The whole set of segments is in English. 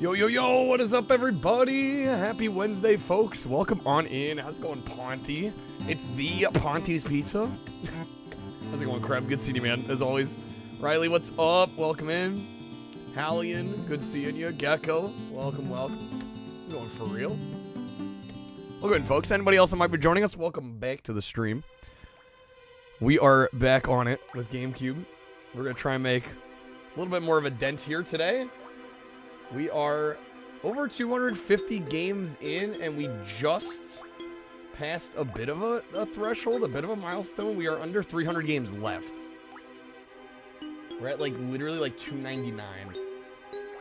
Yo, yo, yo, what is up, everybody? Happy Wednesday, folks. Welcome on in. How's it going, Ponty? It's the Ponty's Pizza. How's it going, Crab? Good seeing you, man, as always. Riley, what's up? Welcome in. Hallian, good seeing you. Gecko, welcome, welcome. Going for real. Welcome in, folks. Anybody else that might be joining us, welcome back to the stream. We are back on it with GameCube. We're going to try and make a little bit more of a dent here today. We are over 250 games in, and we just passed a bit of a threshold, a bit of a milestone. We are under 300 games left. We're at like literally like 299.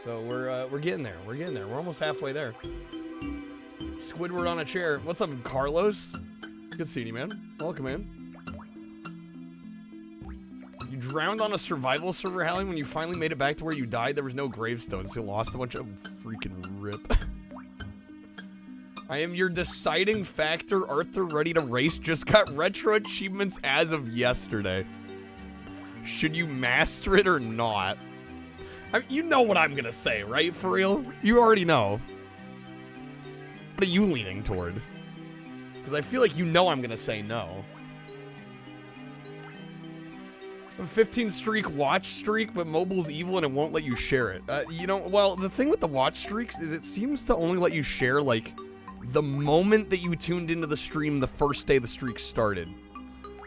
So we're getting there. We're getting there. We're almost halfway there. Squidward on a chair. What's up, Carlos? Good seeing you, man. Welcome in. You drowned on a survival server, Hallie, when you finally made it back to where you died. There was no gravestones. You lost a bunch of freaking rip. I am your deciding factor. Arthur ready to race just got retro achievements as of yesterday. Should you master it or not? You know what I'm gonna say, right? For real? You already know. What are you leaning toward? Because I feel like you know I'm gonna say no. A 15 streak watch streak, but mobile's evil and it won't let you share it. You know, well, the thing with the watch streaks is it seems to only let you share, like, the moment that you tuned into the stream the first day the streak started.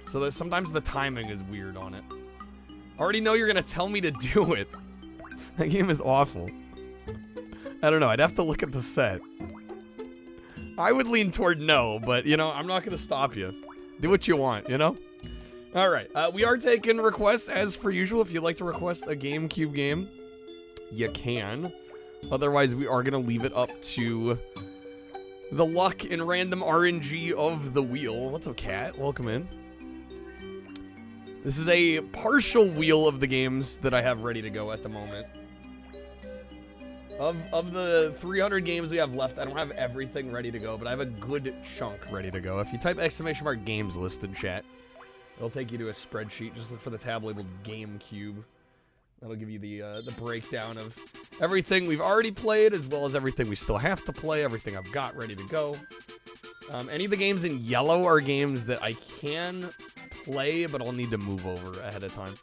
So that sometimes the timing is weird on it. I already know you're gonna tell me to do it. That game is awful. I don't know, I'd have to look at the set. I would lean toward no, but, you know, I'm not gonna stop you. Do what you want, you know? Alright, we are taking requests as per usual. If you'd like to request a GameCube game, you can. Otherwise, we are going to leave it up to the luck and random RNG of the wheel. What's up, Cat? Welcome in. This is a partial wheel of the games that I have ready to go at the moment. Of the 300 games we have left, I don't have everything ready to go, but I have a good chunk ready to go. If you type ! games list in chat, it'll take you to a spreadsheet. Just look for the tab labeled GameCube. That'll give you the breakdown of everything we've already played, as well as everything we still have to play, everything I've got ready to go. Any of the games in yellow are games that I can play, but I'll need to move over ahead of time.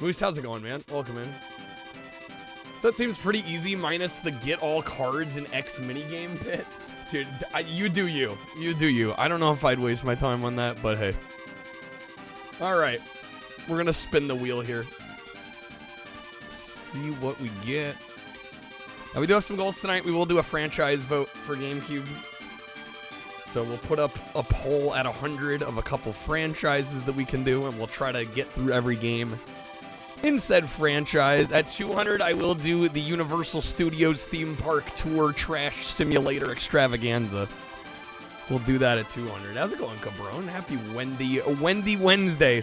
Moose, how's it going, man? Welcome in. So that seems pretty easy, minus the get all cards and X minigame bit. Dude, you do you. You do you. I don't know if I'd waste my time on that, but hey. Alright, we're gonna spin the wheel here. See what we get. Now, we do have some goals tonight. We will do a franchise vote for GameCube. So we'll put up a poll at 100 of a couple franchises that we can do, and we'll try to get through every game in said franchise. At 200, I will do the Universal Studios theme park tour trash simulator extravaganza. We'll do that at 200. How's it going, Cabron? Happy Wendy Wednesday.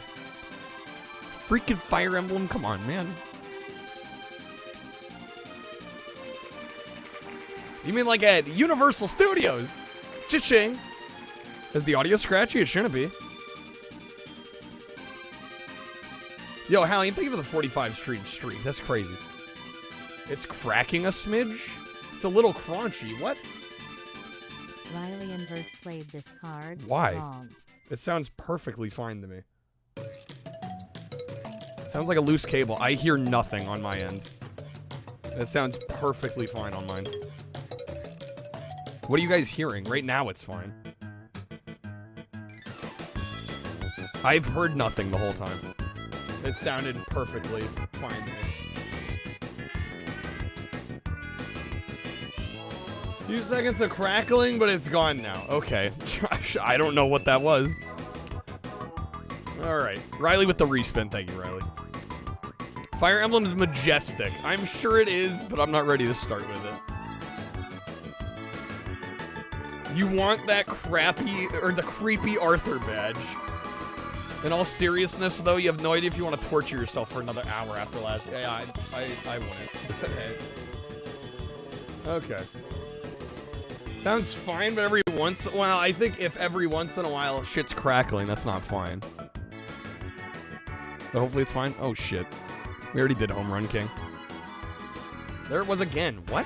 Freaking Fire Emblem. Come on, man. You mean like at Universal Studios? Cha-ching. Is the audio scratchy? It shouldn't be. Yo, Hallie, thank you for the 45 streak. That's crazy. It's cracking a smidge? It's a little crunchy. What? Riley Inverse played this card. Why? Wrong. It sounds perfectly fine to me. Sounds like a loose cable. I hear nothing on my end. It sounds perfectly fine on mine. What are you guys hearing? Right now it's fine. I've heard nothing the whole time. It sounded perfectly fine to me. Few seconds of crackling, but it's gone now. Okay. I don't know what that was. Alright. Riley with the respin. Thank you, Riley. Fire Emblem's majestic. I'm sure it is, but I'm not ready to start with it. You want that crappy, or the creepy Arthur badge. In all seriousness, though, you have no idea if you want to torture yourself for another hour after last. Yeah, I wouldn't. Okay. Sounds fine, but every once in a while, I think if every once in a while shit's crackling, that's not fine. But hopefully it's fine. Oh, shit. We already did Home Run King. There it was again. What?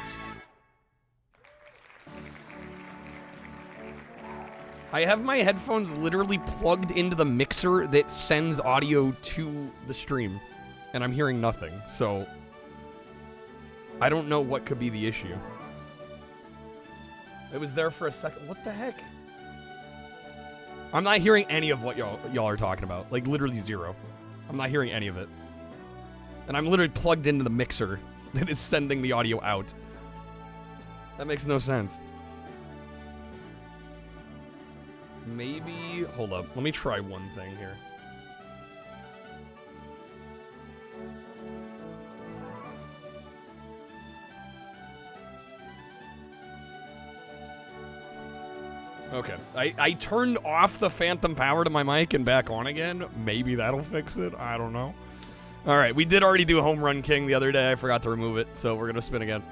I have my headphones literally plugged into the mixer that sends audio to the stream, and I'm hearing nothing, so I don't know what could be the issue. It was there for a second. What the heck? I'm not hearing any of what y'all are talking about. Like, literally zero. I'm not hearing any of it. And I'm literally plugged into the mixer that is sending the audio out. That makes no sense. Maybe... Hold up. Let me try one thing here. Okay. I turned off the phantom power to my mic and back on again. Maybe that'll fix it. I don't know. Alright, we did already do Home Run King the other day. I forgot to remove it, so we're gonna spin again.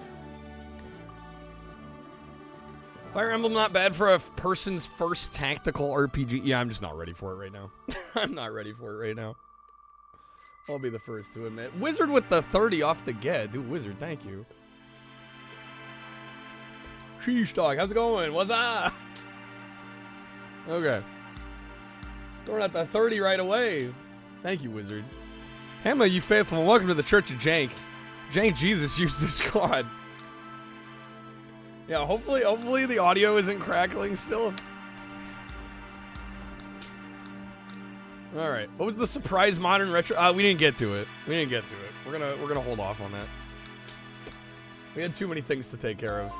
Fire Emblem not bad for a person's first tactical RPG. Yeah, I'm just not ready for it right now. I'm not ready for it right now. I'll be the first to admit. Wizard with the 30 off the get. Dude, Wizard, thank you. Sheesh dog, how's it going? What's up? Okay. Throwing out the 30 right away. Thank you, Wizard. Hamma, you faithful, and welcome to the Church of Jank. Jank Jesus used this god. Yeah, hopefully the audio isn't crackling still. All right. What was the surprise modern retro? We didn't get to it. We didn't get to it. We're gonna hold off on that. We had too many things to take care of.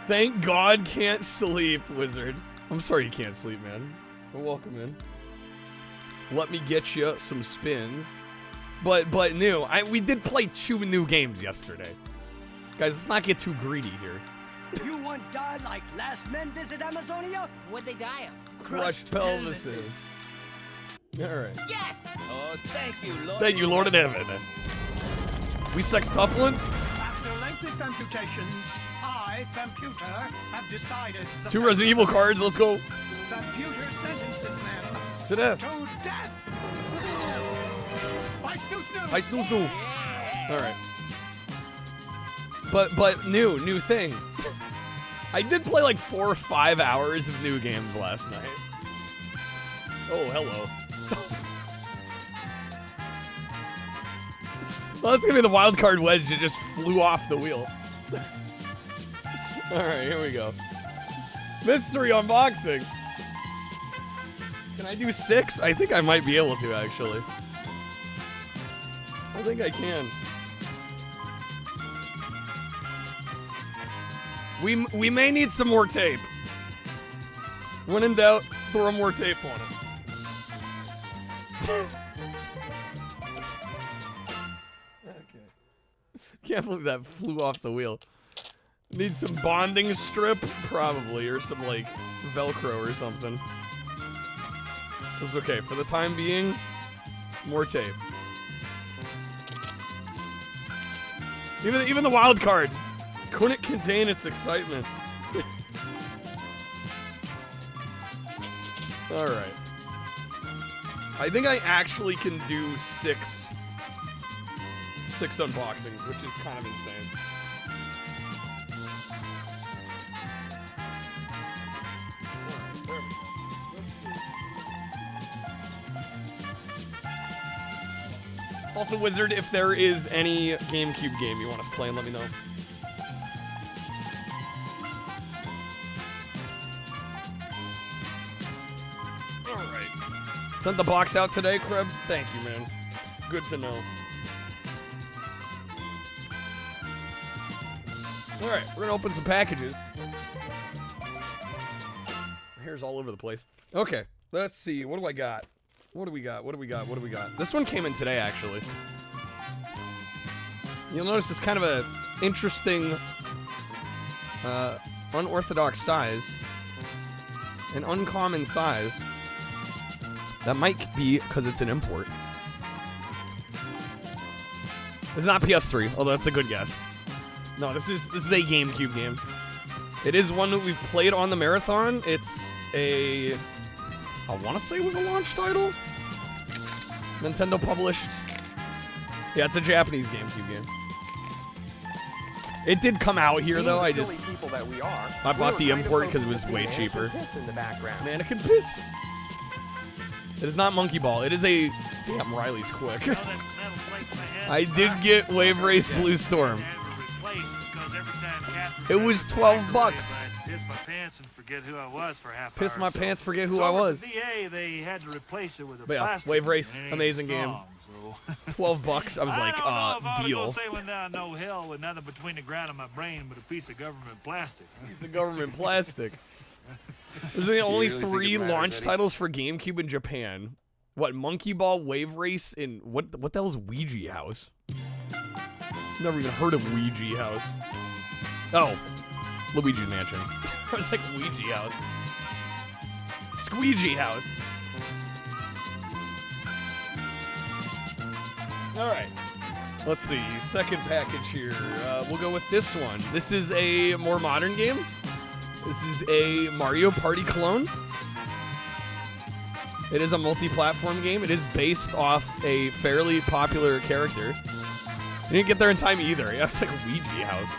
Thank God can't sleep, Wizard. I'm sorry you can't sleep, man. But welcome in. Let me get you some spins. But new. We did play 2 new games yesterday. Guys, let's not get too greedy here. You want die like last men visit Amazonia? What'd they die of? Crushed pelvises. Alright. Yes! Oh, thank you, Lord. Thank you, Lord in heaven. We sextuplin'? After lengthy computations, I, computer, have decided... 2 Resident Evil cards, let's go. Computer sentences them... To death. To death! By snoo-snoo! By snoo-snoo. Alright. But new thing. I did play like 4 or 5 hours of new games last night. Oh, hello. Well, that's gonna be the wild card wedge that just flew off the wheel. Alright, here we go. Mystery unboxing. Can I do 6? I think I might be able to, actually. I think I can. We may need some more tape. When in doubt, throw more tape on it. Okay. Can't believe that flew off the wheel. Need some bonding strip? Probably, or some, like, Velcro or something. It's okay. For the time being, more tape. Even the wild card couldn't contain its excitement. Alright. I think I actually can do 6 unboxings, which is kind of insane. Alright, there we go. Also, Wizard, if there is any GameCube game you want us to play, let me know. Sent the box out today, Kreb? Thank you, man. Good to know. Alright, we're gonna open some packages. My hair's all over the place. Okay, let's see. What do I got? What do we got? What do we got? What do we got? This one came in today, actually. You'll notice it's kind of a interesting, unorthodox size. An uncommon size. That might be because it's an import. It's not PS3, although that's a good guess. No, this is a GameCube game. It is one that we've played on the marathon. It's a, I want to say it was a launch title. Nintendo published. Yeah, it's a Japanese GameCube game. It did come out here though. I Silly people that we are, I bought the we were import trying to 'cause it was focus way on the cheaper. mannequin piss in the background. Mannequin piss. It is not monkey ball. It is a. Damn, Riley's quick. I did get Wave Race Blue Storm. It was $12. Piss my pants and forget who I was for a half Piss hour my or so. pants, forget who So I over at was. the VA, they had to replace it with a But yeah, plastic Wave Race, one, and it ain't amazing game. strong, so. $12. I was like, I don't know if I ought to deal. go sailing down no hill with nothing between the ground and my brain but a piece of government plastic. Piece of government plastic. There's the only really think 3 it matters, launch Eddie? titles for GameCube in Japan. What, Monkey Ball, Wave Race, and what the hell is Ouija House? Never even heard of Ouija House. Oh, Luigi's Mansion. I was like, Ouija House. Squeegee House. All right. Let's see. Second package here. We'll go with this one. This is a more modern game. This is a Mario Party clone. It is a multi-platform game. It is based off a fairly popular character. You didn't get there in time either. Yeah, it's like Ouija House.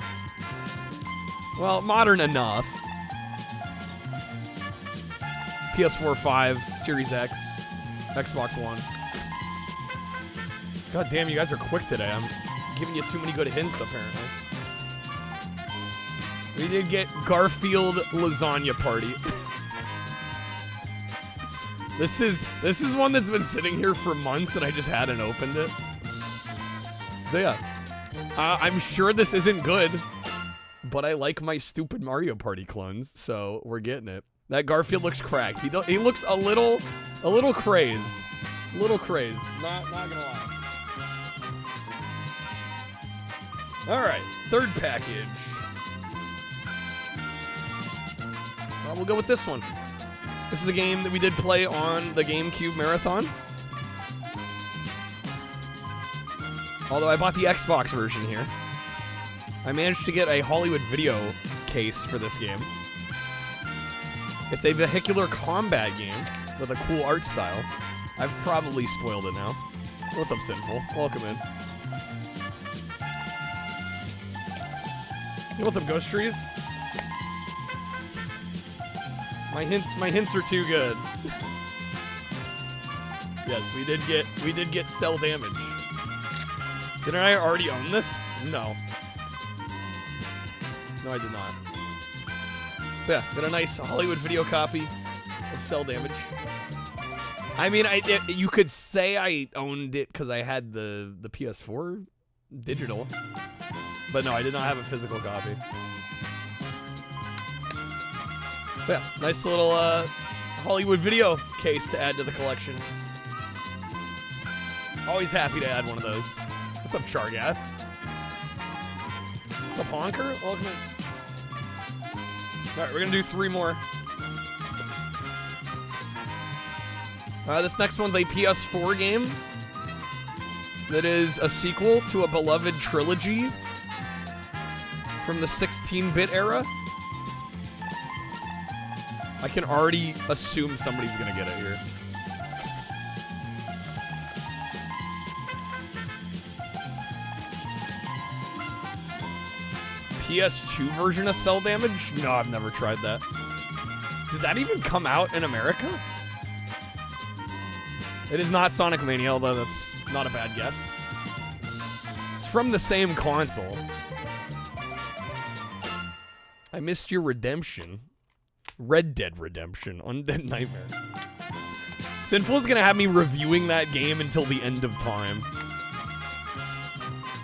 Well, modern enough. PS4, 5, Series X, Xbox One. God damn, you guys are quick today. I'm giving you too many good hints, apparently. We did get Garfield Lasagna Party. This is one that's been sitting here for months and I just hadn't opened it. So yeah, I'm sure this isn't good, but I like my stupid Mario Party clones, so we're getting it. That Garfield looks cracked. He looks a little crazed, Not gonna lie. All right, third package. We'll go with this one. This is a game that we did play on the GameCube Marathon. Although I bought the Xbox version here. I managed to get a Hollywood Video case for this game. It's a vehicular combat game with a cool art style. I've probably spoiled it now. What's up, Sinful? Welcome in. You want some Ghost Trees? My hints are too good. Yes, we did get cell damage. Didn't I already own this? No. No, I did not. Yeah, got a nice Hollywood Video copy of Cell Damage. I mean, you could say I owned it because I had the PS4 digital, but no, I did not have a physical copy. But yeah, nice little Hollywood Video case to add to the collection. Always happy to add one of those. What's up, Chargath? What's up, Honker? Welcome in. Alright, we're gonna do 3 more. This next one's a PS4 game that is a sequel to a beloved trilogy from the 16-bit era. I can already assume somebody's gonna get it here. PS2 version of Cell Damage? No, I've never tried that. Did that even come out in America? It is not Sonic Mania, although that's not a bad guess. It's from the same console. I missed your redemption. Red Dead Redemption. Undead Nightmare. Sinful is gonna have me reviewing that game until the end of time.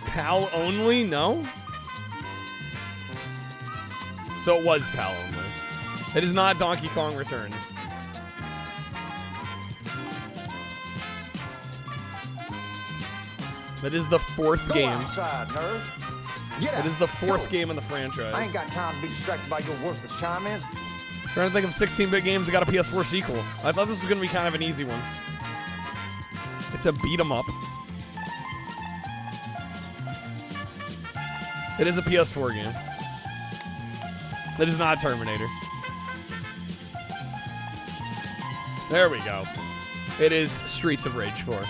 PAL only? No? So it was PAL only. It is not Donkey Kong Returns. That is the 4th game. Outside, nerd. Get It out. is the 4th Go. game in the franchise. I ain't got time to be distracted by your worthless chime-ins. Trying to think of 16-bit games that got a PS4 sequel. I thought this was gonna be kind of an easy one. It's a beat 'em up. It is a PS4 game. It is not Terminator. There we go. It is Streets of Rage 4.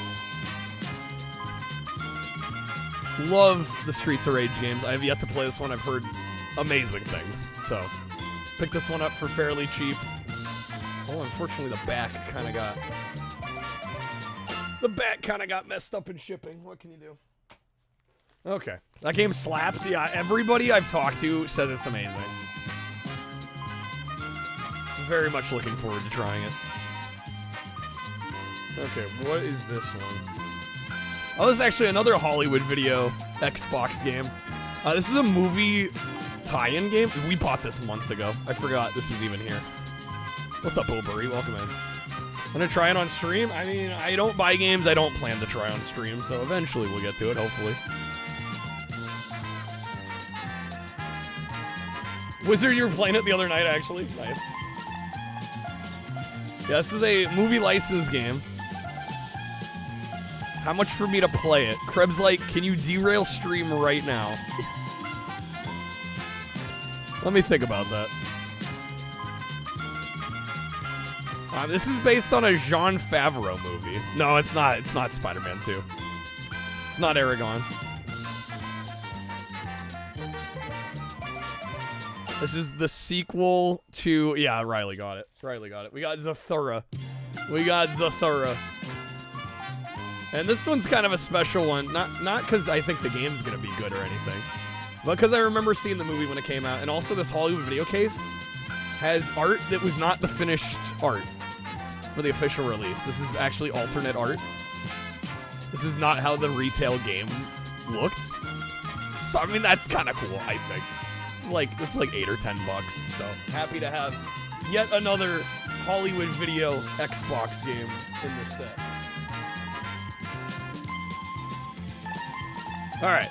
Love the Streets of Rage games. I have yet to play this one. I've heard amazing things. So, picked this one up for fairly cheap. Oh, unfortunately, the back kind of got... The back kind of got messed up in shipping. What can you do? Okay. That game slaps. Yeah, everybody I've talked to says it's amazing. Very much looking forward to trying it. Okay, what is this one? Oh, this is actually another Hollywood Video Xbox game. This is a movie tie-in game. We bought this months ago. I forgot this was even here. What's up, Bilberry? Welcome in. I'm gonna try it on stream. I mean, I don't buy games I don't plan to try on stream, so eventually we'll get to it, hopefully. Wizard, you were playing it the other night, actually. Nice. Yeah, this is a movie license game. How much for me to play it? Krebs like, can you derail stream right now? Let me think about that. This is based on a Jon Favreau movie. No, it's not. It's not Spider-Man 2. It's not Aragon. This is the sequel to... Yeah, Riley got it. Riley got it. We got Zathura. We got Zathura. And this one's kind of a special one. Not because I think the game's going to be good or anything. But because I remember seeing the movie when it came out. And also this Hollywood video case has art that was not the finished art for the official release. This is actually alternate art. This is not how the retail game looked. So, I mean, that's kind of cool, I think. This is like $8 or $10. So, happy to have yet another Hollywood Video Xbox game in this set. Alright,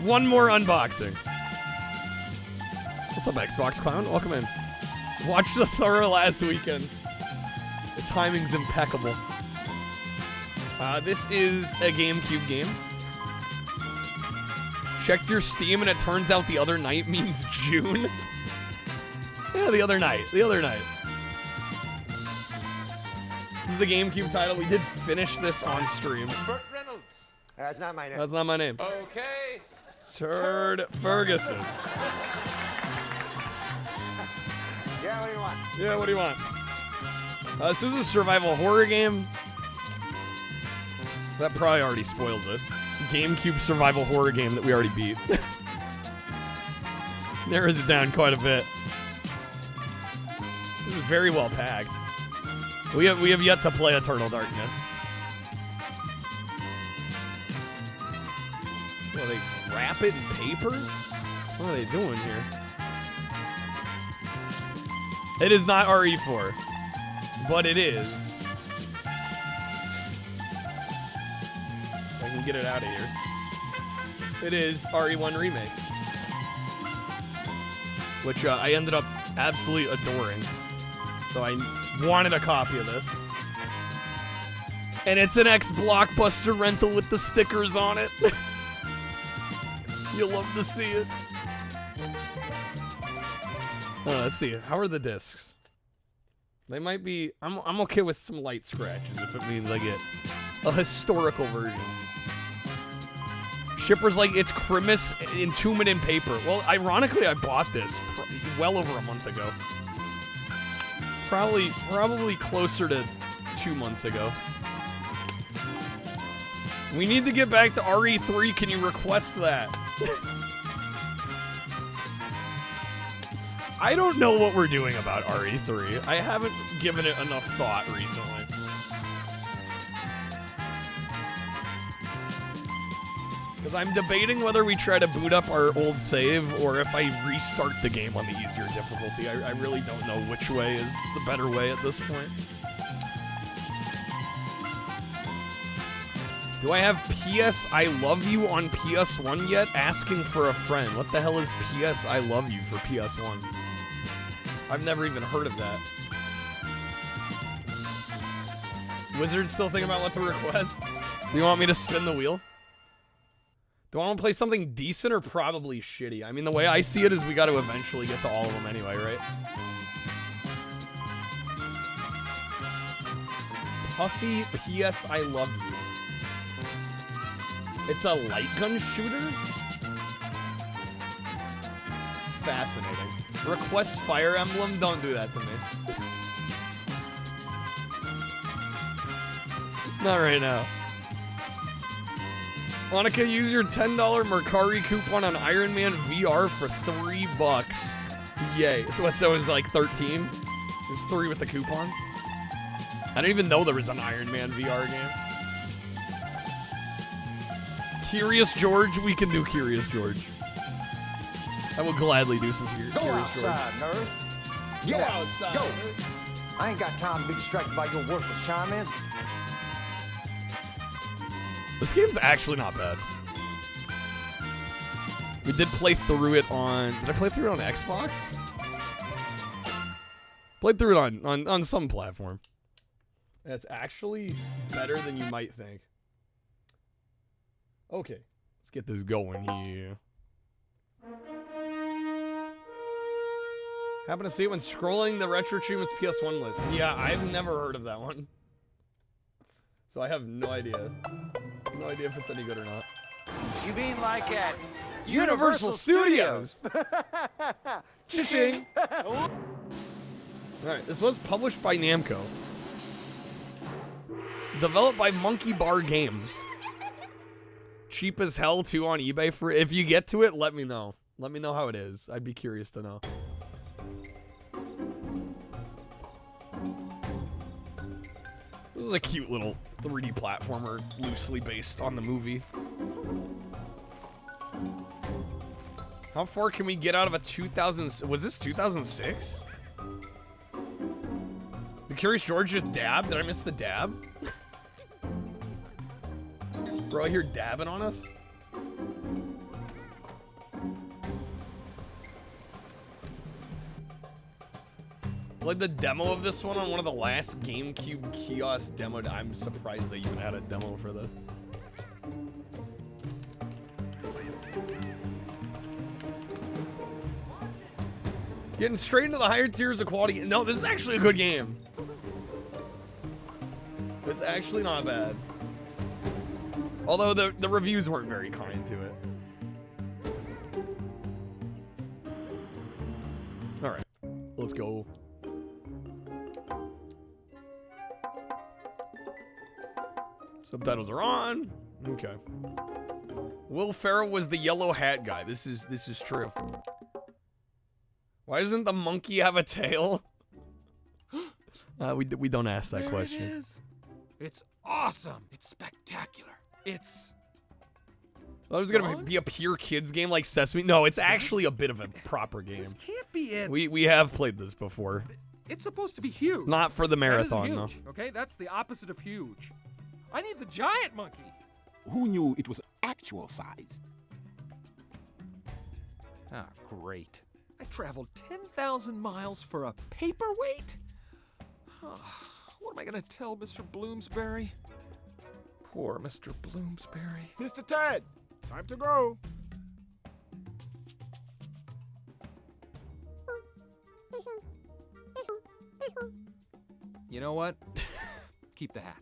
one more unboxing. What's up, Xbox Clown? Welcome in. Watched the Thorough last weekend. The timing's impeccable. This is a GameCube game. Checked your Steam and it turns out the other night means June. Yeah, the other night. The other night. This is the GameCube title. We did finish this on stream. Burt Reynolds. That's not my name. That's not my name. Okay. Turd Ferguson. Yeah, what do you want? Yeah, what do you want? This is a survival horror game. So that probably already spoils it. GameCube survival horror game that we already beat. Narrows it down quite a bit. This is very well packed. We have yet to play Eternal Darkness. What, they wrap it in paper? What are they doing here? It is not RE4, but it is. If I can get it out of here. It is RE1 Remake, which I ended up absolutely adoring. So I wanted a copy of this. And it's an X-Blockbuster rental with the stickers on it. You'll love to see it. Let's see. How are the discs? They might be... I'm okay with some light scratches if it means I get a historical version. Shipper's like, it's Christmas Entombment in paper. Well, ironically, I bought this well over a month ago. Probably closer to 2 months ago. We need to get back to RE3. Can you request that? I don't know what we're doing about RE3. I haven't given it enough thought recently. Because I'm debating whether we try to boot up our old save or if I restart the game on the easier difficulty. I really don't know which way is the better way at this point. Do I have PS I Love You on PS1 yet? Asking for a friend. What the hell is PS I Love You for PS1? I've never even heard of that. Wizard still thinking about what to request? Do you want me to spin the wheel? Do I want to play something decent or probably shitty? I mean, the way I see it is we got to eventually get to all of them anyway, right? Puffy PS I Love You. It's a light gun shooter? Fascinating. Request Fire Emblem? Don't do that to me. Not right now. Monica, use your $10 Mercari coupon on Iron Man VR for $3. Yay. So it's like 13? There's 3 with the coupon? I didn't even know there was an Iron Man VR game. Curious George? We can do Curious George. I will gladly do some Curious George. Go outside, nerd. Get Go out. outside, Go. nerd. I ain't got time to be distracted by your worthless chime-ins. This game's actually not bad. We did play through it on... Did I play through it on Xbox? Played through it on some platform. It's actually better than you might think. Okay, let's get this going here. Happen to see it when scrolling the Retro Achievements PS1 list. Yeah, I've never heard of that one. So I have no idea. No idea if it's any good or not. You mean like at Universal Studios! Cha-ching! Alright, this was published by Namco. Developed by Monkey Bar Games. Cheap as hell, too, on eBay. For if you get to it, let me know. Let me know how it is. I'd be curious to know. This is a cute little 3D platformer, loosely based on the movie. How far can we get out of a 2000... Was this 2006? The Curious George just dabbed? Did I miss the dab? Bro, I hear dabbing on us? Like the demo of this one on one of the last GameCube kiosk demo. I'm surprised they even had a demo for this. Getting straight into the higher tiers of quality. No, this is actually a good game. It's actually not bad. Although the reviews weren't very kind to it. Alright, let's go. Subtitles are on. Okay. Will Ferrell was the yellow hat guy. This is true. Why doesn't the monkey have a tail? We don't ask that question. It is. It's awesome. It's spectacular. It's... I thought it was gonna be a pure kids game like Sesame. No, it's actually a bit of a proper game. This can't be it. We have played this before. It's supposed to be huge. Not for the marathon, that though. isn't huge, okay? That's the opposite of huge. I need the giant monkey. Who knew it was actual size? Ah, great. I traveled 10,000 miles for a paperweight? Oh, what am I gonna tell Mr. Bloomsbury? Poor Mr. Bloomsbury. Mr. Ted, time to go. You know what? Keep the hat.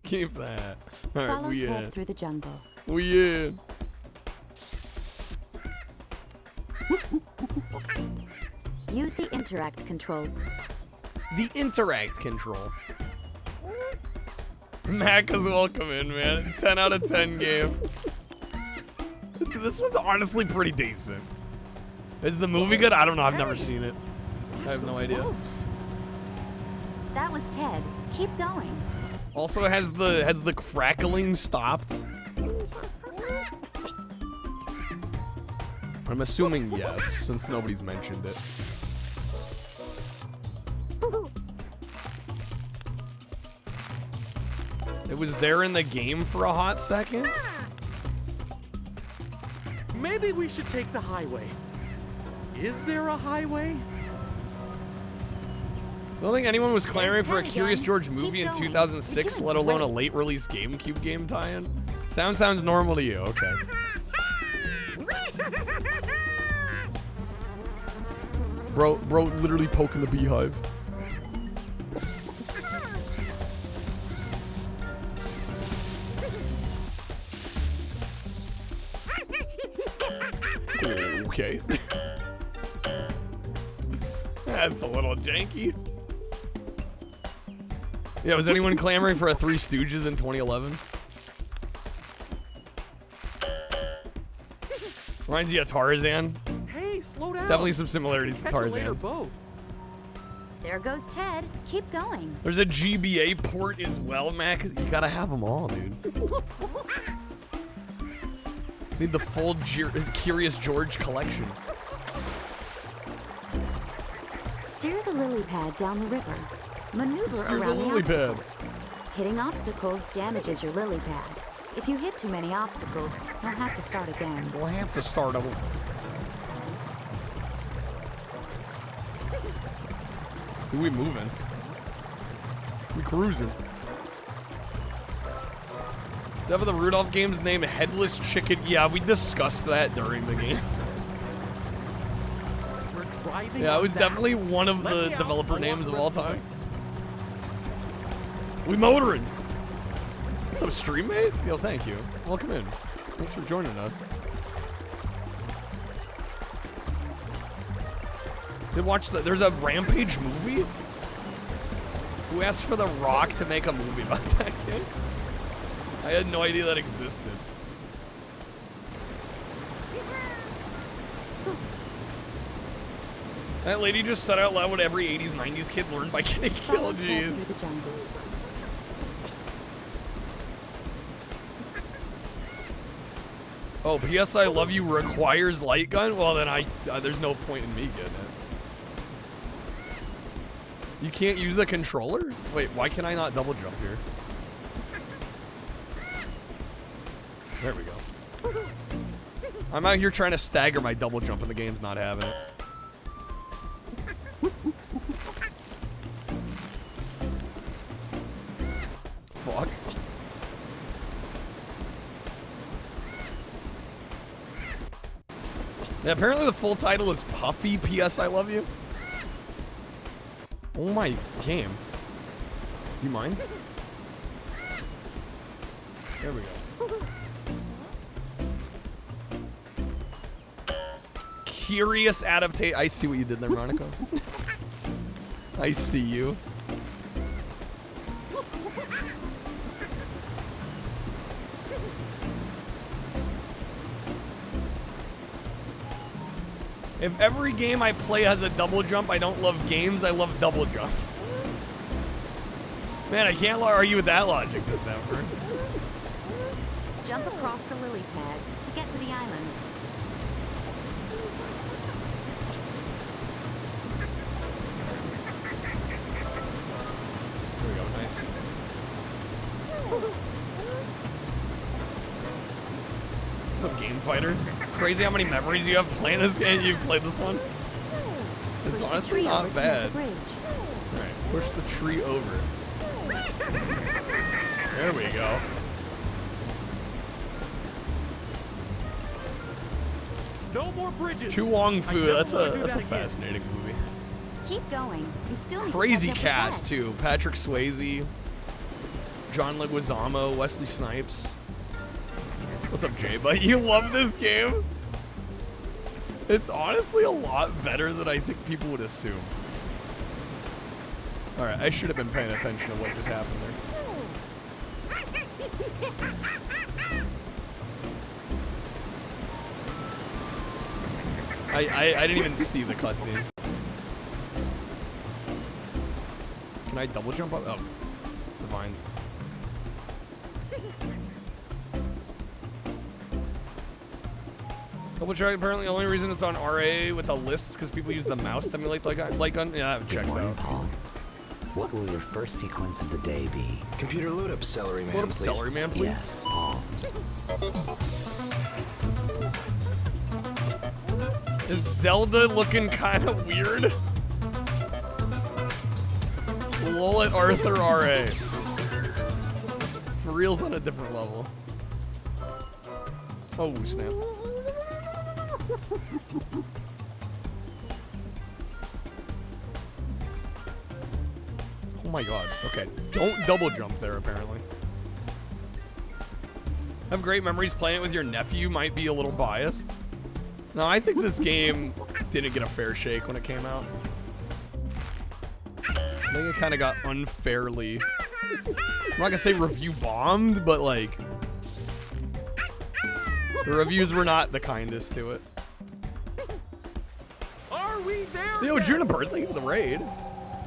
Keep that. All right, Follow we Ted in. through the jungle. We in. Use the interact control. The interact control. Mac is welcome in, man. 10 out of 10 game. This one's honestly pretty decent. Is the movie good? I don't know. I've never seen it. I have no idea. That was Ted. Keep going. Also, has the crackling stopped? I'm assuming yes, since nobody's mentioned it. It was there in the game for a hot second? Maybe we should take the highway. Is there a highway? I don't think anyone was clamoring for a Ted Curious again. George Keep movie in going. 2006, You're doing let alone a great. late release GameCube game tie-in. Sounds normal to you, okay. Bro literally poking the beehive. Okay. That's a little janky. Yeah, was anyone clamoring for a Three Stooges in 2011? Reminds you of Tarzan. Hey, slow down. Definitely some similarities to Catch a later Tarzan. boat. There goes Ted. Keep going. There's a GBA port as well, Mac. You gotta have them all, dude. Need the full Curious George collection. Steer the lily pad down the river. Maneuver Steer the around the lily pad. obstacles. Hitting obstacles damages your lily pad. If you hit too many obstacles, you'll have to start again. We'll have to start over. Who we moving? We cruising. That was the Rudolph game's name, Headless Chicken. Yeah, we discussed that during the game. We're driving. Yeah, it was on that. definitely one of Let the me out. developer I want names the of all rest of time. We motoring. What's up, stream mate? Yo, thank you. Welcome in. Thanks for joining us. Did watch the? There's a Rampage movie. Who asked for The Rock to make a movie about that game? I had no idea that existed. That lady just said out loud what every 80s, 90s kid learned by getting Follow killed. Ted Jeez. through the jungle. Oh, P.S. I Love You requires light gun? Well, then there's no point in me getting it. You can't use the controller? Wait, why can I not double jump here? There we go. I'm out here trying to stagger my double jump and the game's not having it. Fuck. Yeah, apparently the full title is Puffy P.S. I Love You. Oh my game. Do you mind? There we go. Curious adaptation. I see what you did there, Monica. I see you. If every game I play has a double jump, I don't love games, I love double jumps. Man, I can't argue with that logic, December. Jump across the lily pads to get to the island. There we go, nice. What's up, Game Fighter? Crazy how many memories you have playing this game. You've played this one? It's Push the honestly tree over not to bad. make a bridge. Alright, push the tree over. There we go. No more bridges. Chu Wong Fu, I never that's wanna a do that again. fascinating movie. Keep going. You still need Crazy to catch up to cast Ted. too. Patrick Swayze, John Leguizamo, Wesley Snipes. What's up, Jay? But you love this game? It's honestly a lot better than I think people would assume. All right, I should have been paying attention to what just happened there. I didn't even see the cutscene. Can I double jump up? Oh, the vines. Double check. Apparently, the only reason it's on RA with a list is because people use the mouse to emulate like gun. Yeah, that checks out. Paul. What will your first sequence of the day be? Computer load up celery man, Load up please. celery man, please. Yes, Paul. Is Zelda looking kind of weird? Lol at Arthur RA. For real's on a different level. Oh, snap. Oh my god. Okay. Don't double jump there, apparently. Have great memories playing it with your nephew. Might be a little biased. No, I think this game didn't get a fair shake when it came out. I think it kind of got unfairly, I'm not gonna say review bombed, but like, the reviews were not the kindest to it. Are we there? Yo, Juniper, thank you for the raid.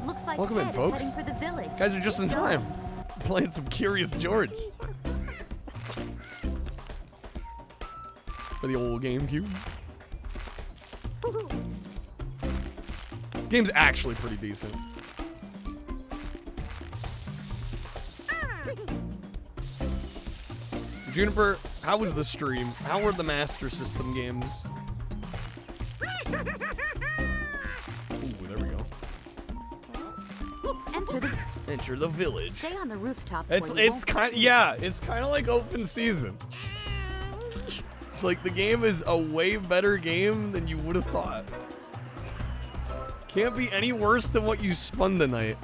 Looks like Welcome Ted in, folks. is heading for the village. Guys are just in time. Playing some Curious George. For the old GameCube. This game's actually pretty decent. Juniper, how was the stream? How were the Master System games? Ooh, there we go. Enter the village. Stay on the rooftops. It's kind of like open season. It's like the game is a way better game than you would have thought. Can't be any worse than what you spun tonight.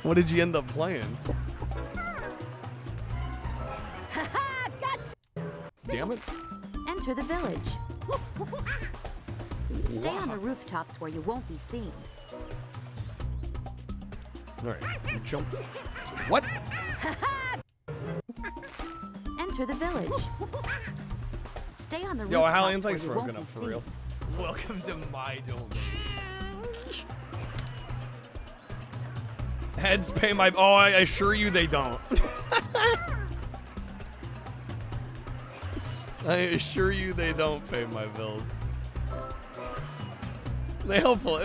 What did you end up playing? Damn it. Enter the village. Stay on the rooftops where you won't be seen. Alright, jump. What? Enter the village. Stay on the Yo, rooftops Hallian, where thanks you for won't hooking be up for seen. real. Welcome to my domain. Heads pay my... Oh, I assure you they don't. I assure you they don't pay my bills. They helpful.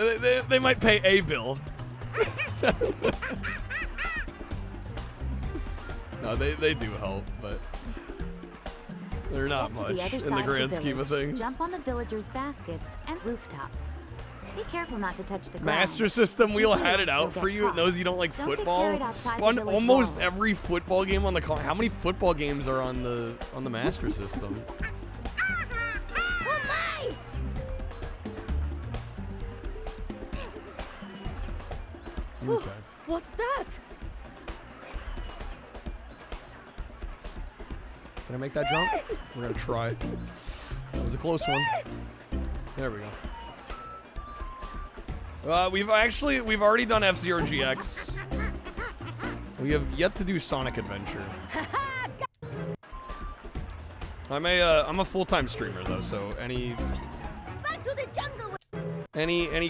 They might pay a bill. No, they do help, but they're not Get to much the other in side the grand of the scheme of village. things. Jump on the villagers' baskets and rooftops. Be careful not to touch the ground. Master System Wheel If you had do, it out you'll for get you. It caught. knows you don't like Don't get football. carried outside the Spun village almost walls. every football game on the con. How many football games are on the Master System? Okay. What's that? Can I make that jump? We're gonna try. That was a close one. There we go. We've already done F-Zero GX. We have yet to do Sonic Adventure. I'm a full-time streamer though, so any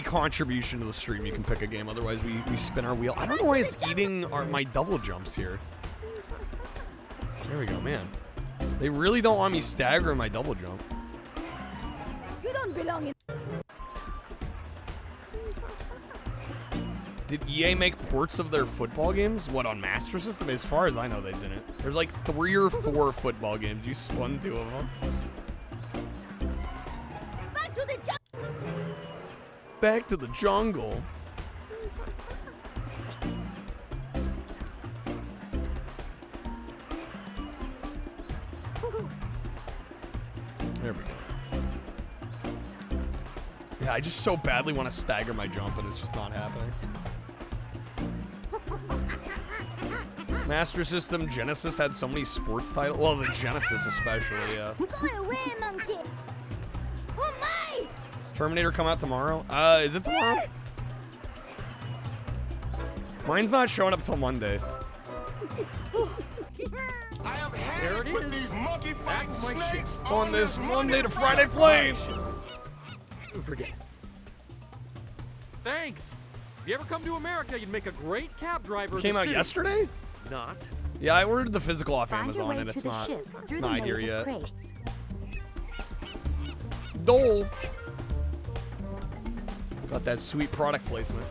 contribution to the stream, you can pick a game. Otherwise, we spin our wheel. I don't know why it's eating my double jumps here. There we go, man. They really don't want me staggering my double jump. You don't belong in. Did EA make ports of their football games? What, on Master System? As far as I know, they didn't. There's like 3 or 4 football games. You spun 2 of them. Back to the jungle. Back to the jungle. There we go. Yeah, I just so badly want to stagger my jump, and it's just not happening. Master System, Genesis had so many sports titles. Well, the Genesis especially, yeah. Go away, monkey. Oh my! Does Terminator come out tomorrow? Is it tomorrow? Mine's not showing up till Monday. There it is. These monkey That's my shit. On this Monday to Friday plane. Forget. Thanks. If you ever come to America, you'd make a great cab driver. It came out yesterday? Not. Yeah, I ordered the physical off Find your Amazon, way and to it's the not ship through the here maze of yet. crates. Dole. Got that sweet product placement.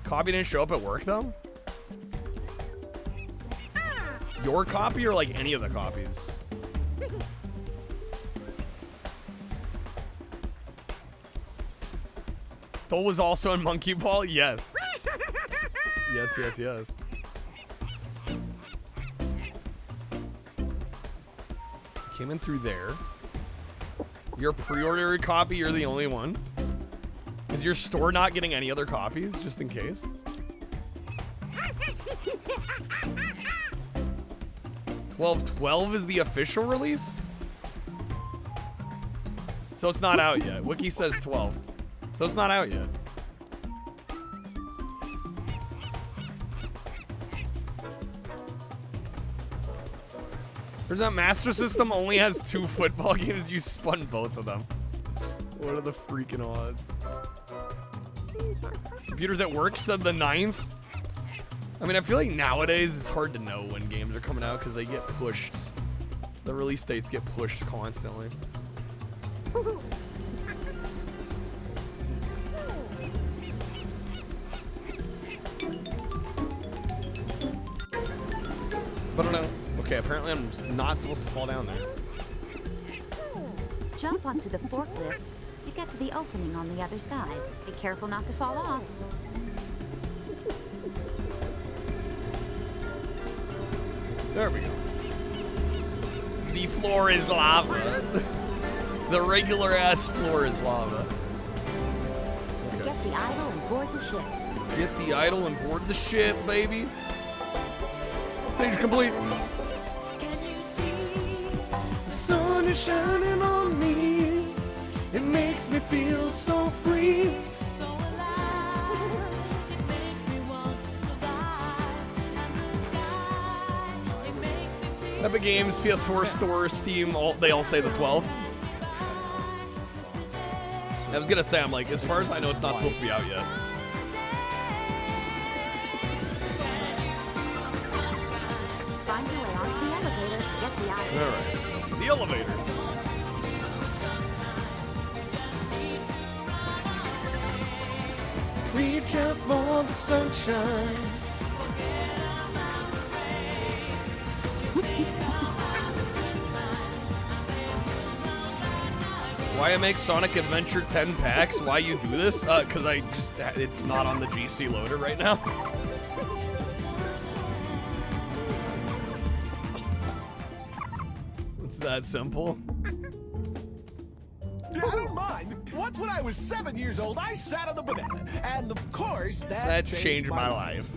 Copy didn't show up at work though? Your copy or like any of the copies? Dole was also in Monkey Ball? Yes. Yes. Came in through there. Your pre-order copy, you're the only one. Is your store not getting any other copies, just in case? 12/12 is the official release? So it's not out yet. Wiki says 12th. So it's not out yet. Turns out Master System only has 2 football games. You spun both of them. What are the freaking odds? Computers at Work said the 9th. I mean, I feel like nowadays it's hard to know when games are coming out because they get pushed. The release dates get pushed constantly. But I don't know. Okay, apparently I'm not supposed to fall down there. Jump onto the forklifts to get to the opening on the other side. Be careful not to fall off. There we go. The floor is lava. The regular ass floor is lava. Okay. Get the idol and board the ship. Get the idol and board the ship, baby. Stage complete. Can you see? The sun is shining on me. It makes me feel so free. So alive. It makes me want to survive. And the sky, it makes me feel Epic Games, PS4 Store, Steam, they all say the 12th. I was gonna say, I'm like, as far as I know, it's not supposed to be out yet. Find your way onto the elevator to get the idol. All right, the elevator. Reach out for the sunshine. Why I make Sonic Adventure 10 packs? Why you do this? Cause it's not on the GC loader right now. It's that simple. Yeah, I don't mind. Once when I was 7 years old, I sat on the banana. And of course, that changed my life.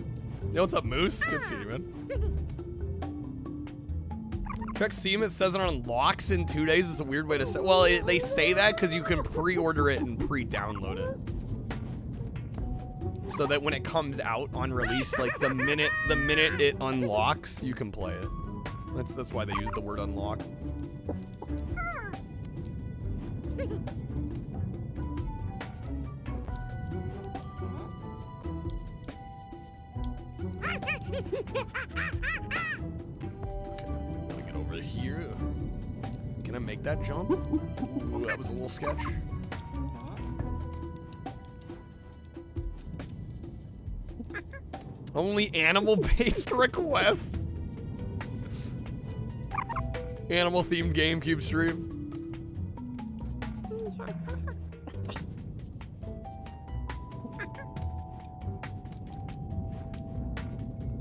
Yo, what's up, Moose? Good to see you, man. Check Steam, it says it unlocks in 2 days. It's a weird way to say. Well, they say that because you can pre-order it and pre-download it, so that when it comes out on release, like the minute it unlocks, you can play it. That's why they use the word unlock. Over here. Can I make that jump? Ooh, that was a little sketch. Only animal-based requests. Animal-themed GameCube stream.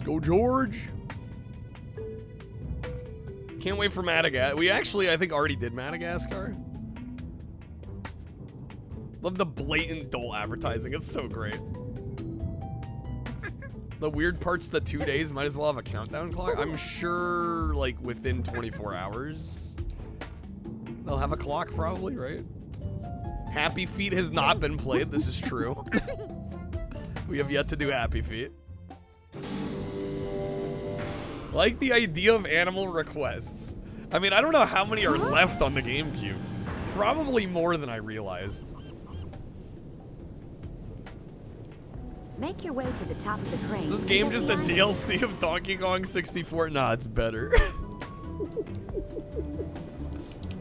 Go, George. Can't wait for Madagascar. We actually, I think, already did Madagascar. Love the blatant adult advertising. It's so great. The weird part's the 2 days. Might as well have a countdown clock. I'm sure, like, within 24 hours, they'll have a clock probably, right? Happy Feet has not been played. This is true. We have yet to do Happy Feet. Like the idea of animal requests. I mean, I don't know how many are left on the GameCube. Probably more than I realize. Make your way to the top of the crane. Is this game just a DLC of Donkey Kong 64? Nah, it's better.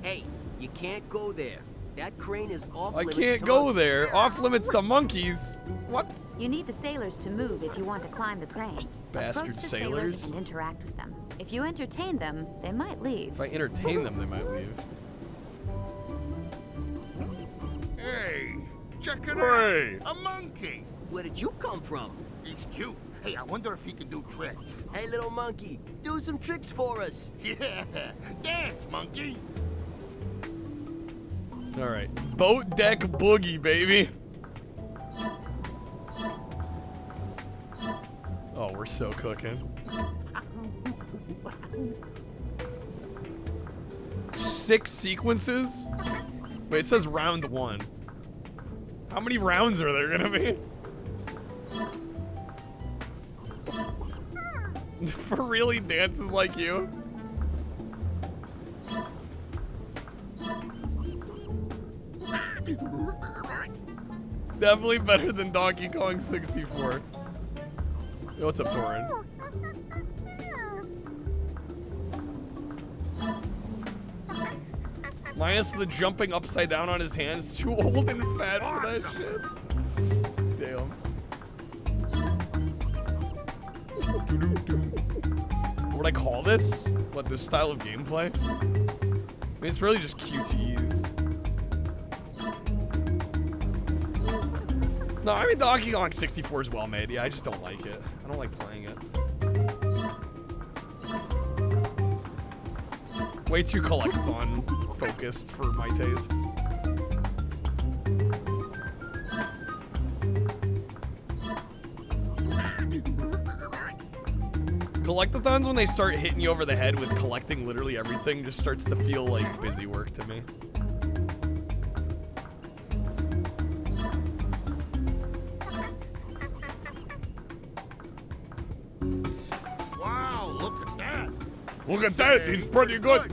Hey, you can't go there. That crane is off I limits. can't go there. Off limits to monkeys. What? You need the sailors to move if you want to climb the crane. Bastard Approach the sailors. and interact with them. If you entertain them, they might leave. If I entertain them, they might leave. Hey, check it Hey. out. A monkey. Where did you come from? He's cute. Hey, I wonder if he can do tricks. Hey, little monkey, do some tricks for us. Yeah, dance, monkey. All right. Boat deck boogie, baby. Oh, we're so cooking. 6 sequences? Wait, it says round 1. How many rounds are there gonna be? For really dances like you? Definitely better than Donkey Kong 64. Yo, what's up, Torin? Minus the jumping upside down on his hands. Too old and fat for that shit. Damn. What would I call this? What, this style of gameplay? I mean, it's really just QTEs. No, I mean, Donkey Kong 64 is well made. Yeah, I just don't like it. I don't like playing it. Way too collectathon focused for my taste. Collectathons, when they start hitting you over the head with collecting literally everything, just starts to feel like busy work to me. Wow, look at that. Look at that, he's pretty good.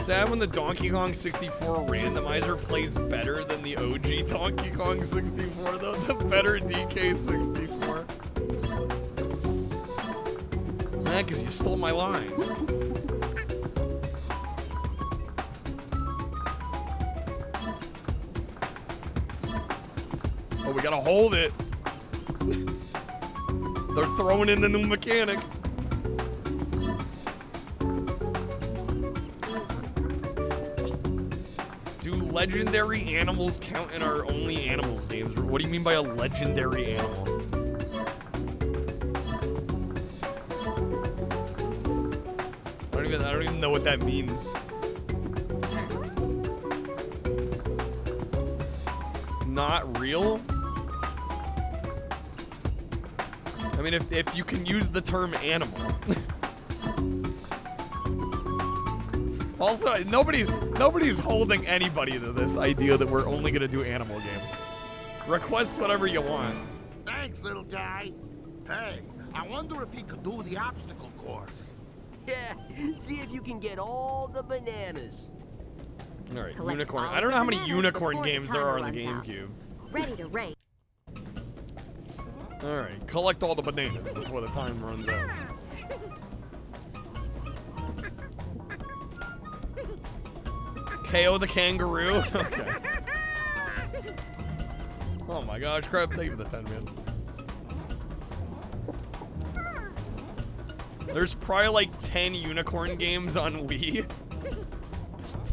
Sad when the Donkey Kong 64 randomizer plays better than the OG Donkey Kong 64, though. The better DK 64. Nah, because you stole my line. Oh, we gotta hold it. They're throwing in the new mechanic. Legendary animals count in our only animals games? What do you mean by a legendary animal? I don't even know what that means. Not real? I mean, if you can use the term animal. Also, nobody's holding anybody to this idea that we're only gonna do animal games. Request whatever you want. Thanks, little guy. Hey, I wonder if he could do the obstacle course. Yeah, see if you can get all the bananas. All right, Collect unicorn. all I don't know how many the unicorn bananas games before there the are on the timer runs GameCube. Ready to race. All right, collect all the bananas before the time runs out. KO the kangaroo? Okay. Oh my gosh, crap, thank you for the 10, man. There's probably like 10 unicorn games on Wii.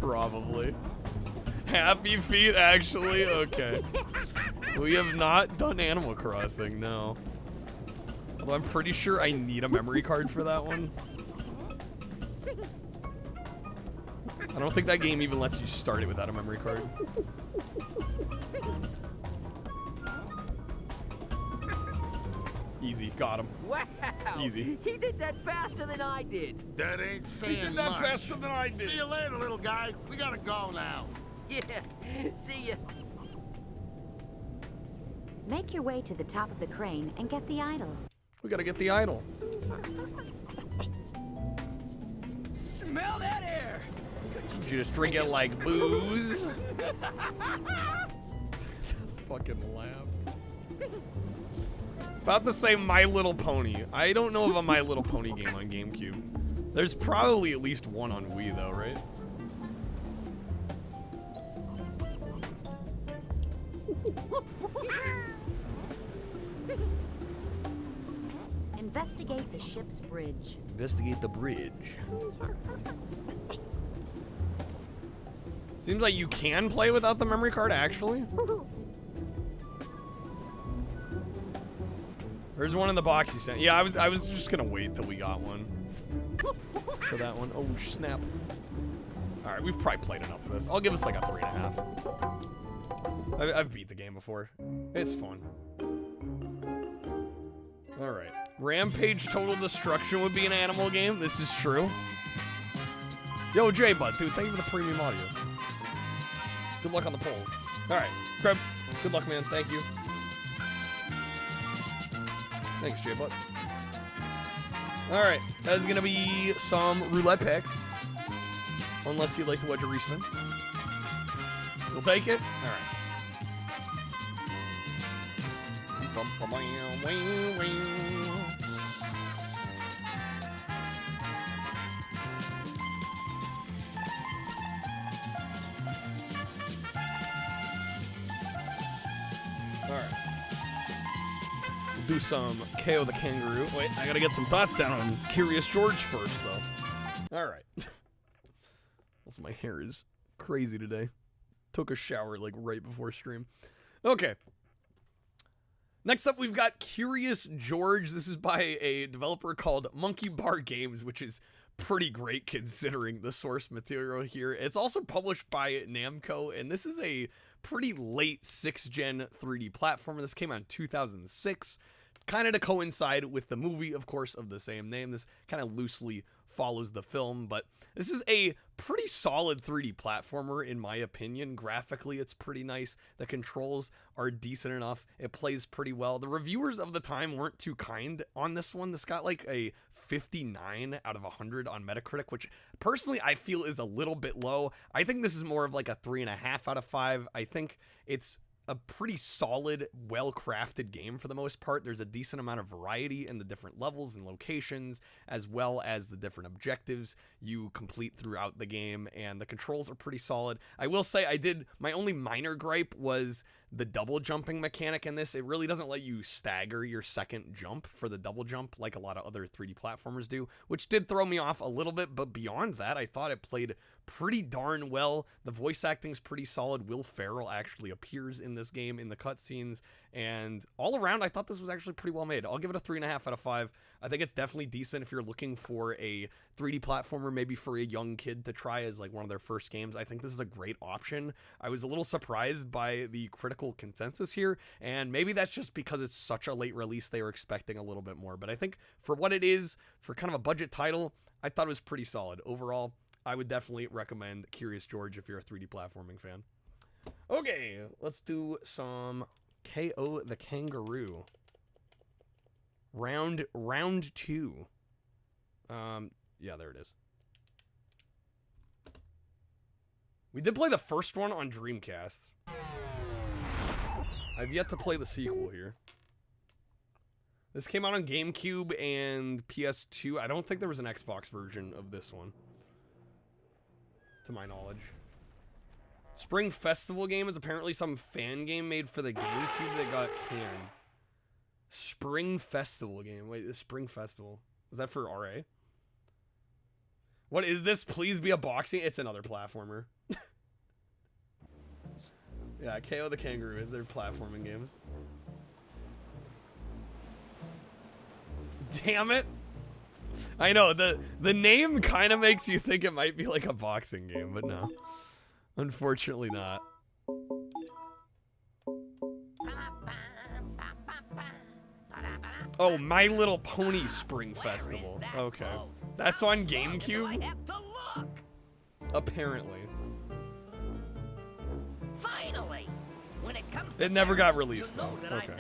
Probably. Happy Feet, actually? Okay. We have not done Animal Crossing, no. Although I'm pretty sure I need a memory card for that one. I don't think that game even lets you start it without a memory card. Easy, got him. Wow! Easy. He did that faster than I did. That ain't saying He did that much. faster than I did. See you later, little guy. We gotta go now. Yeah, see ya. Make your way to the top of the crane and get the idol. We gotta get the idol. Smell that air! Did you just drink it like booze? Fucking laugh. About to say My Little Pony. I don't know of a My Little Pony game on GameCube. There's probably at least one on Wii though, right? Investigate the ship's bridge. Investigate the bridge. Seems like you can play without the memory card, actually. There's one in the box you sent. Yeah, I was just gonna wait till we got one. For that one. Oh, snap. Alright, we've probably played enough of this. I'll give this like a 3.5. I've beat the game before. It's fun. All right. Rampage Total Destruction would be an animal game. This is true. Yo, J-Bud, dude, thank you for the premium audio. Good luck on the polls. All right, Kreb, good luck, man. Thank you. Thanks, J-Bud. All right, that's gonna be some roulette packs. Unless you'd like to wedge a respin. You'll take it? All right. All right. We'll do some KO the Kangaroo. Wait, I gotta get some thoughts down on Curious George first, though. All right. Also, my hair is crazy today. Took a shower like right before stream. Okay. Next up, we've got Curious George. This is by a developer called Monkey Bar Games, which is pretty great considering the source material here. It's also published by Namco, and this is a pretty late 6th-gen 3D platformer. This came out in 2006, kind of to coincide with the movie, of course, of the same name. This kind of loosely follows the film, but this is a pretty solid 3D platformer in my opinion. Graphically, it's pretty nice. The controls are decent enough. It plays pretty well. The reviewers of the time weren't too kind on this one. This got like a 59 out of 100 on Metacritic, which personally I feel is a little bit low. I think this is more of like a 3.5 out of 5. I think it's a pretty solid, well-crafted game for the most part. There's a decent amount of variety in the different levels and locations, as well as the different objectives you complete throughout the game, and the controls are pretty solid. I will say my only minor gripe was the double jumping mechanic in this. It really doesn't let you stagger your second jump for the double jump like a lot of other 3D platformers do, which did throw me off a little bit, but beyond that, I thought it played pretty darn well. The voice acting's pretty solid. Will Ferrell actually appears in this game in the cutscenes, and all around, I thought this was actually pretty well made. I'll give it a 3.5 out of 5. I think it's definitely decent if you're looking for a 3D platformer, maybe for a young kid to try as like one of their first games. I think this is a great option. I was a little surprised by the critical consensus here, and maybe that's just because it's such a late release, they were expecting a little bit more. But I think for what it is, for kind of a budget title, I thought it was pretty solid. Overall, I would definitely recommend Curious George if you're a 3D platforming fan. Okay, let's do some KO the Kangaroo. Round 2. Yeah, there it is. We did play the first one on Dreamcast. I've yet to play the sequel here. This came out on GameCube and PS2. I don't think there was an Xbox version of this one, to my knowledge. Spring Festival game is apparently some fan game made for the GameCube that got canned. Spring Festival game. Wait, the Spring Festival. Is that for RA? What is this? Please be a boxing. It's another platformer. Yeah, KO the Kangaroo. They're platforming games. Damn it. I know, the name kind of makes you think it might be like a boxing game, but no. Unfortunately not. Oh, My Little Pony Spring Festival. Okay. That's on GameCube? Apparently. Finally, when it comes It never got released though. Okay.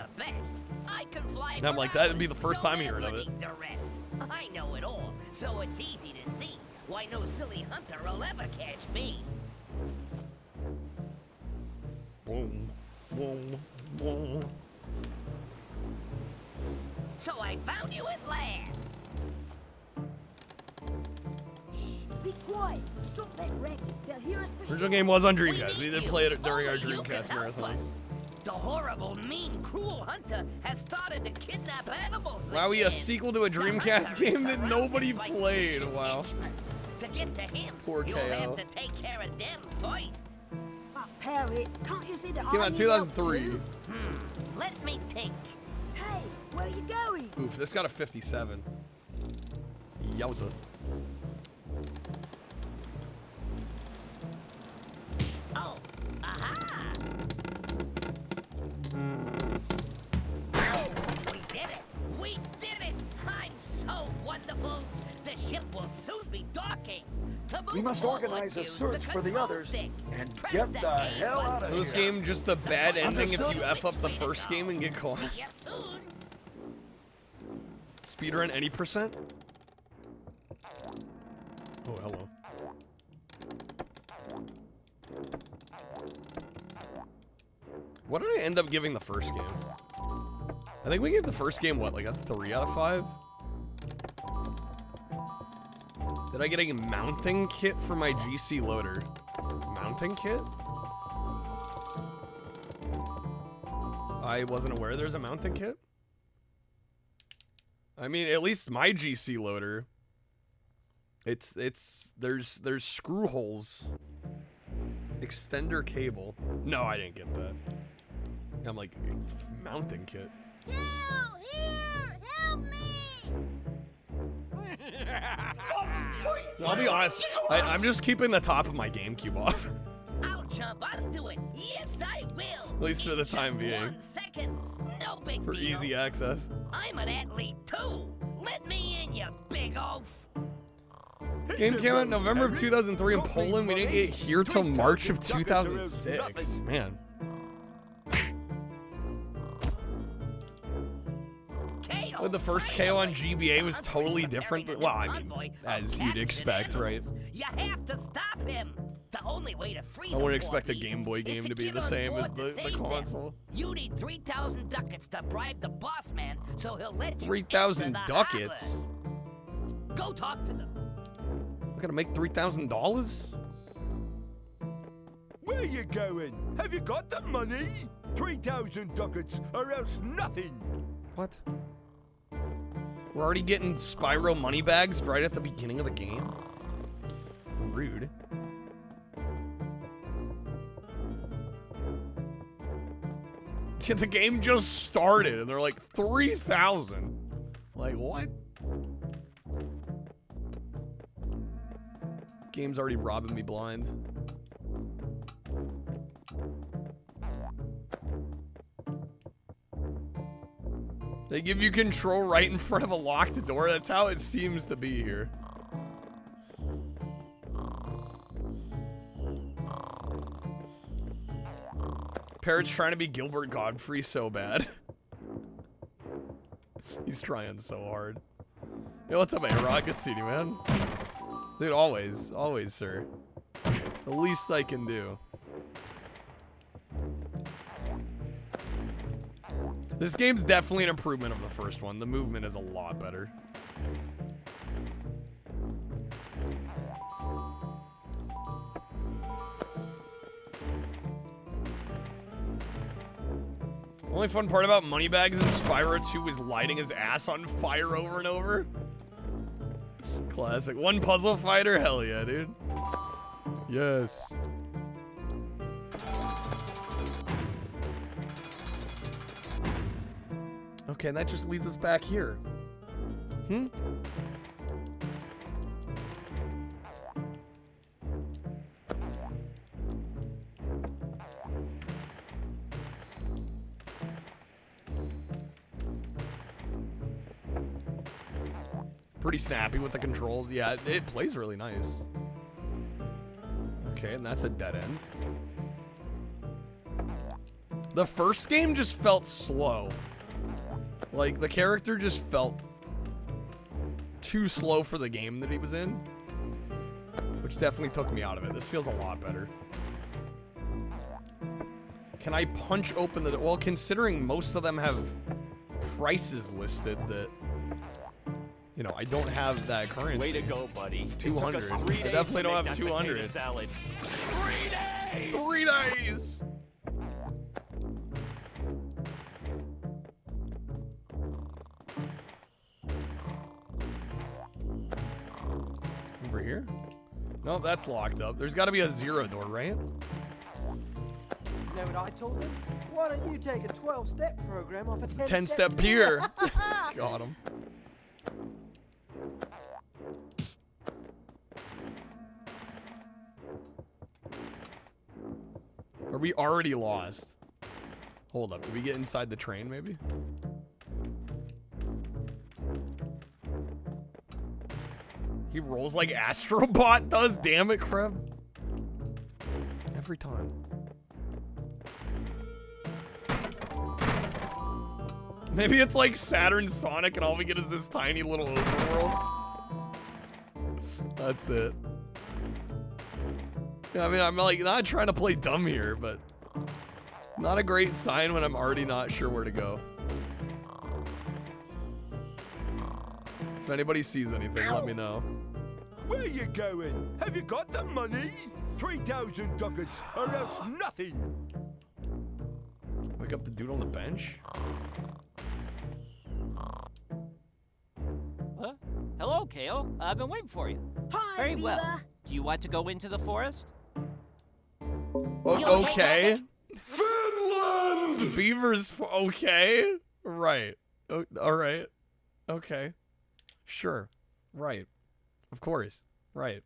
And I'm like, that'd be the first time hearing of it. I know it all, so it's easy to see why no silly hunter will ever catch me. Boom, boom, boom. So I found you at last. Be quiet. Stop that racket. They'll hear us for Original game was on Dreamcast. We did play it during our Dreamcast marathon. The horrible, mean, cruel hunter has started to kidnap animals. Wow, a sequel to a Dreamcast game that nobody played. Wow. To get to him, Poor you'll KO. have to take care of them first. Parrot, can't you see the Came out in 2003. Let me think. Hey, where are you going? Oof, this got a 57. Yowza. Oh, aha! We did it! We We must organize a search for the others and get the hell out of So here. this game just a bad ending if you F up the first game and get caught. Speedrun any percent? Oh, hello. What did I end up giving the first game? I think we gave the first game, what, like a 3 out of 5? Did I get a mounting kit for my GC loader? Mounting kit? I wasn't aware there's a mounting kit. I mean, at least my GC loader, there's screw holes, extender cable. No, I didn't get that. I'm like, mounting kit. I'll be honest, I'm just keeping the top of my GameCube off. I'll jump onto it. Yes, I will. At least for the time being. 1 second. No big For deal. easy access. I'm an athlete too. Let me in, you big oaf. Game came out in November of 2003 in Poland. We didn't get here till March of 2006. Man. Well, the first KO on GBA was totally different. Well, I mean, as you'd expect, right? You have to stop him. The only way to free I wouldn't expect a Game Boy game to be the same as the console. You need 3,000 ducats to bribe the boss man, so he'll let you 3,000 enter the ducats? harbor. Go talk to them. We're gonna make $3,000? Where you going? Have you got the money? 3,000 ducats or else nothing. What? We're already getting Spyro money bags right at the beginning of the game? Rude. The game just started and they're like 3,000. Like what? Game's already robbing me blind. They give you control right in front of a locked door. That's how it seems to be here. Parrot's trying to be Gilbert Godfrey so bad. He's trying so hard. Yo, what's up, A-Rock? Good seeing you, man. Dude, always, sir. The least I can do. This game's definitely an improvement of the first one. The movement is a lot better. Only fun part about Moneybags in Spyro 2 is lighting his ass on fire over and over. Classic. One puzzle fighter? Hell yeah, dude. Yes. Okay, and that just leads us back here. Pretty snappy with the controls. Yeah, it plays really nice. Okay, and that's a dead end. The first game just felt slow. Like, the character just felt too slow for the game that he was in, which definitely took me out of it. This feels a lot better. Can I punch open the door? Well, considering most of them have prices listed that, you know, I don't have that currency. Way to go, buddy. 200. I definitely don't have 200. 3 days! 3 days! Over here? No, that's locked up. There's got to be a 0 door, right? You know what I told them? Why don't you take a 12-step program off a 10-step pier? Got him. Are we already lost? Hold up. Did we get inside the train, maybe? He rolls like Astrobot does. Damn it, Kreb. Every time. Maybe it's like Saturn Sonic and all we get is this tiny little overworld. That's it. Yeah, I mean, I'm like not trying to play dumb here, but not a great sign when I'm already not sure where to go. If anybody sees anything, let me know. Where you going? Have you got the money? 3,000 ducats or else nothing. Wake up the dude on the bench. Huh? Hello, Kale. I've been waiting for you. Hi, Very Beaver. well. Do you want to go into the forest? Oh, okay. Finland! Beavers, okay. Right. Oh, all right. Okay. Sure. Right. Of course. Right.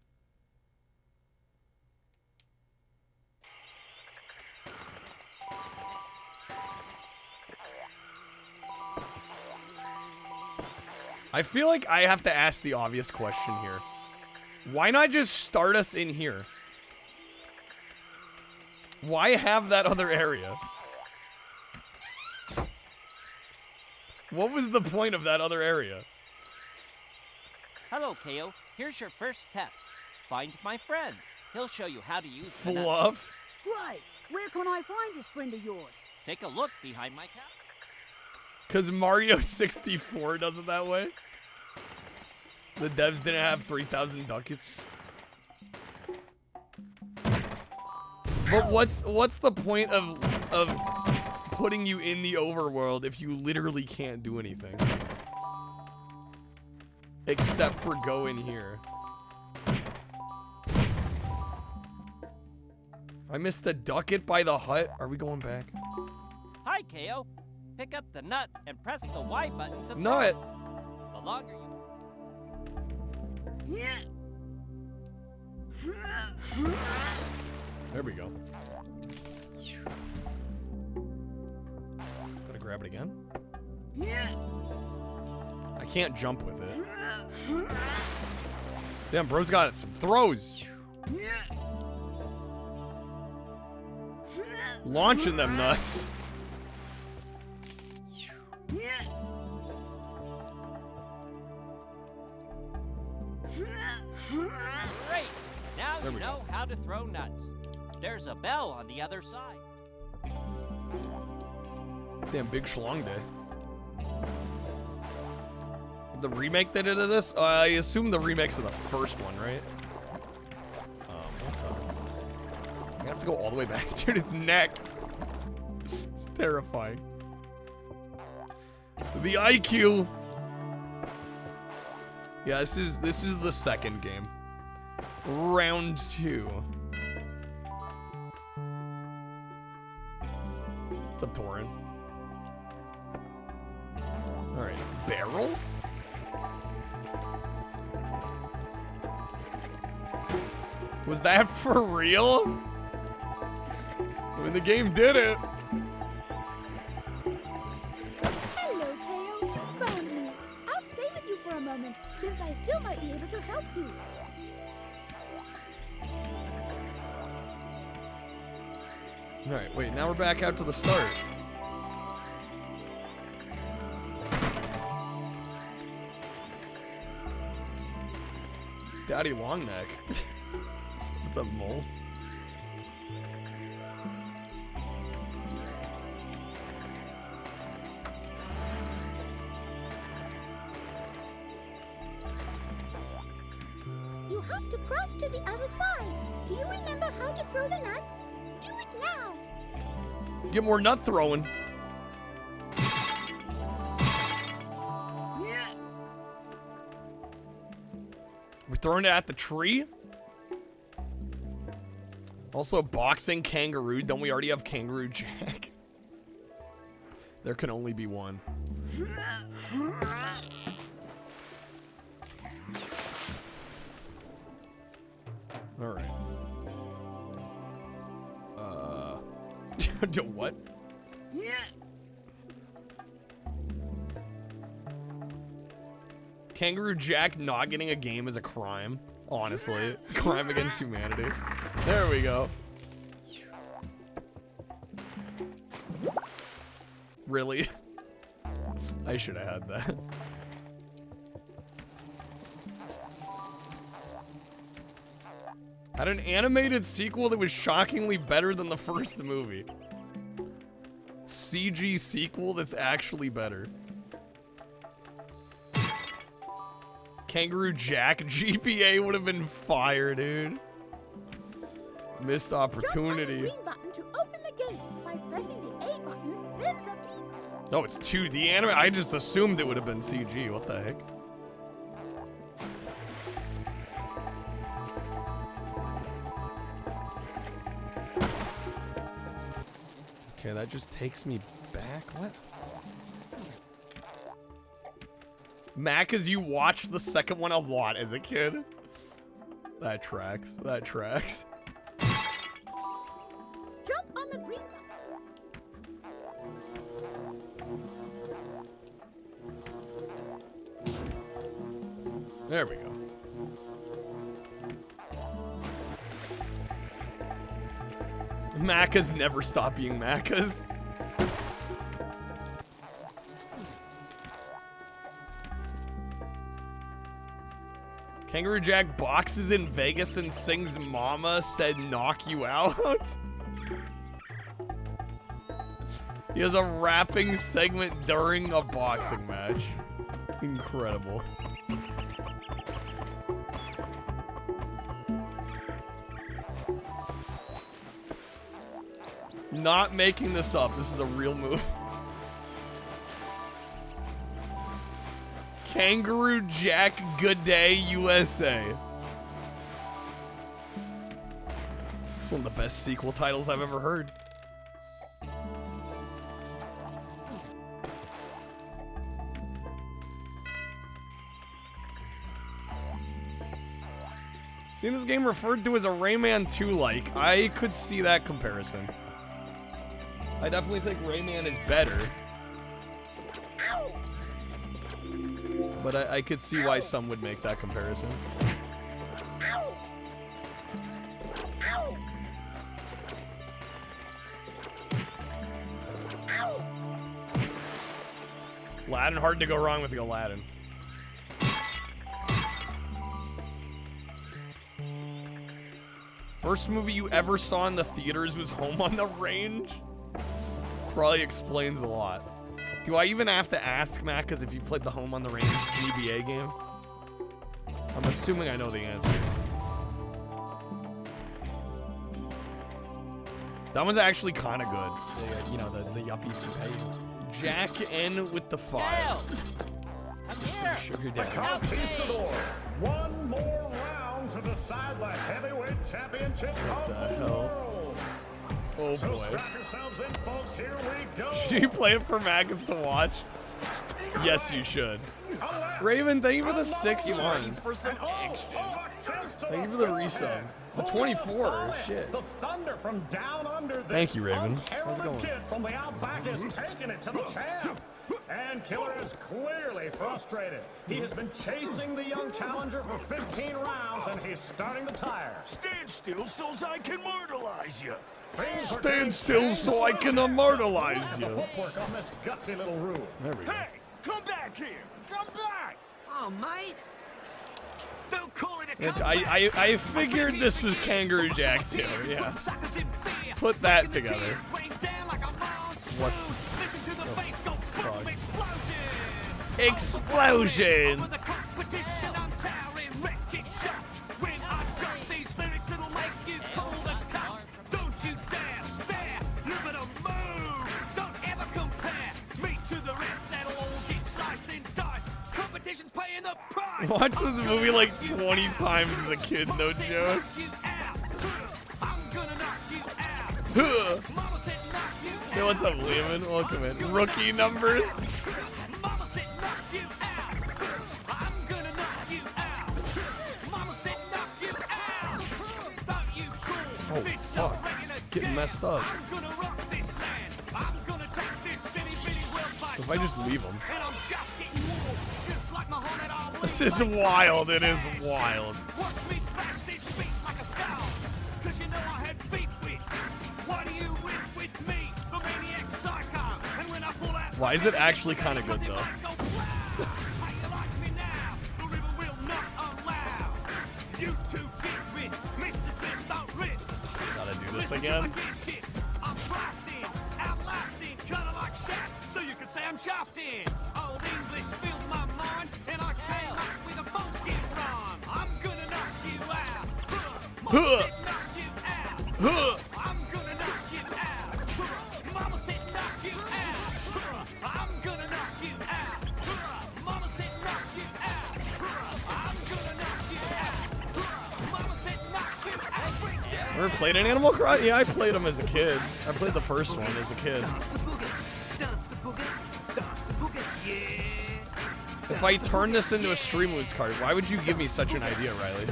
I feel like I have to ask the obvious question here. Why not just start us in here? Why have that other area? What was the point of that other area? Hello, Kale. Here's your first test. Find my friend. He'll show you how to use the nuts. Fluff? Right. Where can I find this friend of yours? Take a look behind my couch. Because Mario 64 does it that way? The devs didn't have 3,000 ducats. But what's the point of putting you in the overworld if you literally can't do anything? Except for go in here. I missed the ducat by the hut. Are we going back? Hi, Kale. Pick up the nut and press the Y button to throw Nut. it. The longer you... There we go. Gotta grab it again. I can't jump with it. Damn, bro's got some throws. Launching them nuts. Great! Now you know how to throw nuts. There's a bell on the other side. Damn, big schlong day. The remake they did of this? I assume the remake's of the first one, right? I have to go all the way back. Dude, its neck. It's terrifying. The IQ. Yeah, this is the second game. Round 2. What's up, Torin? Alright, barrel? Was that for real? I mean, the game did it. Hello, Kale. You found me. I'll stay with you for a moment, since I still might be able to help you. Alright, wait, now we're back out to the start. Daddy Longneck. What's up, moles? You have to cross to the other side. Do you remember how to throw the nuts? Do it now. Get more nut throwing. We're throwing it at the tree? Also, boxing kangaroo. Don't we already have Kangaroo Jack? There can only be one. Alright. Do what? Kangaroo Jack not getting a game is a crime. Honestly, crime against humanity. There we go. Really? I should have had that. Had an animated sequel that was shockingly better than the first movie. CG sequel that's actually better. Kangaroo Jack GPA would have been fire, dude. Missed opportunity. Jump on the green button to open the gate by pressing the A button, then the B. Oh, it's 2D anime? I just assumed it would have been CG. What the heck? Okay, that just takes me back. What? Mac, as you watched the second one a lot as a kid. That tracks. That tracks. Jump on the green button. There we go. Macas never stop being Macas. Kangaroo Jack boxes in Vegas and sings Mama Said Knock You Out. He has a rapping segment during a boxing match. Incredible. Not making this up. This is a real move. Kangaroo Jack Good Day USA. It's one of the best sequel titles I've ever heard. Seeing this game referred to as a Rayman 2-like, I could see that comparison. I definitely think Rayman is better. But I could see why some would make that comparison. Aladdin, hard to go wrong with the Aladdin. First movie you ever saw in the theaters was Home on the Range? Probably explains a lot. Do I even have to ask, Matt, because if you played the Home on the Range GBA game? I'm assuming I know the answer. That one's actually kind of good. You know, the yuppies can pay you. Jack N with the 5. Come here. Sugar The Daddy. Conquistador. One more round to decide the heavyweight championship of the world. Oh So boy. strap yourselves in, folks. Here we go. Should you play it for Maggins to watch? Yes, you should. Raven, thank you for the 6 months. Thank you for the resub. The 24, shit. The thunder from down under this Thank you, Raven. How's it going? kid from the outback is taking it to the champ. And Killer is clearly frustrated. He has been chasing the young challenger for 15 rounds, and he's starting to tire. Stand still so I can mortalize you. Stand still so I can immortalize The you. footwork on this gutsy little rule. There we go. Hey, come back here. Come back. Oh, mate. Don't call it a I figured this was Kangaroo Jack too, yeah. Put that together. What? Oh, explosion! Watched this movie like 20 times as a kid, no joke. Hey, what's up, Lehman? Welcome in. Rookie numbers. Oh, fuck. Getting messed up. The If I just leave him. This is wild. It is wild. Why is it actually kind of good though? Gotta do this again. I'm chuffed in. Old English filled my mind, and I came up with a funky rhyme. I'm gonna knock you out. Mama said knock you out. I'm gonna knock you out. Mama said knock you out. I'm gonna knock you out. Mama said knock you out. I'm gonna knock you out. Mama said knock you out. Ever played an Animal Crossing? Yeah, I played them as a kid. I played the first one as a kid. If I turn this into a stream moves card, why would you give me such an idea, Riley?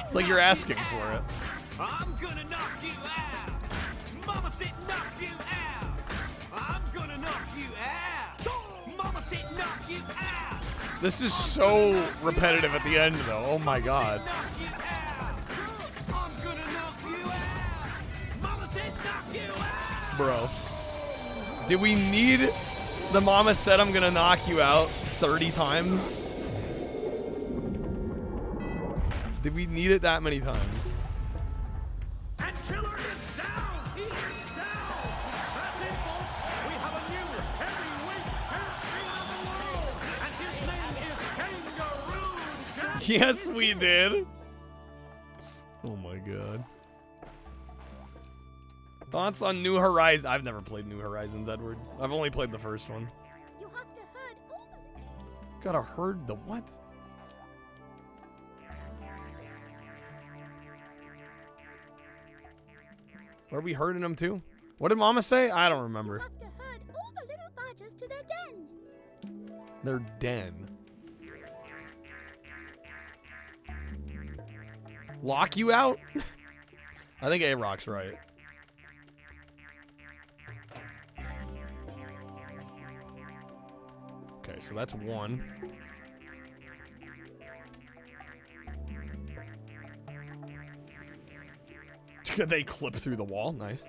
It's like you're asking for it. I'm gonna knock you out. Mama said knock you out. I'm gonna knock you out. Mama said knock you out. This is so repetitive at the end, though. Oh my god. I'm gonna knock you out. Mama said knock you out. Bro. Did we need the mama said I'm gonna knock you out 30 times? Did we need it that many times? And Killer is down. He is down. That's it, folks. We have a new heavyweight champion of the world. And his name is Kangaroo Jack. Yes, we did. Oh my god. Thoughts on New Horizons? I've never played New Horizons, Edward. I've only played the first one. You have to herd all the... Gotta herd the what? Are we herding them too? What did Mama say? I don't remember. You have to herd all the little badgers to their den. Their den. Lock you out? I think A-Rock's right. Okay, so that's one. They clip through the wall. Nice.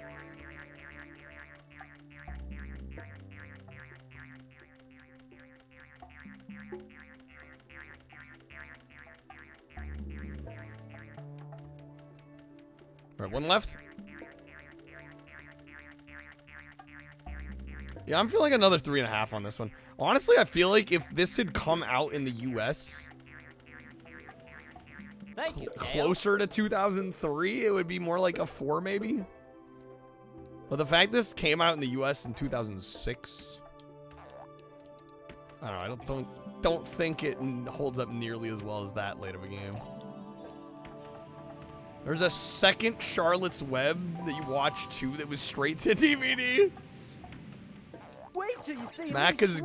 All right, one left. Yeah, I'm feeling like another 3.5 on this one. Honestly, I feel like if this had come out in the US closer to 2003, it would be more like a 4 maybe. But the fact this came out in the US in 2006, I don't know, I don't think it holds up nearly as well as that late of a game. There's a second Charlotte's Web that you watched too that was straight to DVD. Wait till you see Macca's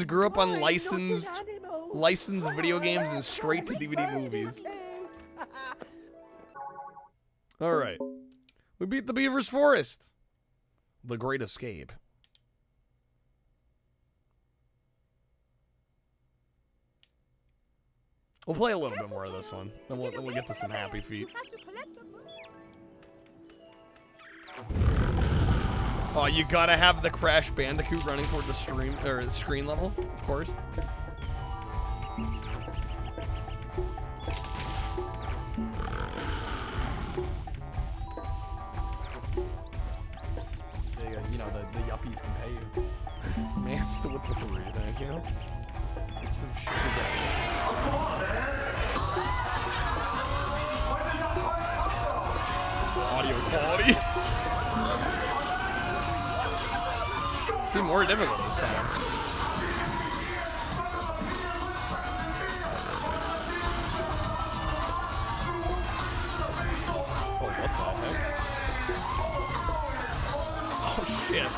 grew up on licensed video games and straight to DVD movies. All right, we beat the Beaver's Forest. The Great Escape. We'll play a little bit more of this one, then we'll get to some Happy Feet. Oh, you gotta have the Crash Bandicoot running toward the screen level, of course. You know, the yuppies can pay you. Man, still with the 3, thank you. Some sugar daddy. Audio quality. Be more difficult this time. Oh, what the heck? Oh, shit.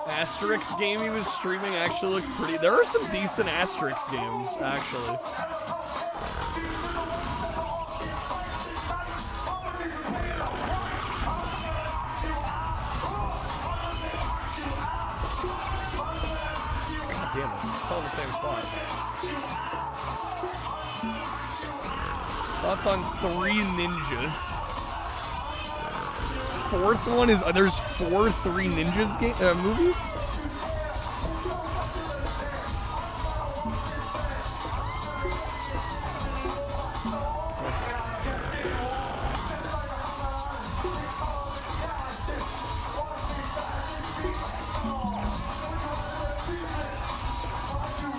Asterix game he was streaming actually looked pretty. There are some decent Asterix games, actually. still in the same spot. Thoughts on 3 Ninjas? Fourth one is there's 4 3 Ninjas movies.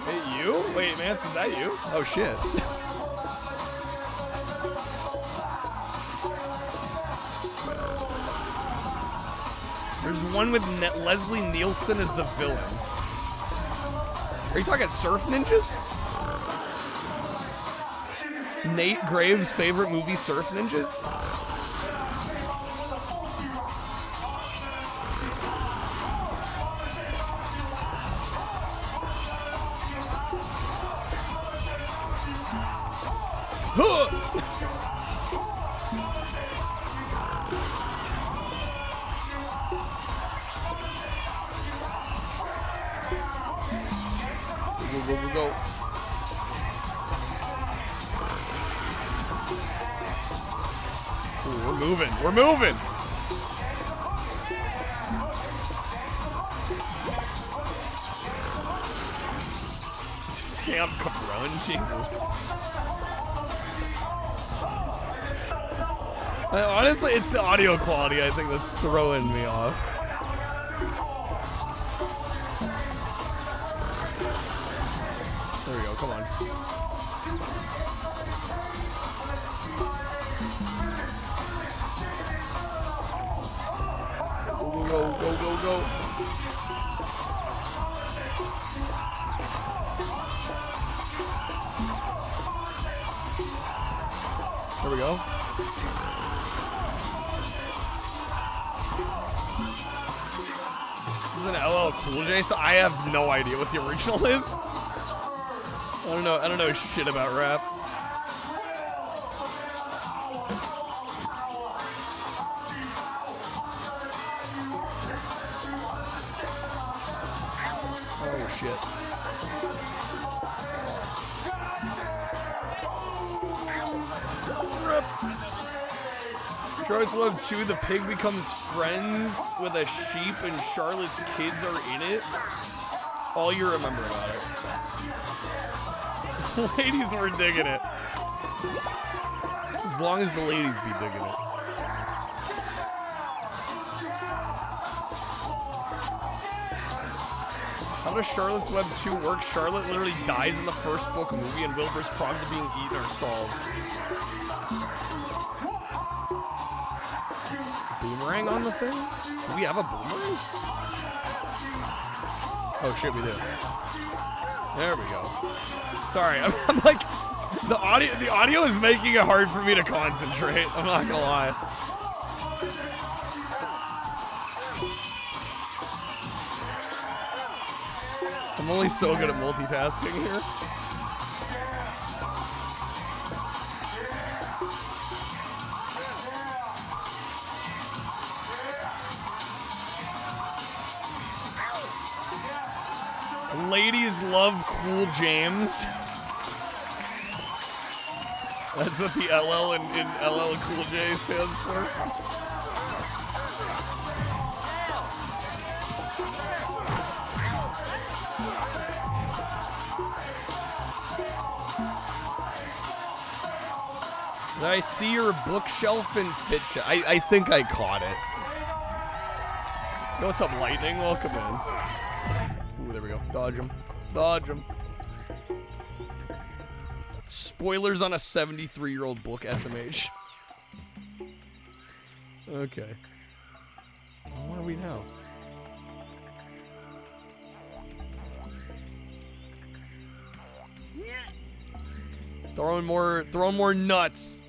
Hey, you? Wait, man, is that you? Oh shit. There's one with Leslie Nielsen as the villain. Are you talking Surf Ninjas? Nate Graves' favorite movie, Surf Ninjas? Huh! Go. Ooh, we're moving. We're moving. Damn, Cabron, Jesus. Honestly, it's the audio quality I think that's throwing me off. There we go, come on. Go. There we go. This is an LL Cool J, so I have no idea what the original is. I don't know shit about rap. Oh shit. Rip. Charlotte's Love 2, the pig becomes friends with a sheep and Charlotte's kids are in it. That's all you remember about it. Ladies were digging it. As long as the ladies be digging it. How does Charlotte's Web 2 work? Charlotte literally dies in the first book movie and Wilbur's problems of being eaten are solved. Boomerang on the things? Do we have a boomerang? Oh shit, we do. There we go. Sorry, I'm like, the audio is making it hard for me to concentrate. I'm not gonna lie. I'm only so good at multitasking here. Ladies love Cool James. That's what the LL in LL Cool J stands for. Did I see your bookshelf in Fitch? I think I caught it. Yo, what's up, Lightning? Welcome in. Ooh, there we go. Dodge him. Dodge him. Spoilers on a 73-year-old book, SMH. Okay. Where are we now? Throwing more nuts.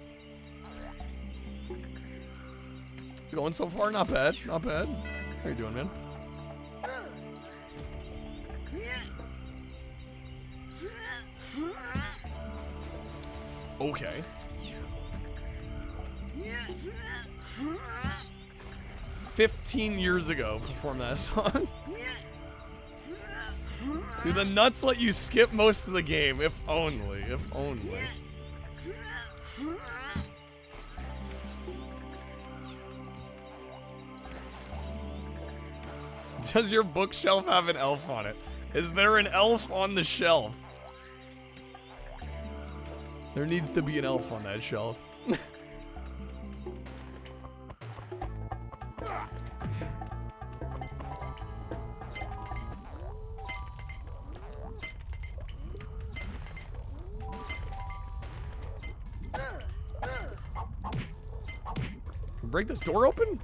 It's going so far, not bad, not bad. How you doing, man? Okay. $15 years ago, performed that song. Do the nuts let you skip most of the game? If only, if only. Does your bookshelf have an elf on it? Is there an elf on the shelf? There needs to be an elf on that shelf. Break this door open?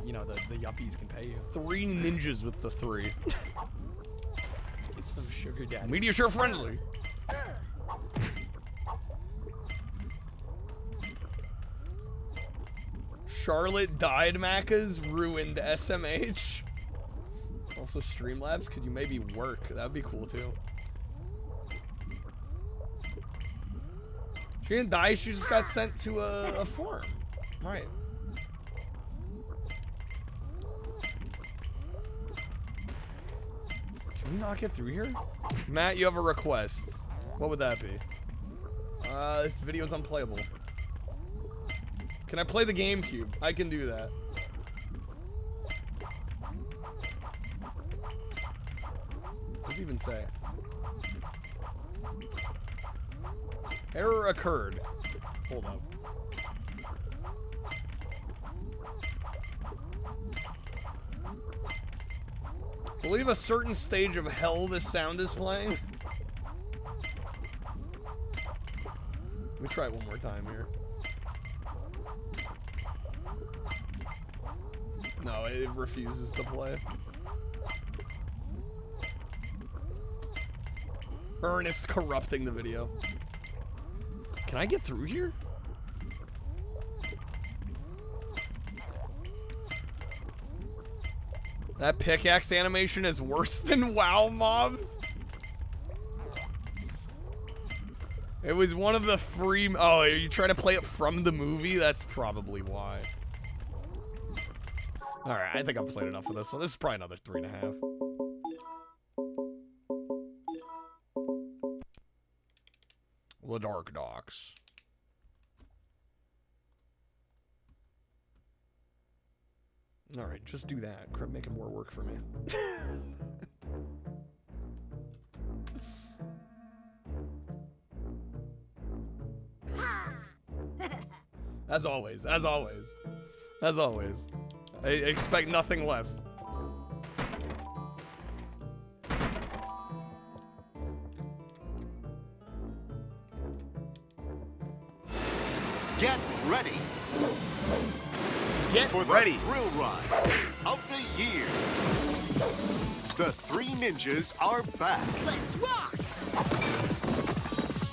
You know, the yuppies can pay you. 3 ninjas with the 3. Some sugar daddy. Media sure friendly. Charlotte died Macca's ruined SMH. Also Streamlabs, could you maybe work? That'd be cool too. She didn't die, she just got sent to a farm. Right. Can we not get through here? Matt, you have a request. What would that be? This video's unplayable. Can I play the GameCube? I can do that. What does it even say? Error occurred. Hold up. Believe a certain stage of hell this sound is playing. Let me try it one more time here. No, it refuses to play. Ernest corrupting the video. Can I get through here? That pickaxe animation is worse than WoW mobs. It was one of the free... Oh, are you trying to play it from the movie? That's probably why. Alright, I think I've played enough of this one. This is probably another 3.5. The Dark Docks. Alright, just do that. Crap, making more work for me. As always, as always. As always. I expect nothing less. Get ready. Get for ready. The thrill ride of the year. The 3 ninjas are back. Let's rock!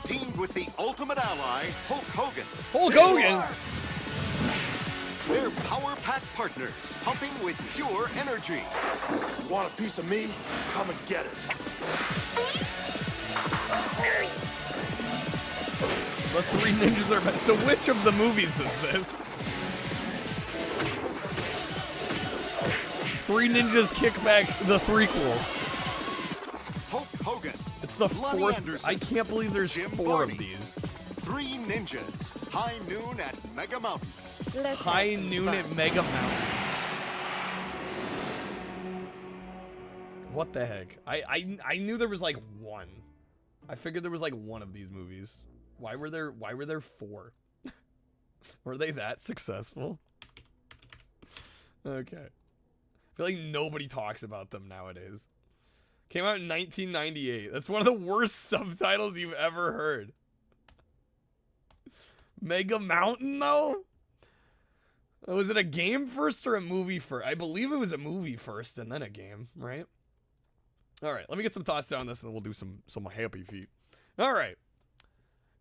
Teamed with the ultimate ally, Hulk Hogan. Hulk Hogan? They're power-packed partners, pumping with pure energy. Want a piece of me? Come and get it. The 3 ninjas are back. So which of the movies is this? 3 Ninjas Kick Back, the threequel. Hulk Hogan. It's the 4th. I can't believe there's 4 of these. 3 ninjas. High noon at Mega Mountain. High noon at Mega Mountain. What the heck? I knew there was like 1. I figured there was like 1 of these movies. Why were there 4? Were they that successful? Okay. I feel like nobody talks about them nowadays. Came out in 1998. That's one of the worst subtitles you've ever heard. Mega Mountain, though? Was it a game first or a movie first? I believe it was a movie first and then a game, right? All right, let me get some thoughts down this and then we'll do some happy feet. All right.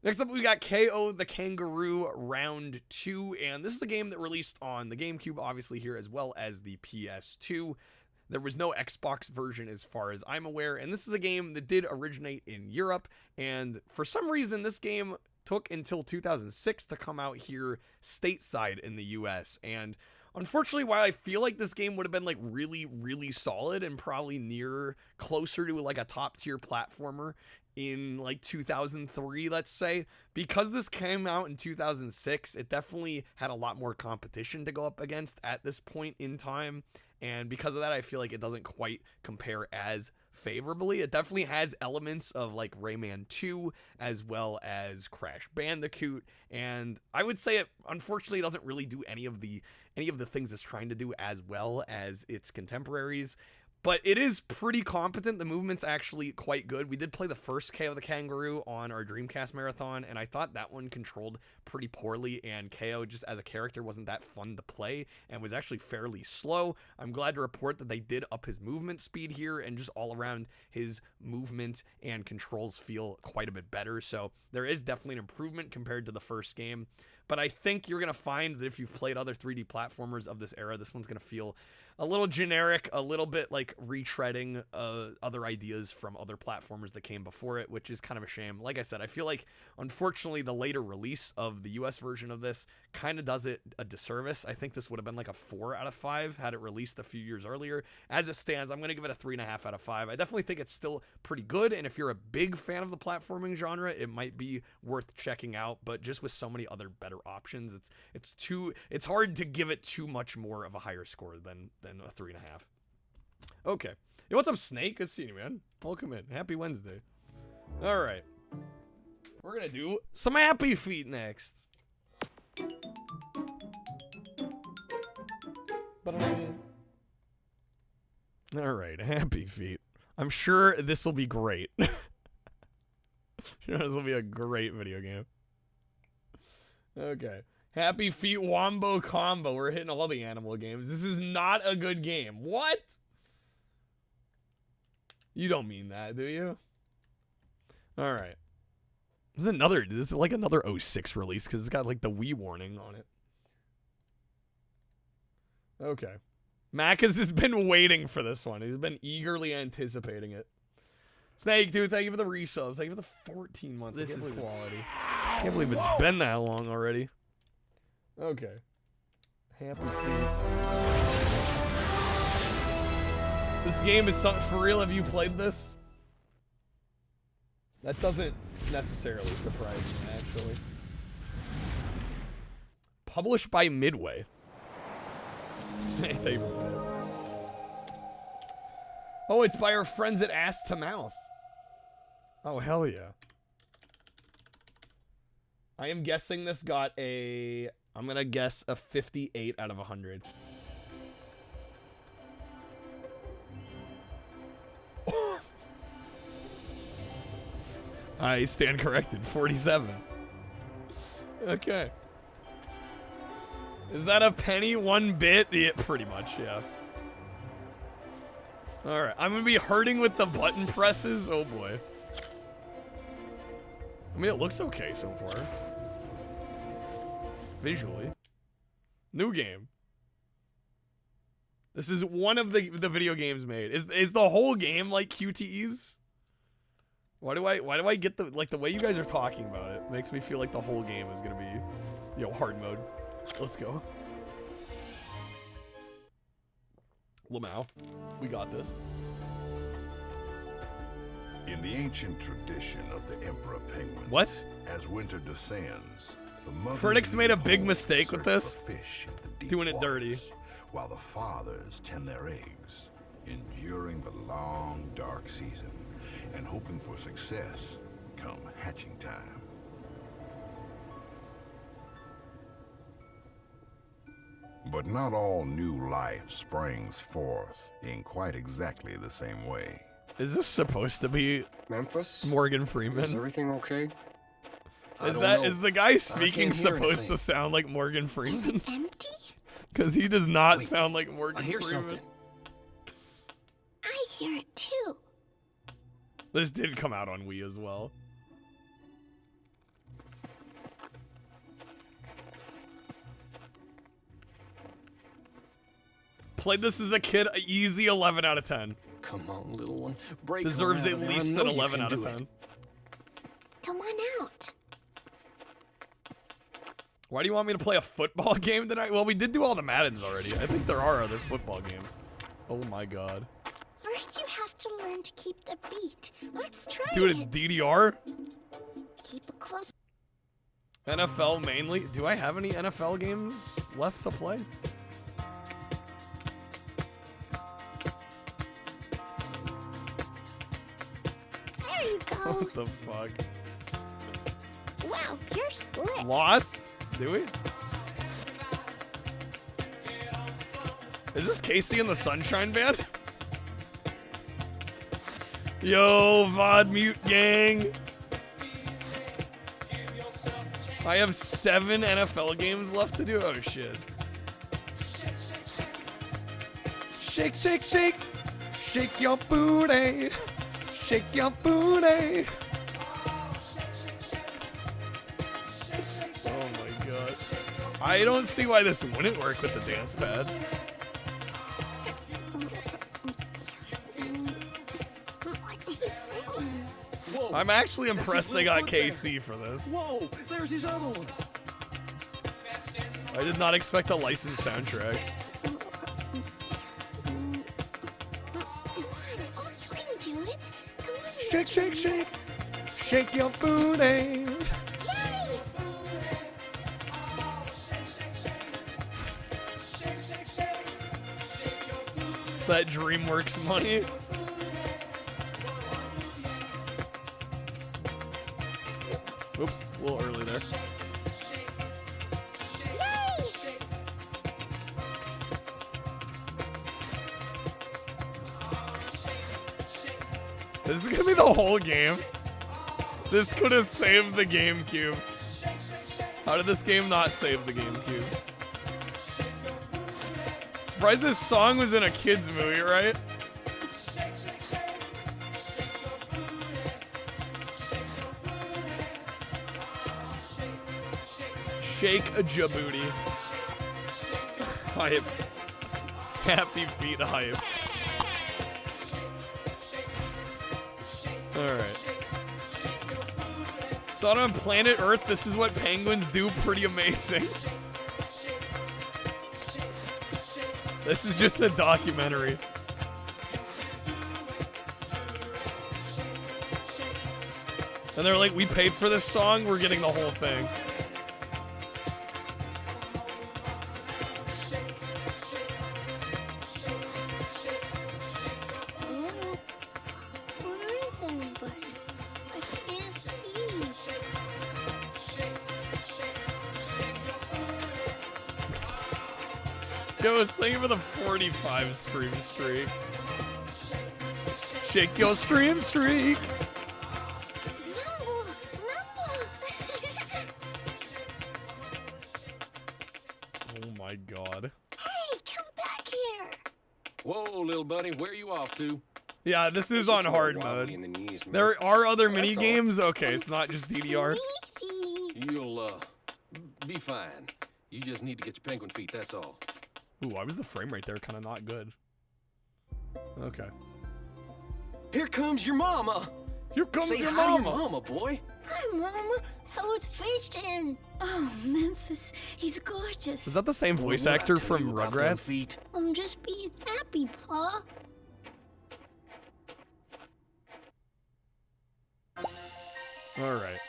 Next up, we got KO the Kangaroo Round 2, and this is a game that released on the GameCube, obviously here, as well as the PS2. There was no Xbox version as far as I'm aware, and this is a game that did originate in Europe, and for some reason, this game took until 2006 to come out here stateside in the US, and Unfortunately, while I feel like this game would have been like really, really solid and probably closer to like a top tier platformer in like 2003, let's say, because this came out in 2006, it definitely had a lot more competition to go up against at this point in time. And because of that, I feel like it doesn't quite compare as favorably. It definitely has elements of like Rayman 2 as well as Crash Bandicoot, and I would say it unfortunately doesn't really do any of the things it's trying to do as well as its contemporaries. But it is pretty competent. The movement's actually quite good. We did play the first KO the Kangaroo on our Dreamcast marathon, and I thought that one controlled pretty poorly, and KO just as a character wasn't that fun to play and was actually fairly slow. I'm glad to report that they did up his movement speed here, and just all around his movement and controls feel quite a bit better. So there is definitely an improvement compared to the first game. But I think you're going to find that if you've played other 3D platformers of this era, this one's going to feel a little generic, a little bit like retreading other ideas from other platformers that came before it, which is kind of a shame. Like I said, I feel like, unfortunately, the later release of the US version of this kind of does it a disservice. I think this would have been like a 4 out of 5 had it released a few years earlier. As it stands, I'm going to give it a 3.5 out of 5. I definitely think it's still pretty good, and if you're a big fan of the platforming genre, it might be worth checking out, but just with so many other better options, it's hard to give it too much more of a higher score than a 3.5. Okay. Hey, what's up, Snake? Good seeing you, man. Welcome in. Happy Wednesday. All right. We're going to do some Happy Feet next. All right. Happy Feet. I'm sure this will be great. Sure, this will be a great video game. Okay. Happy Feet Wombo Combo. We're hitting all the animal games. This is not a good game. What? You don't mean that, do you? All right. This is like another 06 release because it's got like the Wii warning on it. Okay. Macas has been waiting for this one. He's been eagerly anticipating it. Snake, dude, thank you for the resubs. Thank you for the 14 months. This is quality. I can't believe it's been that long already. Okay. Happy Feet. This game is something for real. Have you played this? That doesn't necessarily surprise me, actually. Published by Midway. Oh, it's by our friends at Ass to Mouth. Oh, hell yeah. I am guessing this got I'm gonna guess a 58 out of 100. I stand corrected. 47. Okay. Is that a penny? 1 bit? Yeah, pretty much, yeah. Alright, I'm gonna be hurting with the button presses. Oh boy. I mean, it looks okay so far. Visually. New game. This is one of the video games made. Is the whole game like QTEs? Why do I get the way you guys are talking about it makes me feel like the whole game is gonna be, hard mode. Let's go. Lamau, we got this. In the ancient tradition of the Emperor Penguin, what? As winter descends, the mothers Critics made a big mistake search with this, for fish in the deep doing it waters, dirty. while the fathers tend their eggs, enduring the long dark season and hoping for success come hatching time. But not all new life springs forth in quite exactly the same way. Is this supposed to be Memphis? Morgan Freeman? Is everything okay? Is the guy speaking supposed to sound like Morgan Freeman? Is it empty? Because he does not sound like Morgan I hear Freeman. something. I hear it too. This did come out on Wii as well. Played this as a kid, an easy 11 out of 10. Come on, little one. Break Deserves her at out of there. least I know an you 11 can out of do it. 10. Come on out. Why do you want me to play a football game tonight? Well, we did do all the Maddens already. I think there are other football games. Oh my god. First, you have to learn to keep the beat. Let's try Dude, it. it's DDR? Keep it close. NFL mainly. Do I have any NFL games left to play? There you go. What the fuck? Wow, you're slick. Lots? Do we? Is this Casey and the Sunshine Band? Yo, VOD Mute Gang. I have 7 NFL games left to do. Oh, shit. Shake, shake, shake. Shake your booty. Shake your booty. Oh, my God. I don't see why this wouldn't work with the dance pad. I'm actually impressed they got KC for this. Whoa, there's his other one. I did not expect a licensed soundtrack. Shake, shake, shake. Shake your booty. That DreamWorks money. Oops, a little early there. This is gonna be the whole game. This could have saved the GameCube. How did this game not save the GameCube? Surprised this song was in a kid's movie, right? Shake a Djibouti. Hype. Happy feet hype. Alright. So out on planet Earth, this is what penguins do. Pretty amazing. This is just a documentary. And they're like, we paid for this song, we're getting the whole thing. Yo, it's thinking for the 45 stream streak. Shake your stream streak. Oh my god. Hey, come back here. Whoa, little buddy, where are you off to? Yeah, this is on hard mode. There are other mini games. Okay, it's not just DDR. You'll be fine. You just need to get your penguin feet, that's all. Ooh, why was the frame rate there kind of not good? Okay. Here comes your mama. Here comes Say your hi mama. to your mama, boy. Hi, Mama. How was fishing? Oh, Memphis, he's gorgeous. Is that the same voice actor from Rugrats? I'm just being happy, Pa. All right.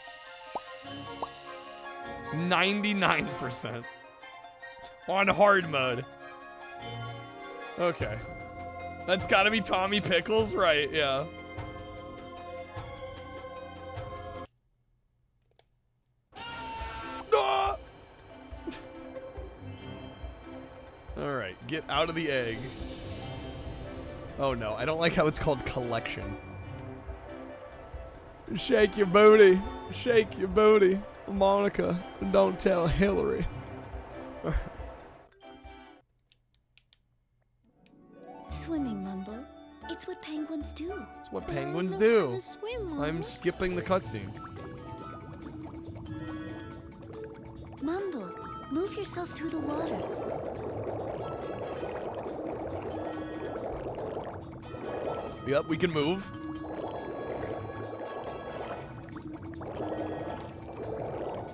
99%. On hard mode. Okay. That's gotta be Tommy Pickles, right? Yeah. Ah! Alright, get out of the egg. Oh no, I don't like how it's called collection. Shake your booty. Shake your booty. Monica, don't tell Hillary. Swimming, Mumbo. It's what penguins do. It's what But I don't penguins know do. how to swim, I'm Mumbo. skipping the cutscene. Mumbo, move yourself through the water. Yep, we can move.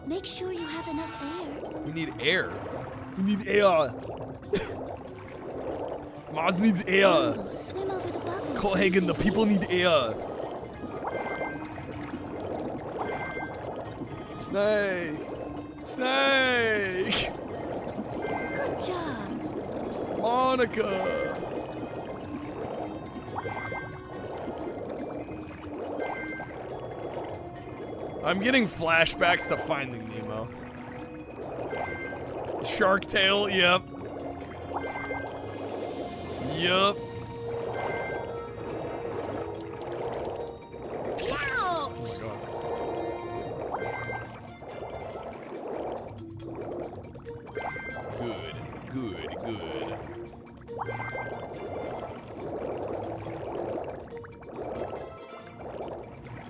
Make sure you have enough air. We need air. We need air. Mars needs air. Swim over the bubbles. Cohagen, the people need air. Snake. Snake. Good job. Monica. I'm getting flashbacks to Finding Nemo. Shark Tale, yep. Yup. Meow. Oh my god. Good, good, good.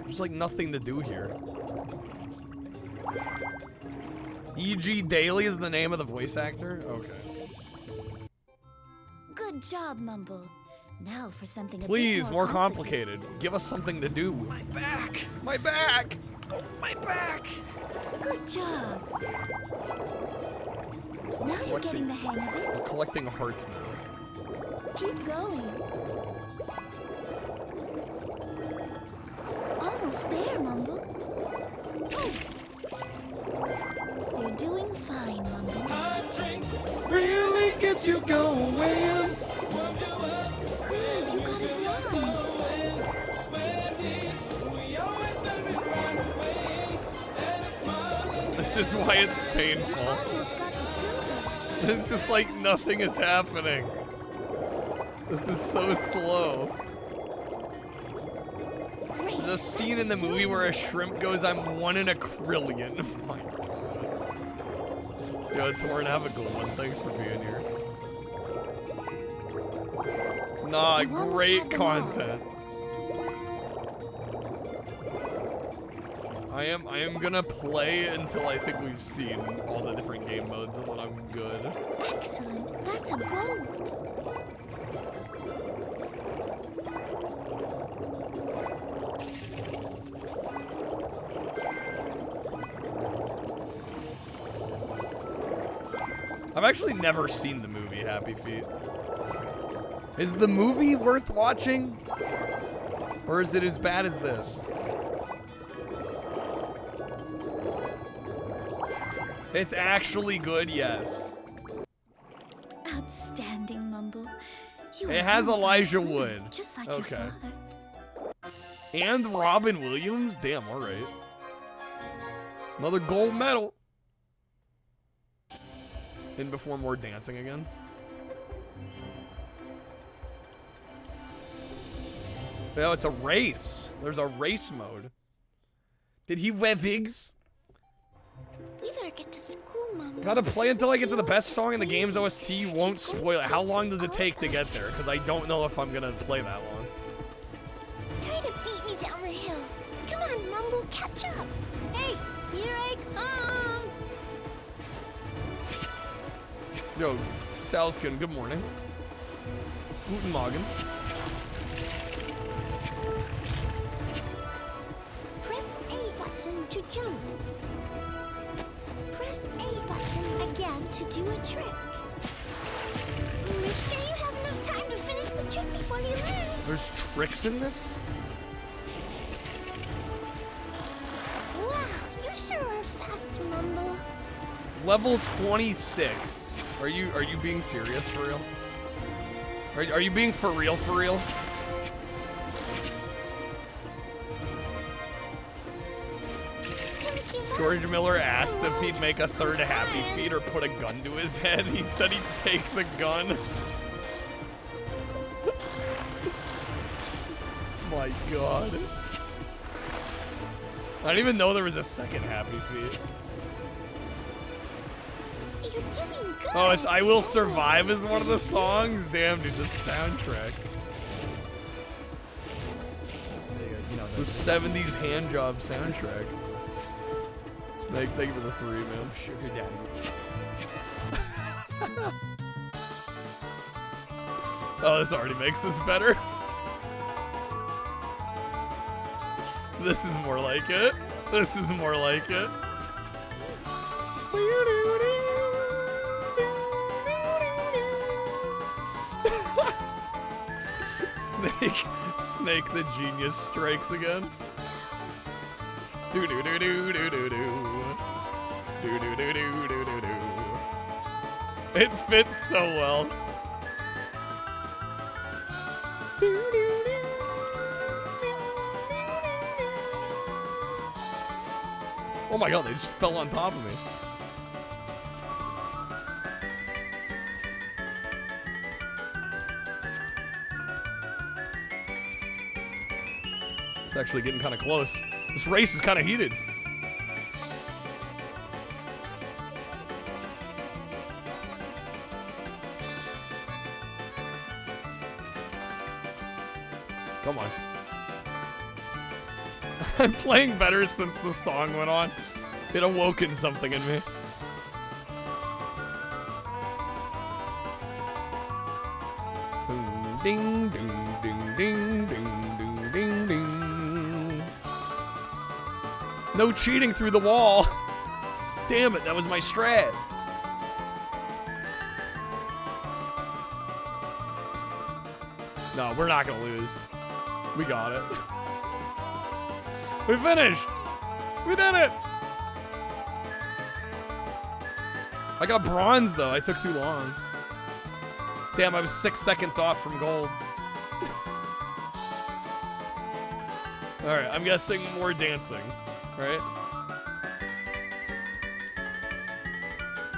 There's like nothing to do here. E.G. Daily is the name of the voice actor? Okay. Good job, Mumble. Now for something Please, a bit more complicated. Give us something to do. My back. My back! Oh, my back. Good job. Now you're getting the hang of it. We're collecting hearts now. Keep going. Almost there, Mumble. Oh. You're doing fine, Mumble. Really gets you going. Good, you got it wrong. This is why it's painful. Almost got the silver. It's just like nothing is happening. This is so slow. Great. The scene in the movie where a shrimp goes, I'm 1 in a trillion. Oh my god. Yo, Torn, have a good one. Thanks for being here. Nah, great content. I am gonna play until I think we've seen all the different game modes and then I'm good. Excellent. That's a goal. I've actually never seen the movie Happy Feet. Is the movie worth watching? Or is it as bad as this? It's actually good, yes. Outstanding, Mumble. You It are has really Elijah good, Wood. Just like Okay. your father. And Robin Williams? Damn, alright. Another gold medal. In before more dancing again. Oh, it's a race. There's a race mode. Did he wear wigs? We better get to school, Mumble. Gotta play until I get to the best song in the game's OST. You won't spoil it. How long does it take to get there? Because I don't know if I'm gonna play that long. Try to beat me down the hill. Come on, Mumble, catch up. Hey, here I come. Yo, Salskin, good morning. Guten Morgen. Press A button to jump. Press A button again to do a trick. Make sure you have enough time to finish the trick before you land. There's tricks in this? Wow, you sure are fast, Mumble. Level 26. Are you being serious for real? Are you being for real for real? George Miller asked if he'd make a third Happy Feet or put a gun to his head. He said he'd take the gun. My god. I didn't even know there was a second Happy Feet. You're doing good. Oh, it's I Will Survive is one of the songs? Damn, dude, the soundtrack. The 70s handjob soundtrack. Snake, thank you for the 3, man. Sugar daddy. Oh, this already makes this better. This is more like it. This is more like it. Snake the genius strikes again. Do do do do do do do. Do do do do do do do. It fits so well. Oh my god, they just fell on top of me. It's actually getting kind of close. This race is kind of heated. Come on. I'm playing better since the song went on. It awoken something in me. Ding, ding, ding, ding, ding, ding, ding, ding. No cheating through the wall. Damn it, that was my strat. No, we're not gonna lose. We got it. We finished. We did it. I got bronze though. I took too long. Damn, I was 6 seconds off from gold. All right, I'm guessing more dancing, right?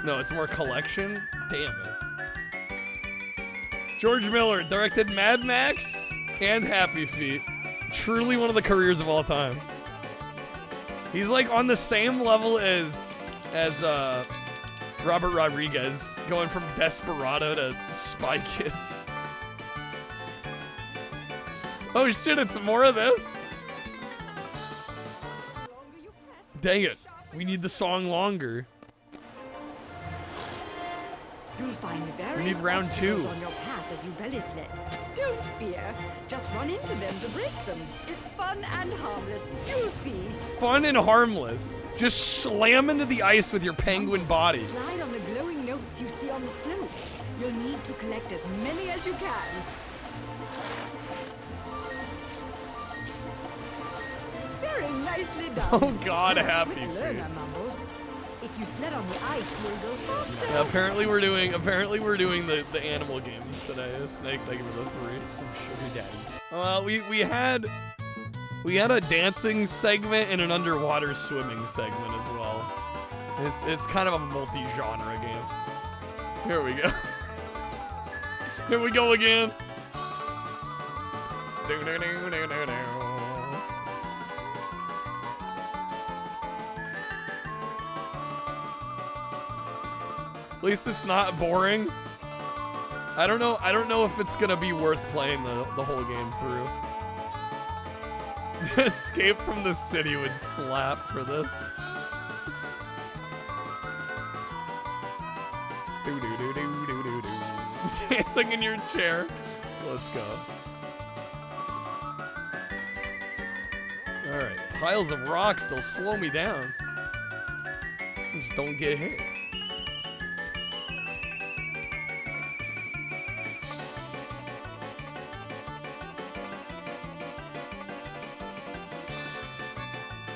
No, it's more collection. Damn it. George Miller directed Mad Max and Happy Feet. Truly one of the careers of all time. He's like on the same level as Robert Rodriguez, going from Desperado to Spy Kids. Oh shit, it's more of this? Dang it, we need the song longer. You'll find We various need round obstacles 2. on your path as you belly sled. Don't fear, just run into them to break them. It's fun and harmless, you'll see. Fun and harmless. Just slam into the ice with your penguin body. Slide on the glowing notes you see on the slope. You'll need to collect as many as you can. Very nicely done. Oh god, Happy Quick Feet. learner, Mumbles. If you sled on the ice, you'll go faster. Yeah, apparently we're doing the animal games today. Snake, thank you for the 3. Some sugar daddy. We had a dancing segment and an underwater swimming segment as well. It's kind of a multi-genre game. Here we go. Here we go again. At least it's not boring. I don't know if it's gonna be worth playing the whole game through. Escape from the City would slap for this. Do do do do do do do. Dancing in your chair. Let's go. Alright, piles of rocks, they'll slow me down. Just don't get hit.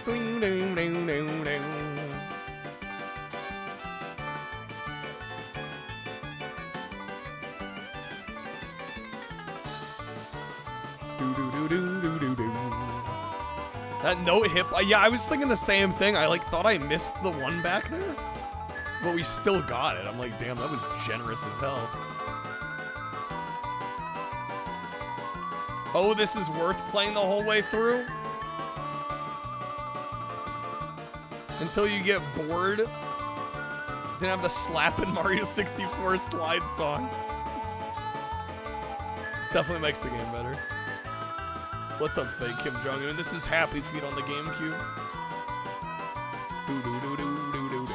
Ding, ding, ding, ding, ding. Do, do, do, do, do, do, do. That note hit. Yeah, I was thinking the same thing. I like thought I missed the one back there, but we still got it. I'm like, damn, that was generous as hell. Oh, this is worth playing the whole way through? Until you get bored. Didn't have the slapping Mario 64 slide song. This definitely makes the game better. What's up, fake Kim Jong-un? This is Happy Feet on the GameCube. Do-do-do-do-do-do-do.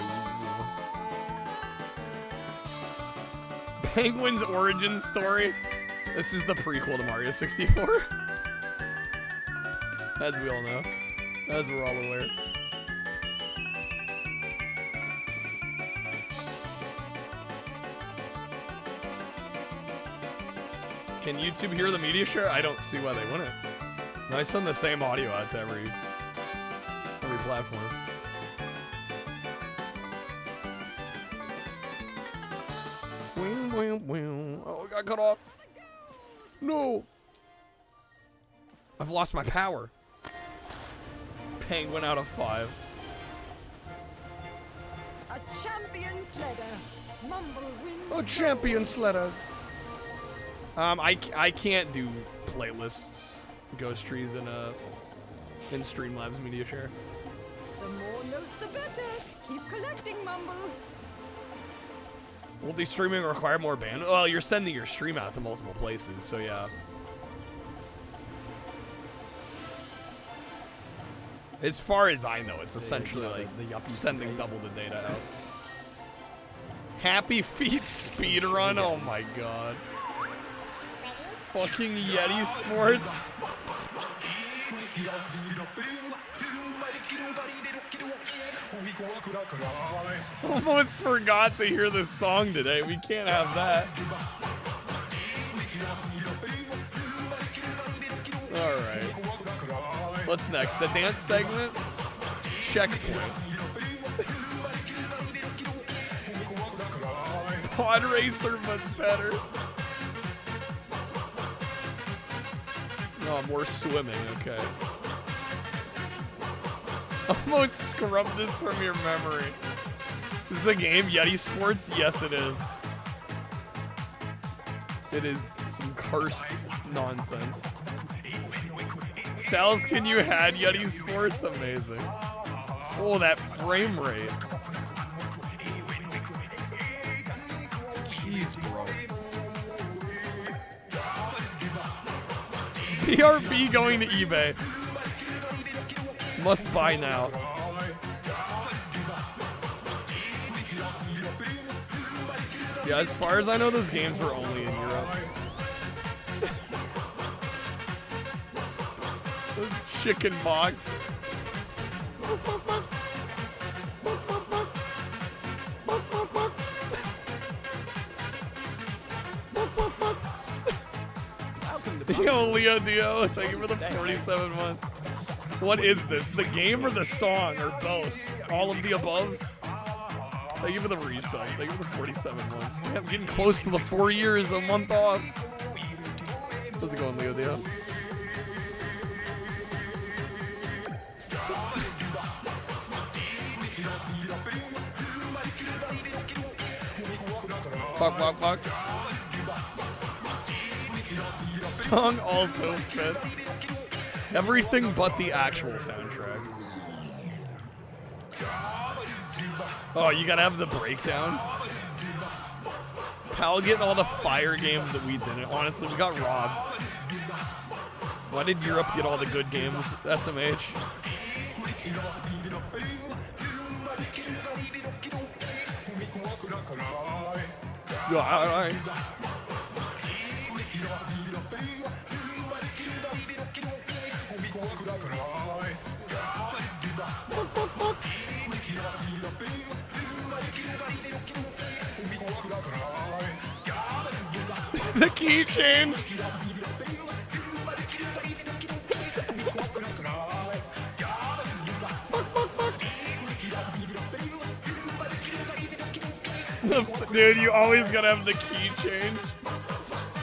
Penguin's origin story. This is the prequel to Mario 64. As we all know. As we're all aware. Can YouTube hear the media share? I don't see why they wouldn't. No, I send the same audio out to every platform. Oh, it got cut off. No. I've lost my power. Penguin out of 5. A champion sledder. Mumble wins. A champion sledder. I can't do playlists, ghost trees in Streamlabs media share. The more notes, the better. Keep collecting, Mumble. Multi-streaming require more bandwidth? Well, you're sending your stream out to multiple places, so yeah. As far as I know, it's essentially like sending double the data out. Happy Feet speedrun? Oh my god. Fucking Yeti Sports? Almost forgot to hear this song today. We can't have that. Alright. What's next? The dance segment? Checkpoint. Pod Racer much better. Oh, more swimming, okay. Almost scrubbed this from your memory. This is a game, Yeti Sports? Yes, it is. It is some cursed nonsense. Sal's, can you had Yeti Sports? Amazing. Oh, that frame rate. Jeez, bro. BRB going to eBay. Must buy now. Yeah, as far as I know, those games were only in Europe. Chicken box. Yo, Leo Dio, thank you for the 47 months. What is this? The game or the song or both? All of the above? Thank you for the resub. Thank you for the 47 months. I'm getting close to the 4 years, a month off. How's it going, Leo Dio? Fuck, fuck, fuck. Song also fits. Everything but the actual soundtrack. Oh, you gotta have the breakdown? Pal getting all the fire games that we didn't. Honestly, we got robbed. Why did Europe get all the good games? SMH. The keychain. Dude, you always gotta have the key change.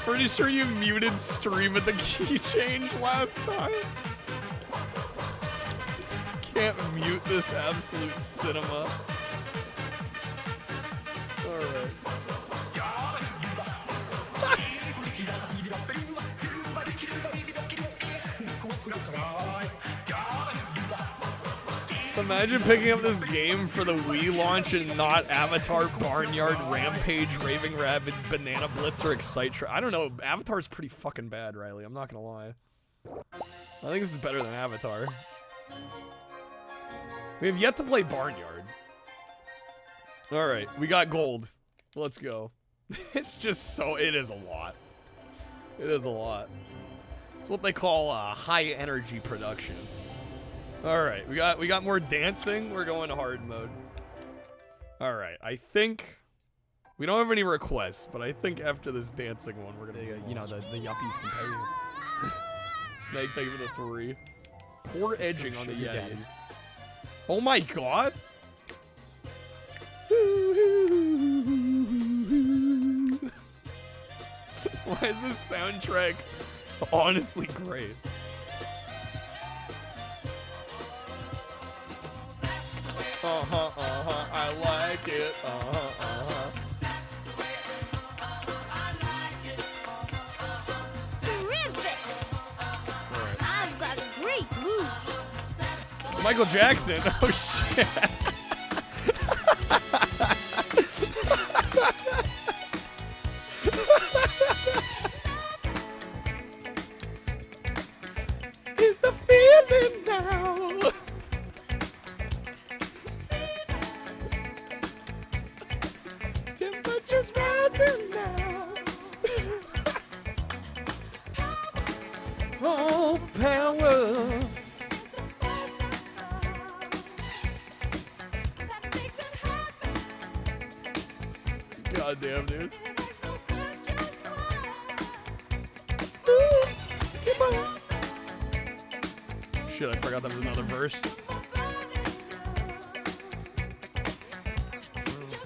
Pretty sure you muted stream at the key change last time. Can't mute this absolute cinema. Alright. Imagine picking up this game for the Wii launch and not Avatar, Barnyard, Rampage, Raving Rabbids, Banana Blitz, or Excite. I don't know. Avatar's pretty fucking bad, Riley. I'm not gonna lie. I think this is better than Avatar. We have yet to play Barnyard. Alright, we got gold. Let's go. It's just so... It is a lot. It is a lot. It's what they call high energy production. Alright, we got more dancing. We're going to hard mode. Alright, I think We don't have any requests, but I think after this dancing one, we're gonna, You know, the yuppies can pay you. Snake, thank you for the 3. Poor edging on the Sugar Yeti. daddy. Oh my god! Why is this soundtrack honestly great? I like it. Terrific! I've got great moves. Michael Jackson. Oh shit. It's the feeling now. Temperature's rising now. Oh, power. God damn, dude. Ooh, keep on. Shit, I forgot there was another verse.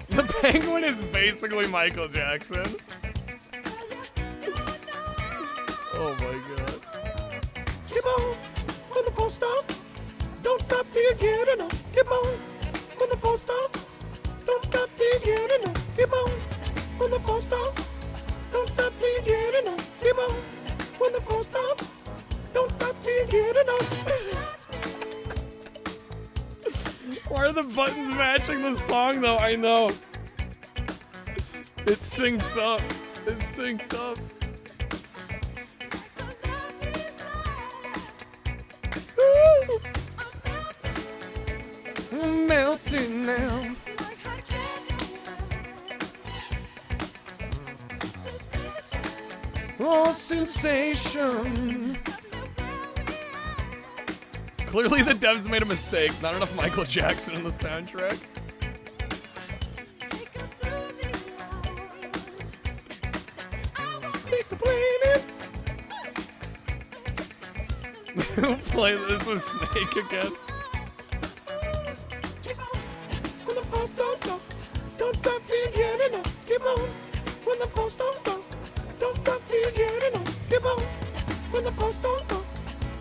The penguin is basically Michael Jackson. Oh my god. Keep on when the full stop. Don't stop till you get enough. Keep on when the full stop. Don't stop till you get enough. Keep on when the full stop. Don't stop till you get enough. Keep on when the full stop. Don't stop till you get enough. Why are the buttons matching the song though? I know. It syncs up. It syncs up. Ooh. I'm melting now. Oh, sensation. Clearly the devs made a mistake. Not enough Michael Jackson in the soundtrack. Let's play this with Snake again. When the pulse don't stop, don't stop till you get enough. Keep on. When the pulse don't stop, don't stop till you get enough. Keep on. When the pulse don't stop,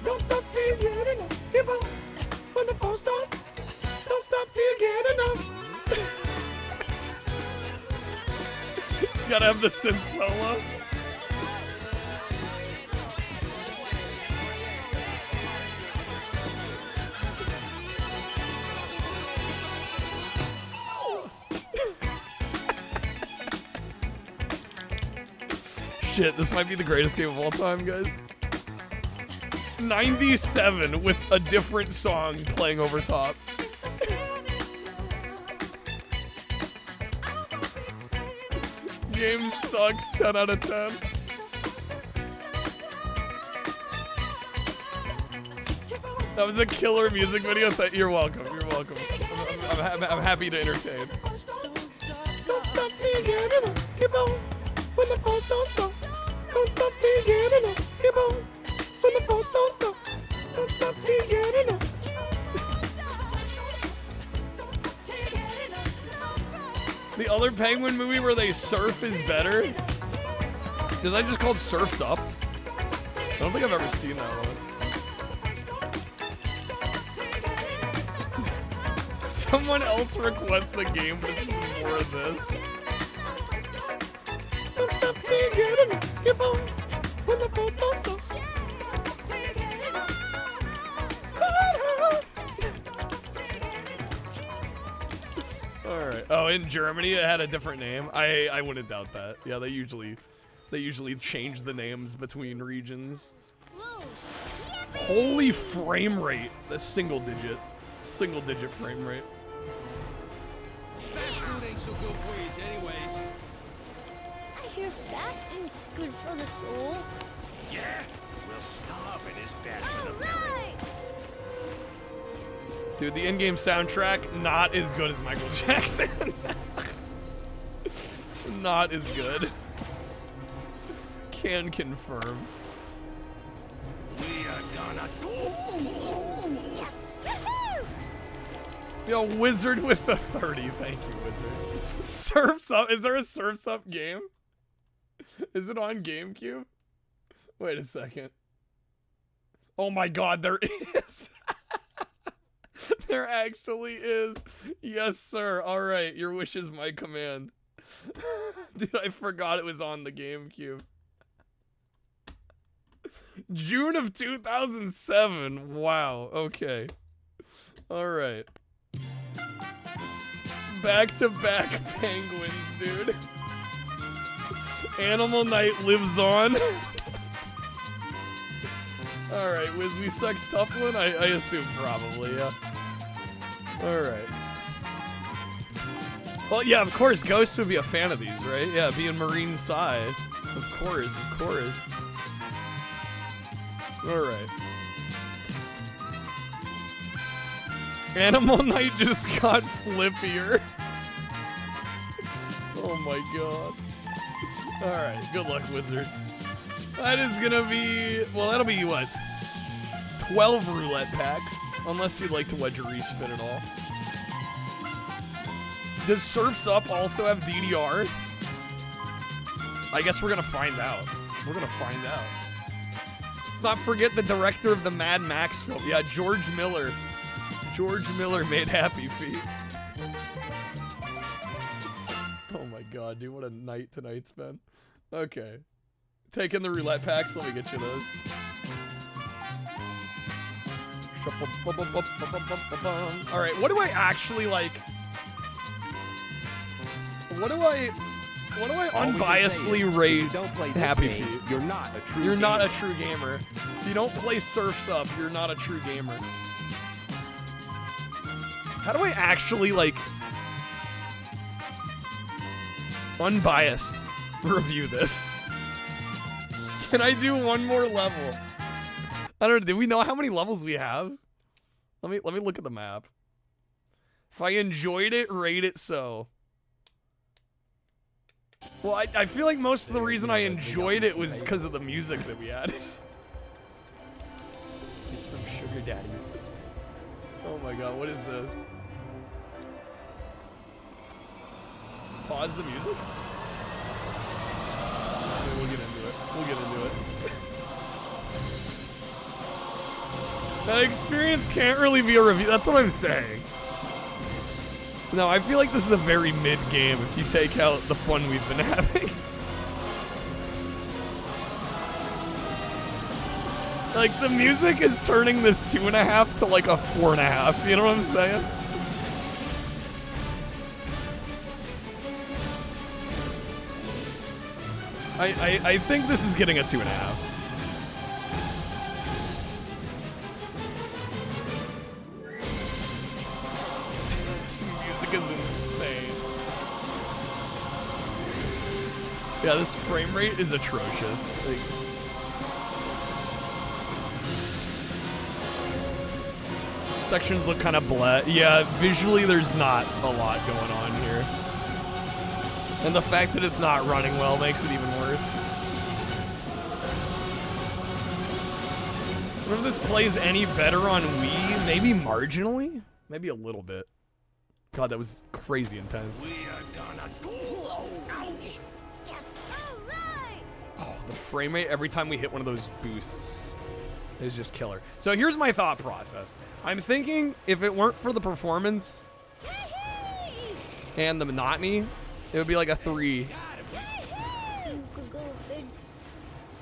don't stop till you get enough. Keep on. When the pulse stop, don't stop till you get enough. Gotta have the synth solo. Shit, this might be the greatest game of all time, guys. 97 with a different song playing over top. Game sucks, 10 out of 10. That was a killer music video. You're welcome. You're welcome. I'm happy to entertain. Don't stop till you get enough. Keep on. When the phones don't stop. Don't stop till you get enough. Keep on. When the phones don't stop. Don't stop till you get enough. The other Penguin movie where they surf is better. Is that just called Surf's Up? I don't think I've ever seen that one. Someone else requests the game, but it's just more of this. Don't stop till you get enough. Keep on. When the phones don't stop. Alright. Oh, in Germany it had a different name. I wouldn't doubt that. Yeah, they usually change the names between regions. Holy frame rate. That's single digit frame rate. Fast food ain't so good for you anyways. I hear fasting's good for the soul. Yeah, we'll starve it is bad for the belly. Right. Dude, the in-game soundtrack, not as good as Michael Jackson. not as good. Can confirm. We are gonna Yes! Yo, Wizard with the 30. Thank you, Wizard. Surf's Up. Is there a Surf's Up game? Is it on GameCube? Wait a second. Oh my god, there is. There actually is. Yes, sir. All right, your wish is my command. Dude, I forgot it was on the GameCube. June of 2007. Wow. Okay. All right. Back-to-back penguins, dude. Animal Night lives on. All right, Wiz, we sucks tough one. I assume probably, yeah. All right. Well, yeah, of course, Ghost would be a fan of these, right? Yeah, being Marine side. Of course, of course. All right. Animal Night just got flippier. Oh my god. All right, good luck, Wizard. That is gonna be, well, that'll be what? 12 roulette packs, unless you'd like to wedge a respin at all. Does Surf's Up also have DDR? I guess we're gonna find out. We're gonna find out. Let's not forget the director of the Mad Max film. Yeah, George Miller. George Miller made Happy Feet. Oh my god, dude, what a night tonight's been. Okay. Taking the roulette packs, let me get you those. Alright, what do I actually like? What do I unbiasedly rate Happy Feet? You're not a true You're gamer. not a true gamer. If you don't play Surf's Up, you're not a true gamer. How do I actually, like, unbiased review this? Can I do one more level? I don't know. Do we know how many levels we have? Let me look at the map. If I enjoyed it, rate it so. Well, I feel like most of the reason I enjoyed it was because of the music that we added. Some sugar daddy. Oh my god, what is this? Pause the music? Okay, we'll get into it. We'll get into it. That experience can't really be a review. That's what I'm saying. No, I feel like this is a very mid-game if you take out the fun we've been having. Like, the music is turning this 2.5 to like a 4.5. You know what I'm saying? I think this is getting a 2.5. This music is insane. Yeah, this frame rate is atrocious. Like, sections look kind of bleh. Yeah, visually there's not a lot going on here. And the fact that it's not running well makes it even worse. I wonder if this plays any better on Wii. Maybe marginally? Maybe a little bit. God, that was crazy intense. We are gonna go. Ouch. Yes! Alright! Oh, the frame rate every time we hit one of those boosts is just killer. So here's my thought process. I'm thinking if it weren't for the performance and the monotony, it would be like a 3.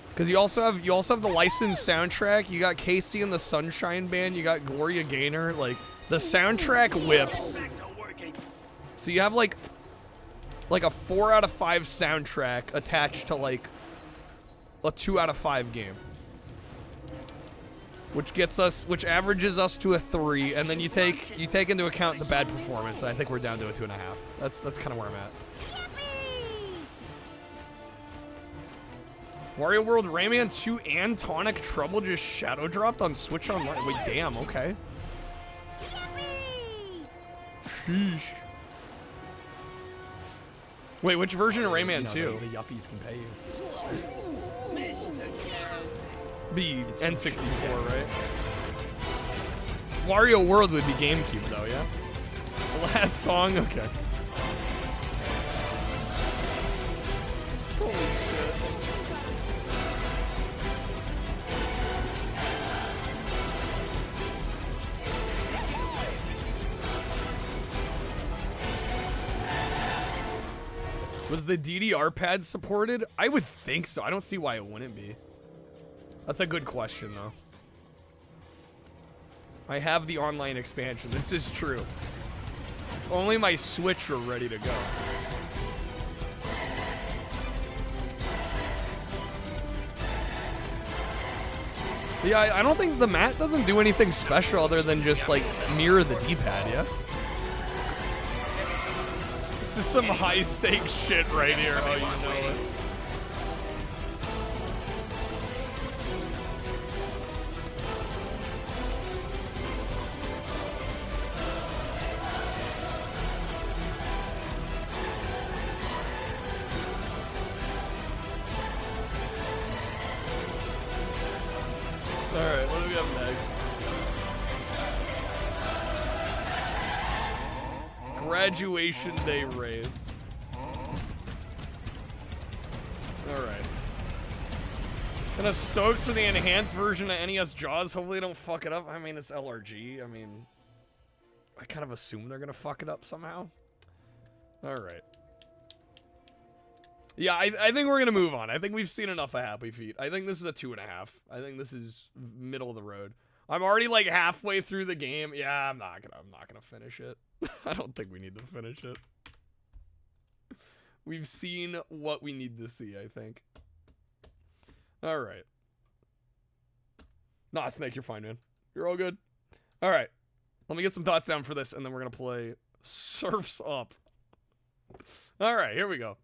Because you also have the licensed soundtrack. You got Casey and the Sunshine Band. You got Gloria Gaynor. Like, the soundtrack whips. So you have like a 4 out of 5 soundtrack attached to like a 2 out of 5 game. Which averages us to a 3, and then you take into account the bad performance. I think we're down to a 2.5. That's kind of where I'm at. Wario World Rayman 2 and Tonic Trouble just shadow dropped on Switch Online. Wait, damn, okay. Sheesh. Wait, which version of Rayman 2? The yuppies can pay you. Be N64, right? Wario World would be GameCube though, yeah? The last song? Okay. Holy shit. Was the DDR pad supported? I would think so. I don't see why it wouldn't be. That's a good question, though. I have the online expansion. This is true. If only my Switch were ready to go. Yeah, I don't think the mat doesn't do anything special other than just, like, mirror the D-pad, yeah? This is some high-stakes shit right here. Oh, you know it. Alright, what do we have next? Graduation day raise. Alright. Kinda stoked for the enhanced version of NES Jaws. Hopefully they don't fuck it up. I mean, it's LRG. I mean, I kind of assume they're gonna fuck it up somehow. Alright. Yeah, I think we're gonna move on. I think we've seen enough of Happy Feet. I think this is a 2.5. I think this is middle of the road. I'm already like halfway through the game. Yeah, I'm not gonna finish it. I don't think we need to finish it. We've seen what we need to see, I think. All right. Nah, Snake, you're fine, man. You're all good. All right. Let me get some thoughts down for this, and then we're gonna play Surf's Up. All right, here we go.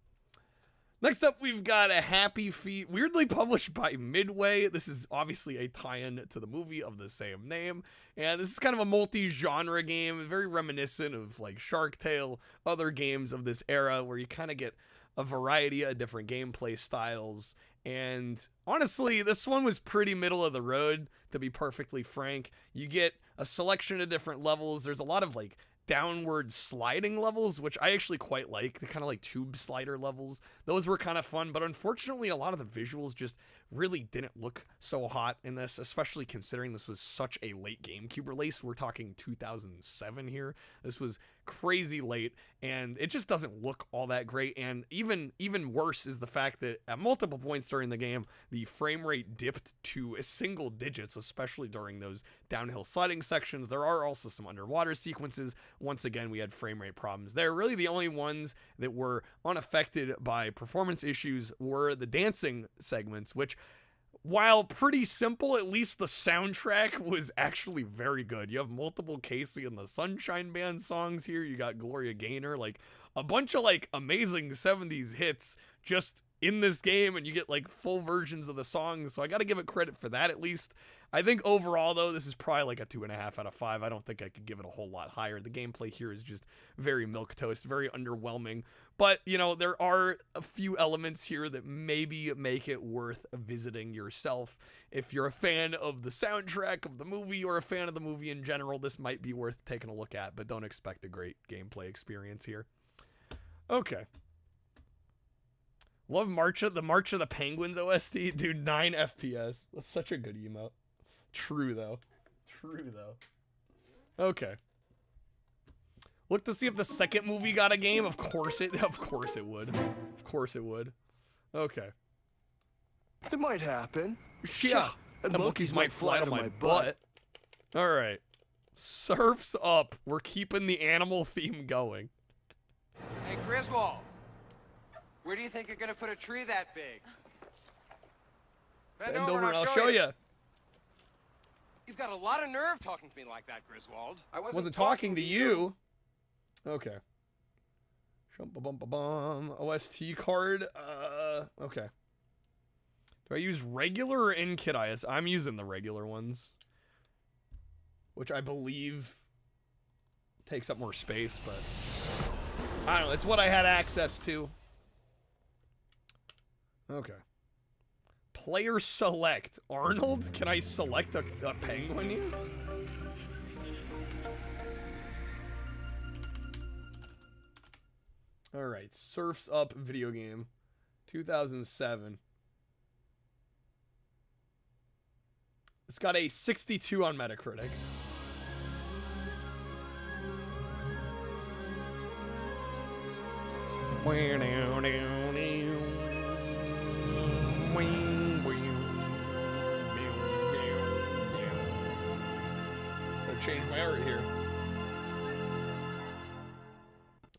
Next up, we've got a Happy Feet, weirdly published by Midway. This is obviously a tie-in to the movie of the same name. And this is kind of a multi-genre game, very reminiscent of like Shark Tale, other games of this era where you kind of get a variety of different gameplay styles. And honestly, this one was pretty middle of the road, to be perfectly frank. You get a selection of different levels. There's a lot of like downward sliding levels, which I actually quite like. The kind of like tube slider levels. Those were kind of fun, but unfortunately a lot of the visuals just really didn't look so hot in this, especially considering this was such a late GameCube release. We're talking 2007 here. This was crazy late, and it just doesn't look all that great. And even worse is the fact that at multiple points during the game, the frame rate dipped to single digits, especially during those downhill sliding sections. There are also some underwater sequences. Once again, we had frame rate problems there. Really, the only ones that were unaffected by performance issues were the dancing segments, which, while pretty simple, at least the soundtrack was actually very good. You have multiple Casey and the Sunshine Band songs here. You got Gloria Gaynor, like a bunch of like amazing 70s hits just in this game, and you get like full versions of the songs. So I got to give it credit for that at least. I think overall, though, this is probably like a 2.5 out of 5. I don't think I could give it a whole lot higher. The gameplay here is just very milquetoast, very underwhelming. But, you know, there are a few elements here that maybe make it worth visiting yourself. If you're a fan of the soundtrack of the movie or a fan of the movie in general, this might be worth taking a look at, but don't expect a great gameplay experience here. Okay. Love the March of the Penguins OST. Dude, 9 FPS. That's such a good emote. True, though. True, though. Okay. Look to see if the second movie got a game. Of course it would. Of course it would. Okay. It might happen. Yeah. And the monkeys might fly to my butt. All right. Surf's Up. We're keeping the animal theme going. Hey, Griswold. Where do you think you're going to put a tree that big? Bend over and I'll show you. You've got a lot of nerve talking to me like that, Griswold. I wasn't talking to you. Okay. Bum OST card. Okay. Do I use regular or in-kit IS? I'm using the regular ones, which I believe takes up more space, but I don't know. It's what I had access to. Okay. Player select. Arnold? Can I select a penguin here? Alright, Surf's Up video game. 2007. It's got a 62 on Metacritic. I'll change my art here.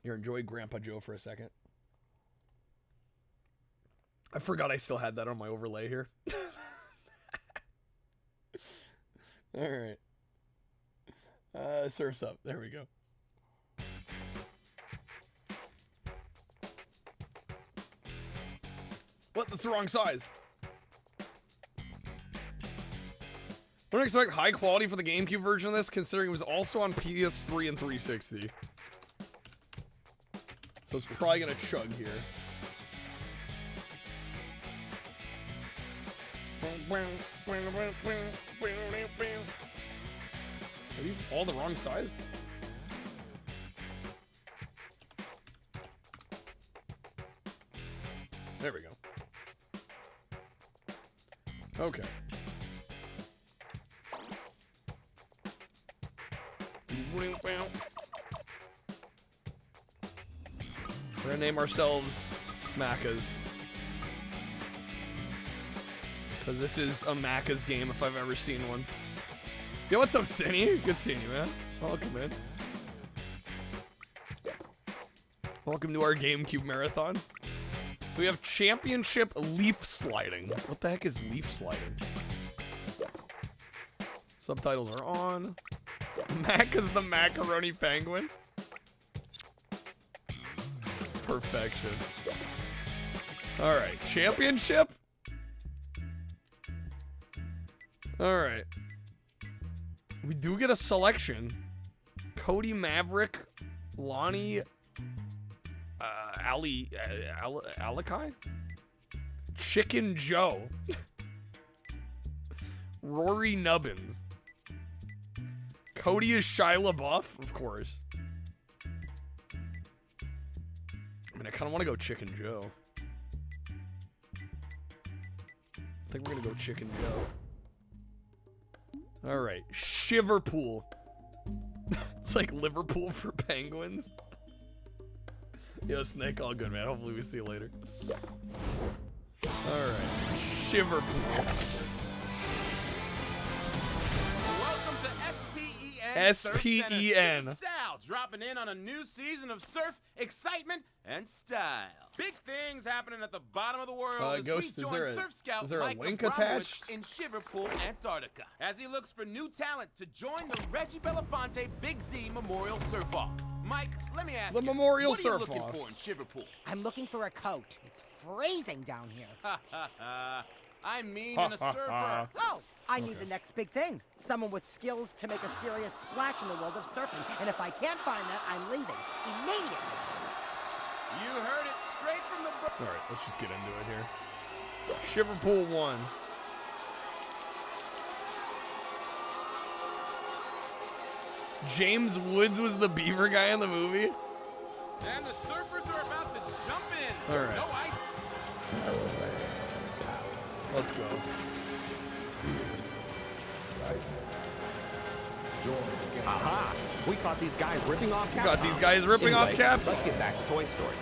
Here, enjoy Grandpa Joe for a second. I forgot I still had that on my overlay here. Alright. Surf's Up. There we go. What? That's the wrong size. I don't expect high quality for the GameCube version of this, considering it was also on PS3 and 360. So it's probably gonna chug here. Are these all the wrong size? There we go. Okay. We're gonna name ourselves Macca's. Because this is a Macca's game if I've ever seen one. Yo, what's up, Cinny? Good seeing you, man. Welcome in. Welcome to our GameCube marathon. So we have Championship Leaf Sliding. What the heck is leaf sliding? Subtitles are on. Macca's the Macaroni Penguin. Perfection. Alright, Championship? Alright. We do get a selection. Cody Maverick, Lonnie, Alakai? Chicken Joe. Rory Nubbins. Cody is Shia LaBeouf, of course. I mean, I kind of want to go Chicken Joe. I think we're going to go Chicken Joe. All right, Shiverpool. It's like Liverpool for penguins. Yo, Snake, all good, man. Hopefully we see you later. All right, Shiverpool. Welcome to SPEN. SPEN. This is Sal dropping in on a new season of surf excitement and style. Big things happening at the bottom of the world as Ghost, we join Surf Scout Mike link Abramowitz attached? in Shiverpool, Antarctica, as he looks for new talent to join the Reggie Belafonte Big Z Memorial Surf Off. Mike, let me ask The you, Memorial what are Surf you looking Off. for in Shiverpool? I'm looking for a coat. It's freezing down here. Ha ha ha. I mean in a surfer. Oh, I need the next big thing. Someone with skills to make a serious splash in the world of surfing. And if I can't find that, I'm leaving. Immediately. You heard it straight from the book. All right, let's just get into it here. Shiverpool 1. James Woods was the beaver guy in the movie? And the surfers are about to jump in. All right. No ice. Let's go. Aha! We caught these guys ripping off Cap. Got these guys ripping off Cap. Let's get back to Toy Story.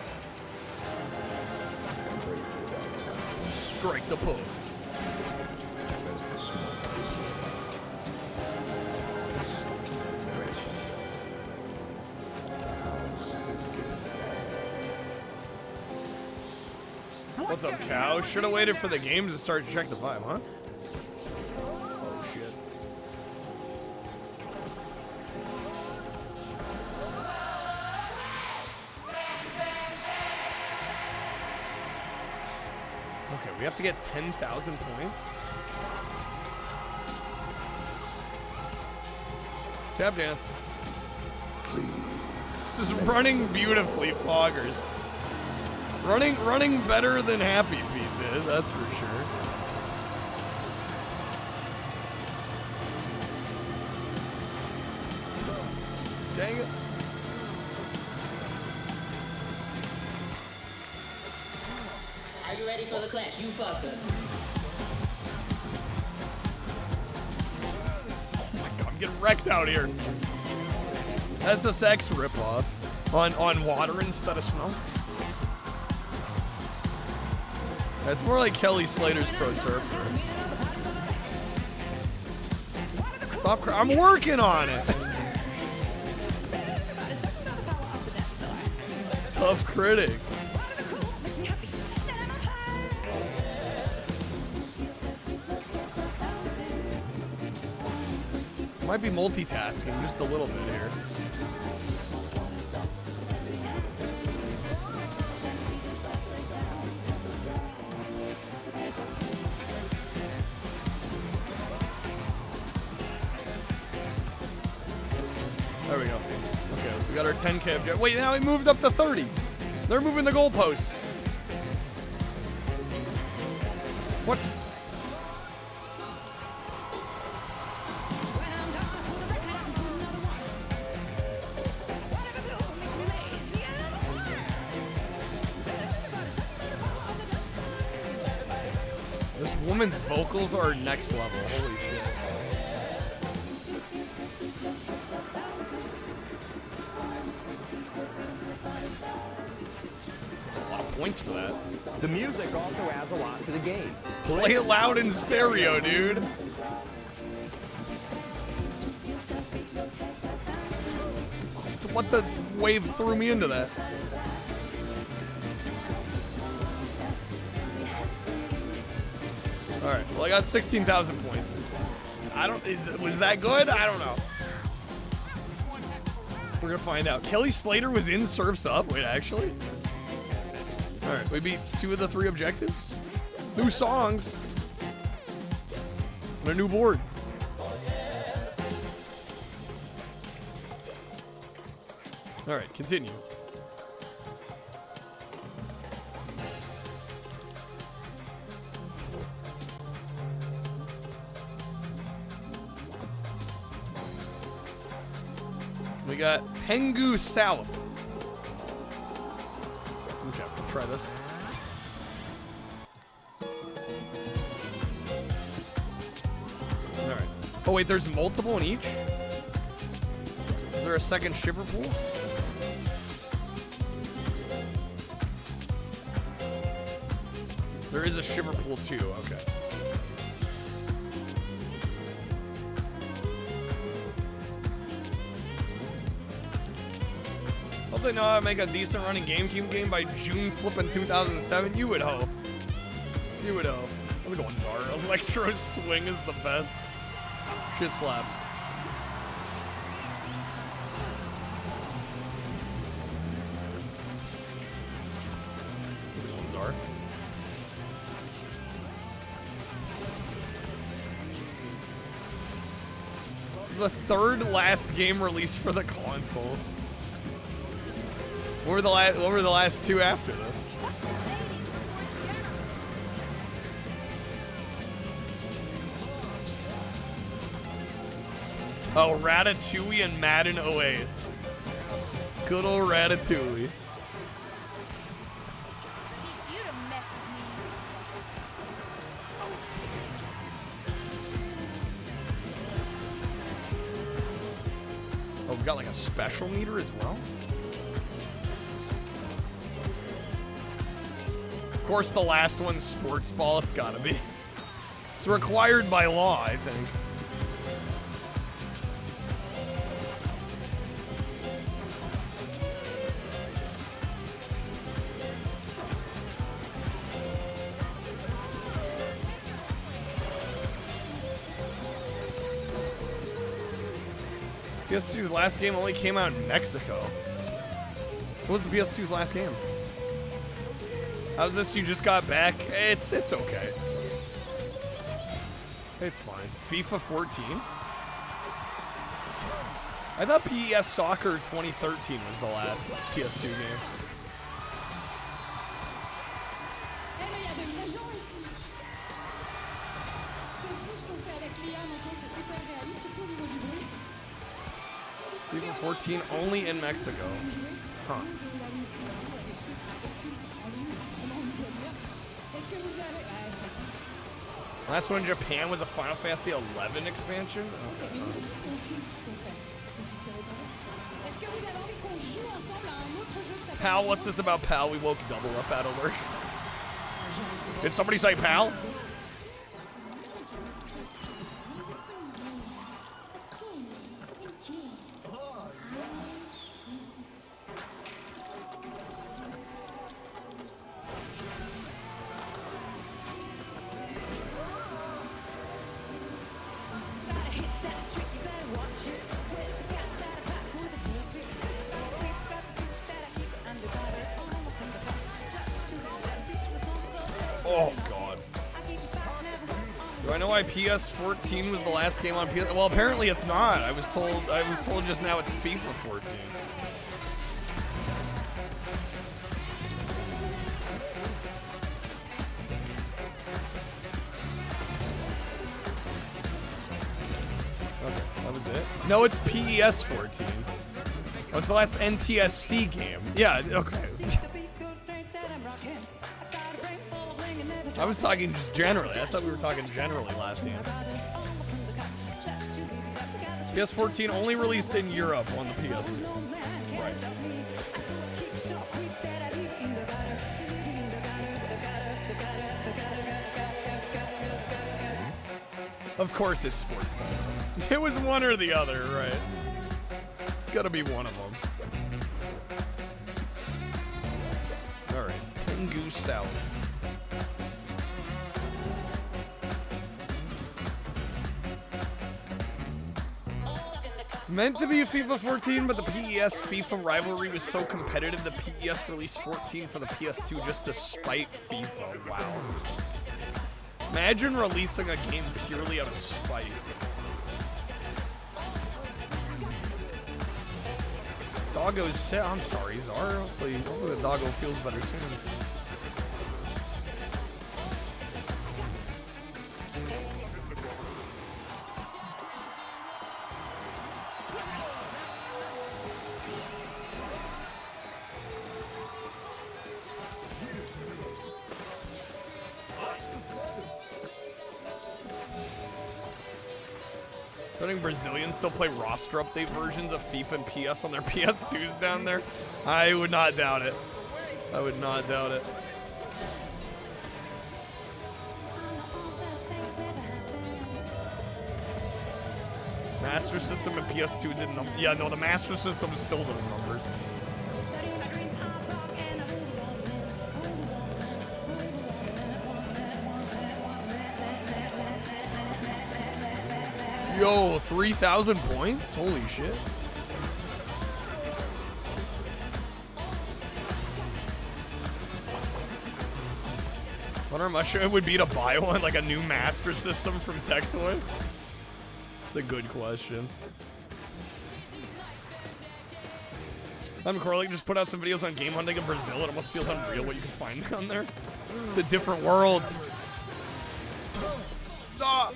Strike the pose. What's up, cow? Should have waited for the game to start to check the vibe, huh? Oh, shit. Okay, we have to get 10,000 points. Tap dance. This is running beautifully, Poggers. Running better than Happy Feet did, that's for sure. Dang it. Are you ready for the clash, you fuckers? Oh my god, I'm getting wrecked out here. SSX ripoff on water instead of snow. That's more like Kelly Slater's Pro Surfer. Stop I'm working on it. Tough critic. Might be multitasking just a little bit here. There we go. Okay, we got our 10K objective. Wait, now we moved up to 30. They're moving the goalposts. What? This woman's vocals are next level. Holy shit. Points for that. The music also adds a lot to the game. Play it loud in stereo, dude. What the wave threw me into that? All right, well I got 16,000 points. Was that good? I don't know. We're gonna find out. Kelly Slater was in Surf's Up. Wait, actually? All right, we beat 2 of the 3 objectives. New songs. And a new board. All right, continue. We got Pengu South. Okay, we'll try this. Alright. Oh wait, there's multiple in each? Is there a second shiver pool? There is a shiver pool too, okay. Hope they know how to make a decent running GameCube game by June flipping 2007. You would hope. You would hope. How's it going, Zara? Electro Swing is the best. Shit slaps. How's it going, Zara? The third last game released for the console. What were the last 2 after this? Oh, Ratatouille and Madden 08. Good old Ratatouille. Oh, we got like a special meter as well? Of course, the last one's sports ball. It's gotta be. It's required by law, I think. PS2's last game only came out in Mexico. What was the PS2's last game? How's this? You just got back? It's okay. It's fine. FIFA 14? I thought PES Soccer 2013 was the last PS2 game. FIFA 14 only in Mexico. Huh. Last one in Japan was a Final Fantasy 11 expansion. Okay. Pal, what's this about, pal? We woke double up out of work. Did somebody say pal? Oh god. Do I know why PS14 was the last game on PS? Well, apparently it's not. I was told just now it's FIFA 14. Okay, that was it. No, it's PES 14. Oh, it's the last NTSC game. Yeah, okay. I was talking just generally. I thought we were talking generally last game. PS14 only released in Europe on the PS2. Right. Of course it's sports mode. It was one or the other, right? It's gotta be one of them. Alright. Pingu South. It's meant to be a FIFA 14, but the PES FIFA rivalry was so competitive that PES released 14 for the PS2 just to spite FIFA. Wow. Imagine releasing a game purely out of spite. Doggo's sick. I'm sorry, Zar. Hopefully the doggo feels better soon. I think Brazilians still play roster update versions of FIFA and PS on their PS2s down there. I would not doubt it. I would not doubt it. Master System and PS2 didn't. Yeah, no, the Master System still does numbers. Yo, 3,000 points? Holy shit. Wonder how much it would be to buy one, like a new Master System from Tectoy? It's a good question. I'm Corley, just put out some videos on game hunting in Brazil. It almost feels unreal what you can find down there. It's a different world. Ah!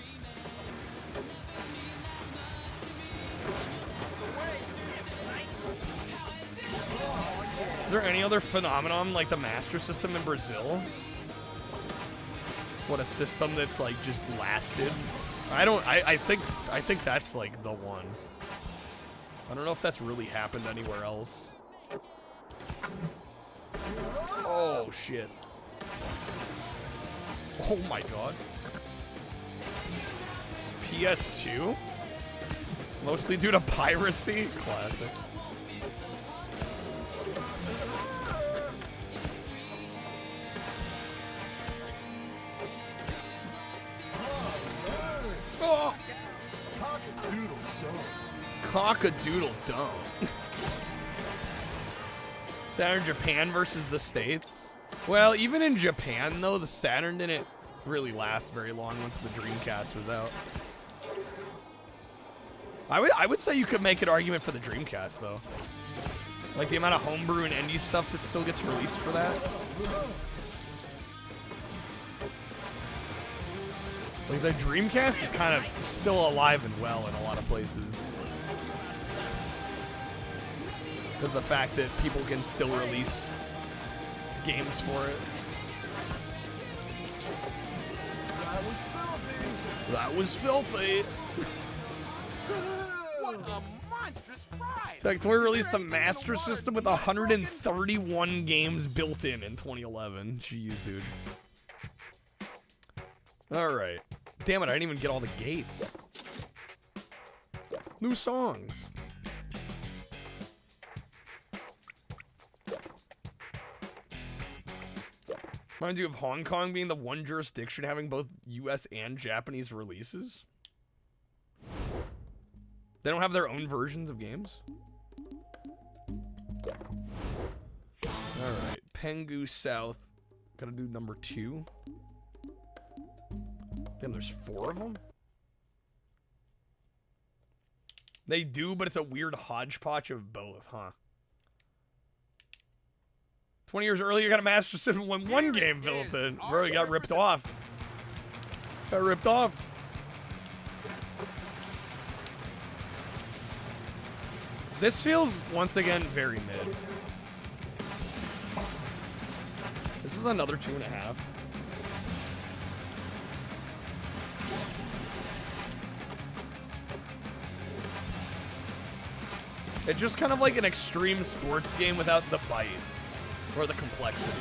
Is there any other phenomenon like the Master System in Brazil? What, a system that's like just lasted? I think that's like the one. I don't know if that's really happened anywhere else. Oh shit. Oh my god. PS2? Mostly due to piracy? Classic. Oh. Cock-a-doodle dome. Saturn Japan versus the States. Well, even in Japan, though, the Saturn didn't really last very long once the Dreamcast was out. I would say you could make an argument for the Dreamcast, though. Like the amount of homebrew and indie stuff that still gets released for that. Like, the Dreamcast is kind of still alive and well in a lot of places. Because of the fact that people can still release games for it. That was filthy. What a monstrous ride! Tectoy released the Master System with 131 games built in 2011. Jeez, dude. Alright. Damn it, I didn't even get all the gates. New songs. Reminds you of Hong Kong being the one jurisdiction having both US and Japanese releases? They don't have their own versions of games? Alright, Pengu South. Gotta do number 2. Damn, there's 4 of them? They do, but it's a weird hodgepodge of both, huh? 20 years earlier, you got a Master System when one game built in. Bro, you got ripped off. Got ripped off. This feels, once again, very mid. This is another 2.5. It's just kind of like an extreme sports game without the bite. Or the complexity.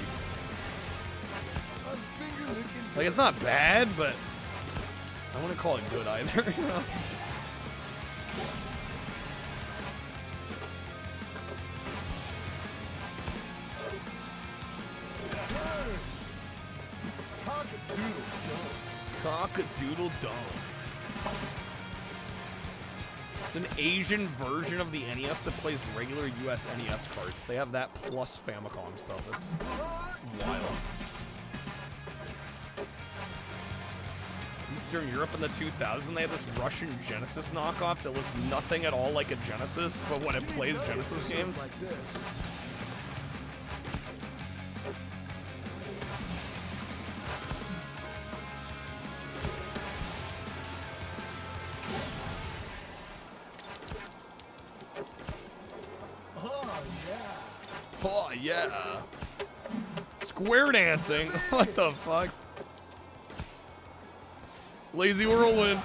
Like, it's not bad, but I wouldn't call it good either, you know? Cock-a-doodle dome. It's an Asian version of the NES that plays regular US NES carts. They have that plus Famicom stuff. It's wild. Eastern Europe in the 2000s, they had this Russian Genesis knockoff that looks nothing at all like a Genesis, but when it plays Genesis games, Like this. oh yeah. Square dancing? What the fuck? Lazy Whirlwind.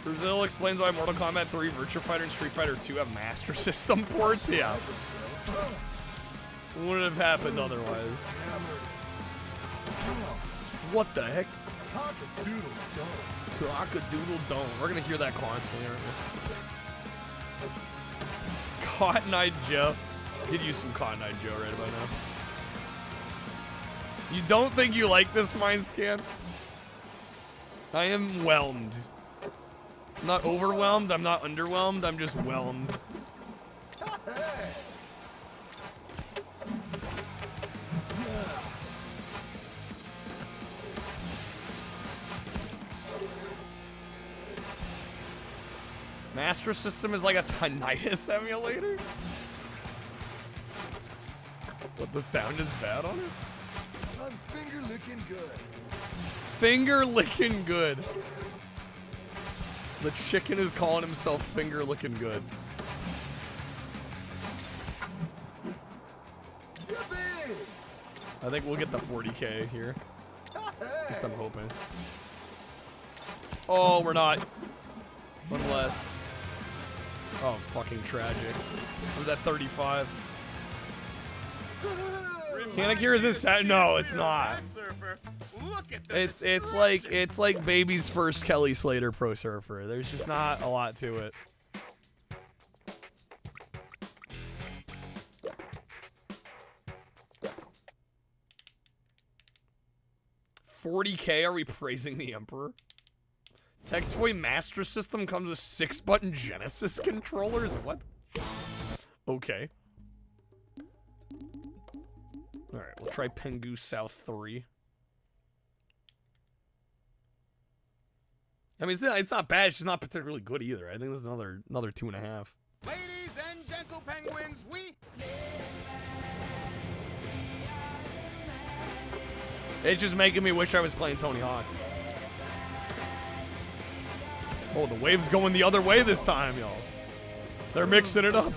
Brazil explains why Mortal Kombat 3, Virtua Fighter, and Street Fighter 2 have Master System ports. Yeah. Wouldn't have happened otherwise. What the heck? Cock-a-doodle dome. Cock-a-doodle dome. We're gonna hear that constantly, aren't we? Cotton Eye Joe. Could use some Cotton Eye Joe right about now. You don't think you like this mind scan? I am whelmed. I'm not overwhelmed, I'm not underwhelmed, I'm just whelmed. Master System is like a tinnitus emulator? What, the sound is bad on it? I'm finger licking good. Finger licking good. The chicken is calling himself finger licking good. I think we'll get the 40K here. At least I'm hoping. Oh, we're not. One less. Oh, fucking tragic. I was at 35. Kanakir is this? No, it's not. It's like baby's first Kelly Slater Pro Surfer. There's just not a lot to it. $40K? Are we praising the Emperor? Tectoy Master System comes with 6-button Genesis controllers? What? Okay. Alright, we'll try Pengu South 3. I mean, it's not bad, it's just not particularly good either. I think this is another 2.5. Ladies and gentle penguins, we... It's just making me wish I was playing Tony Hawk. Oh, the wave's going the other way this time, y'all. They're mixing it up.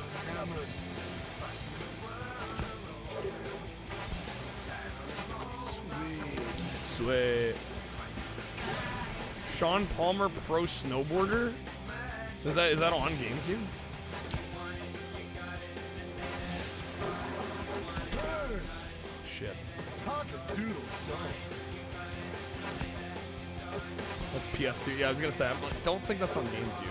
Sweet. Sean Palmer Pro Snowboarder? Is that on GameCube? Shit. That's PS2. Yeah, I was gonna say, I don't think that's on GameCube.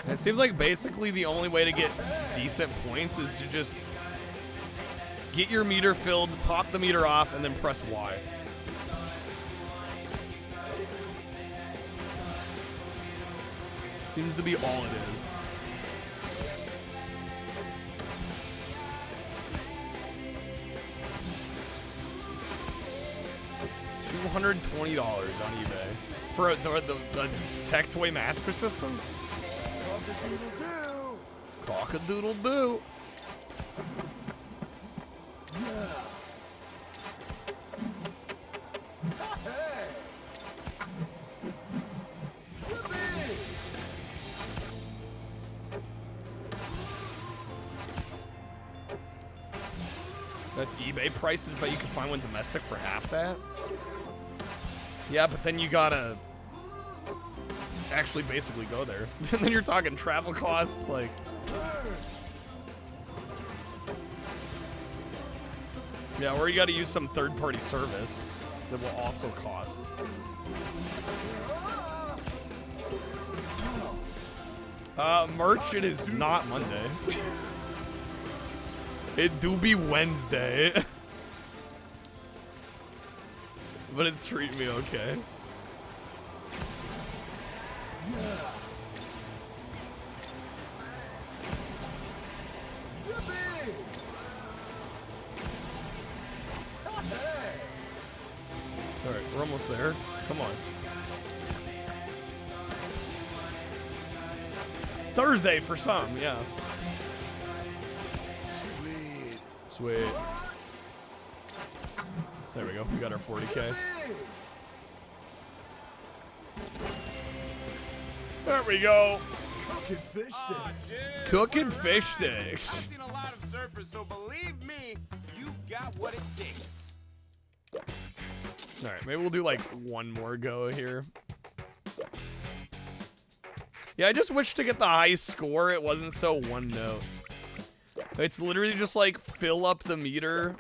It seems like basically the only way to get decent points is to just get your meter filled, pop the meter off, and then press Y. Seems to be all it is. $220 on eBay for the Tech Toy Master System. Cock-a-doodle-doo. Cock-a-doodle-doo. Yeah. Hey. Yippee. That's eBay prices, but you can find one domestic for half that. Yeah, but then you gotta actually basically go there. And then you're talking travel costs, like. Yeah, or you gotta use some third-party service that will also cost. Merch, it is not Monday. It do be Wednesday. But it's treating me okay. Yeah. Yippee. Hey. All right, we're almost there. Come on. Thursday for some, yeah. Sweet. Sweet. There we go. We got our 40K. There we go. Cooking fish sticks. Cooking fish sticks. I've seen a lot of surfers, so believe me, you got what it takes. All right, maybe we'll do like one more go here. Yeah, I just wish to get the high score. It wasn't so one note. It's literally just like fill up the meter,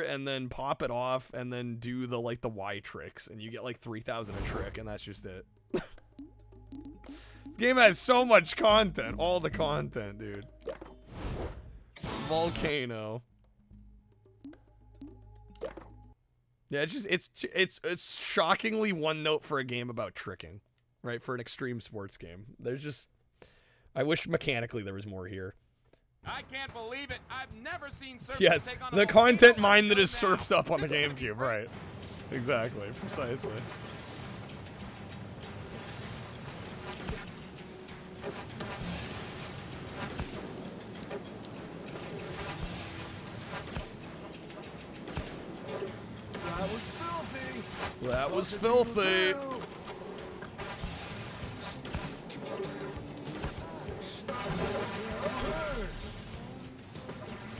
and then pop it off, and then do the like the Y tricks, and you get like 3,000 a trick, and that's just it. This game has so much content, all the content, dude. Volcano. Yeah, it's shockingly one note for a game about tricking, right? For an extreme sports game. There's just, I wish mechanically there was more here. I can't believe it. I've never seen surfers Yes, take on a the volcano content like mine that is so surfs up on the GameCube, right? Exactly, precisely. That was filthy. That was filthy.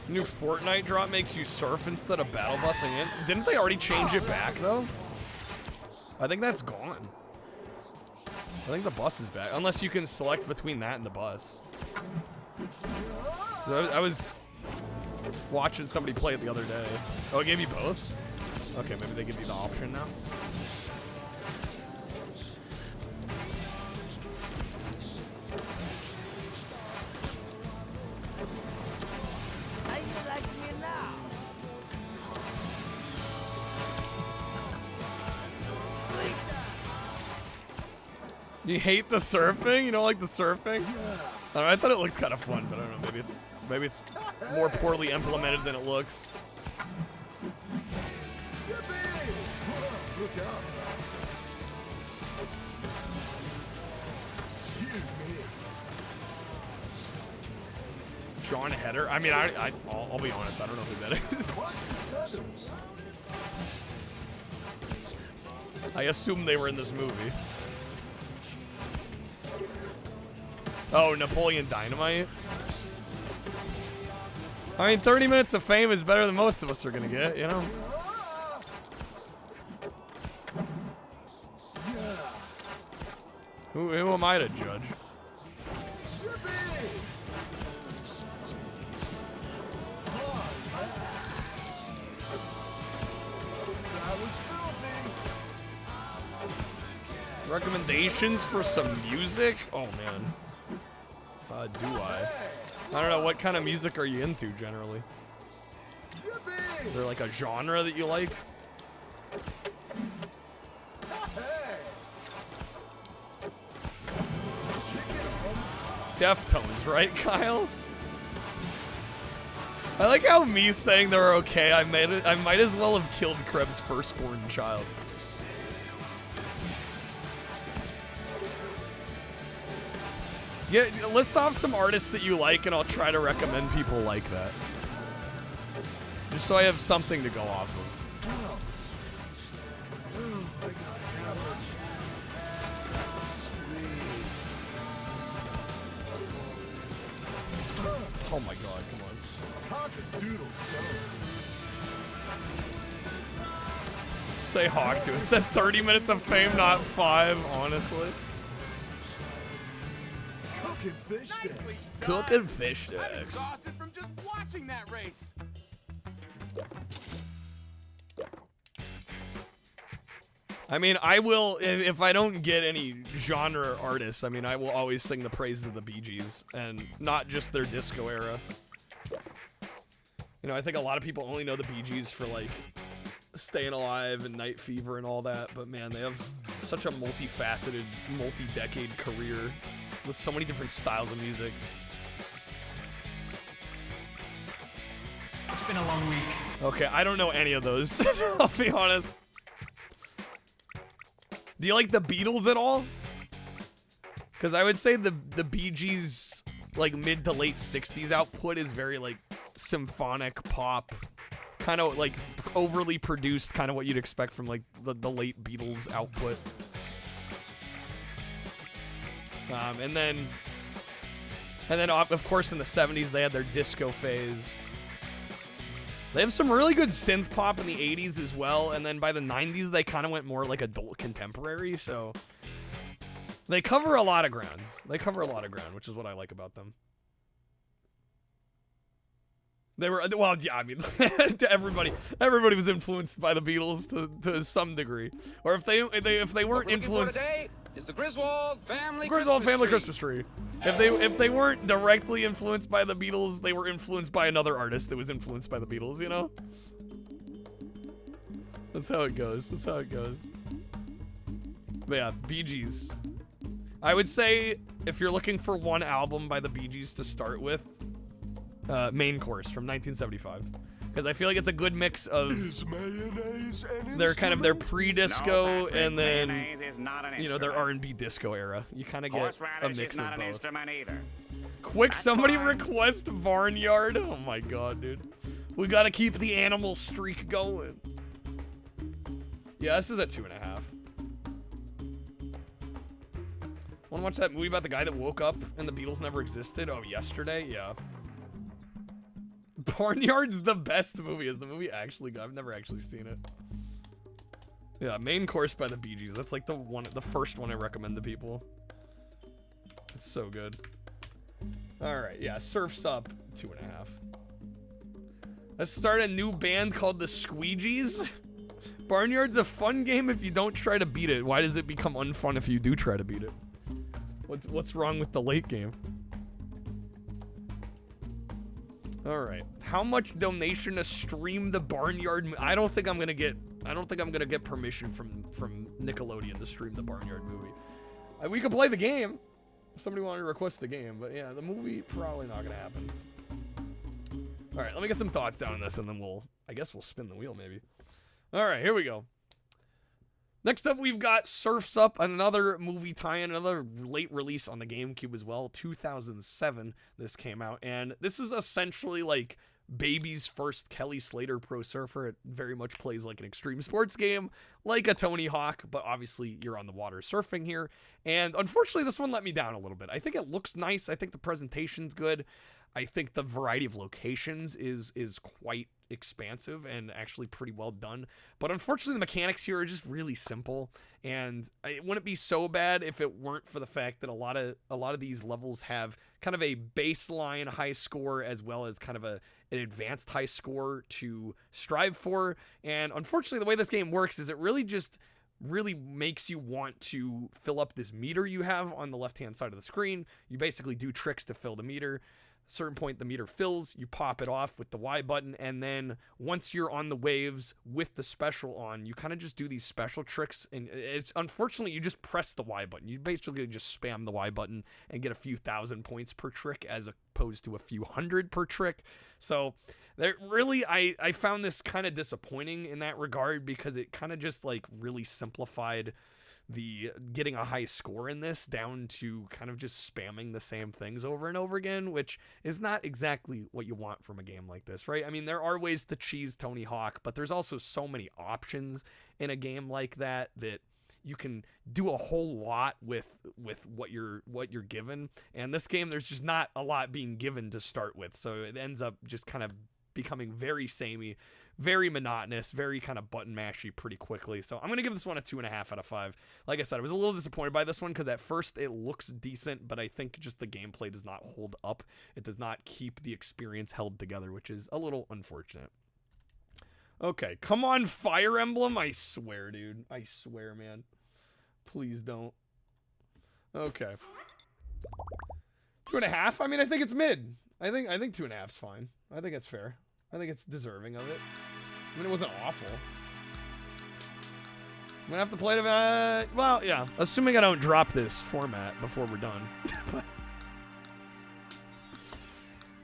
New Fortnite drop makes you surf instead of battle busing in. Didn't they already change it back though? I think that's gone. I think the bus is back, unless you can select between that and the bus. I was watching somebody play it the other day. Oh, it gave you both? Okay, maybe they give you the option now. How you like me now? You hate the surfing? You don't like the surfing? I don't know, I thought it looked kind of fun, but I don't know. Maybe it's more poorly implemented than it looks. Look out. Excuse me. John Heder? I mean, I'll be honest, I don't know who that is. I assume they were in this movie. Oh, Napoleon Dynamite? I mean, 30 minutes of fame is better than most of us are gonna get, you know? Who am I to judge? Recommendations for some music? Oh man. Do I? I don't know, what kind of music are you into generally? Is there like a genre that you like? Deftones, right, Kyle? I like how me saying they're okay, I might as well have killed Krebs' firstborn child. Yeah, list off some artists that you like and I'll try to recommend people like that. Just so I have something to go off of. Oh my god, come on. Say Hawk to it. Said 30 minutes of fame, not 5, honestly. Cooking fish sticks. Cooking fish I'm sticks. exhausted from just watching that race. I mean, I will, if I don't get any genre artists, I mean, I will always sing the praises of the Bee Gees, and not just their disco era. You know, I think a lot of people only know the Bee Gees for, like, Staying Alive and Night Fever and all that, but man, they have such a multifaceted, multi-decade career with so many different styles of music. It's been a long week. Okay, I don't know any of those, I'll be honest. Do you like the Beatles at all? Because I would say the Bee Gees, like, mid to late 60s output is very, like, symphonic pop. Kind of, like, overly produced, kind of what you'd expect from, like, the late Beatles output. And then, of course, in the 70s, they had their disco phase. They have some really good synth pop in the 80s as well, and then by the 90s, they kind of went more like adult contemporary, so they cover a lot of ground. They cover a lot of ground, which is what I like about them. They were, well, yeah, I mean, everybody was influenced by the Beatles to some degree. Or if they weren't influenced... It's the Griswold family Christmas tree. If they weren't directly influenced by the Beatles, they were influenced by another artist that was influenced by the Beatles, you know? That's how it goes. That's how it goes. But yeah, Bee Gees. I would say if you're looking for one album by the Bee Gees to start with, Main Course from 1975. Because I feel like it's a good mix of their pre-disco and then, you know, their R&B disco era. You kind of get a mix of both. Quick, somebody request Barnyard. Oh my god, dude. We gotta keep the animal streak going. Yeah, this is at 2.5. Wanna watch that movie about the guy that woke up and the Beatles never existed? Oh, yesterday? Yeah. Barnyard's the best movie. Is the movie actually good? I've never actually seen it. Yeah, Main Course by the Bee Gees. That's like the first one I recommend to people. It's so good. Alright, yeah, Surf's Up, 2.5. Let's start a new band called the Squeegees. Barnyard's a fun game if you don't try to beat it. Why does it become unfun if you do try to beat it? What's wrong with the late game? All right. How much donation to stream the Barnyard? I don't think I'm gonna get permission from Nickelodeon to stream the Barnyard movie. We could play the game. If somebody wanted to request the game, but yeah, the movie probably not gonna happen. All right, let me get some thoughts down on this, and then I guess we'll spin the wheel maybe. All right, here we go. Next up, we've got Surf's Up, another movie tie-in, another late release on the GameCube as well. 2007, this came out, and this is essentially like baby's first Kelly Slater Pro Surfer. It very much plays like an extreme sports game, like a Tony Hawk, but obviously you're on the water surfing here. And unfortunately, this one let me down a little bit. I think it looks nice. I think the presentation's good. I think the variety of locations is quite expansive and actually pretty well done. But unfortunately, the mechanics here are just really simple. And it wouldn't be so bad if it weren't for the fact that a lot of these levels have kind of a baseline high score as well as kind of an advanced high score to strive for. And unfortunately, the way this game works is it really makes you want to fill up this meter you have on the left-hand side of the screen. You basically do tricks to fill the meter. A certain point the meter fills, you pop it off with the Y button, and then once you're on the waves with the special on, you kind of just do these special tricks, and it's unfortunately you just press the Y button. You basically just spam the Y button and get a few thousand points per trick as opposed to a few hundred per trick. So there really I found this kind of disappointing in that regard because it kind of just like really simplified the getting a high score in this down to kind of just spamming the same things over and over again, which is not exactly what you want from a game like this, right? I mean, there are ways to cheese Tony Hawk, but there's also so many options in a game like that you can do a whole lot with what you're given. And this game, there's just not a lot being given to start with, so it ends up just kind of becoming very samey, very monotonous, very kind of button mashy pretty quickly. So I'm going to give this one a 2.5 out of 5. Like I said, I was a little disappointed by this one because at first it looks decent, but I think just the gameplay does not hold up. It does not keep the experience held together, which is a little unfortunate. Okay, come on, Fire Emblem. I swear, dude. I swear, man. Please don't. Okay. 2.5? I mean, I think it's mid. I think 2.5's fine. I think it's fair. I think it's deserving of it. I mean, it wasn't awful. I'm gonna have to play it. Well, yeah. Assuming I don't drop this format before we're done.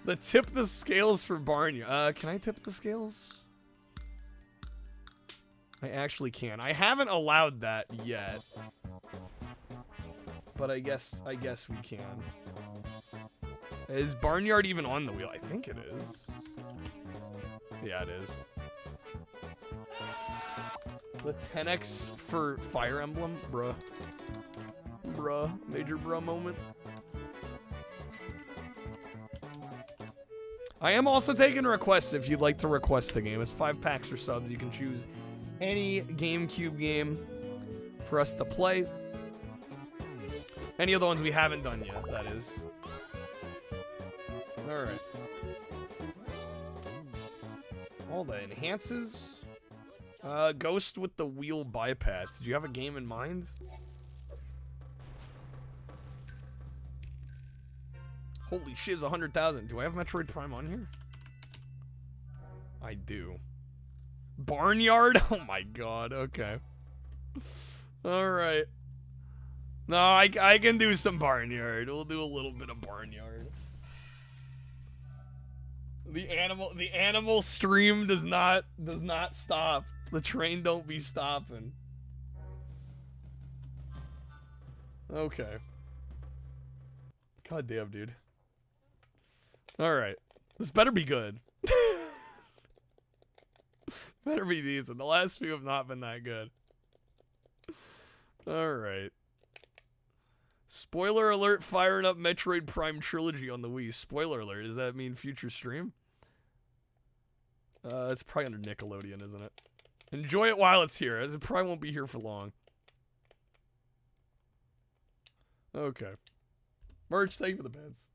The tip the scales for Barnyard. Can I tip the scales? I actually can. I haven't allowed that yet. But I guess we can. Is Barnyard even on the wheel? I think it is. Yeah, it is. The 10x for Fire Emblem? Bruh. Bruh. Major bruh moment. I am also taking requests if you'd like to request the game. It's 5 packs or subs. You can choose any GameCube game for us to play. Any of the ones we haven't done yet, that is. Alright. All the enhances. Ghost with the wheel bypass. Did you have a game in mind? Holy shiz, 100,000. Do I have Metroid Prime on here? I do. Barnyard? Oh my god, okay. Alright. No, I can do some Barnyard. We'll do a little bit of Barnyard. The animal stream does not stop. The train don't be stopping. Okay. God damn, dude. Alright. This better be good. Better be decent. The last few have not been that good. Alright. Spoiler alert, firing up Metroid Prime Trilogy on the Wii. Spoiler alert, does that mean future stream? It's probably under Nickelodeon, isn't it? Enjoy it while it's here. It probably won't be here for long. Okay. Merch, thank you for the beds.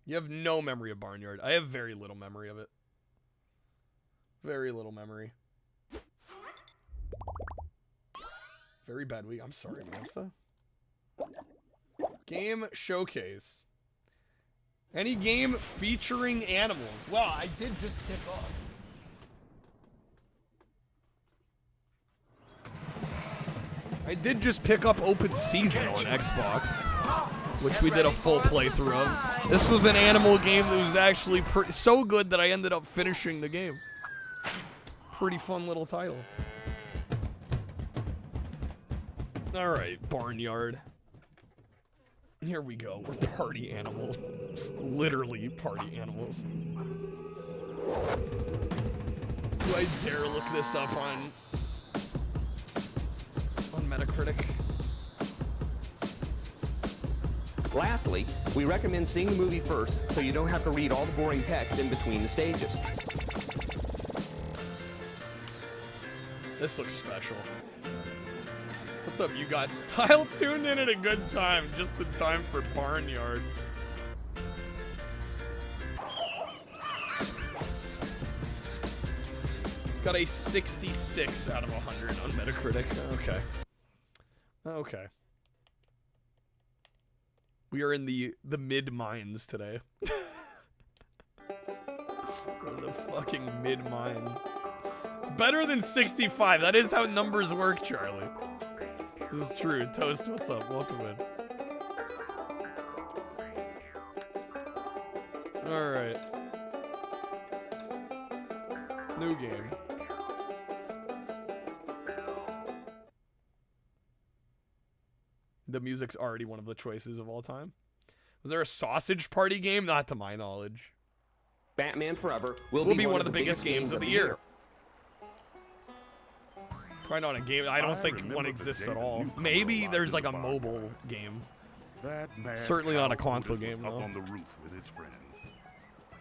You have no memory of Barnyard. I have very little memory of it. Very little memory. Very bad week. I'm sorry, Monster. Game Showcase. Any game featuring animals. Well, I did just pick up. I did just pick up Open Season on Xbox, which we did a full playthrough of. This was an animal game that was actually so good that I ended up finishing the game. Pretty fun little title. Alright, Barnyard. Here we go. We're party animals. Literally party animals. Do I dare look this up on Metacritic? Lastly, we recommend seeing the movie first so you don't have to read all the boring text in between the stages. This looks special. What's up, you got style? Tuned in at a good time, just in time for Barnyard. It's got a 66 out of 100 on Metacritic. Okay. Okay. We are in the mid-mines today. We're in the fucking mid-mines. It's better than 65. That is how numbers work, Charlie. This is true. Toast, what's up? Welcome in. Alright. New game. The music's already one of the choices of all time. Was there a sausage party game? Not to my knowledge. Batman Forever will be one of the biggest games of the year. Probably not a game. I don't think one exists at all. Maybe there's like a mobile game. Certainly not a console game, though. Up on the roof with his friends.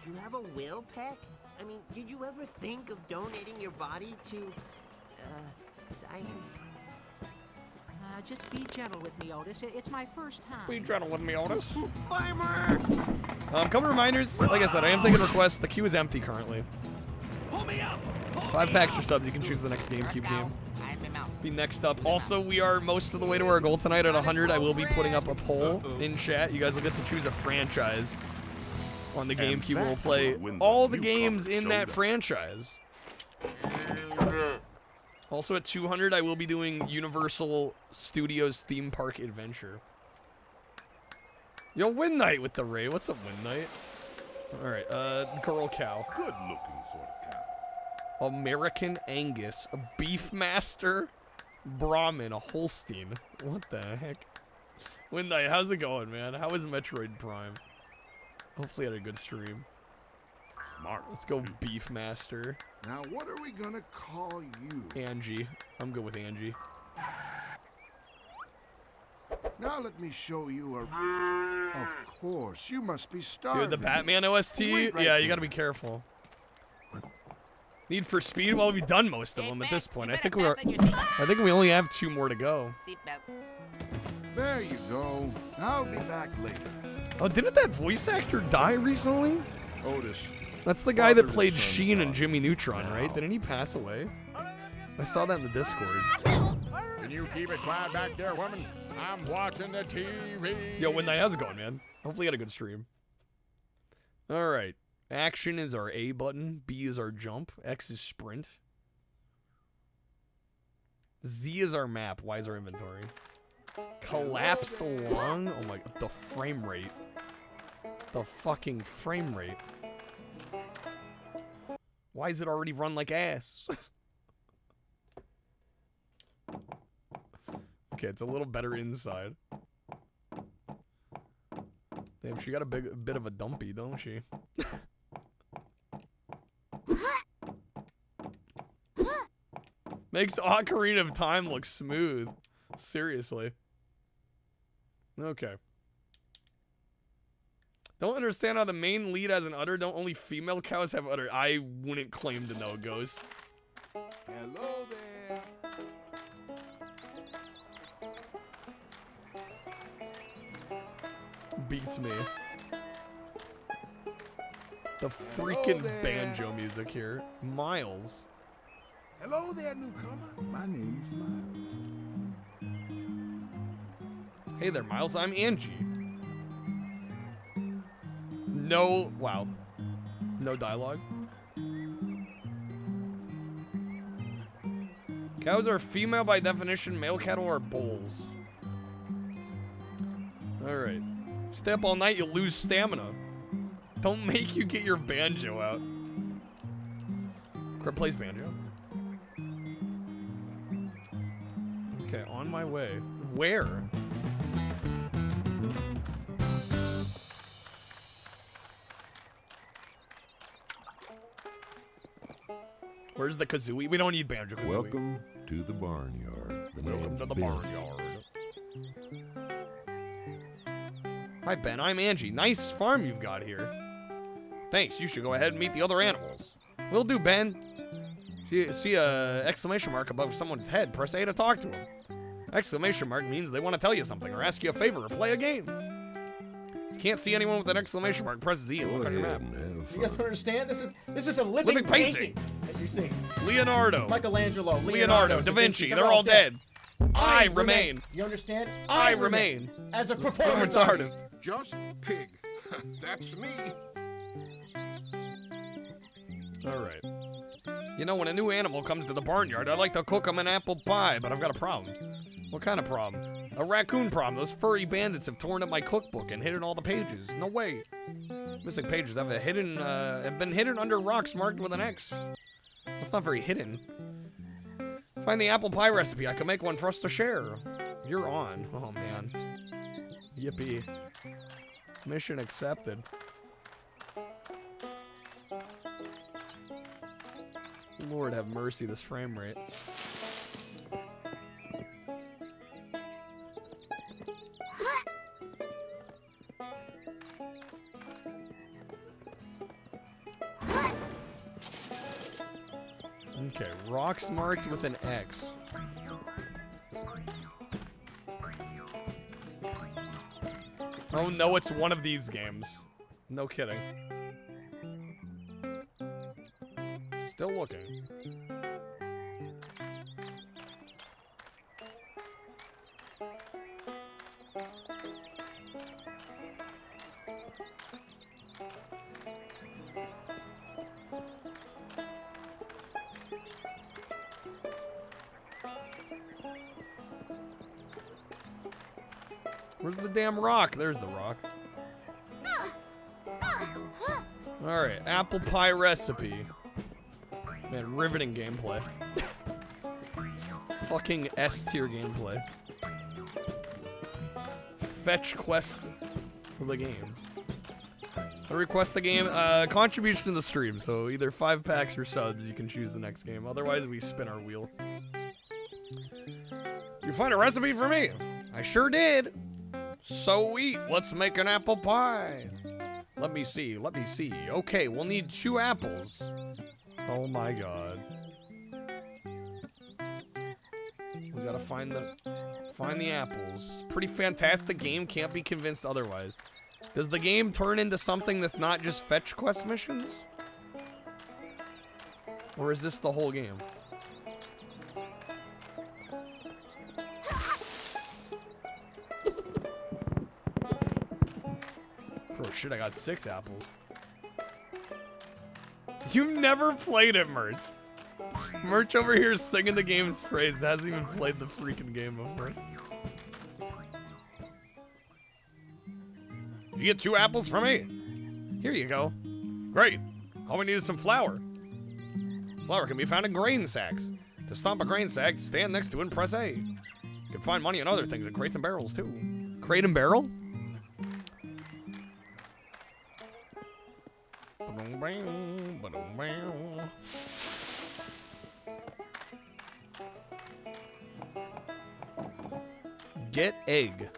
Do you have a will, Peck? I mean, did you ever think of donating your body to, science? Just be gentle with me, Otis. It's my first time. Be gentle with me, Otis. Farmer! Couple reminders. Like I said, I am taking requests. The queue is empty currently. Pull me up! 5 extra subs. You can choose the next GameCube game. Be next up. Also, we are most of the way to our goal tonight at 100. I will be putting up a poll in chat. You guys will get to choose a franchise on the GameCube. We'll play all the games in that franchise. Also at 200, I will be doing Universal Studios Theme Park Adventure. Yo, Win Knight with the Ray. What's up, Win Knight? Alright, Girl Cow. Good looking sort of cow. American Angus. A Beefmaster. Brahmin. A Holstein. What the heck? Win Knight, how's it going, man? How is Metroid Prime? Hopefully I had a good stream. Smart. Let's go Beefmaster. Now, what are we gonna call you? Angie. I'm good with Angie. Now let me show you a... Of course, you must be starving. Dude, the Batman OST? Yeah, you gotta be careful. Need for Speed? Well, we've done most of them at this point. I think we only have 2 more to go. There you go. I'll be back later. Oh, didn't that voice actor die recently? Otis. That's the guy that played Sheen and Jimmy Neutron, right? Didn't he pass away? I saw that in the Discord. Can you keep it quiet back there, woman? I'm watching the TV. Yo, Win Knight, how's it going, man? Hopefully you had a good stream. Alright. Action is our A button. B is our jump. X is sprint. Z is our map. Y is our inventory. Collapsed along. Oh my god. The frame rate. The fucking frame rate. Why is it already run like ass? Okay, it's a little better inside. Damn, she got a bit of a dumpy, don't she? Makes Ocarina of Time look smooth. Seriously. Okay. Don't understand how the main lead has an udder. Don't only female cows have udder. I wouldn't claim to know, Ghost. Hello there. Beats me. The freaking banjo music here. Miles. Hello there, newcomer. My name is Miles. Hey there, Miles. I'm Angie. No, wow. No dialogue. Cows are female by definition. Male cattle are bulls. Alright. Stay up all night, you lose stamina. Don't make you get your banjo out. Crib plays banjo. Okay, on my way. Where? Where's the kazooie? We don't need banjo kazooie. Welcome to the barnyard. Welcome to the barnyard. Hi, Ben. I'm Angie. Nice farm you've got here. Thanks. You should go ahead and meet the other animals. Will do, Ben. See a exclamation mark above someone's head. Press A to talk to them. Exclamation mark means they want to tell you something or ask you a favor or play a game. You can't see anyone with an exclamation mark. Press Z and look on your map. You guys don't understand? This is a living painting that you see. Leonardo. Michelangelo. Leonardo. Da Vinci. They're all dead. I remain. You understand? I remain. As a performance artist. Just pig. That's me. Alright. You know, when a new animal comes to the barnyard, I like to cook them an apple pie, but I've got a problem. What kind of problem? A raccoon problem. Those furry bandits have torn up my cookbook and hidden all the pages. No way. Missing pages have been hidden under rocks marked with an X. That's not very hidden. Find the apple pie recipe. I can make one for us to share. You're on. Oh, man. Yippee. Mission accepted. Lord have mercy, this frame rate. Okay, rocks marked with an X. Oh no, it's one of these games. No kidding. Still looking. Where's the damn rock? There's the rock. Alright, apple pie recipe. Man, riveting gameplay. Fucking S-tier gameplay. Fetch quest of the game. I request the game, contribution to the stream, so either 5 packs or subs, you can choose the next game. Otherwise, we spin our wheel. You find a recipe for me? I sure did. Sweet, let's make an apple pie. Let me see. Okay, we'll need 2 apples. Oh my god. We gotta find the apples. Pretty fantastic game, can't be convinced otherwise. Does the game turn into something that's not just fetch quest missions? Or is this the whole game? Bro, shit, I got 6 apples. You never played it, Merch. Merch over here is singing the game's phrase. Hasn't even played the freaking game before. You get 2 apples from me. Here you go. Great. All we need is some flour. Flour can be found in grain sacks. To stomp a grain sack, stand next to it and press A. You can find money and other things in crates and barrels, too. Crate and barrel? Get egg.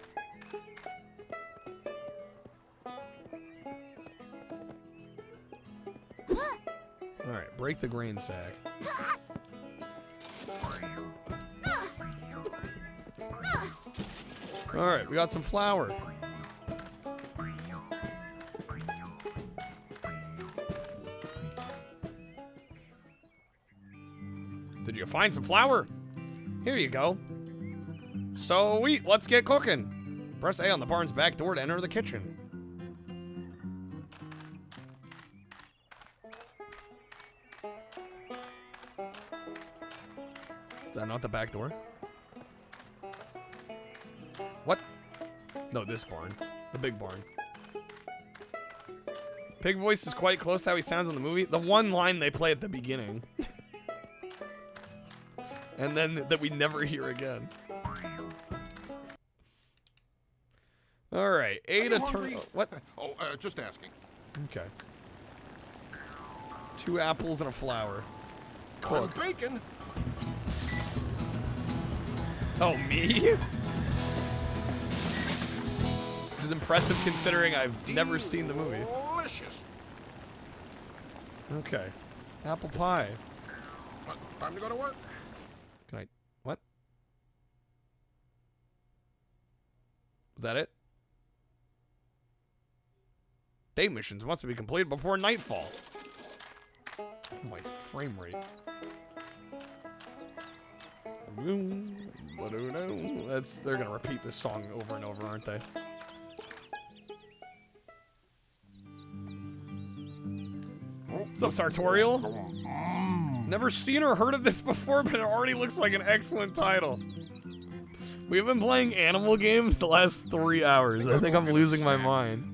Alright, break the grain sack. Alright, we got some flour. Did you find some flour? Here you go. Sweet, let's get cooking. Press A on the barn's back door to enter the kitchen. Is that not the back door? What? No, this barn. The big barn. Pig voice is quite close to how he sounds in the movie. The one line they play at the beginning. And then that we never hear again. Alright, Ada turn. What? Oh, just asking. Okay. 2 apples and a flower. Cook. Bacon. Oh, me? Which is impressive considering I've never seen the movie. Delicious. Okay. Apple pie. Time to go to work. Can I... What? Is that it? Day missions must be completed before nightfall. Oh, my frame rate. They're gonna repeat this song over and over, aren't they? What's up, Sartorial? Never seen or heard of this before, but it already looks like an excellent title. We've been playing animal games the last 3 hours. I think I'm losing my mind.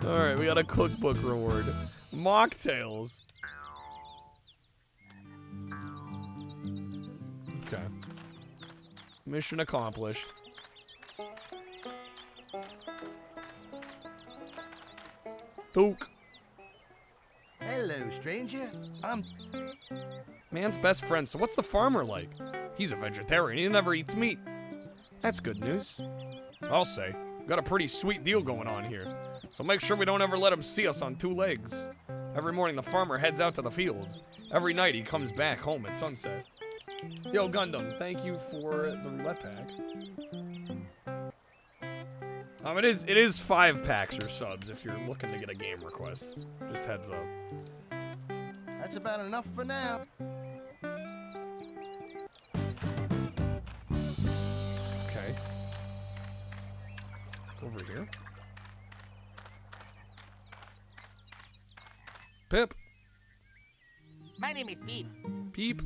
Alright, we got a cookbook reward. Mocktails. Okay. Mission accomplished. Toke. Hello, stranger. I'm Man's best friend, so what's the farmer like? He's a vegetarian, he never eats meat. That's good news. I'll say. Got a pretty sweet deal going on here. So make sure we don't ever let him see us on 2 legs. Every morning the farmer heads out to the fields. Every night he comes back home at sunset. Yo, Gundam, thank you for the roulette pack. It is 5 packs or subs if you're looking to get a game request. Just heads up. That's about enough for now. Okay. Over here. Pip. My name is Peep. Peep.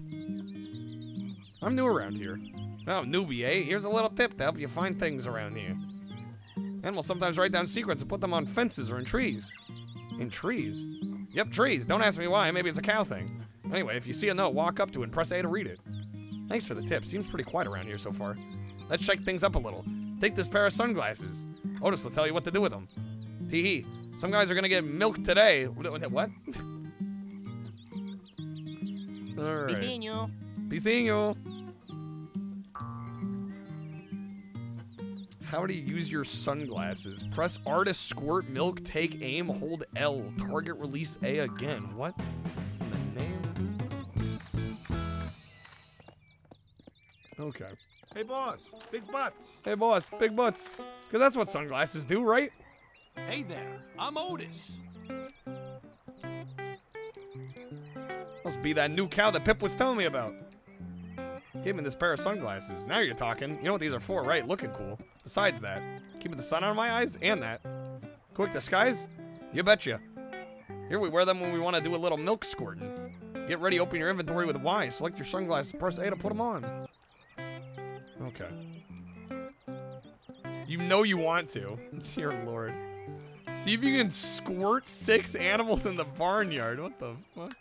I'm new around here. Oh, newbie, eh? Here's a little tip to help you find things around here. Animals sometimes write down secrets and put them on fences or in trees. In trees? Yep, trees. Don't ask me why. Maybe it's a cow thing. Anyway, if you see a note, walk up to it and press A to read it. Thanks for the tip. Seems pretty quiet around here so far. Let's shake things up a little. Take this pair of sunglasses. Otis will tell you what to do with them. Tee-hee. Some guys are gonna get milk today. What? Alright. Be seeing you. Be seeing you. How do you use your sunglasses? Press R to squirt milk, take aim, hold L. Target release A again. What in the name? Okay. Hey, boss. Big butts. Hey, boss. Big butts. Because that's what sunglasses do, right? Hey there, I'm Otis. Must be that new cow that Pip was telling me about. Gave me this pair of sunglasses. Now you're talking. You know what these are for, right? Looking cool. Besides that, keeping the sun out of my eyes and that. Quick disguise? You betcha. Here we wear them when we want to do a little milk squirting. Get ready, open your inventory with Y. Select your sunglasses, press A to put them on. Okay. You know you want to. Dear Lord. See if you can squirt 6 animals in the barnyard. What the fuck?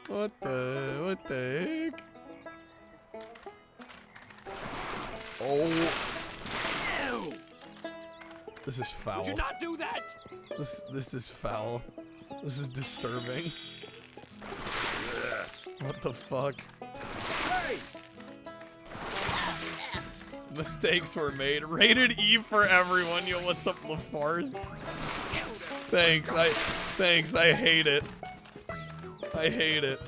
What the heck? Oh. Ew. This is foul. Would you not do that? This is foul. This is disturbing. What the fuck? Hey! Mistakes were made. Rated E for everyone. Yo, what's up, LaFars? Thanks. I hate it. I hate it.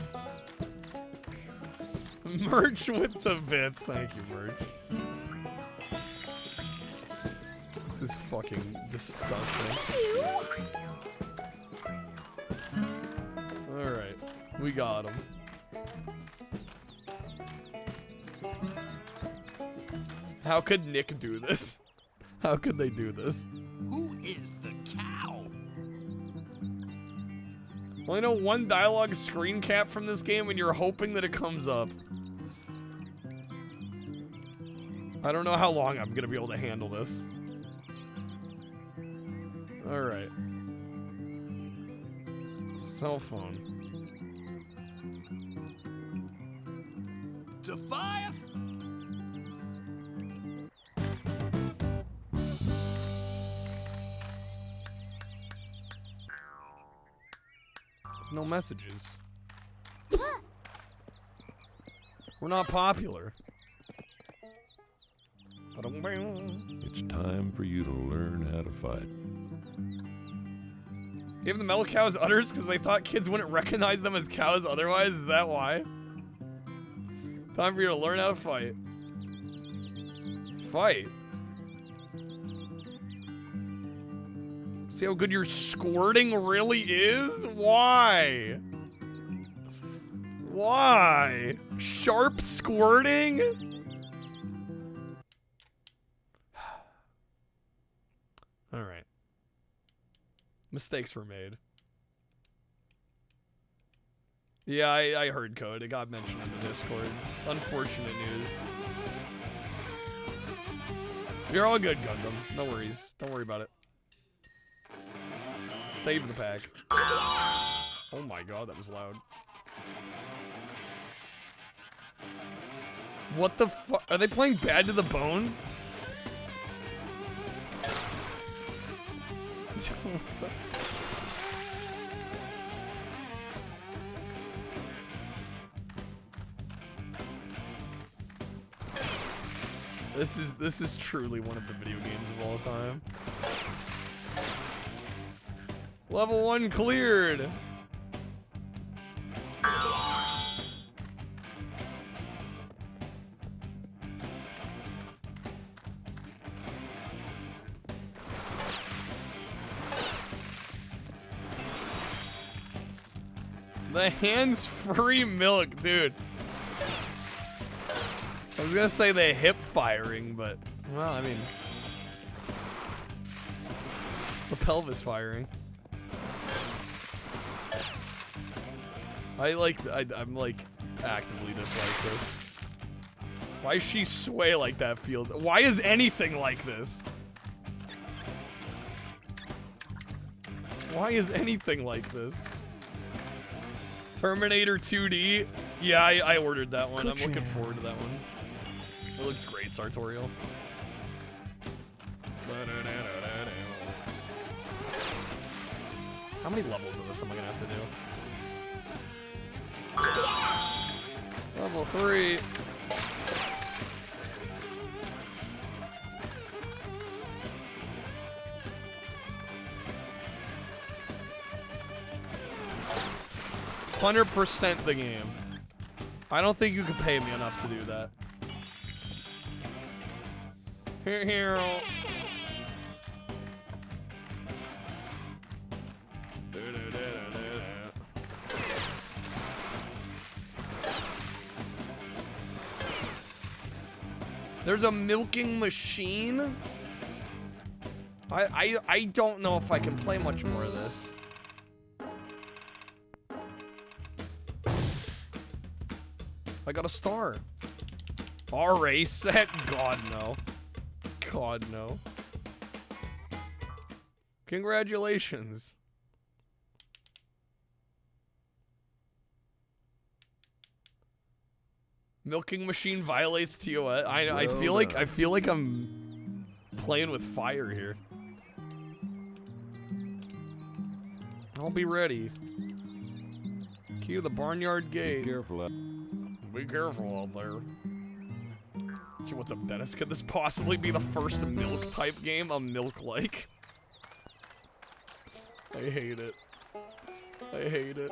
Merch with the bits. Thank you, Merch. This is fucking disgusting. Alright. We got him. How could Nick do this? How could they do this? Who is the cow? Only know one dialogue screen cap from this game and you're hoping that it comes up. I don't know how long I'm gonna be able to handle this. Alright. Cell phone. To fire! No messages. We're not popular. It's time for you to learn how to fight. Gave them mellow cows udders because they thought kids wouldn't recognize them as cows otherwise? Is that why? Time for you to learn how to fight. Fight? See how good your squirting really is? Why? Why? Sharp squirting? Alright. Mistakes were made. Yeah, I heard code. It got mentioned in the Discord. Unfortunate news. You're all good, Gundam. No worries. Don't worry about it. Thank you for the pack. Oh my god, that was loud. What the fuck? Are they playing Bad to the Bone? This is truly one of the video games of all time. Level 1 cleared. The hands-free milk, dude. I was gonna say the hip firing, but, well, I mean, the pelvis firing. I'm like actively dislike this. Why does she sway like that field? Why is anything like this? Why is anything like this? Terminator 2D? Yeah, I ordered that one. I'm looking forward to that one. It looks great, Sartorial. How many levels of this am I gonna have to do? Level 3. %, the game. I don't think you can pay me enough to do that. Here. There's a milking machine? I don't know if I can play much more of this. I got a star. RA set? God no. God no. Congratulations. Milking machine violates TOS. I feel like I'm playing with fire here. I'll be ready. Key to the barnyard gate. Be careful out there. Gee, what's up, Dennis? Could this possibly be the first milk type game? A milk-like? I hate it. I hate it.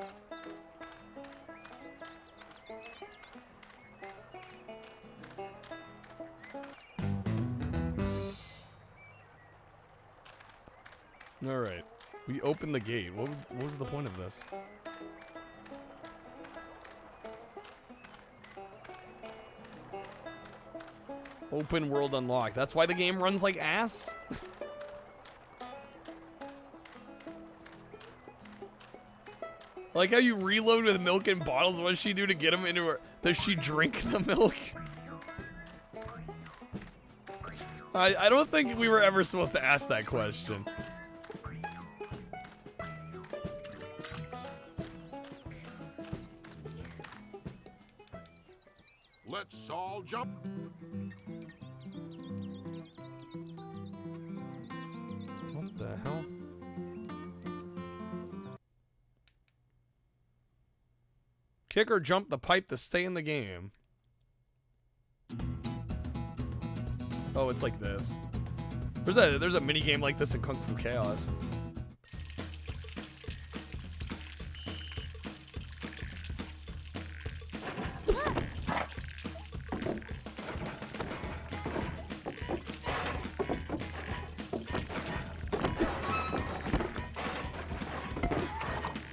Alright. We opened the gate. What was the point of this? Open world unlocked. That's why the game runs like ass? Like how you reload with milk in bottles. What does she do to get them into her? Does she drink the milk? I don't think we were ever supposed to ask that question. Let's all jump. What the hell? Kick or jump the pipe to stay in the game. Oh, it's like this. There's a mini game like this in Kung Fu Chaos.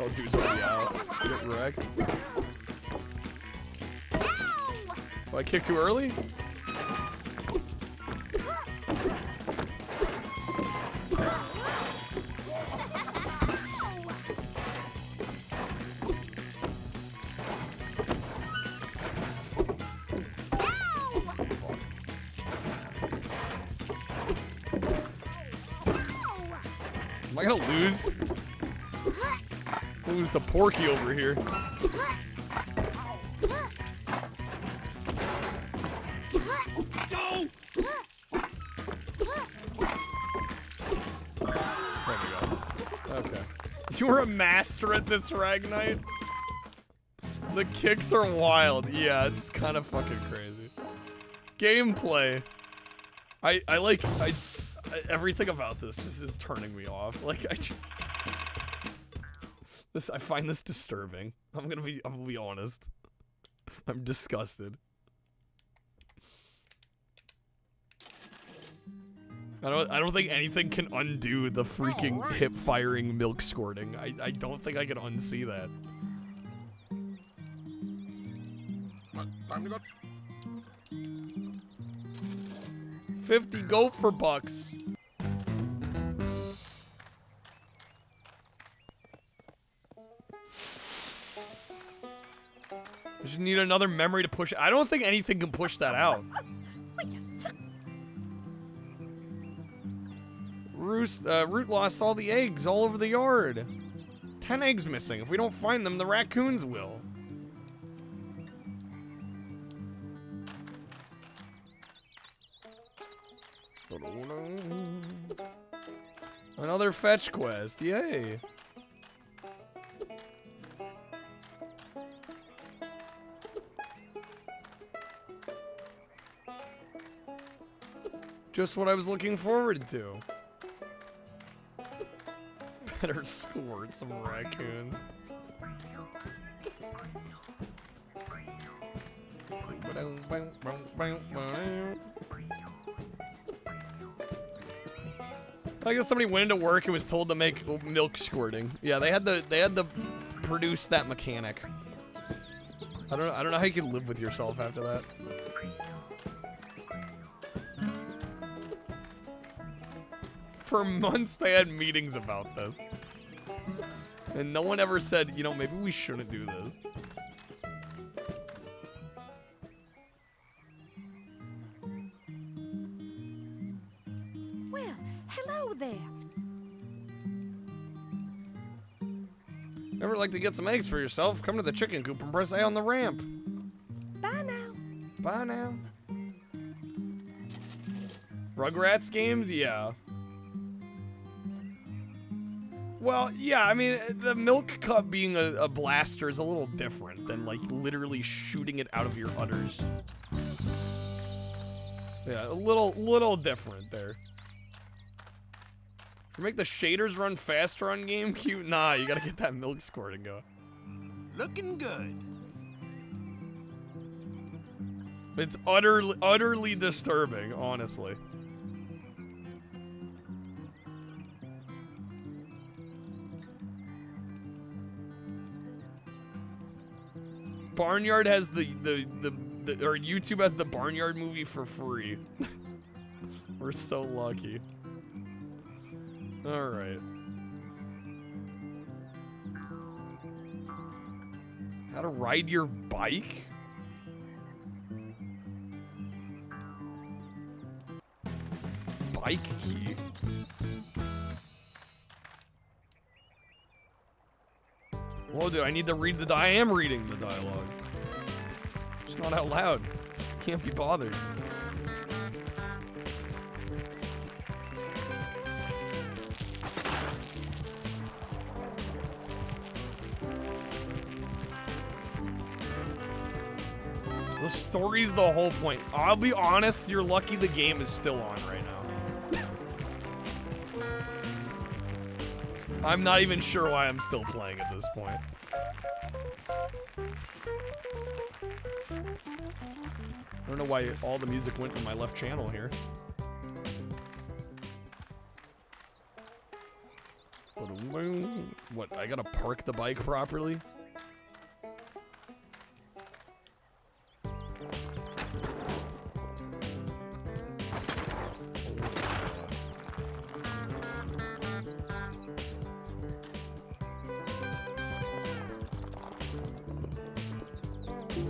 Oh, dude's already out. Get wrecked. Oh, I kicked too early? Am I gonna lose? Lose to Porky over here. No! There we go. Okay. You're a master at this, Ragnite? The kicks are wild. Yeah, it's kind of fucking crazy. Gameplay. I everything about this just is turning me off. Like I find this disturbing. I'm gonna be honest. I'm disgusted. I don't think anything can undo the freaking hip firing milk squirting. I don't think I can unsee that. Time to go. 50 gopher bucks. I just need another memory to push. I don't think anything can push that out. Root lost all the eggs all over the yard. 10 eggs missing. If we don't find them, the raccoons will. Another fetch quest. Yay. Just what I was looking forward to. Better squirt some raccoons. I guess somebody went into work and was told to make milk squirting. Yeah, they had to produce that mechanic. I don't know how you can live with yourself after that. For months they had meetings about this. And no one ever said, you know, maybe we shouldn't do this. Well, hello there. Ever like to get some eggs for yourself? Come to the chicken coop and press A on the ramp. Bye now. Bye now. Rugrats games? Yeah. Well, yeah, I mean, the milk cup being a blaster is a little different than, like, literally shooting it out of your udders. Yeah, a little different there. You make the shaders run faster on GameCube? Nah, you gotta get that milk squirting going. Looking good. It's utterly disturbing, honestly. Barnyard has or YouTube has the Barnyard movie for free. We're so lucky. All right. How to ride your bike? Bike key? Whoa, dude, I need to read the I am reading the dialogue. It's not out loud. Can't be bothered. The story's the whole point. I'll be honest, you're lucky the game is still on right now. I'm not even sure why I'm still playing at this point. I don't know why all the music went to my left channel here. What, I gotta park the bike properly?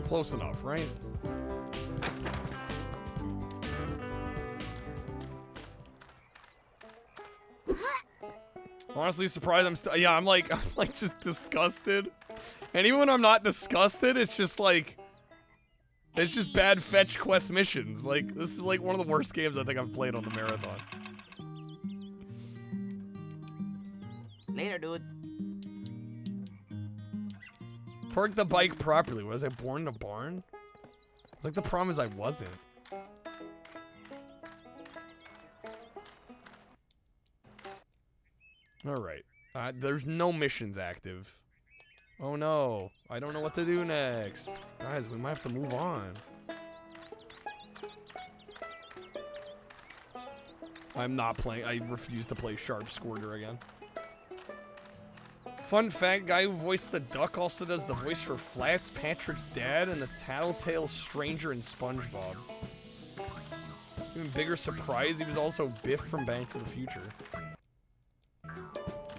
Close enough, right? Honestly surprised I'm still, yeah, I'm like just disgusted. And even when I'm not disgusted, it's just like, it's just bad fetch quest missions. Like, this is like one of the worst games I think I've played on the marathon. Later, dude. Park the bike properly. Was I born in a barn? Like, the problem is I wasn't. Alright. There's no missions active. Oh no. I don't know what to do next. Guys, we might have to move on. I'm not playing. I refuse to play Sharp Squirter again. Fun fact, guy who voiced the duck also does the voice for Flats, Patrick's dad, and the Tattletale Stranger in SpongeBob. Even bigger surprise, he was also Biff from Back to the Future.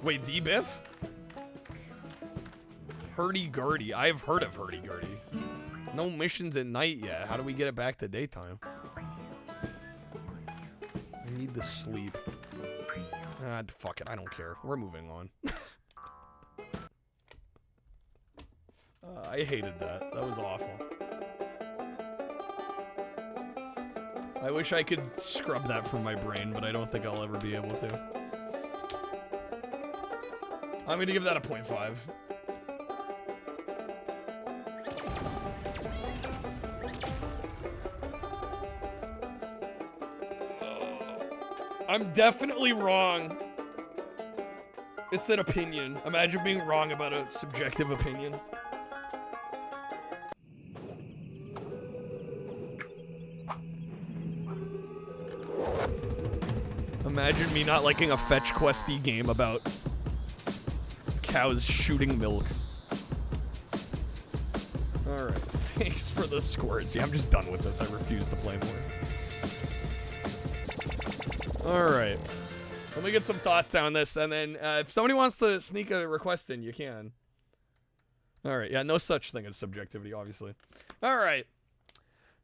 Wait, the Biff? Hurdy-gurdy. I've heard of hurdy-gurdy. No missions at night yet. How do we get it back to daytime? I need to sleep. Fuck it. I don't care. We're moving on. I hated that. That was awful. I wish I could scrub that from my brain, but I don't think I'll ever be able to. I'm gonna give that a 0.5. I'm definitely wrong. It's an opinion. Imagine being wrong about a subjective opinion. Imagine me not liking a fetch questy game about cows shooting milk. Alright, thanks for the squirts. Yeah, I'm just done with this. I refuse to play more. Alright. Let me get some thoughts down this, and then if somebody wants to sneak a request in, you can. Alright, yeah, no such thing as subjectivity, obviously. Alright.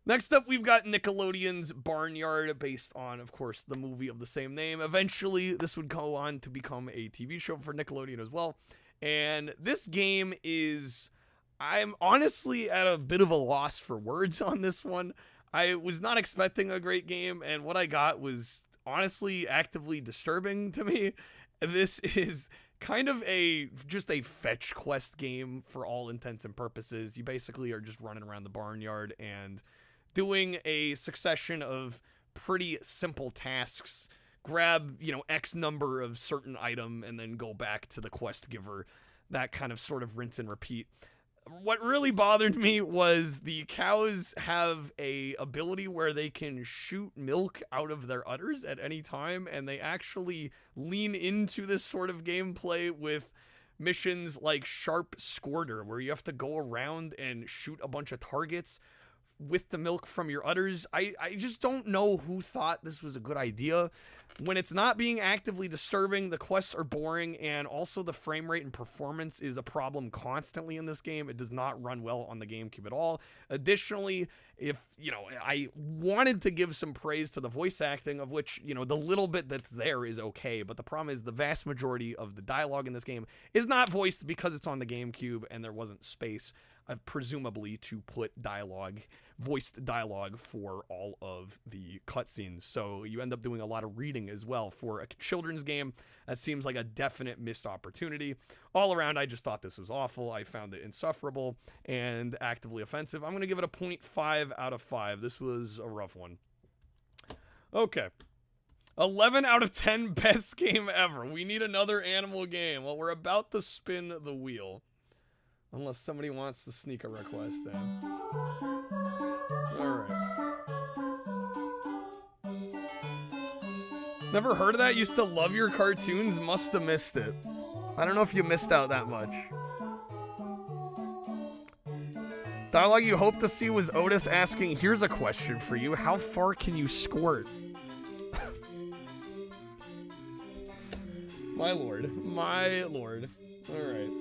Next up, we've got Nickelodeon's Barnyard, based on, of course, the movie of the same name. Eventually, this would go on to become a TV show for Nickelodeon as well. And this game is... I'm honestly at a bit of a loss for words on this one. I was not expecting a great game, and what I got was honestly actively disturbing to me. This is kind of just a fetch quest game for all intents and purposes. You basically are just running around the barnyard and doing a succession of pretty simple tasks. Grab, X number of certain item and then go back to the quest giver. That kind of sort of rinse and repeat. What really bothered me was the cows have a ability where they can shoot milk out of their udders at any time, and they actually lean into this sort of gameplay with missions like Sharp Squirter, where you have to go around and shoot a bunch of targets with the milk from your udders. I just don't know who thought this was a good idea. When it's not being actively disturbing, the quests are boring, and also the frame rate and performance is a problem constantly in this game. It does not run well on the GameCube at all. Additionally, if, you know, I wanted to give some praise to the voice acting, of which, you know, the little bit that's there is okay, but the problem is the vast majority of the dialogue in this game is not voiced because it's on the GameCube and there wasn't space, presumably, to put voiced dialogue for all of the cutscenes. So you end up doing a lot of reading as well. For a children's game, that seems like a definite missed opportunity. All around, I just thought this was awful. I found it insufferable and actively offensive. I'm going to give it a 0.5 out of 5. This was a rough one. Okay. 11 out of 10 best game ever. We need another animal game. Well, we're about to spin the wheel. Unless somebody wants to sneak a request in. Alright. Never heard of that? Used to love your cartoons? Must have missed it. I don't know if you missed out that much. Dialogue you hope to see was Otis asking, here's a question for you. How far can you squirt? My lord. My lord. Alright.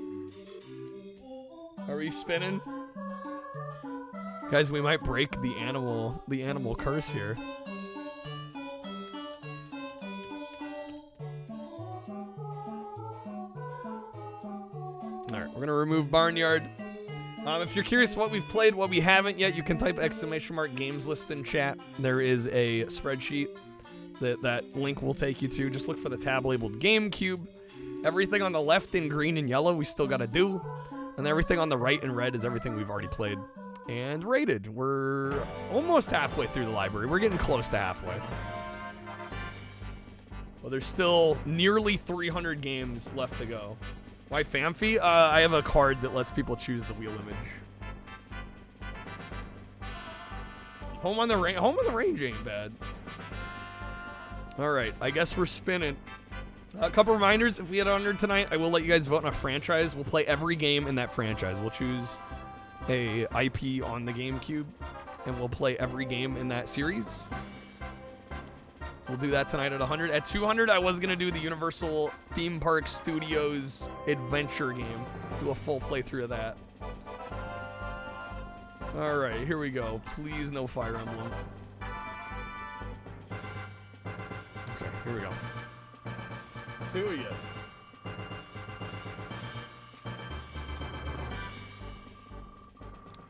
Are we spinning? Guys, we might break the animal curse here. Alright, we're gonna remove Barnyard. If you're curious what we've played, what we haven't yet, you can type !gameslist in chat. There is a spreadsheet that link will take you to. Just look for the tab labeled GameCube. Everything on the left in green and yellow we still gotta do. And everything on the right in red is everything we've already played and rated. We're almost halfway through the library. We're getting close to halfway. Well, there's still nearly 300 games left to go. Why Famfi? I have a card that lets people choose the wheel image. Home on the Range ain't bad. All right, I guess we're spinning. A couple reminders, if we get under tonight, I will let you guys vote on a franchise. We'll play every game in that franchise. We'll choose a IP on the GameCube, and we'll play every game in that series. We'll do that tonight at 100. At 200, I was going to do the Universal Theme Park Studios adventure game. Do a full playthrough of that. All right, here we go. Please no Fire Emblem. Okay, here we go. See what we get.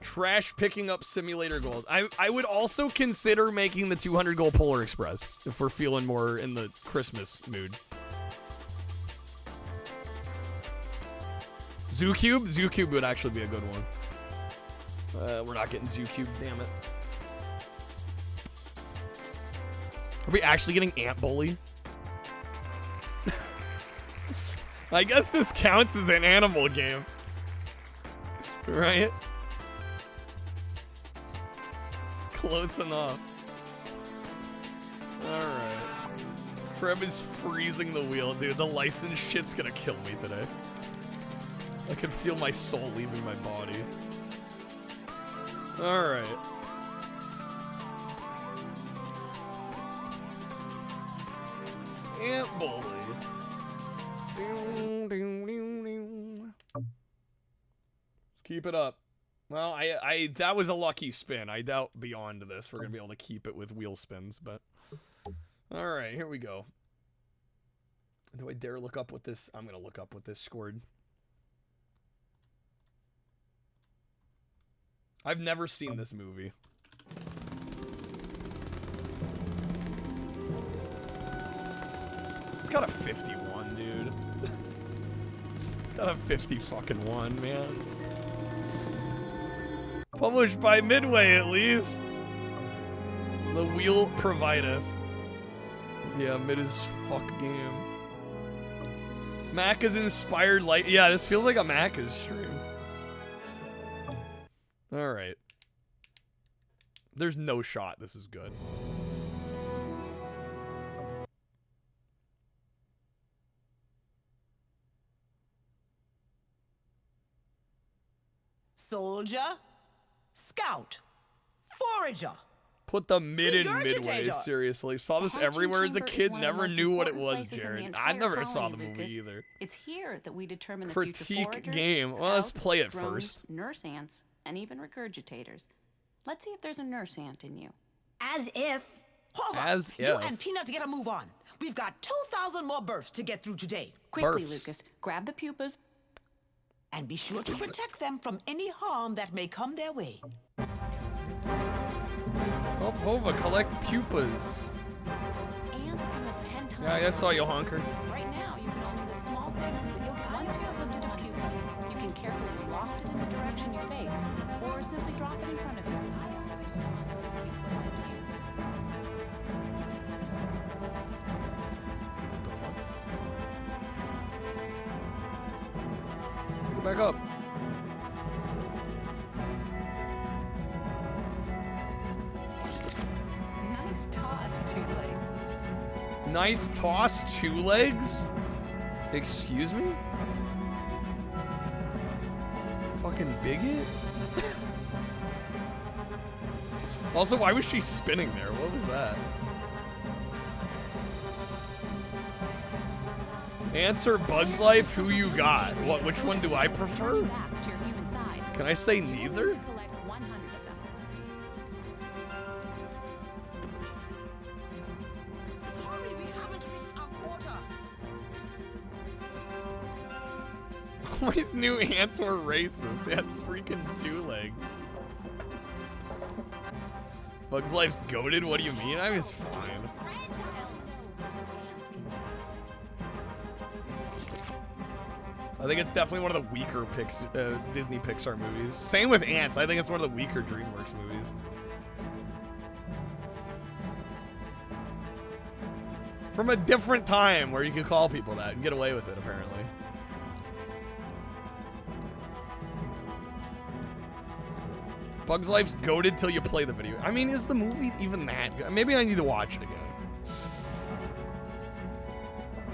Trash picking up simulator goals. I would also consider making the 200 goal Polar Express if we're feeling more in the Christmas mood. ZooCube? ZooCube would actually be a good one. We're not getting ZooCube, damn it. Are we actually getting Ant Bully? I guess this counts as an animal game. Right? Close enough. Alright. Kreb is freezing the wheel, dude. The license shit's gonna kill me today. I can feel my soul leaving my body. Alright. Ant Bully. Let's keep it up. Well, that was a lucky spin. I doubt beyond this we're gonna be able to keep it with wheel spins, but all right, here we go. Do I dare look up what this? I'm gonna look up what this scored. I've never seen this movie. It's got a 51, dude. It's got a 50 fucking 1, man. Published by Midway, at least. The wheel provideth. Yeah, mid as fuck game. Mac is inspired light. Yeah, this feels like a Mac is stream. Alright. There's no shot this is good. Soldier, scout, forager. Put the mid in midway, seriously. Saw this everywhere as a kid, never knew what it was, Jared. I never saw the movie either. It's here that we determine the future Critique foragers, game. Well, let's play it drones, first. nurse ants, and even regurgitators. Let's see if there's a nurse ant in you. As if. Hold on. As You if. and Peanut get a move on. We've got 2,000 more births to get through today. Quickly, Lucas, grab the pupas. And be sure to protect them from any harm that may come their way. Help Hova collect pupas. Ants can live 10 times. Yeah, I saw you honker. Right now, you can only live small things, but you'll get once you have lifted a pupa, you can carefully loft it in the direction you face, or simply drop it in front of you. What the fuck? Go back up. Nice toss, two legs. Nice toss, two legs? Excuse me? Fucking bigot? Also, why was she spinning there? What was that? Answer Bug's Life, who you got? What? Which one do I prefer? Can I say neither? Hurry, we haven't reached our quota. These new ants were racist. They had freaking two legs. Bug's Life's goated? What do you mean? I was fine. I think it's definitely one of the weaker Disney Pixar movies. Same with Ants. I think it's one of the weaker DreamWorks movies. From a different time where you could call people that and get away with it, apparently. Bug's Life's goated till you play the video. I mean, is the movie even that good? Maybe I need to watch it again.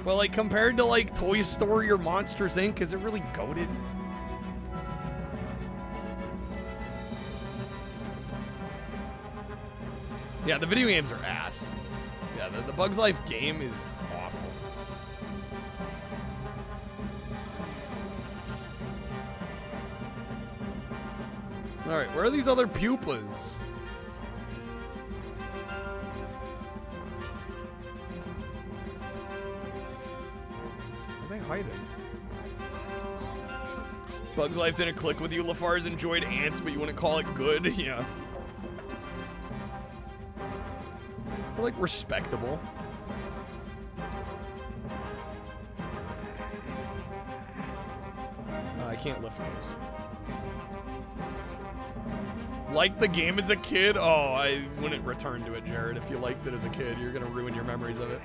But like compared to like Toy Story or Monsters Inc., is it really goated? Yeah, the video games are ass. Yeah, the Bug's Life game is awful. Alright, where are these other pupas? Where are they hiding? Bug's Life didn't click with you. LaFars enjoyed Ants, but you wouldn't call it good? Yeah. We're like respectable. I can't lift those. Like the game as a kid? Oh, I wouldn't return to it, Jared. If you liked it as a kid, you're gonna ruin your memories of it.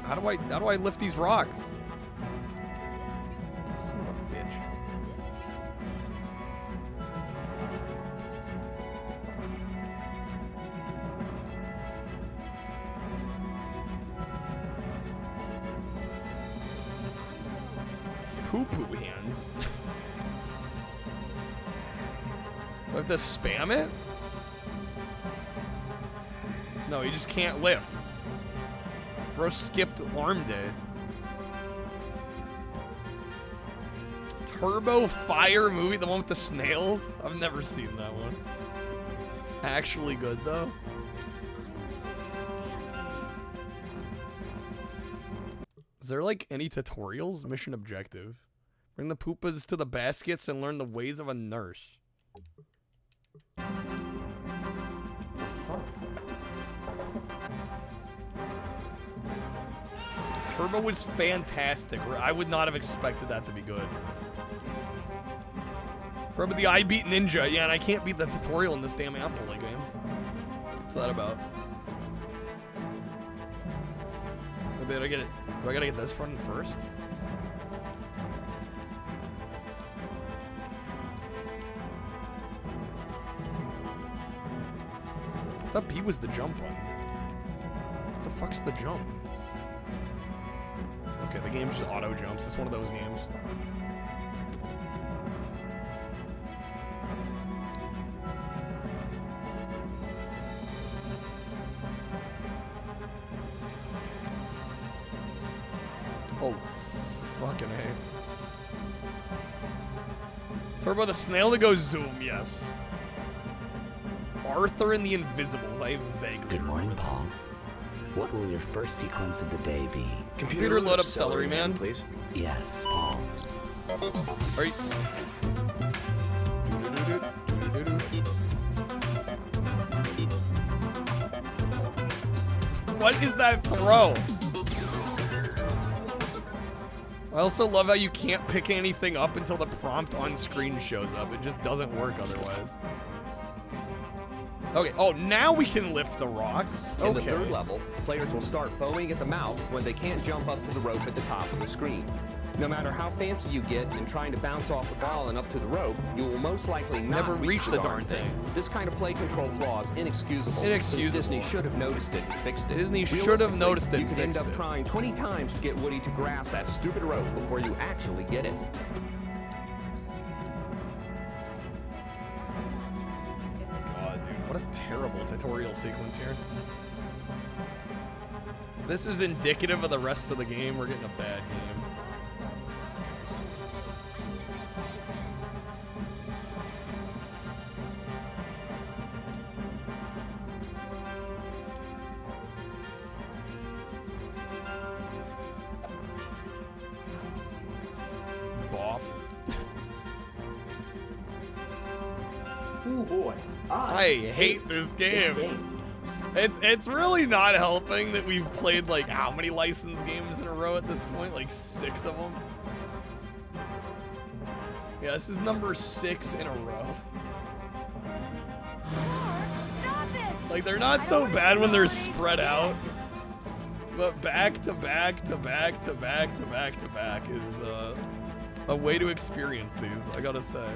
How do I lift these rocks? Son of a bitch. Poo-poo hands. Do I have to spam it? No, you just can't lift. Bro skipped arm day. Turbo Fire movie, the one with the snails? I've never seen that one. Actually good though. Is there like any tutorials? Mission objective. Bring the poopas to the baskets and learn the ways of a nurse. What the fuck? Turbo was fantastic. I would not have expected that to be good. Remember the I beat Ninja? Yeah, and I can't beat the tutorial in this damn Apple game. What's that about? Maybe I get it. Do I gotta get this one first? I thought B was the jump one. What the fuck's the jump? Okay, the game just auto jumps. It's one of those games. Oh, fucking A. Turbo the snail that goes zoom, yes. Arthur and the Invisibles, I vaguely Good morning, Paul. What will your first sequence of the day be? Computer load up Celery Man, please. Yes, Paul. Are you... What is that throw? I also love how you can't pick anything up until the prompt on screen shows up. It just doesn't work otherwise. Okay, oh, now we can lift the rocks. Okay. In the third level, players will start foaming at the mouth when they can't jump up to the rope at the top of the screen. No matter how fancy you get in trying to bounce off the ball and up to the rope, you will most likely not never reach the darn thing. This kind of play control flaw is inexcusable. Since Disney should have noticed it and fixed it. Disney should have noticed it and fixed it. You could end up it. trying 20 times to get Woody to grasp that stupid rope before you actually get it. God, dude, what a terrible tutorial sequence here. This is indicative of the rest of the game. We're getting a bad game. Bop. Oh boy. I hate this game. It's really not helping that we've played like how many licensed games in a row at this point? Like 6 of them. Yeah, this is number 6 in a row. Stop it! Like they're not so bad when they're spread out, but back to back to back to back to back to back is a way to experience these, I gotta say.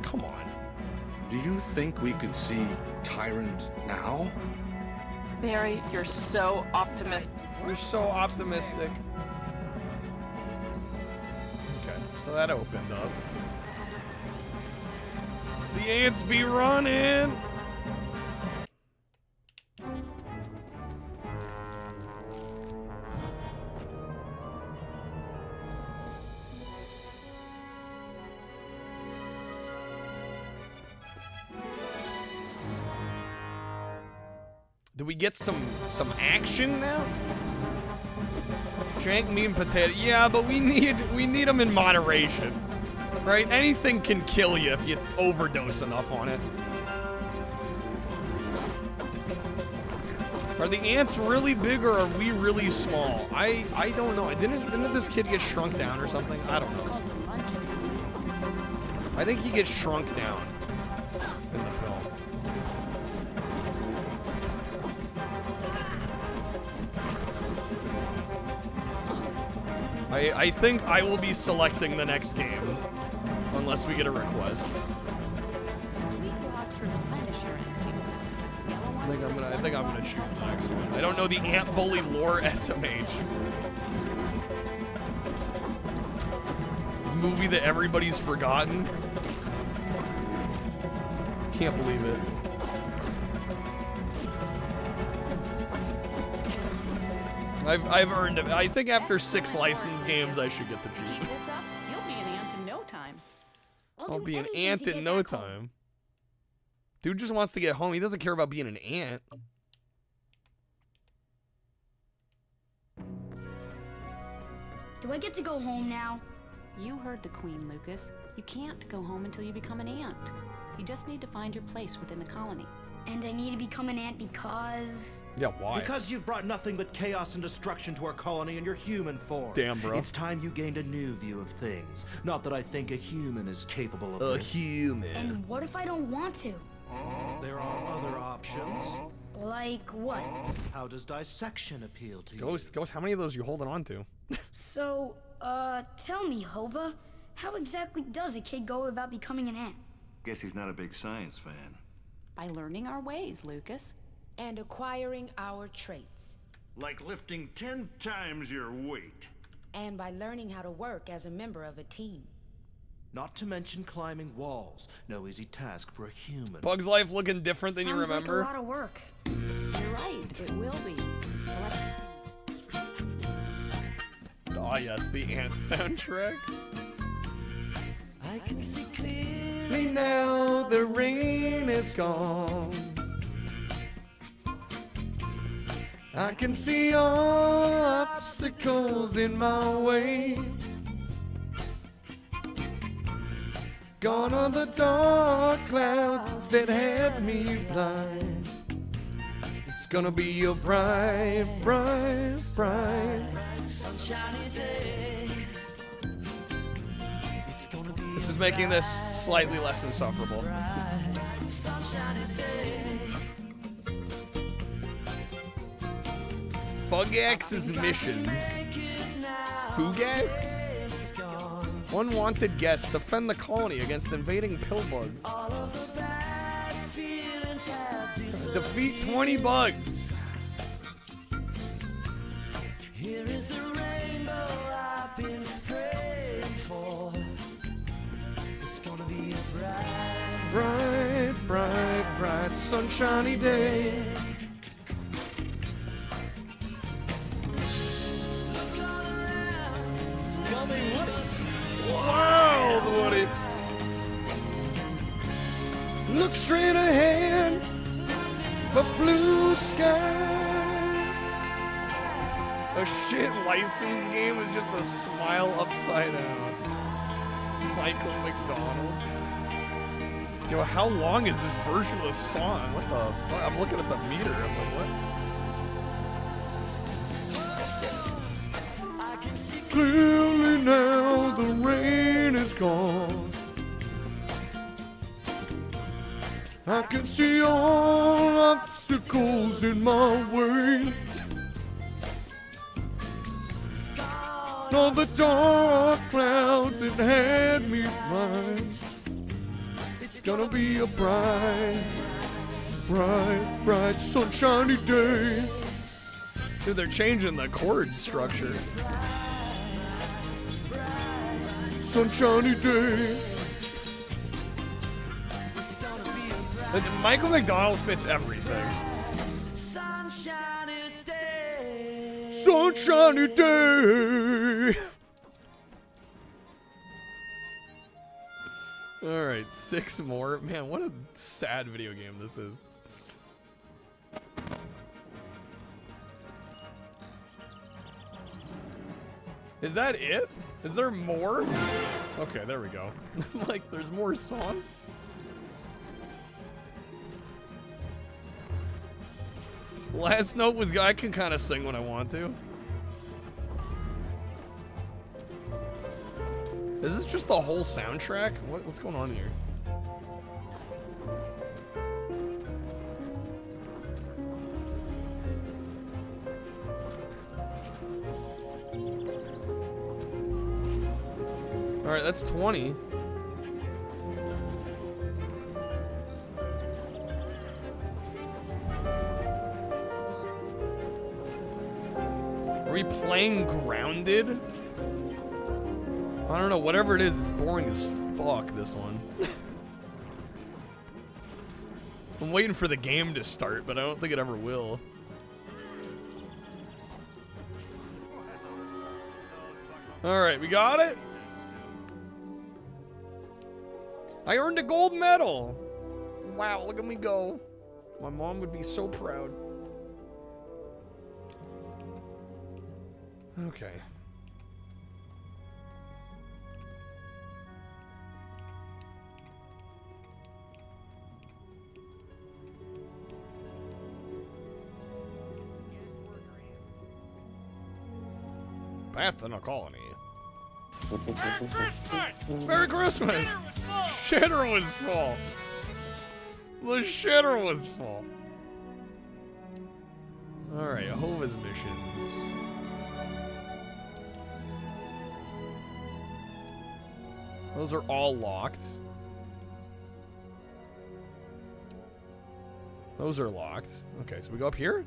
Come on. Do you think we could see Tyrant now? Barry, you're so optimistic. You're so optimistic. Okay, so that opened up. The ants be running. Do we get some action now? Jank, meat, and potato. Yeah, but we need them in moderation, right? Anything can kill you if you overdose enough on it. Are the ants really big or are we really small? I don't know. Didn't this kid get shrunk down or something? I don't know. I think he gets shrunk down in the film. I think I will be selecting the next game, unless we get a request. I think I'm gonna choose the next one. I don't know the Ant Bully lore SMH. This movie that everybody's forgotten. Can't believe it. I've earned it. I think after 6 licensed games, I should get to choose. Keep this up, you'll be an ant in no time. I'll be an ant in no time. Dude just wants to get home. He doesn't care about being an ant. Do I get to go home now? You heard the queen, Lucas. You can't go home until you become an ant. You just need to find your place within the colony. And I need to become an ant because... Yeah, why? Because you've brought nothing but chaos and destruction to our colony in your human form. Damn, bro. It's time you gained a new view of things. Not that I think a human is capable of a this. human. And what if I don't want to? There are other options. Like what? How does dissection appeal to you? Ghost, how many of those are you holding on to? So, tell me, Hova, how exactly does a kid go about becoming an ant? Guess he's not a big science fan. By learning our ways, Lucas. And acquiring our traits. Like lifting 10 times your weight. And by learning how to work as a member of a team. Not to mention climbing walls. No easy task for a human. Bug's Life looking different than you remember. Sounds like a lot of work. You're right, it will be. So let's continue. Oh yes, the Ant soundtrack. I can see clearly now the rain is gone. I can see all obstacles in my way. Gone are the dark clouds that had me blind. It's gonna be a bright, bright, bright, sunshiny day. It's gonna be This is making this slightly less insufferable. sunshiny day. Fugax's missions. Fugak? Unwanted guests defend the colony against invading pillbugs. Defeat 20 bugs. Here is the rainbow I've been praying for. It's gonna be a bright, Bright, bright, bright, sunshiny day. Wow, the Woody. Look straight ahead, but blue sky. A shit license game is just a smile upside down. Michael McDonald. Yo, how long is this version of the song? What the fuck? I'm looking at the meter. I'm like, what? Clearly now the rain is gone. I can see all obstacles in my way. All the dark clouds that had me blind. It's gonna be a bright, bright, bright, sunshiny day. Dude, they're changing the chord structure. Sunshiny day. Michael McDonald fits everything. sunshiny day. Sunshiny day. All right, 6 more. Man, what a sad video game this is. Is that it? Is there more? Okay, there we go. Like, there's more song? Last note was, I can kind of sing when I want to. Is this just the whole soundtrack? What's going on here? All right, that's 20. Are we playing Grounded? I don't know, whatever it is, it's boring as fuck, this one. I'm waiting for the game to start, but I don't think it ever will. All right, we got it. I earned a gold medal. Wow, look at me go. My mom would be so proud. Okay. Back to the colony. Merry Christmas! Shitter was full. The shitter was full. Alright, Jehovah's missions. Those are all locked. Those are locked. Okay, so we go up here?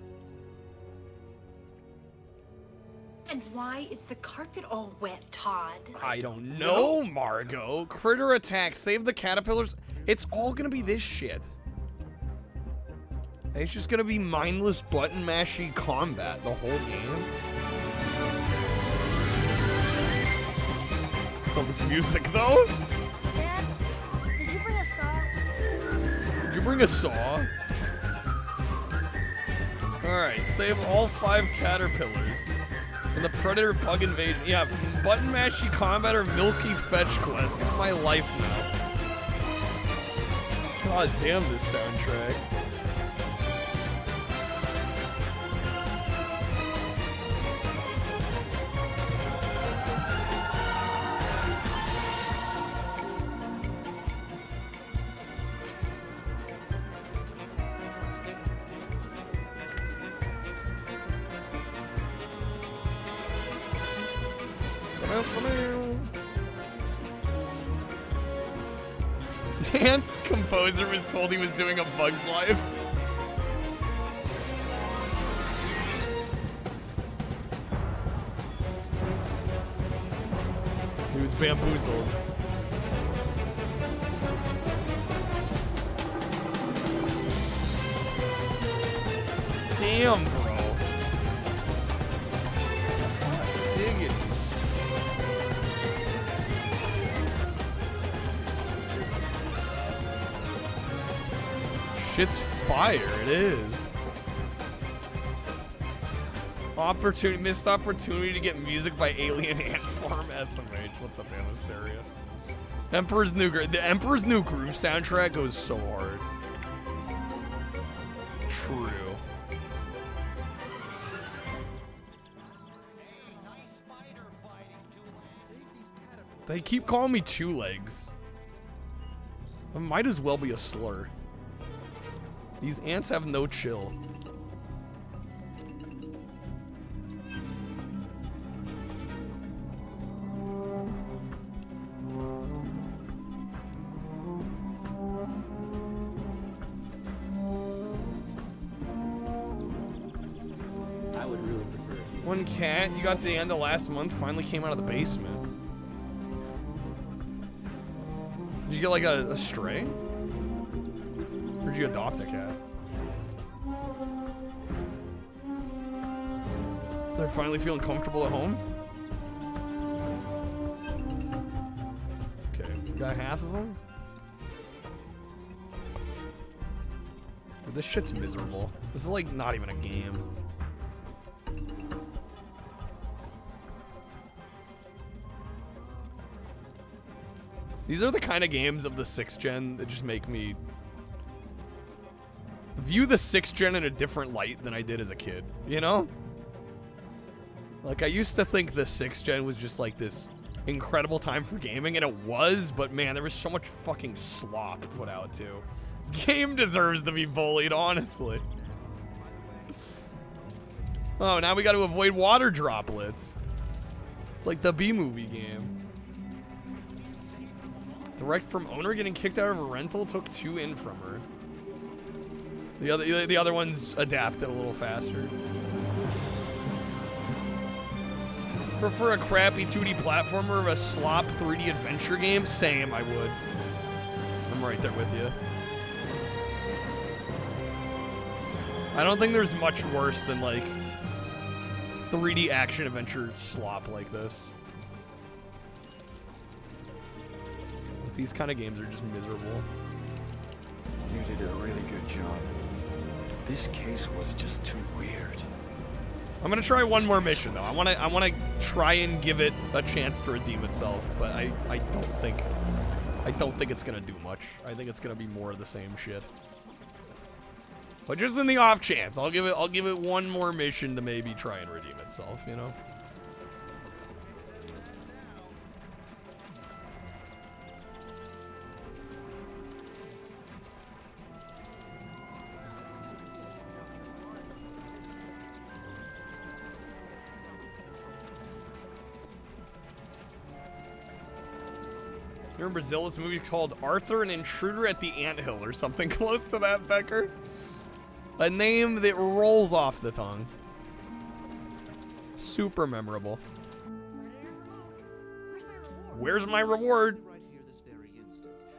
And why is the carpet all wet, Todd? I don't know, Margot. Critter attack, save the caterpillars. It's all gonna be this shit. It's just gonna be mindless button mashy combat the whole game. Love this music though. Dad, did you bring a saw? Did you bring a saw? Alright, save all 5 caterpillars. And the predator bug invasion. Yeah, button mashy combat or milky fetch quest. This is my life now. God damn this soundtrack. Dance composer was told he was doing a Bug's Life. He was bamboozled. Damn, bro. Dig it. Shit's fire, it is. Missed opportunity to get music by Alien Ant Farm SMH. What's up, Anasteria? The Emperor's New Groove soundtrack goes so hard. True. They keep calling me Two Legs. It might as well be a slur. These ants have no chill. I would really prefer it. One cat, you got the end of last month, finally came out of the basement. Did you get like a stray? Or did you adopt a cat? They're finally feeling comfortable at home? Okay, we got half of them? This shit's miserable. This is like not even a game. These are the kind of games of the 6th gen that just make me view the 6th gen in a different light than I did as a kid, you know? Like, I used to think the 6th gen was just like this incredible time for gaming, and it was, but man, there was so much fucking slop put out too. This game deserves to be bullied, honestly. Oh, now we gotta avoid water droplets. It's like the B-movie game. Direct from owner getting kicked out of a rental, took 2 in from her. The other ones adapted a little faster. Prefer a crappy 2D platformer or a slop 3D adventure game? Same, I would. I'm right there with you. I don't think there's much worse than like 3D action adventure slop like this. These kind of games are just miserable. You did a really good job. This case was just too weird. I'm gonna try one more mission though. I wanna try and give it a chance to redeem itself, but I don't think it's gonna do much. I think it's gonna be more of the same shit. But just in the off chance, I'll give it one more mission to maybe try and redeem itself, you know? You're in Brazil, this movie called Arthur, an Intruder at the Anthill, or something close to that, Becker. A name that rolls off the tongue. Super memorable. Where's my reward?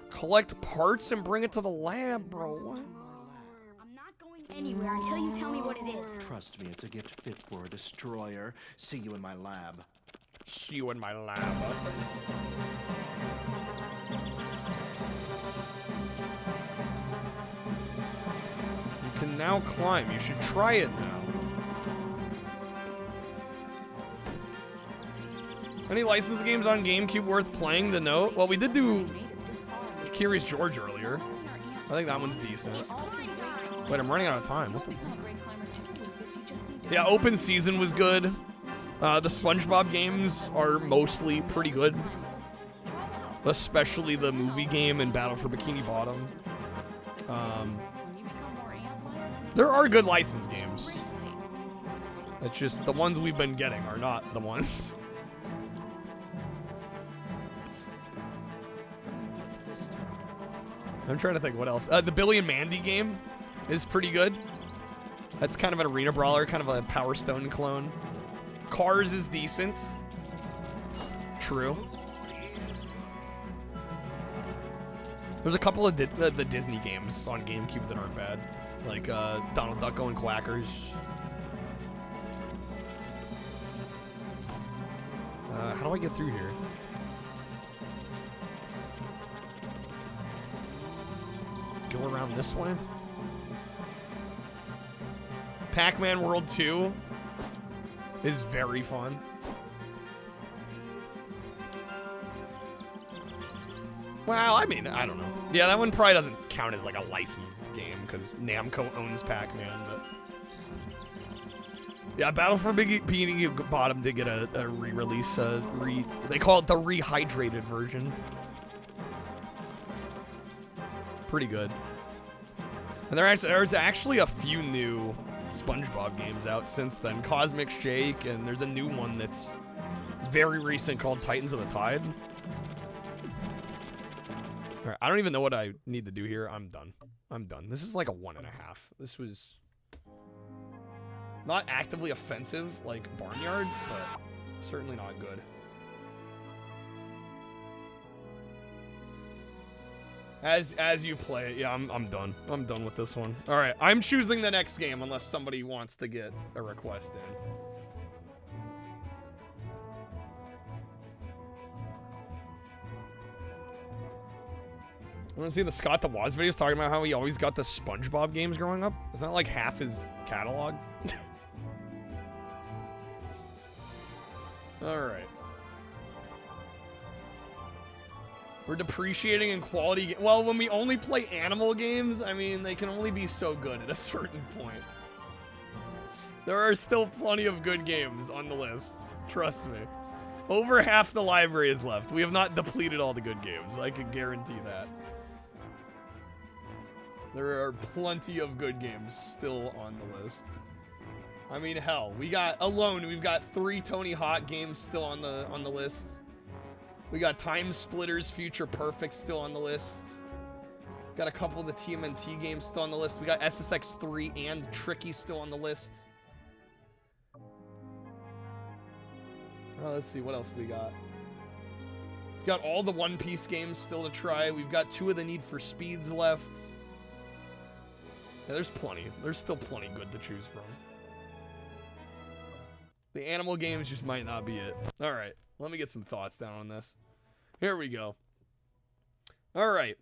Collect parts and bring it to the lab, bro. What? I'm not going anywhere until you tell me what it is. Trust me, it's a gift fit for a destroyer. See you in my lab. See you in my lab. You can now climb. You should try it now. Any licensed games on GameCube worth playing to note? Well, we did do Curious George earlier. I think that one's decent. Wait, I'm running out of time. What the fuck? Yeah, Open Season was good. The SpongeBob games are mostly pretty good. Especially the movie game and Battle for Bikini Bottom. There are good licensed games. It's just the ones we've been getting are not the ones. I'm trying to think what else. The Billy and Mandy game is pretty good. That's kind of an arena brawler, kind of a Power Stone clone. Cars is decent. True. There's a couple of the Disney games on GameCube that aren't bad. Like Donald Duck Going Quackers. How do I get through here? Go around this way. Pac-Man World 2 is very fun. Well, I mean, I don't know. Yeah, that one probably doesn't count as like a licensed game because Namco owns Pac-Man, but yeah, Battle for Bikini Bottom did get a re-release. They call it the rehydrated version. Pretty good. And there's actually a few new SpongeBob games out since then. Cosmic Shake, and there's a new one that's very recent called Titans of the Tide. All right, I don't even know what I need to do here. I'm done. I'm done. This is like a 1.5. This was not actively offensive like Barnyard, but certainly not good. As you play it, yeah, I'm done. I'm done with this one. All right, I'm choosing the next game unless somebody wants to get a request in. I want to see the Scott the Woz videos talking about how he always got the SpongeBob games growing up. Isn't that like half his catalog? All right. We're depreciating in quality. Well, when we only play animal games, I mean, they can only be so good at a certain point. There are still plenty of good games on the list. Trust me. Over half the library is left. We have not depleted all the good games. I can guarantee that. There are plenty of good games still on the list. I mean, hell, we've got 3 Tony Hawk games still on the list. We got Time Splitters Future Perfect still on the list. Got a couple of the TMNT games still on the list. We got SSX 3 and Tricky still on the list. Oh, let's see, what else do we got? We've got all the One Piece games still to try. We've got 2 of the Need for Speeds left. Yeah, there's plenty. There's still plenty good to choose from. The animal games just might not be it. All right. Let me get some thoughts down on this. Here we go. All right.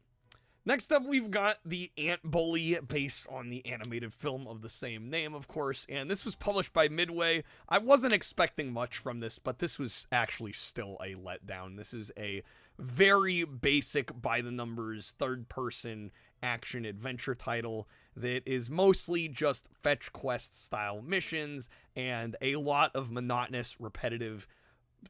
Next up, we've got the Ant Bully, based on the animated film of the same name, of course. And this was published by Midway. I wasn't expecting much from this, but this was actually still a letdown. This is a very basic, by-the-numbers, third-person action-adventure title that is mostly just fetch quest-style missions and a lot of monotonous, repetitive,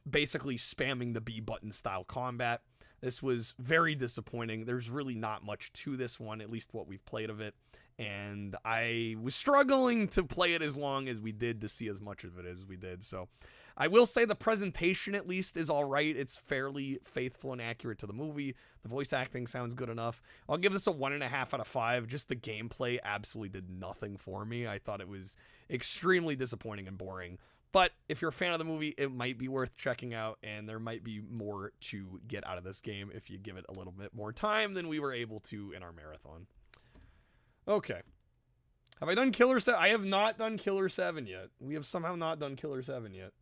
basically spamming the B button style combat. This was very disappointing. There's really not much to this one, at least what we've played of it. And I was struggling to play it as long as we did to see as much of it as we did. So I will say the presentation at least is all right. It's fairly faithful and accurate to the movie. The voice acting sounds good enough. I'll give this a 1.5 out of 5. Just the gameplay absolutely did nothing for me. I thought it was extremely disappointing and boring. But if you're a fan of the movie, it might be worth checking out, and there might be more to get out of this game if you give it a little bit more time than we were able to in our marathon. Okay. Have I done Killer 7? I have not done Killer 7 yet. We have somehow not done Killer 7 yet.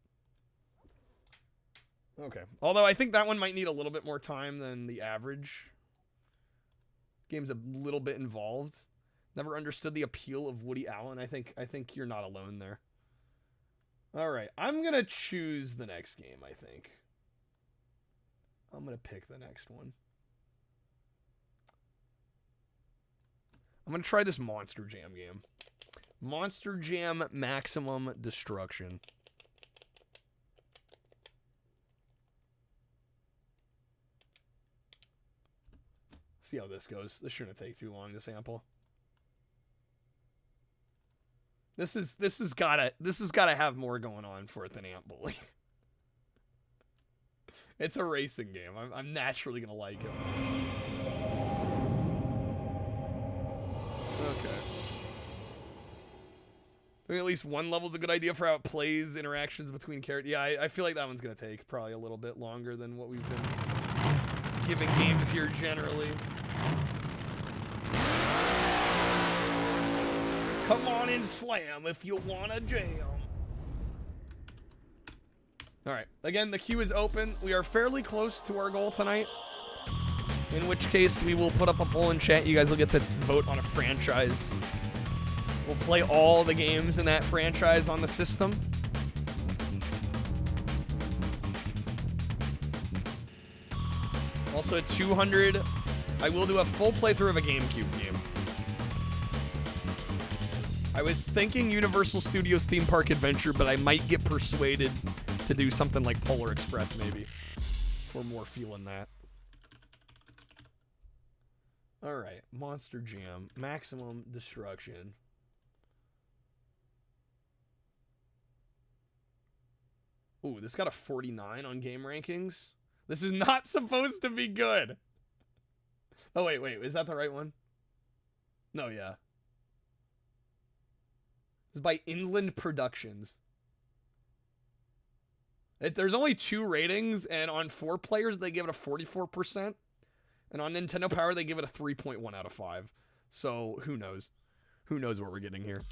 Okay. Although I think that one might need a little bit more time than the average. Game's a little bit involved. Never understood the appeal of Woody Allen. I think you're not alone there. All right. I'm going to choose the next game, I think. I'm going to pick the next one. I'm going to try this Monster Jam game. Monster Jam Maximum Destruction. See how this goes. This shouldn't take too long to sample. This has gotta have more going on for it than Ant Bully. It's a racing game. I'm naturally gonna like it. Okay. I think at least one level's a good idea for how it plays interactions between characters. Yeah, I feel like that one's gonna take probably a little bit longer than what we've been giving games here generally. Come on and slam if you wanna jam. Alright, again, the queue is open. We are fairly close to our goal tonight. In which case, we will put up a poll in chat. You guys will get to vote on a franchise. We'll play all the games in that franchise on the system. Also at 200, I will do a full playthrough of a GameCube game. I was thinking Universal Studios Theme Park Adventure, but I might get persuaded to do something like Polar Express, maybe. For more feeling that. Alright, Monster Jam, Maximum Destruction. Ooh, this got a 49 on game rankings. This is not supposed to be good. Oh, wait, is that the right one? No, yeah. This is by Inland Productions. There's only 2 ratings, and on 4 players, they give it a 44%. And on Nintendo Power, they give it a 3.1 out of 5. So, who knows? Who knows what we're getting here?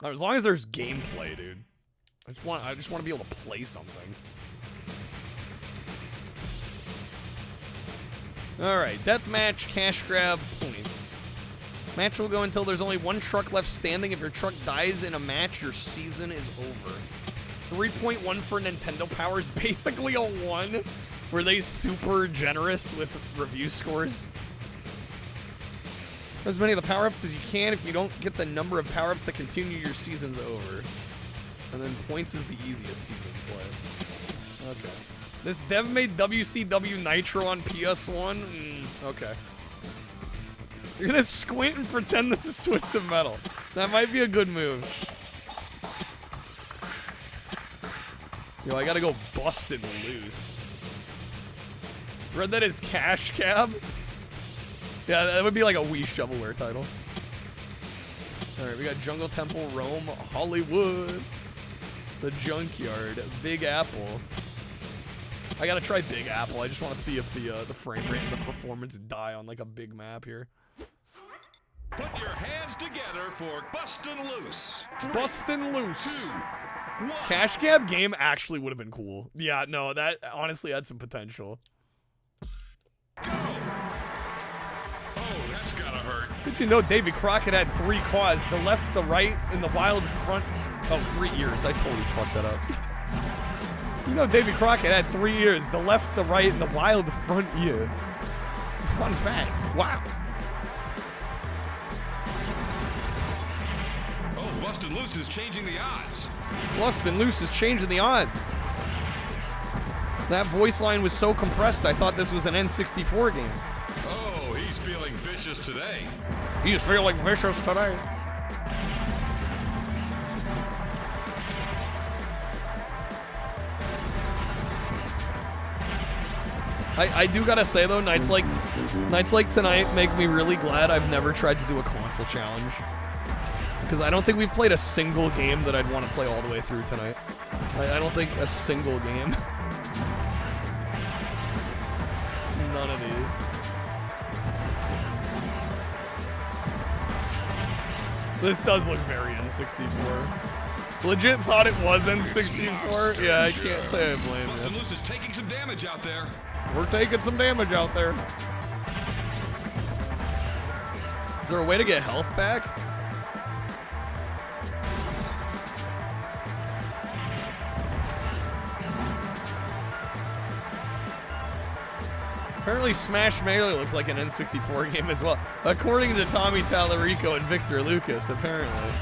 As long as there's gameplay, dude. I just want to be able to play something. Alright, deathmatch, cash grab, points. Match will go until there's only 1 truck left standing. If your truck dies in a match, your season is over. 3.1 for Nintendo Power is basically a 1. Were they super generous with review scores? As many of the power-ups as you can. If you don't get the number of power-ups to continue, your season's over. And then points is the easiest season to play. Okay. This dev made WCW Nitro on PS1? Okay. You're gonna squint and pretend this is Twisted Metal. That might be a good move. Yo, I gotta go busted loose. Read that as Cash Cab? Yeah, that would be like a Wii shovelware title. Alright, we got Jungle Temple, Rome, Hollywood, the Junkyard, Big Apple. I gotta try Big Apple. I just want to see if the frame rate and the performance die on like a big map here. Put your hands together for Bustin' Loose. Bustin' Loose. 2, 1. Cash Cab game actually would have been cool. Yeah, no, that honestly had some potential. Go. Oh, that's gotta hurt. Did you know Davy Crockett had 3 claws? The left, the right, and the wild front. Oh, 3 ears. I totally fucked that up. You know Davy Crockett had 3 ears. The left, the right, and the wild front ear. Fun fact. Wow. Oh, Bustin' Loose is changing the odds. Bustin' Loose is changing the odds. That voice line was so compressed, I thought this was an N64 game. Oh, he's feeling vicious today. He's feeling vicious today. I do gotta say though, nights like tonight make me really glad I've never tried to do a console challenge. Because I don't think we've played a single game that I'd want to play all the way through tonight. I don't think a single game. None of these. This does look very N64. Legit thought it was N64. Yeah, I can't say I blame you. Loose is taking some damage out there. We're taking some damage out there. Is there a way to get health back? Apparently Smash Melee looks like an N64 game as well. According to Tommy Tallarico and Victor Lucas, apparently.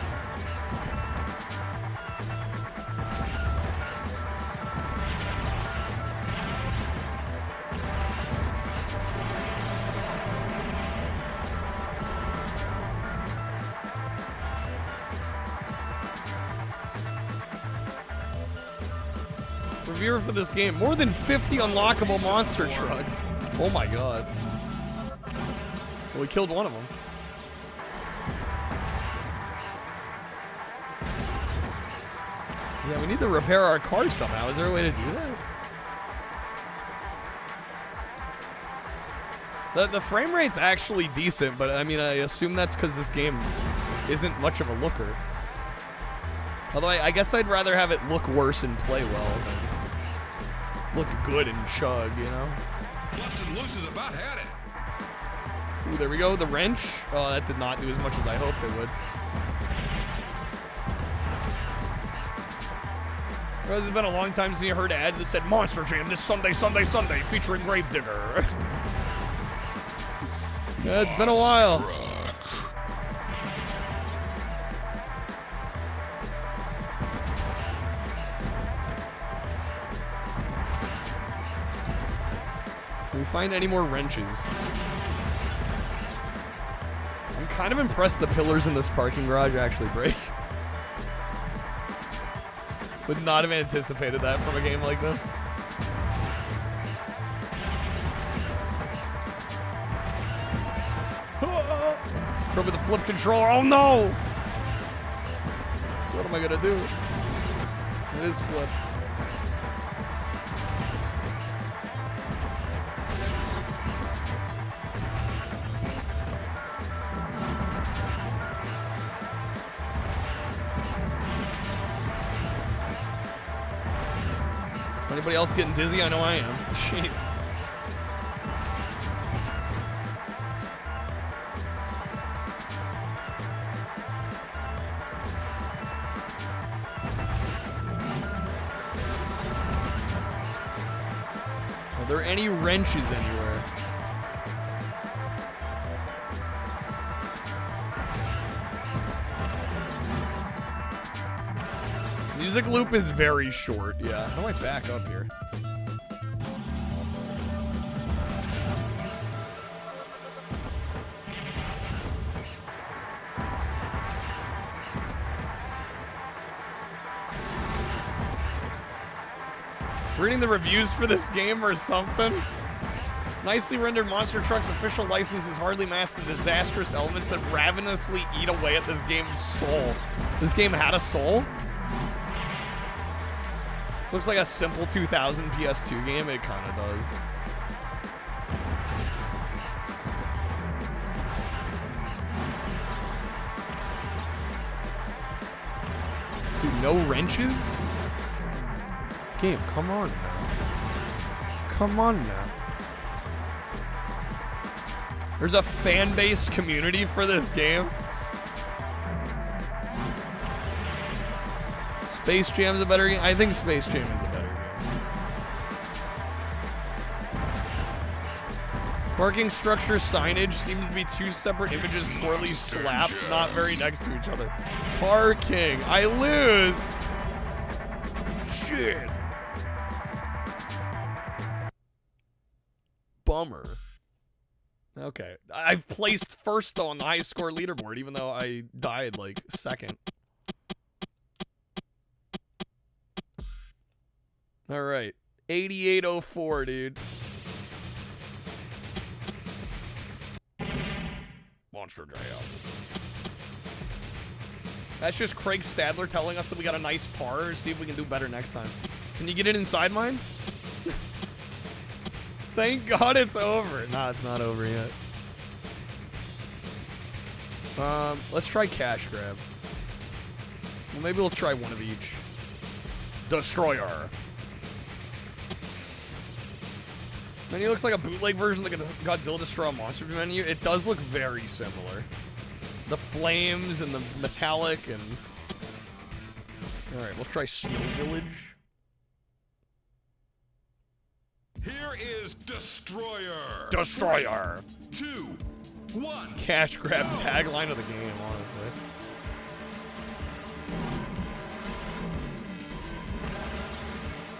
Reviewer for this game, more than 50 unlockable monster trucks. Oh my god. Well, we killed one of them. Yeah, we need to repair our car somehow. Is there a way to do that? The frame rate's actually decent, but I mean, I assume that's because this game isn't much of a looker. Although I guess I'd rather have it look worse and play well than look good and chug, you know? Busted Loose is about had it. Ooh, there we go. The wrench. Oh, that did not do as much as I hoped it would. Well, it's been a long time since you heard ads that said Monster Jam this Sunday, featuring Gravedigger. Yeah, it's been a while. Can we find any more wrenches? I'm kind of impressed the pillars in this parking garage actually break. Would not have anticipated that from a game like this. Go with the flip controller. Oh no! What am I gonna do? It is flipped. Anybody else getting dizzy? I know I am. Jeez. Are there any wrenches anywhere? Music loop is very short, yeah. How do I back up here? Reading the reviews for this game or something? Nicely rendered Monster Truck's official license is hardly masked the disastrous elements that ravenously eat away at this game's soul. This game had a soul? This looks like a simple 2000 PS2 game. It kind of does. Dude, no wrenches? Game, come on now. Come on now. There's a fan base community for this game. Space Jam's a better game? I think Space Jam is a better game. Parking structure signage seems to be two separate images poorly slapped, not very next to each other. Parking. I lose. Shit. Bummer. Okay. I've placed first, though, on the high score leaderboard, even though I died, like, second. All right. 8804, dude. Monster Jam. That's just Craig Stadler telling us that we got a nice par. See if we can do better next time. Can you get it inside mine? Thank God it's over. Nah, it's not over yet. Let's try cash grab. Well, maybe we'll try one of each. Destroyer. Man, he looks like a bootleg version of the Godzilla Destroy Monster menu. It does look very similar. The flames and the metallic and... Alright, let's try Snow Village. Here is Destroyer. Destroyer. 2, 1. Cash grab tagline of the game, honestly.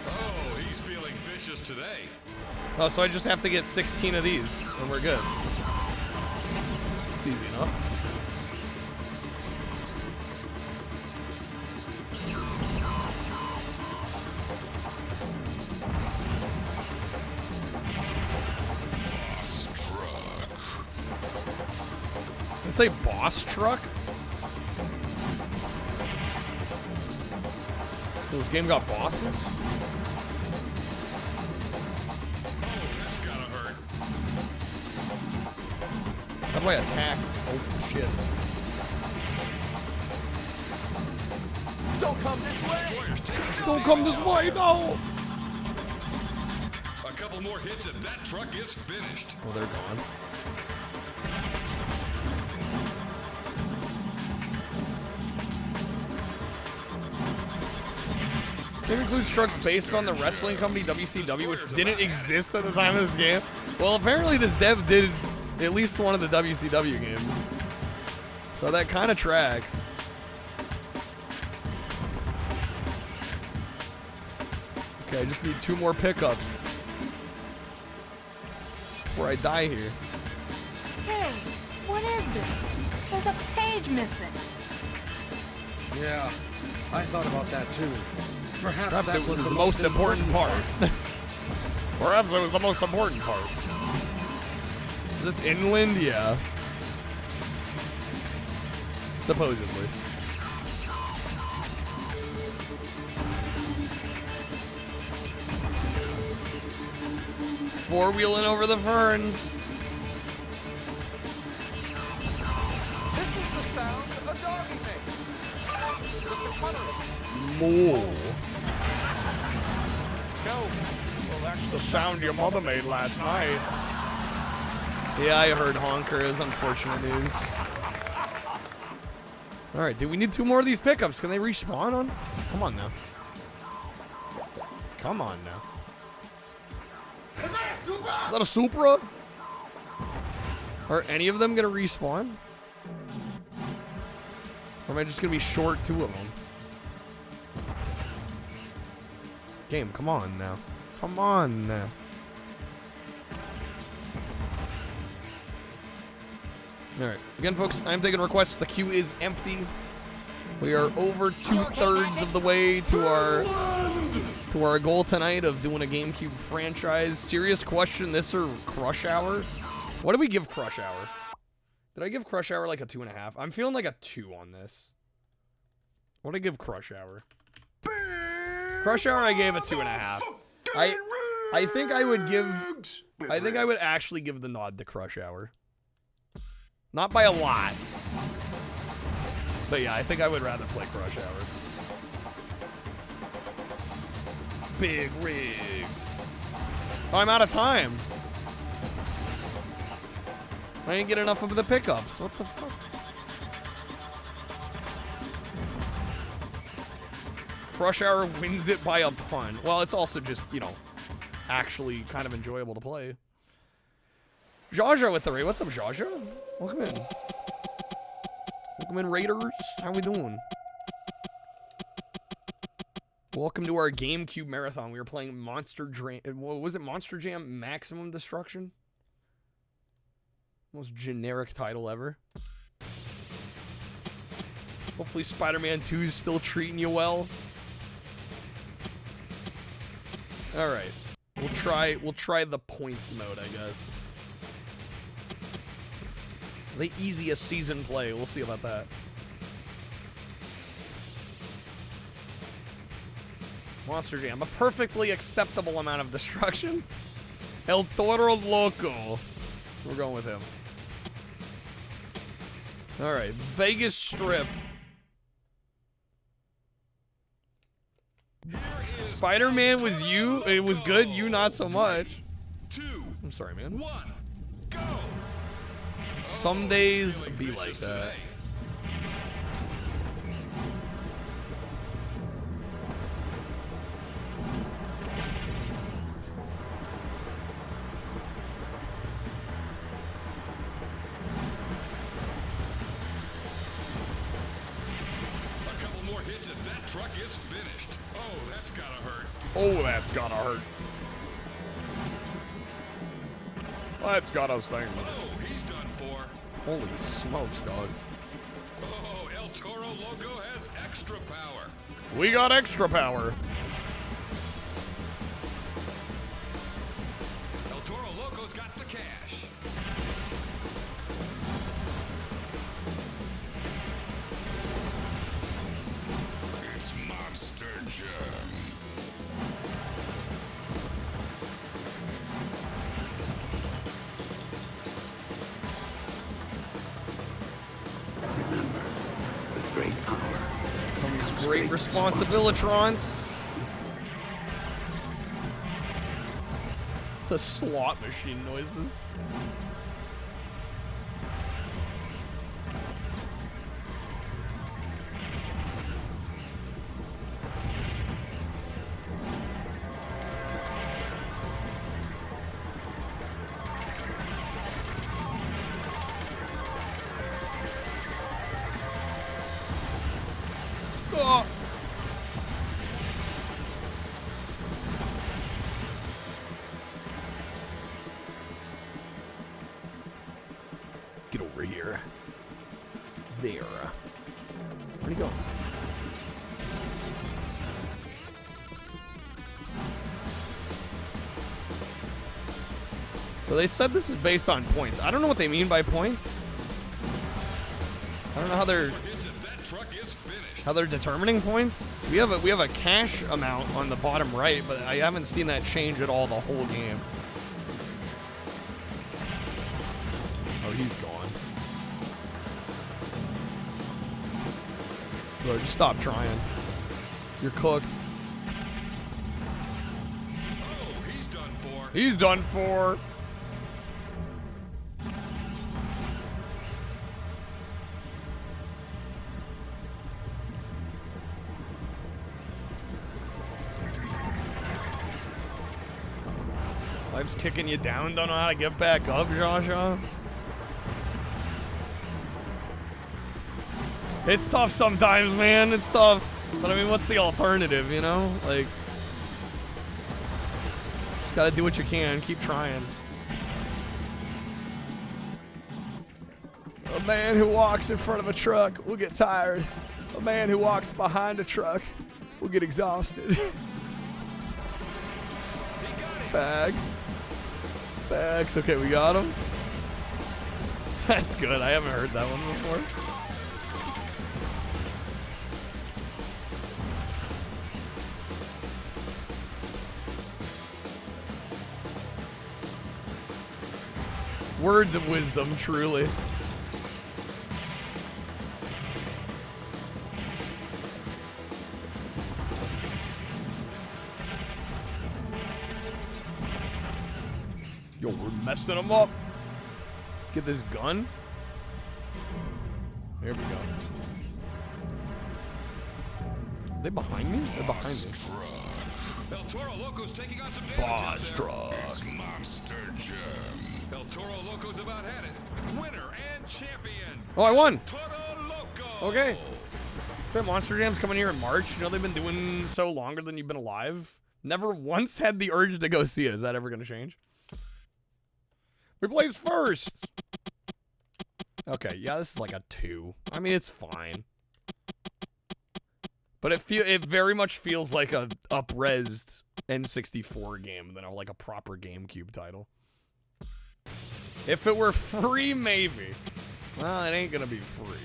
Oh, he's feeling vicious today. Oh, so I just have to get 16 of these, and we're good. It's easy enough. Did it say boss truck? This game got bosses? How do I attack? Oh, shit. Don't come this way! Don't come this way, no! A couple more hits and that truck is finished. Oh, they're gone. It includes trucks based on the wrestling company WCW, which didn't exist at the time of this game. Well, apparently this dev did at least one of the WCW games. So that kind of tracks. Okay, I just need 2 more pickups before I die here. Hey, what is this? There's a page missing. Yeah, I thought about that too. Perhaps it was the most important part. Perhaps it was the most important part. Is this inland? Yeah. Supposedly. Four-wheeling over the ferns. This is the sound a doggy makes. Mr. Cuttery. Moo. No. Well, That's the sound your mother made last night. Yeah, I heard honkers. Unfortunate news. Alright, do we need 2 more of these pickups? Can they respawn on? Come on now. Come on now. Is that a Supra? Are any of them gonna respawn? Or am I just gonna be short 2 of them? Game, come on now. Come on now. Alright, again folks, I'm taking requests. The queue is empty. We are over 2/3 of the way to our goal tonight of doing a GameCube franchise. Serious question, this or Crush Hour? What did we give Crush Hour? Did I give Crush Hour like a 2.5? I'm feeling like a 2 on this. What did I give Crush Hour? Crush Hour I gave a 2.5. I think I would actually give the nod to Crush Hour. Not by a lot. But yeah, I think I would rather play Crush Hour. Big rigs. Oh, I'm out of time. I didn't get enough of the pickups. What the fuck? Crush Hour wins it by a pun. Well, it's also just, you know, actually kind of enjoyable to play. Jaja with the raid. What's up, Jaja? Welcome in. Welcome in, Raiders. How we doing? Welcome to our GameCube marathon. We were playing Monster Jam. What was it? Monster Jam Maximum Destruction? Most generic title ever. Hopefully Spider-Man 2 is still treating you well. Alright. We'll try the points mode, I guess. The easiest season play. We'll see about that. Monster Jam. A perfectly acceptable amount of destruction. El Toro Loco. We're going with him. Alright, Vegas Strip. Spider-Man was you. It was good. You not so much. I'm sorry, man. Some days be like that. Oh, that's gotta hurt. That's gotta sting. Oh, he's done for. Holy smokes, dog. Oh, El Toro Loco has extra power. We got extra power. El Toro Loco's got the cash. It's Monster Jam. With great power comes great responsibilitrons. The slot machine noises. Oh. Get over here. There. Where'd he go? So they said this is based on points. I don't know what they mean by points. I don't know how they're determining points. We have a cash amount on the bottom right, but I haven't seen that change at all the whole game. Oh, he's gone. Bro, just stop trying. You're cooked. Oh, he's done for. He's done for. Life's kicking you down, don't know how to get back up, Joshua. It's tough sometimes, man. It's tough. But I mean, what's the alternative, you know? Like, just gotta do what you can. Keep trying. A man who walks in front of a truck will get tired. A man who walks behind a truck will get exhausted. Bags. Bags. Okay, we got him. That's good. I haven't heard that one before. Words of wisdom, truly. Yo, we're messing them up. Let's get this gun. There we go. Are they behind me? They're behind me. El Toro Loco's taking on some damage. Boss truck. It's Monster Jam. El Toro Loco's about had it. Winner and champion. Oh, I won. Toro Loco. Okay. So Monster Jam's coming here in March. You know they've been doing so longer than you've been alive. Never once had the urge to go see it. Is that ever going to change? We plays first. Okay, yeah, this is like a 2. I mean, it's fine. But it very much feels like a up-resed N64 game than like a proper GameCube title. If it were free, maybe. Well, it ain't gonna be free.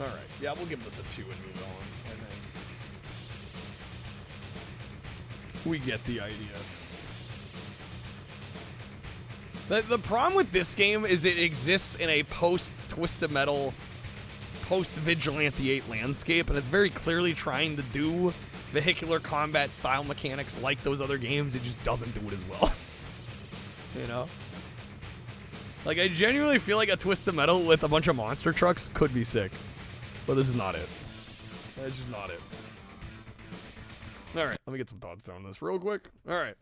All right. Yeah, we'll give this a 2 and move on. And then we get the idea. The problem with this game is it exists in a post-Twisted Metal, post-Vigilante 8 landscape, and it's very clearly trying to do vehicular combat style mechanics like those other games. It just doesn't do it as well. You know? Like, I genuinely feel like a Twisted Metal with a bunch of monster trucks could be sick. But this is not it. That's just not it. Alright, let me get some thoughts on this real quick. Alright.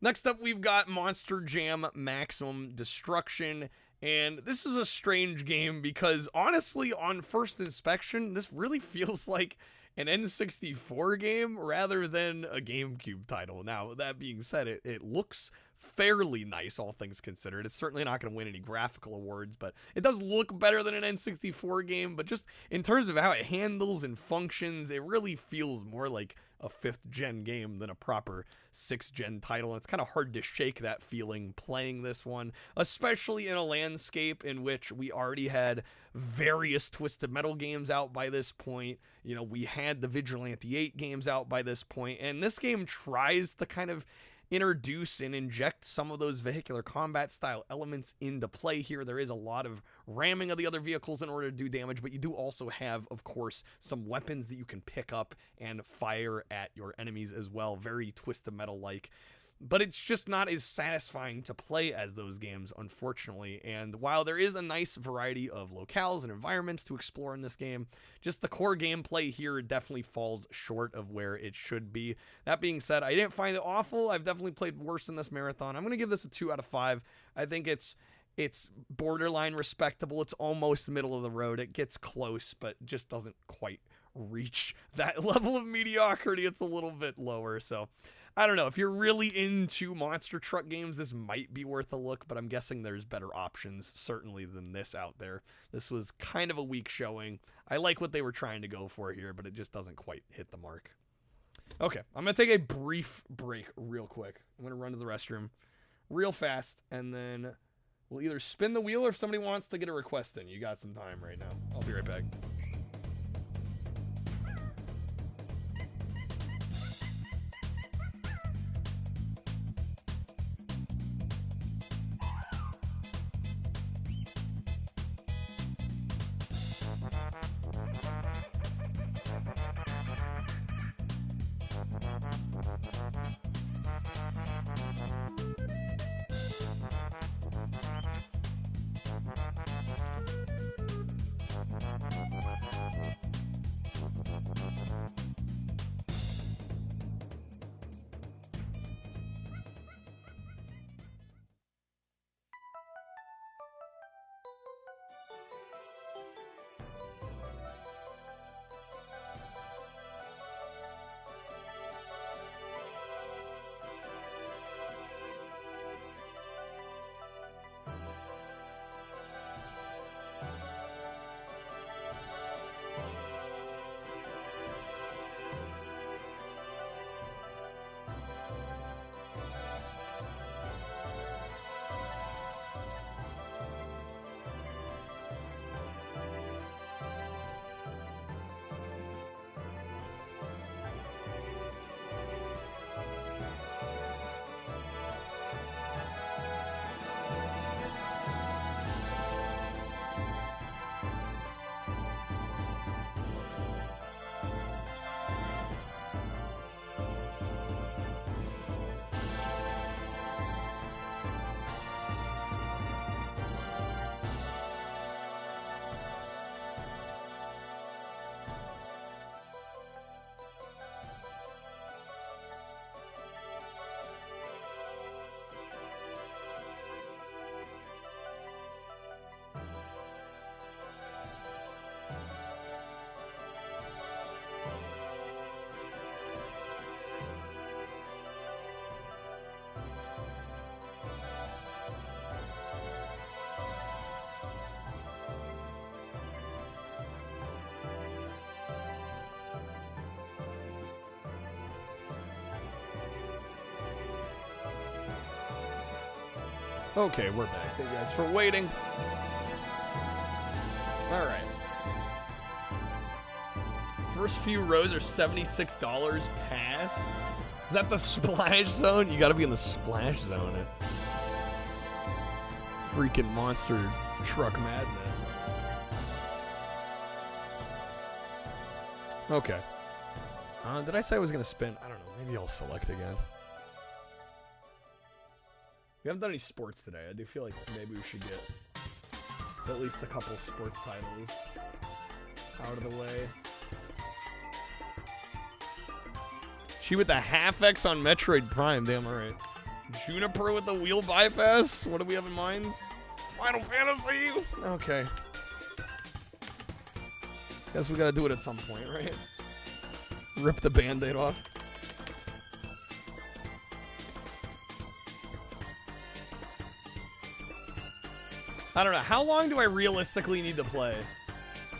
Next up, we've got Monster Jam Maximum Destruction. And this is a strange game because, honestly, on first inspection, this really feels like an N64 game rather than a GameCube title. Now, that being said, it looks fairly nice, all things considered. It's certainly not going to win any graphical awards, but it does look better than an N64 game. But just in terms of how it handles and functions, it really feels more like a 5th-gen game than a proper 6th-gen title. It's kind of hard to shake that feeling playing this one, especially in a landscape in which we already had various Twisted Metal games out by this point. You know, we had the Vigilante 8 games out by this point, and this game tries to kind of introduce and inject some of those vehicular combat style elements into play here. There is a lot of ramming of the other vehicles in order to do damage, but you do also have, of course, some weapons that you can pick up and fire at your enemies as well. Very Twisted Metal-like. But it's just not as satisfying to play as those games, unfortunately. And while there is a nice variety of locales and environments to explore in this game, just the core gameplay here definitely falls short of where it should be. That being said, I didn't find it awful. I've definitely played worse in this marathon. I'm going to give this a 2 out of 5. I think it's borderline respectable. It's almost middle of the road. It gets close, but just doesn't quite reach that level of mediocrity. It's a little bit lower, so I don't know. If you're really into monster truck games, this might be worth a look, but I'm guessing there's better options, certainly, than this out there. This was kind of a weak showing. I like what they were trying to go for here, but it just doesn't quite hit the mark. Okay, I'm going to take a brief break real quick. I'm going to run to the restroom real fast, and then we'll either spin the wheel or if somebody wants to get a request in. You got some time right now. I'll be right back. Okay, we're back. Thank you guys for waiting. All right. First few rows are $76 pass. Is that the splash zone? You gotta be in the splash zone. Freaking monster truck madness. Okay. Did I say I was gonna spin? I don't know. Maybe I'll select again. We haven't done any sports today. I do feel like maybe we should get at least a couple sports titles out of the way. She with the half X on Metroid Prime. Damn, alright. Juniper with the wheel bypass. What do we have in mind? Final Fantasy. Okay. Guess we gotta do it at some point, right? Rip the Band-Aid off. I don't know. How long do I realistically need to play?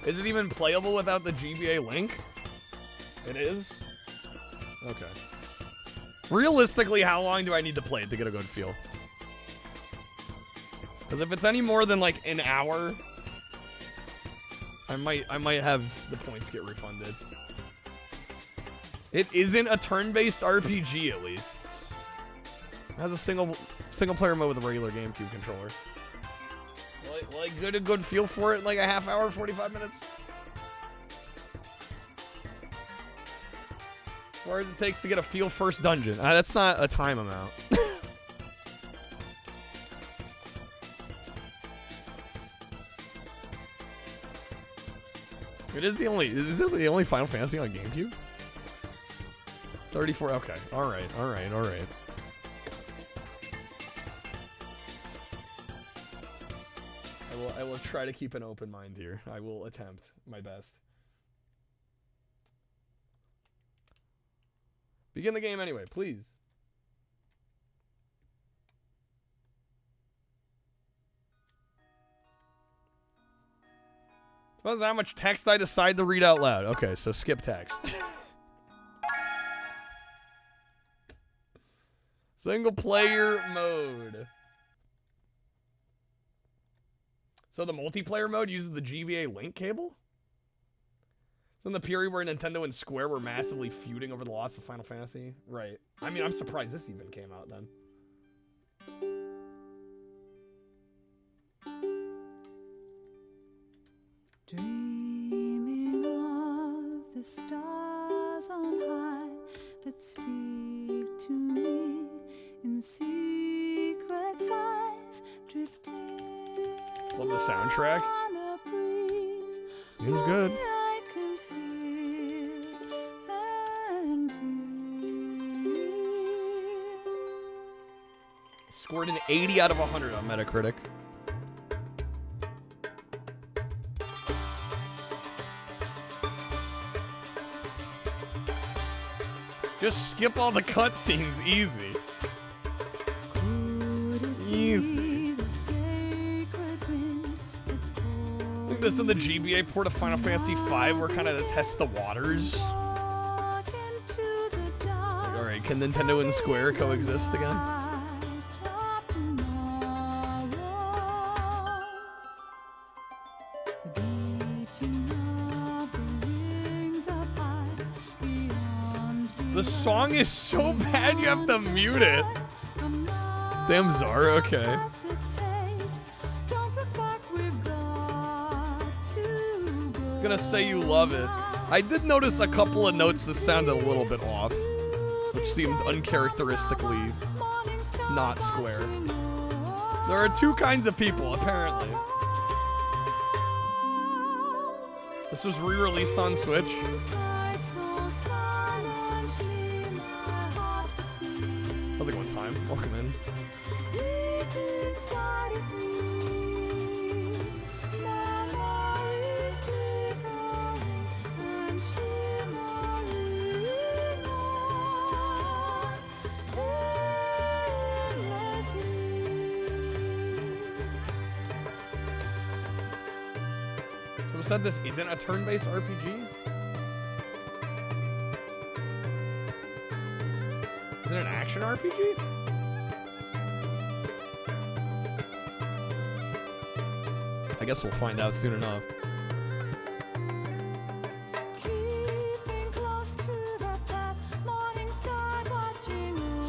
Is it even playable without the GBA link? It is? Okay. Realistically, how long do I need to play it to get a good feel? Because if it's any more than like an hour, I might have the points get refunded. It isn't a turn-based RPG, at least. It has a single player mode with a regular GameCube controller. Like get a good feel for it, like a half hour, 45 minutes. As far as it takes to get a feel first dungeon. That's not a time amount. Is it the only Final Fantasy on GameCube? 34, okay. Alright. I will try to keep an open mind here. I will attempt my best. Begin the game anyway, please. Depends on how much text I decide to read out loud. Okay, so skip text. Single player mode. So the multiplayer mode uses the GBA link cable? So in the period where Nintendo and Square were massively feuding over the loss of Final Fantasy? Right. I mean, I'm surprised this even came out then. Dreaming of the stars on high that speak to me in secret sighs drifting. Love the soundtrack. Seems good. Scored an 80 out of 100 on Metacritic. Just skip all the cutscenes, easy. Easy. I think this is the GBA port of Final Fantasy V where kind of to test the waters. Like, alright, can Nintendo and Square coexist again? The song is so bad you have to mute it. Damn, Zara, okay. Gonna say you love it. I did notice a couple of notes that sounded a little bit off, which seemed uncharacteristically not Square. There are two kinds of people, apparently. This was re-released on Switch. How's it going, Time? Welcome in. So said this isn't a turn-based RPG? Is it an action RPG? I guess we'll find out soon enough.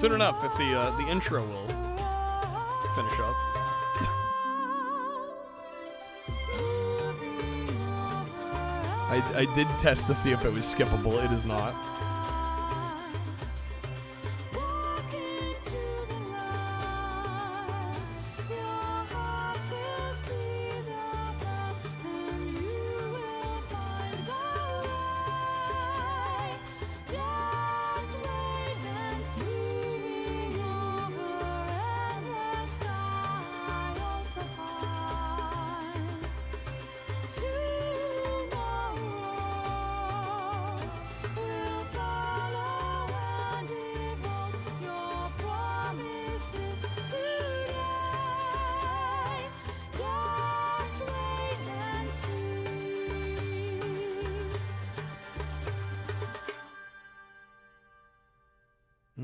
Soon enough, if the intro will finish up. I did test to see if it was skippable. It is not.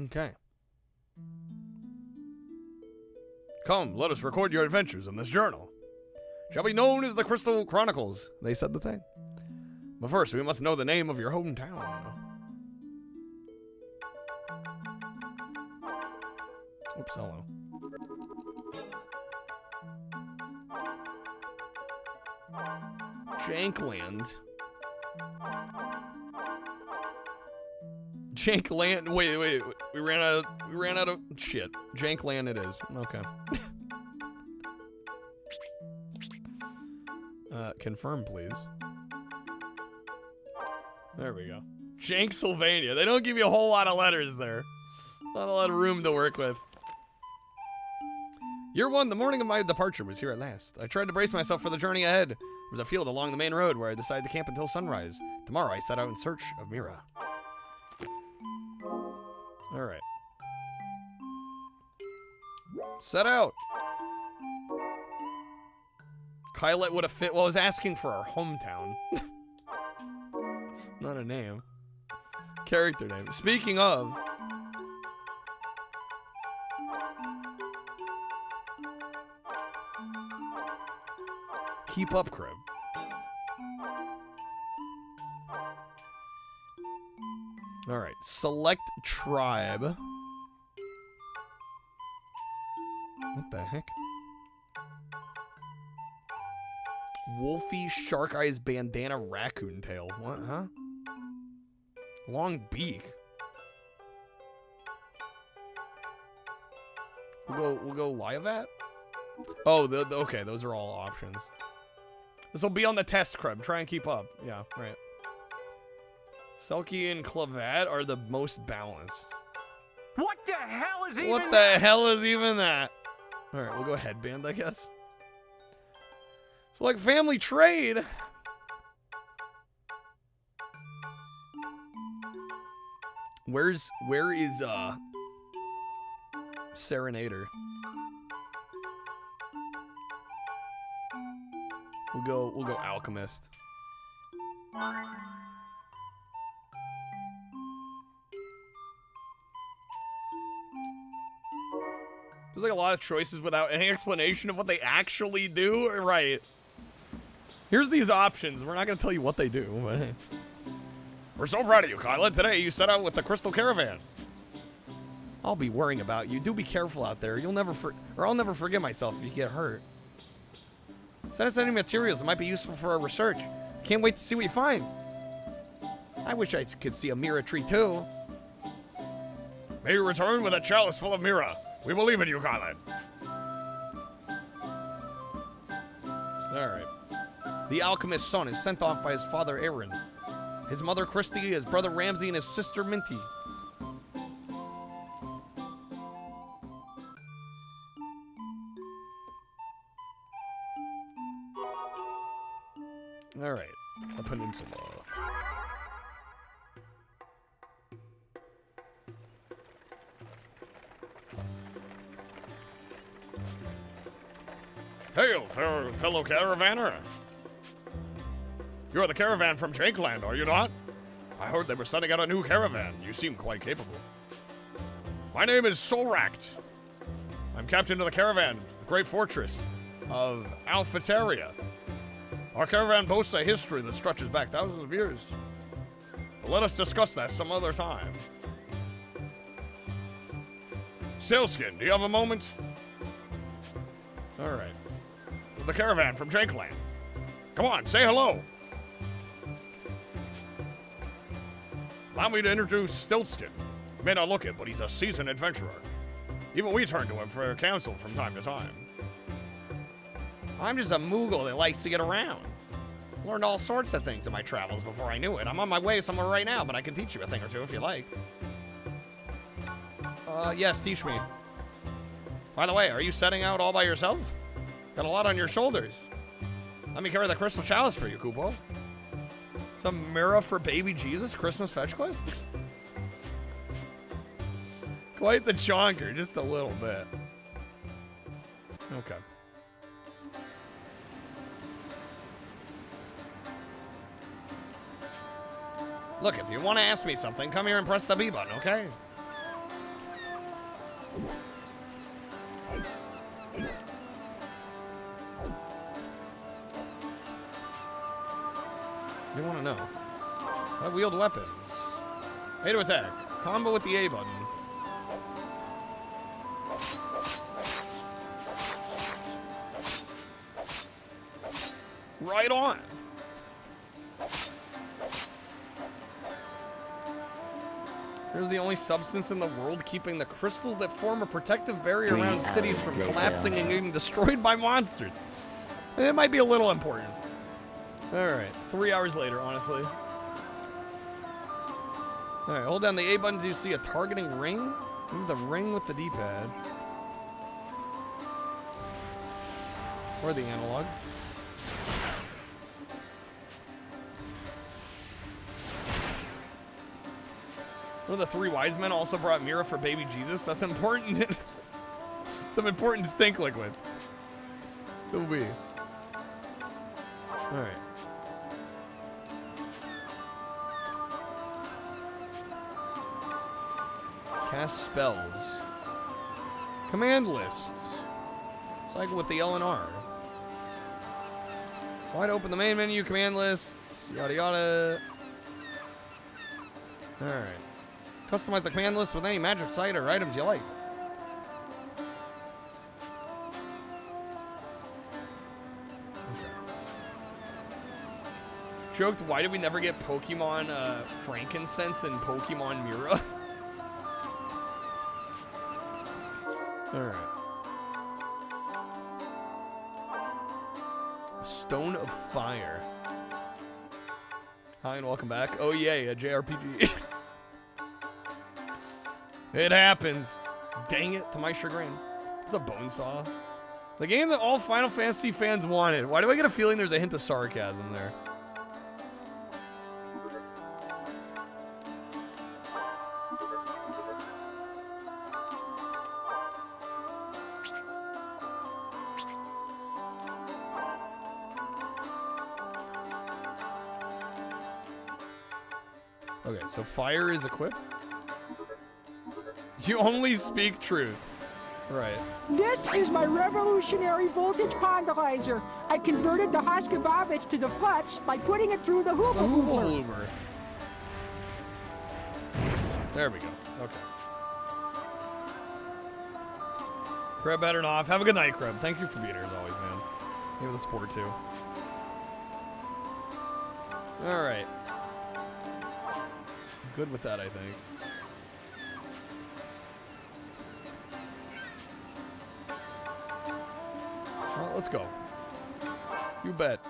Okay. Come, let us record your adventures in this journal. Shall be known as the Crystal Chronicles. They said the thing. But first, we must know the name of your hometown. Oops, hello. Jankland. Jankland. Wait. We ran out of shit. Jankland it is. Okay. Confirm, please. There we go. Janksylvania. They don't give you a whole lot of letters there. Not a lot of room to work with. Year 1, the morning of my departure was here at last. I tried to brace myself for the journey ahead. There was a field along the main road where I decided to camp until sunrise. Tomorrow, I set out in search of Mira. Alright. Set out! Kylet would have fit. Well, I was asking for our hometown. Not a name. Character name. Speaking of. Keep up, Crib. Alright. Select tribe. What the heck? Wolfie, Shark Eyes, Bandana, Raccoon Tail. What, huh? Long beak. We'll go Liavat? Oh, okay, those are all options. This will be on the test, Crib. Try and keep up. Yeah, right. Selkie and Clavat are the most balanced. What the hell is even What the hell is even that? Alright, we'll go Headband, I guess. So, like, family trade. Where is, Serenader? We'll go Alchemist. There's like a lot of choices without any explanation of what they actually do. Right. Here's these options. We're not going to tell you what they do, but hey. We're so proud of you, Kyla. Today you set out with the Crystal Caravan. I'll be worrying about you. Do be careful out there. You'll never I'll never forgive myself if you get hurt. Send us any materials that might be useful for our research. Can't wait to see what you find. I wish I could see a Mira tree too. May you return with a chalice full of Mira. We believe in you, Kyla. Alright. The alchemist's son is sent off by his father Aaron, his mother Christy, his brother Ramsey, and his sister Minty. Alright, a peninsula. Hail, fellow caravaner. You're the caravan from Jakeland, are you not? I heard they were sending out a new caravan. You seem quite capable. My name is Solract. I'm captain of the caravan, the great fortress of Alphataria. Our caravan boasts a history that stretches back thousands of years. But let us discuss that some other time. Silskin, do you have a moment? Alright. It's the caravan from Jakeland. Come on, say hello. Allow me to introduce Stiltskin. You may not look it, but he's a seasoned adventurer. Even we turn to him for counsel from time to time. I'm just a Moogle that likes to get around. Learned all sorts of things in my travels before I knew it. I'm on my way somewhere right now, but I can teach you a thing or two if you like. Yes, teach me. By the way, are you setting out all by yourself? Got a lot on your shoulders. Let me carry the crystal chalice for you, Kupo. Some mirror for baby Jesus Christmas fetch quest? Quite the chonker, just a little bit. Okay. Look, if you want to ask me something, come here and press the B button, okay? You want to know? I wield weapons. A to attack. Combo with the A button. Right on. Here's the only substance in the world keeping the crystals that form a protective barrier around cities from collapsing and getting destroyed by monsters. It might be a little important. Alright, 3 hours later, honestly. Alright, hold down the A button. Do you see a targeting ring? Move the ring with the D-pad. Or the analog. One of the three wise men also brought Mira for baby Jesus. That's important. Some important stink liquid. It'll be. Alright. Cast spells. Command lists. Cycle with the L and R. Wide open the main menu, command lists, yada yada. Alright. Customize the command list with any magic site or items you like. Okay. Joked, why did we never get Pokemon frankincense and Pokemon Mira? Alright. Stone of Fire. Hi and welcome back. Oh yay, a JRPG. It happens. Dang it, to my chagrin. It's a bone saw. The game that all Final Fantasy fans wanted. Why do I get a feeling there's a hint of sarcasm there? Okay, so fire is equipped. You only speak truth. Right. This is my revolutionary voltage ponderizer. I converted the Hoskabavich to the Flutz by putting it through the Hooba Hoober. There we go. Okay. Kreb better off. Have a good night, Kreb. Thank you for being here as always, man. You have the support too. Alright. Good with that, I think. Well, let's go. You bet.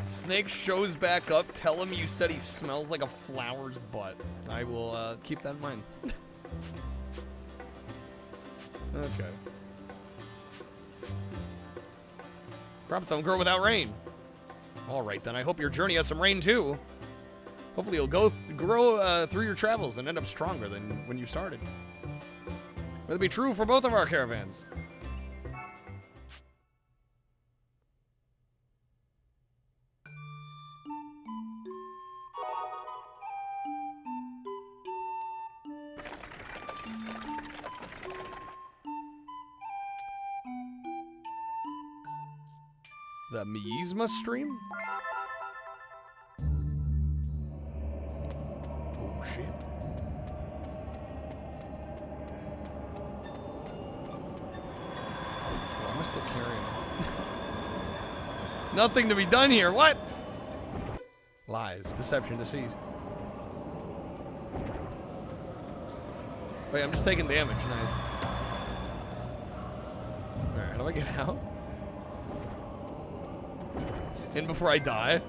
Snake shows back up. Tell him you said he smells like a flower's butt. I will keep that in mind. Okay. Crop-thumb grow without rain. Alright then, I hope your journey has some rain too. Hopefully you'll grow through your travels and end up stronger than when you started. Will it be true for both of our caravans? the Miasma stream? Oh, shit. Why am I still carrying? Nothing to be done here. What? Lies, deception, deceit. Wait, I'm just taking damage. Nice. Alright, how do I get out? In before I die?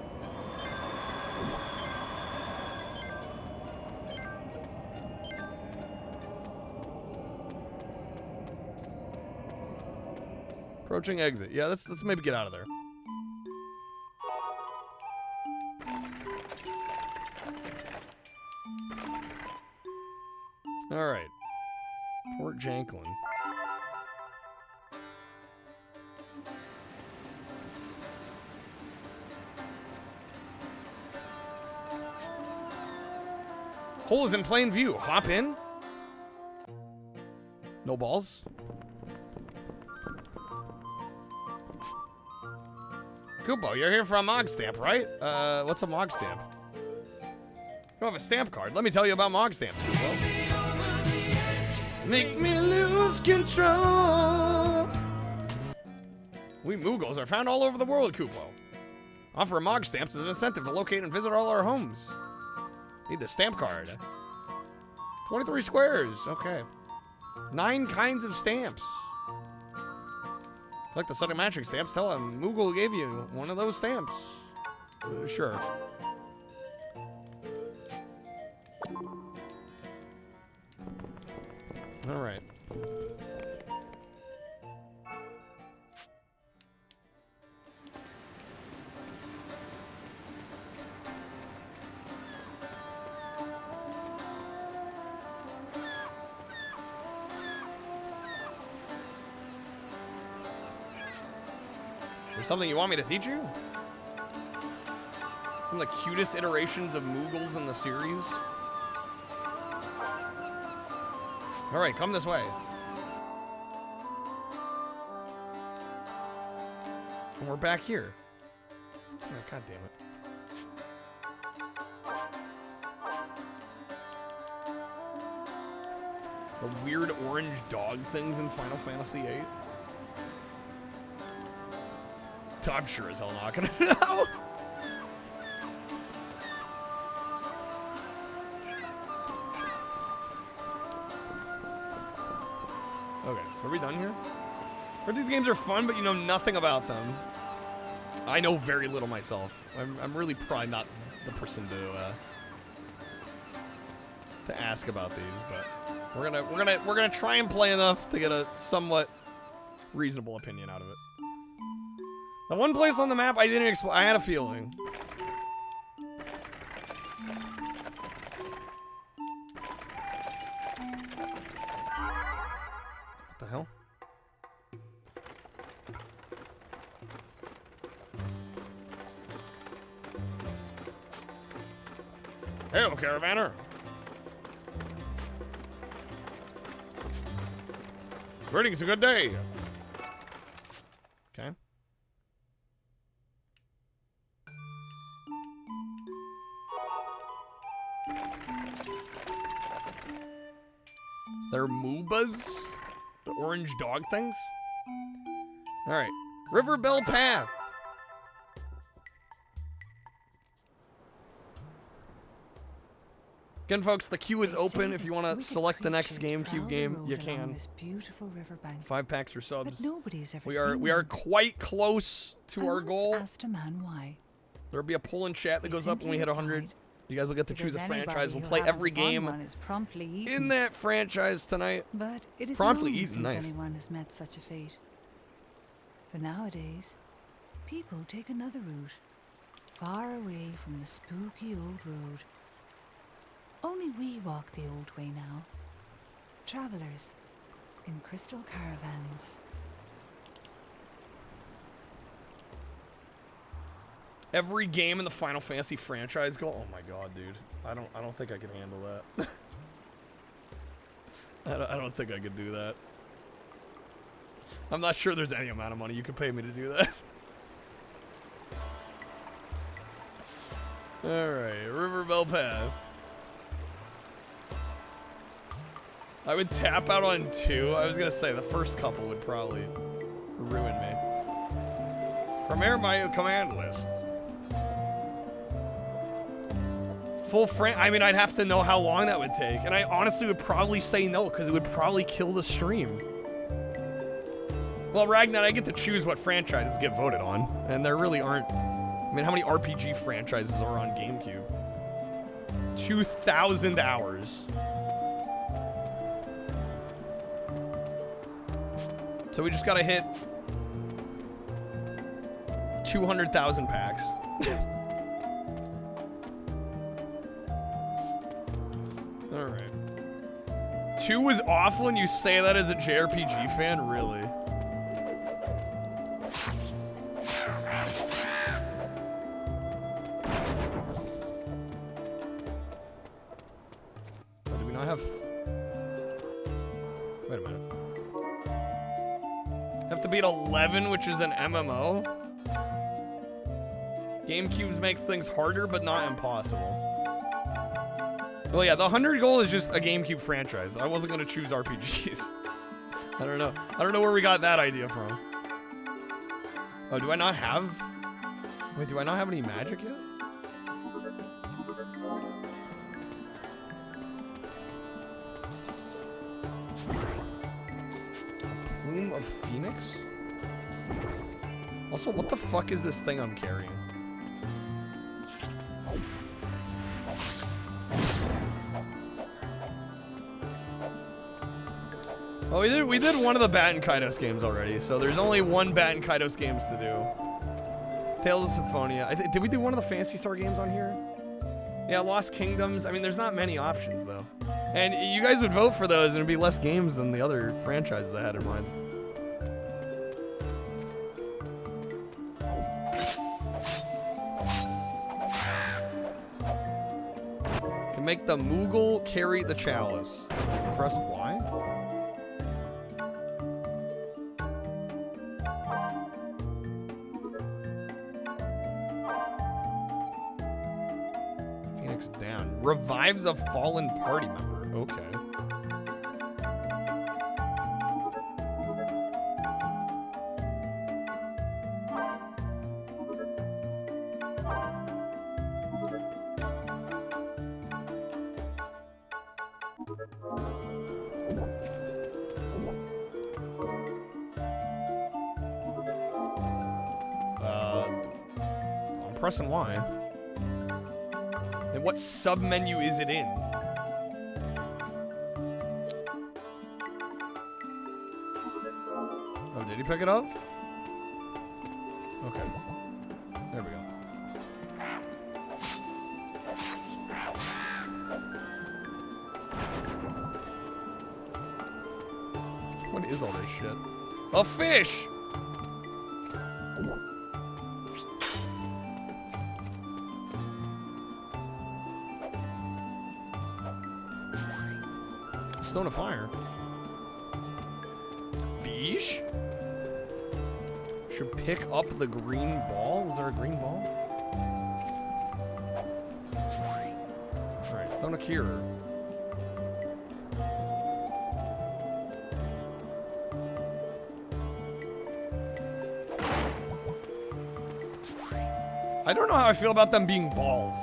Approaching exit. Yeah, let's maybe get out of there. All right. Port Janklin. Hole is in plain view. Hop in. No balls. Kupo, you're here for a Mog Stamp, right? What's a Mog Stamp? You don't have a stamp card. Let me tell you about Mog Stamps, Kupo. Make me lose control. We Moogles are found all over the world, Kupo. Offer Mog Stamps as an incentive to locate and visit all our homes. Need the stamp card. 23 squares. Okay. 9 kinds of stamps. Collect the Sunday Magic stamps. Tell him Moogle gave you one of those stamps. Sure. All right. There's something you want me to teach you? Some of the cutest iterations of Moogles in the series. All right, come this way. And we're back here. Oh, God damn it. The weird orange dog things in Final Fantasy VIII. I'm sure as hell not gonna know. Okay, are we done here? Heard these games are fun, but you know nothing about them. I know very little myself. I'm really probably not the person to ask about these, but we're gonna try and play enough to get a somewhat reasonable opinion out of it. The one place on the map I didn't explore, I had a feeling. What the hell? Hey, caravaner. Greetings, a good day. Okay. They're Moobas? The orange dog things? Alright. Riverbell Path. Again, folks, the queue is open. If you want to select the next GameCube game, you can. 5 packs or subs. We are quite close to our goal. There'll be a poll in chat that goes up when we hit 100. You guys will get to choose a franchise. We'll play every game in that franchise tonight. But it is promptly long eaten, since nice. anyone has met such a fate. For nowadays, people take another route, far away from the spooky old road. Only we walk the old way now, travelers in crystal caravans. Every game in the Final Fantasy franchise go. Oh my god, dude! I don't think I can handle that. I don't think I could do that. I'm not sure there's any amount of money you could pay me to do that. Alright, Riverbell Path. I would tap out on 2. I was gonna say the first couple would probably ruin me. Prepare my command list. Full frame. I mean, I'd have to know how long that would take. And I honestly would probably say no, because it would probably kill the stream. Well, Ragnar, I get to choose what franchises get voted on. And there really aren't. I mean, how many RPG franchises are on GameCube? 2,000 hours. So we just gotta hit 200,000 packs. Alright. 2 was awful and you say that as a JRPG fan? Really? Oh, do we not have... Wait a minute. Have to beat 11, which is an MMO? GameCube makes things harder, but not impossible. Well, yeah, the 100 goal is just a GameCube franchise. I wasn't gonna choose RPGs. I don't know. I don't know where we got that idea from. Oh, do I not have... Wait, do I not have any magic yet? Plume of Phoenix? Also, what the fuck is this thing I'm carrying? Oh, we did one of the Bat and Kaitos games already, so there's only one Bat and Kaitos games to do. Tales of Symphonia. Did we do one of the Phantasy Star games on here? Yeah, Lost Kingdoms. I mean, there's not many options, though. And you guys would vote for those, and it'd be less games than the other franchises I had in mind. Can make the Moogle carry the chalice. Press Y? Phoenix down. Revives a fallen party member. Okay. I'm pressing Y. And what sub-menu is it in? Oh, did he pick it up? Okay. There we go. What is all this shit? A fish! Stone of Fire. Fish? Should pick up the green ball? Was there a green ball? Alright, Stone of Cure. I don't know how I feel about them being balls.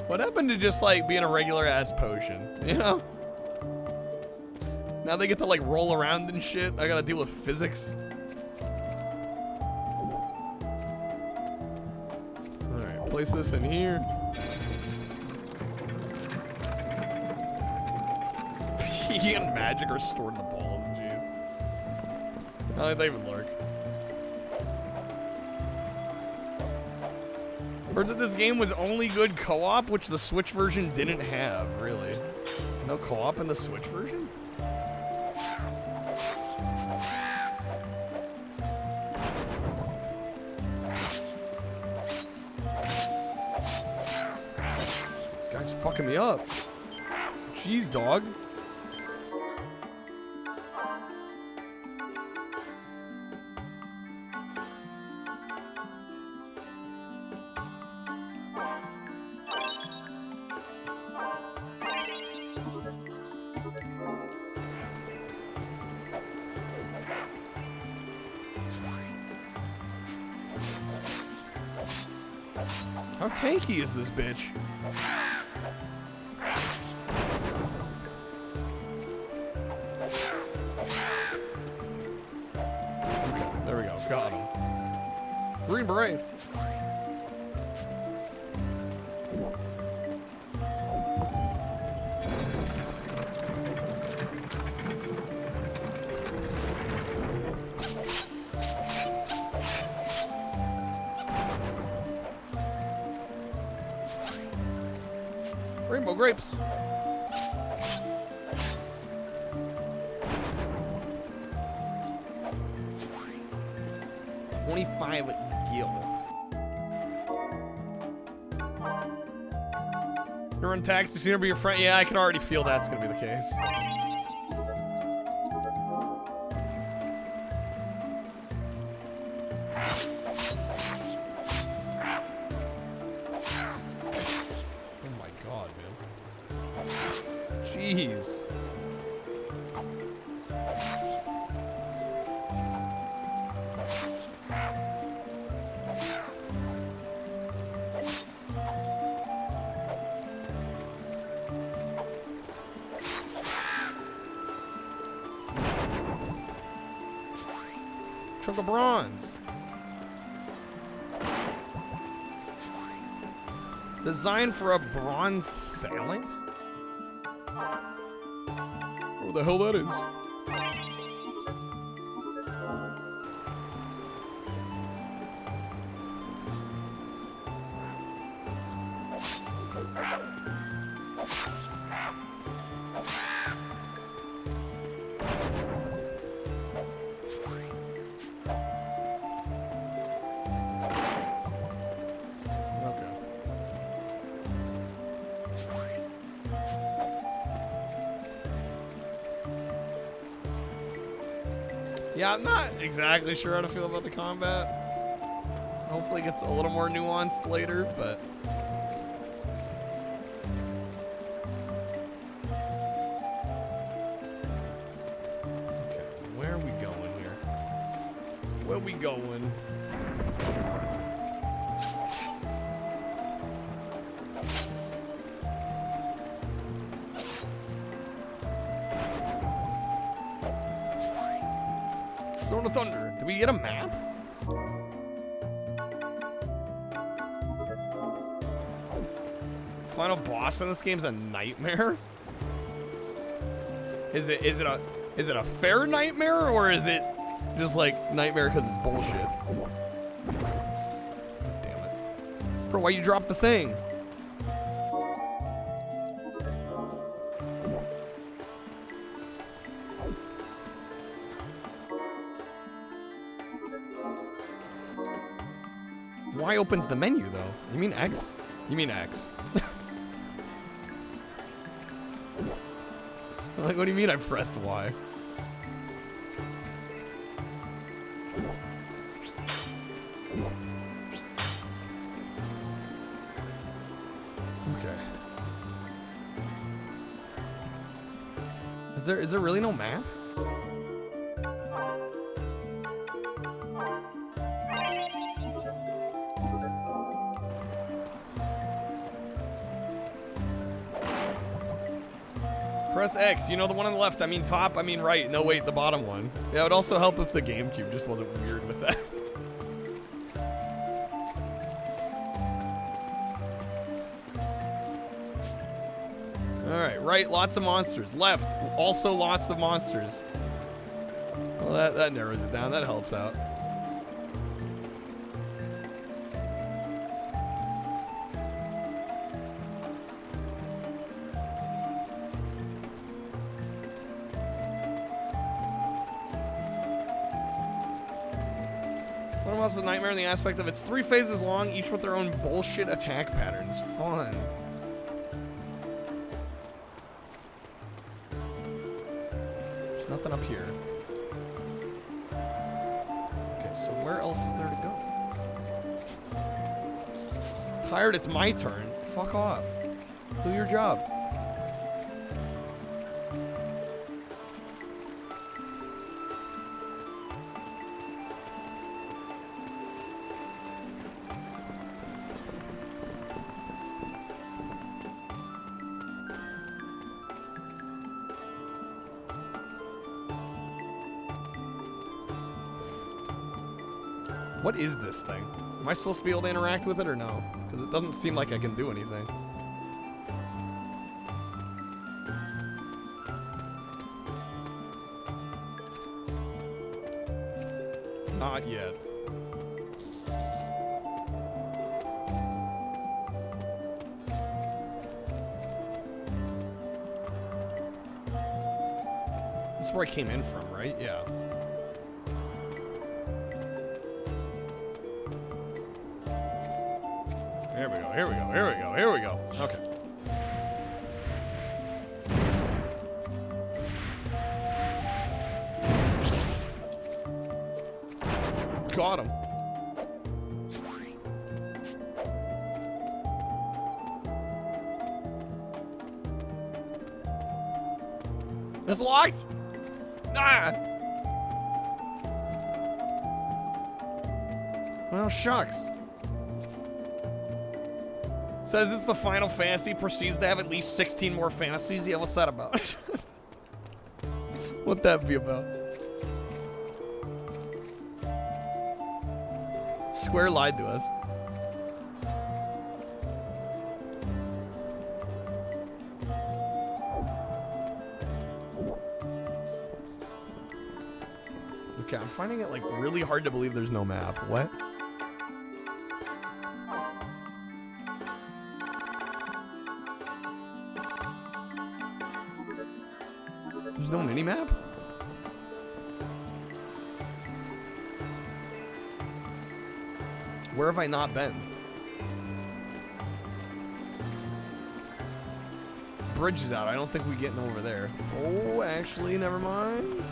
What happened to just like being a regular ass potion, you know? Now they get to like roll around and shit. I gotta deal with physics. Alright, place this in here. Pee and magic are stored in the balls, dude. I like they even lurk. Heard that this game was only good co-op, which the Switch version didn't have, really. No co-op in the Switch version? This guy's fucking me up. Jeez, dog. How tanky is this bitch? Okay, there we go. Got him. Green beret. Rainbow grapes. $25 gil. You're on taxi, so you're gonna be your friend. Yeah, I can already feel that's gonna be the case. Jeez. Chunk of bronze. Designed for a bronze salad? What the hell that is? Yeah, I'm not exactly sure how to feel about the combat. Hopefully it gets a little more nuanced later, but... Okay, where are we going here? Where are we going? Zone of Thunder. Did we get a map? Final boss in this game's a nightmare? Is it a fair nightmare, or is it just like nightmare because it's bullshit? Damn it. Bro, why you drop the thing? Y opens the menu, though. You mean X? You mean X. Like, what do you mean I pressed Y? Okay. Is there really no map? Press X, you know, the one on the left. I mean top, I mean right. No, wait, the bottom one. Yeah, it would also help if the GameCube just wasn't weird with that. Alright, right, lots of monsters. Left, also lots of monsters. Well, that narrows it down. That helps out. What else is a nightmare in the aspect of it's 3 phases long, each with their own bullshit attack patterns. Fun. There's nothing up here. Okay, so where else is there to go? Tired, it's my turn. Fuck off. Do your job. What is this thing? Am I supposed to be able to interact with it or no? Because it doesn't seem like I can do anything. Not yet. This is where I came in from, right? Yeah. Here we go, here we go, here we go, here we go. Okay. Got him. It's locked. Ah. Well, shucks. Says it's the Final Fantasy, proceeds to have at least 16 more fantasies. Yeah, what's that about? What'd that be about? Square lied to us. Okay, I'm finding it like really hard to believe there's no map. What? There's no mini-map? Where have I not been? This bridge is out. I don't think we're getting over there. Oh, actually, never mind.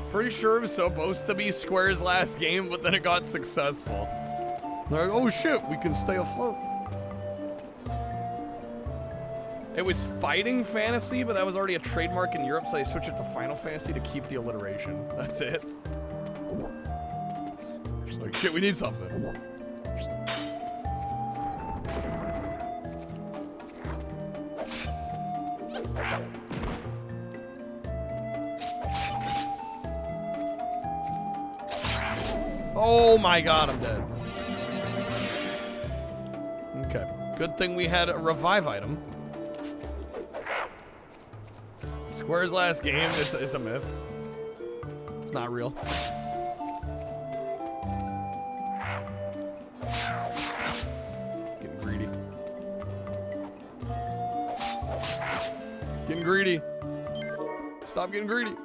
Pretty sure it was supposed to be Square's last game, but then it got successful. They're like, oh shit, we can stay afloat. It was Fighting Fantasy, but that was already a trademark in Europe, so they switched it to Final Fantasy to keep the alliteration. That's it. Like, shit, we need something. Oh my god, I'm dead. Okay. Good thing we had a revive item. Square's last game, it's a myth. It's not real. Getting greedy. Getting greedy. Stop getting greedy.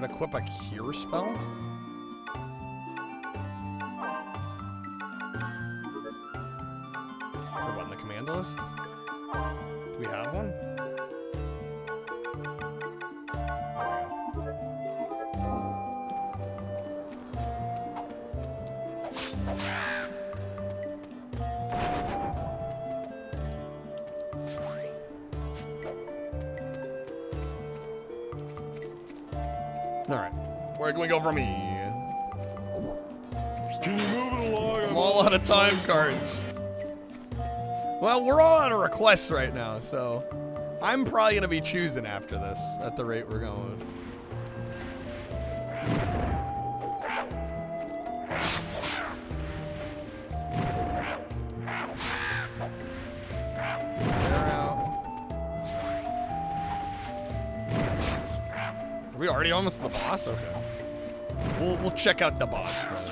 Equip a cure spell? What, in the command list? Do we have one? Alright, where can we go from here? Can you move it along? I'm all out of time cards. Well, we're all on a request right now, so I'm probably gonna be choosing after this at the rate we're going. Are we already almost to the boss? Okay. We'll check out the boss first.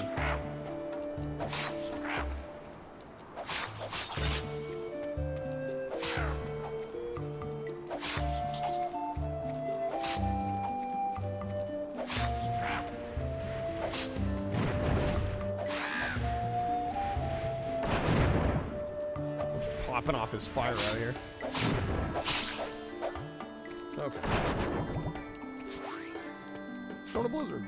Popping off his fire out here. Okay. Start a blizzard.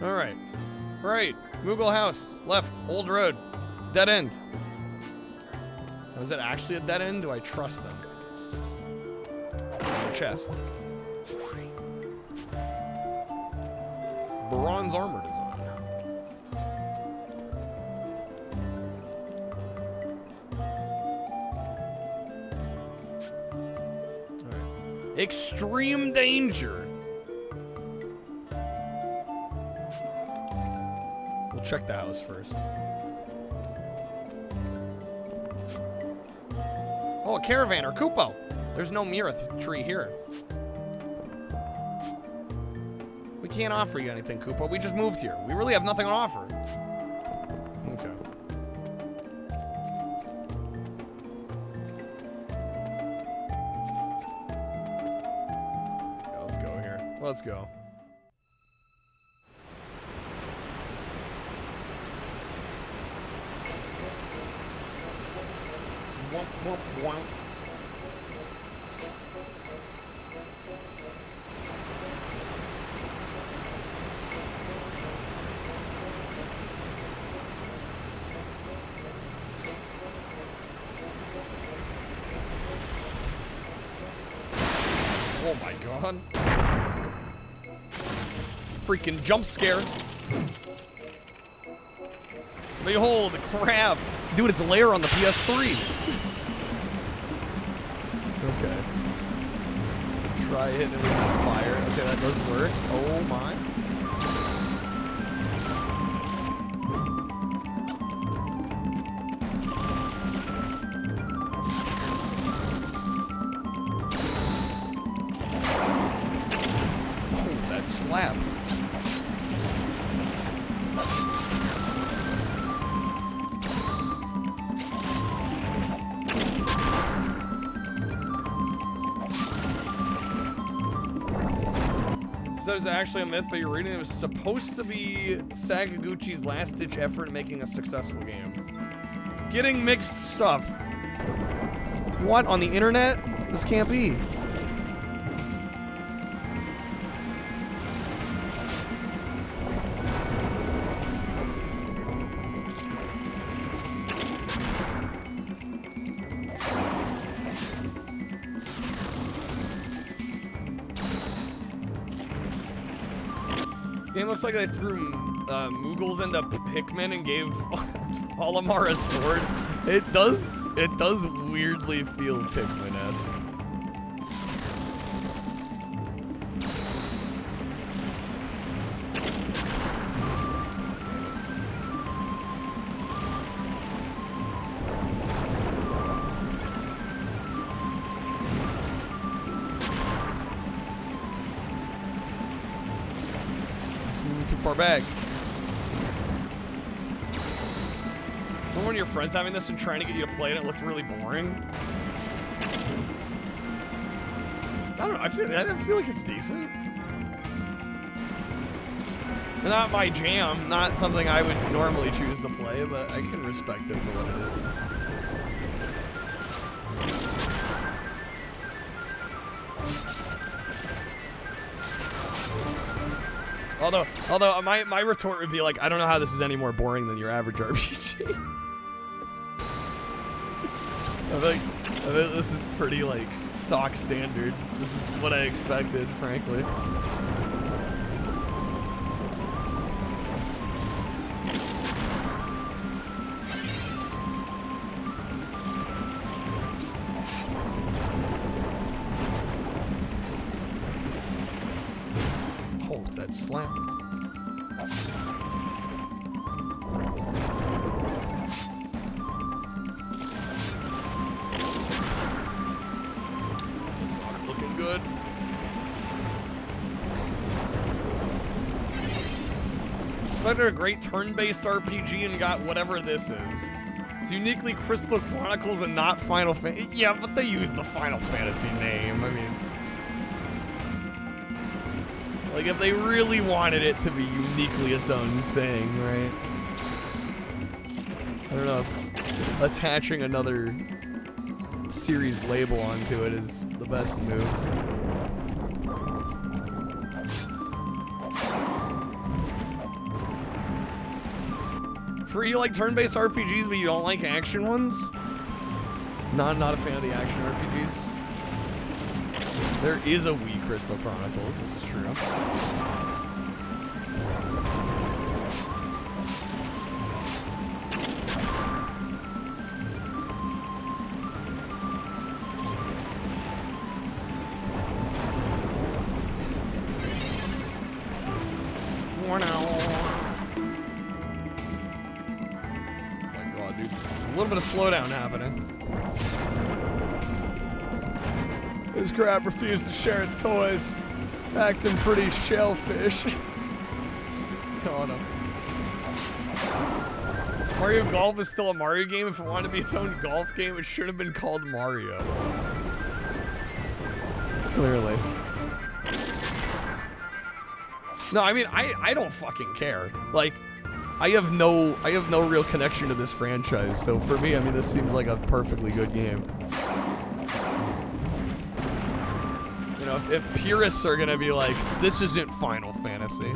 All right. Right. Moogle house. Left. Old road. Dead end. Oh, is it actually a dead end? Do I trust them? Chest. Bronze armor design. All right. Extreme danger. We'll check the house first. Oh, a caravan or Kupo. There's no Mira tree here. We can't offer you anything, Kupo. We just moved here. We really have nothing to offer. Okay. Yeah, let's go here. Let's go. Womp, womp, womp. Oh my god. Freaking jump scare. Behold, the crab. Dude, it's a lair on the PS3. Okay. Try hitting it with some fire. Okay, that does work. Oh my. Oh, that slap. It's actually a myth, but you're reading it was supposed to be Sakaguchi's last-ditch effort in making a successful game. Getting mixed stuff. What? On the internet? This can't be. Game looks like they threw Moogles into Pikmin and gave Olimar a sword. It does weirdly feel Pikmin-esque. Far back. Remember when your friend's having this and trying to get you to play it, it looked really boring? I don't know. I feel like it's decent. Not my jam. Not something I would normally choose to play, but I can respect it for what it is. Although my retort would be like, I don't know how this is any more boring than your average RPG. I think this is pretty like stock standard. This is what I expected, frankly. Oh, it's that slam. Good. Better a great turn-based RPG and got whatever this is. It's uniquely Crystal Chronicles and not Final Fantasy. Yeah, but they use the Final Fantasy name. I mean, Like, if they really wanted it to be uniquely its own thing, right? I don't know if attaching another series label onto it is the best move. For you like turn-based RPGs, but you don't like action ones? Not a fan of the action RPGs. There is a Wii Crystal Chronicles, this is true. A little bit of slowdown happening. This crab refused to share its toys. It's acting pretty shellfish. Oh no. Mario Golf is still a Mario game. If it wanted to be its own golf game, it should have been called Mario. Clearly. No, I mean, I don't fucking care. Like, I have no real connection to this franchise, so for me, I mean, this seems like a perfectly good game. You know, if purists are gonna be like, this isn't Final Fantasy.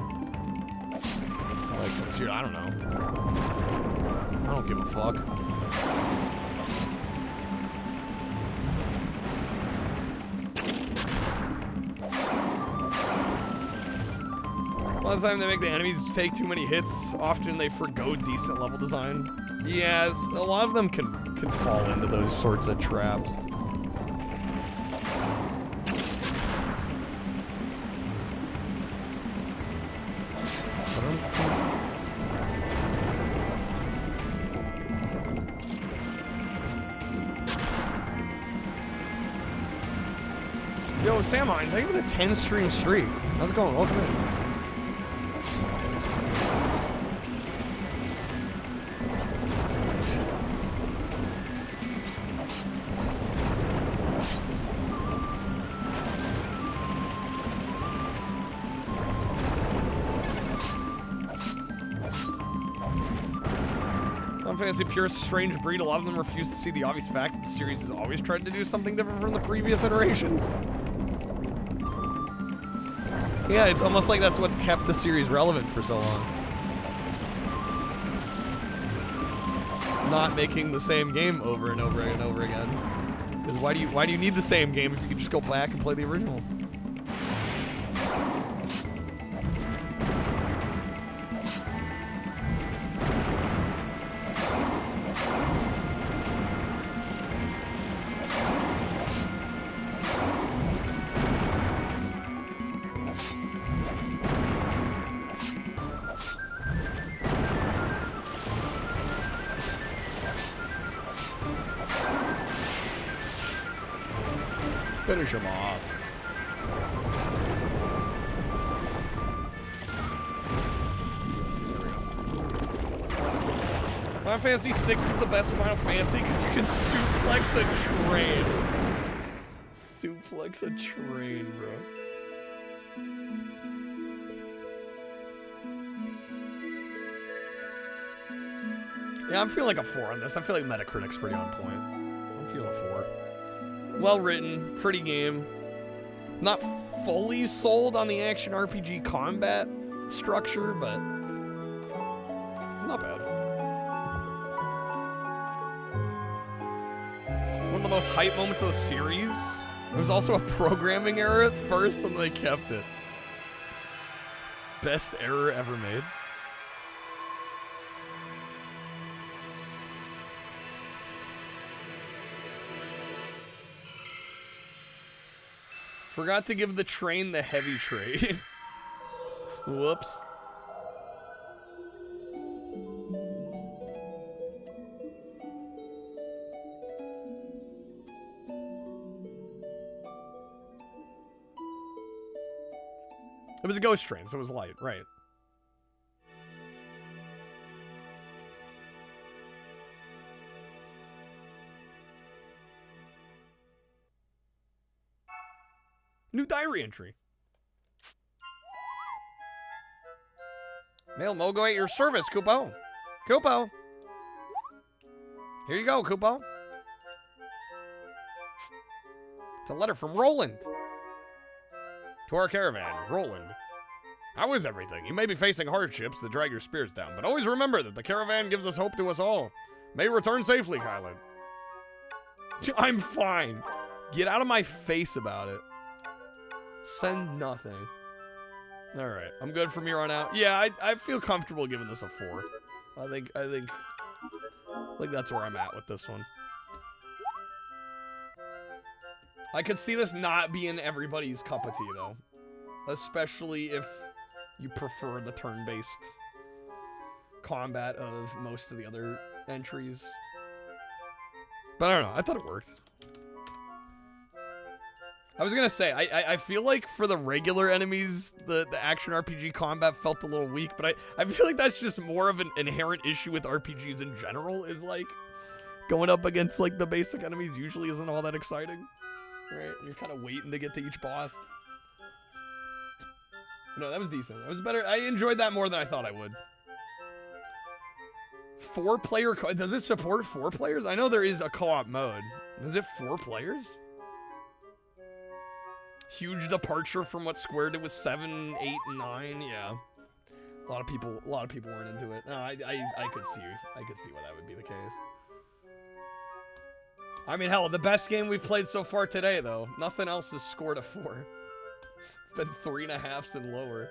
Like, dude, I don't know. I don't give a fuck. A lot of the time they make the enemies take too many hits. Often they forgo decent level design. Yes, a lot of them can fall into those sorts of traps. Yo, Sam Hine, thank you for the 10 stream streak. How's it going? Welcome in. Fantasy pure strange breed. A lot of them refuse to see the obvious fact that the series has always tried to do something different from the previous iterations. Yeah, it's almost like that's what's kept the series relevant for so long. Not making the same game over and over and over again. Because why do you need the same game if you can just go back and play the original? Finish him off. Final Fantasy VI is the best Final Fantasy because you can suplex a train. Suplex a train, bro. Yeah, I'm feeling like a 4 on this. I feel like Metacritic's pretty on point. I'm feeling a 4. Well written, pretty game. Not fully sold on the action RPG combat structure, but it's not bad. One of the most hype moments of the series. There was also a programming error at first, and they kept it. Best error ever made. Forgot to give the train the heavy trade. Whoops. It was a ghost train, so it was light, right. New diary entry. Mail Mogo at your service, Kupo. Kupo. Here you go, Kupo. It's a letter from Roland. To our caravan, Roland. How is everything? You may be facing hardships that drag your spirits down, but always remember that the caravan gives us hope to us all. May you return safely, Kylan. I'm fine. Get out of my face about it. Send nothing. All right, I'm good from here on out. Yeah, I feel comfortable giving this a 4. I think that's where I'm at with this one. I could see this not being everybody's cup of tea though, especially if you prefer the turn-based combat of most of the other entries. But I don't know, I thought it worked. I was gonna say, I feel like for the regular enemies, the action RPG combat felt a little weak, but I feel like that's just more of an inherent issue with RPGs in general, is like, going up against like the basic enemies usually isn't all that exciting. Right? You're kind of waiting to get to each boss. No, that was decent. That was better. I enjoyed that more than I thought I would. 4-player, does it support 4 players? I know there is a co-op mode. Is it 4 players? Huge departure from what Square did with 7, 8, and 9. Yeah, a lot of people weren't into it. No, I could see why that would be the case. I mean, hell, the best game we've played so far today, though. Nothing else has scored a 4. It's been 3.5s and lower.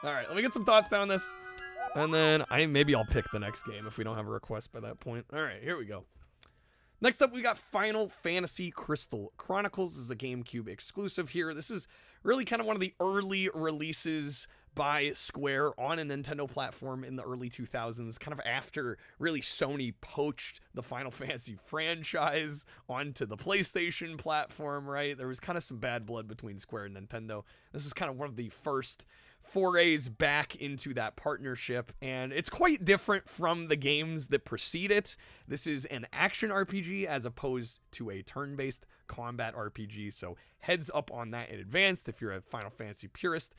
All right, let me get some thoughts down on this, and then maybe I'll pick the next game if we don't have a request by that point. All right, here we go. Next up, we got Final Fantasy Crystal Chronicles. This is a GameCube exclusive here. This is really kind of one of the early releases by Square on a Nintendo platform in the early 2000s, kind of after really Sony poached the Final Fantasy franchise onto the PlayStation platform, right? There was kind of some bad blood between Square and Nintendo. This was kind of one of the first forays back into that partnership, and it's quite different from the games that precede it. This is an action RPG as opposed to a turn-based combat RPG, so heads up on that in advance if you're a Final Fantasy purist.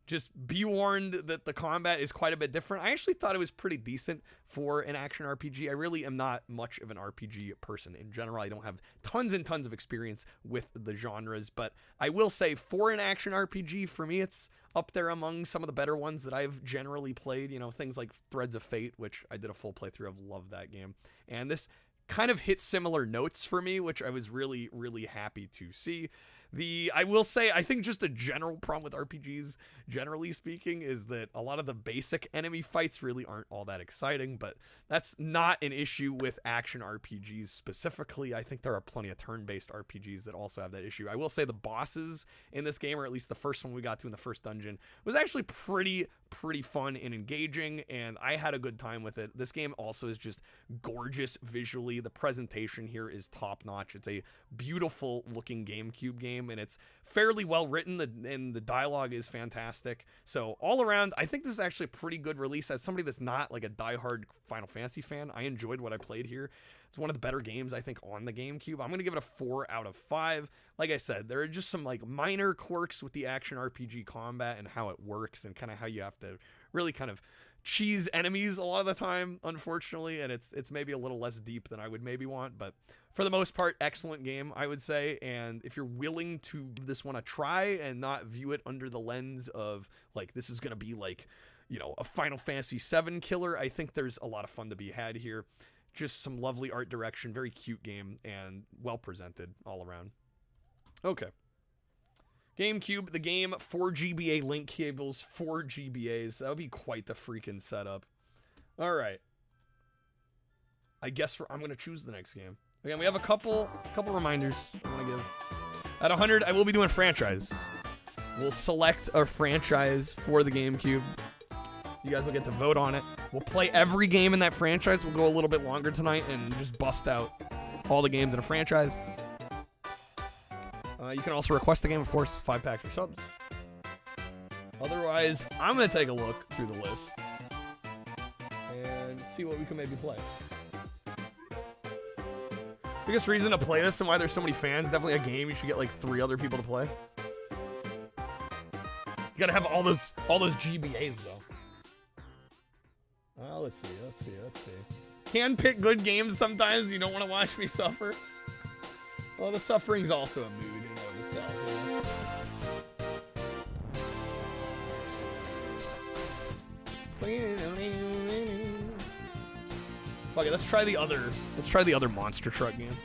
Just be warned that the combat is quite a bit different. I actually thought it was pretty decent for an action RPG. I really am not much of an RPG person in general. I don't have tons and tons of experience with the genres, but I will say for an action RPG, for me, it's up there among some of the better ones that I've generally played. You know, things like Threads of Fate, which I did a full playthrough of, loved that game. And this kind of hit similar notes for me, which I was really, really happy to see. I will say, I think just a general problem with RPGs, generally speaking, is that a lot of the basic enemy fights really aren't all that exciting, but that's not an issue with action RPGs specifically. I think there are plenty of turn-based RPGs that also have that issue. I will say the bosses in this game, or at least the first one we got to in the first dungeon, was actually pretty fun and engaging, and I had a good time with it. This game also is just gorgeous visually. The presentation here is top-notch. It's a beautiful looking GameCube game, and it's fairly well written, and the dialogue is fantastic. So all around, I think this is actually a pretty good release. As somebody that's not like a diehard Final Fantasy fan, I enjoyed what I played here. It's one of the better games, I think, on the GameCube. I'm going to give it a 4 out of 5. Like I said, there are just some like minor quirks with the action RPG combat and how it works, and kind of how you have to really kind of cheese enemies a lot of the time, unfortunately, and it's maybe a little less deep than I would maybe want, but for the most part, excellent game, I would say. And if you're willing to give this one a try and not view it under the lens of like this is going to be like, you know, a Final Fantasy VII killer, I think there's a lot of fun to be had here. Just some lovely art direction, very cute game, and well presented all around. Okay. GameCube, the game, 4 GBA link cables, 4 GBAs. That would be quite the freaking setup. All right. I guess I'm going to choose the next game. Again, we have a couple reminders I want to give. At 100, I will be doing franchise. We'll select a franchise for the GameCube. You guys will get to vote on it. We'll play every game in that franchise. We'll go a little bit longer tonight and just bust out all the games in a franchise. You can also request the game, of course, 5 packs or subs. Otherwise, I'm going to take a look through the list and see what we can maybe play. Biggest reason to play this and why there's so many fans, definitely a game you should get like 3 other people to play. You gotta have all those GBAs though. Let's see. Can pick good games sometimes. You don't want to watch me suffer. Well, the suffering's also a mood in and of itself. Fuck it, let's try the other monster truck game.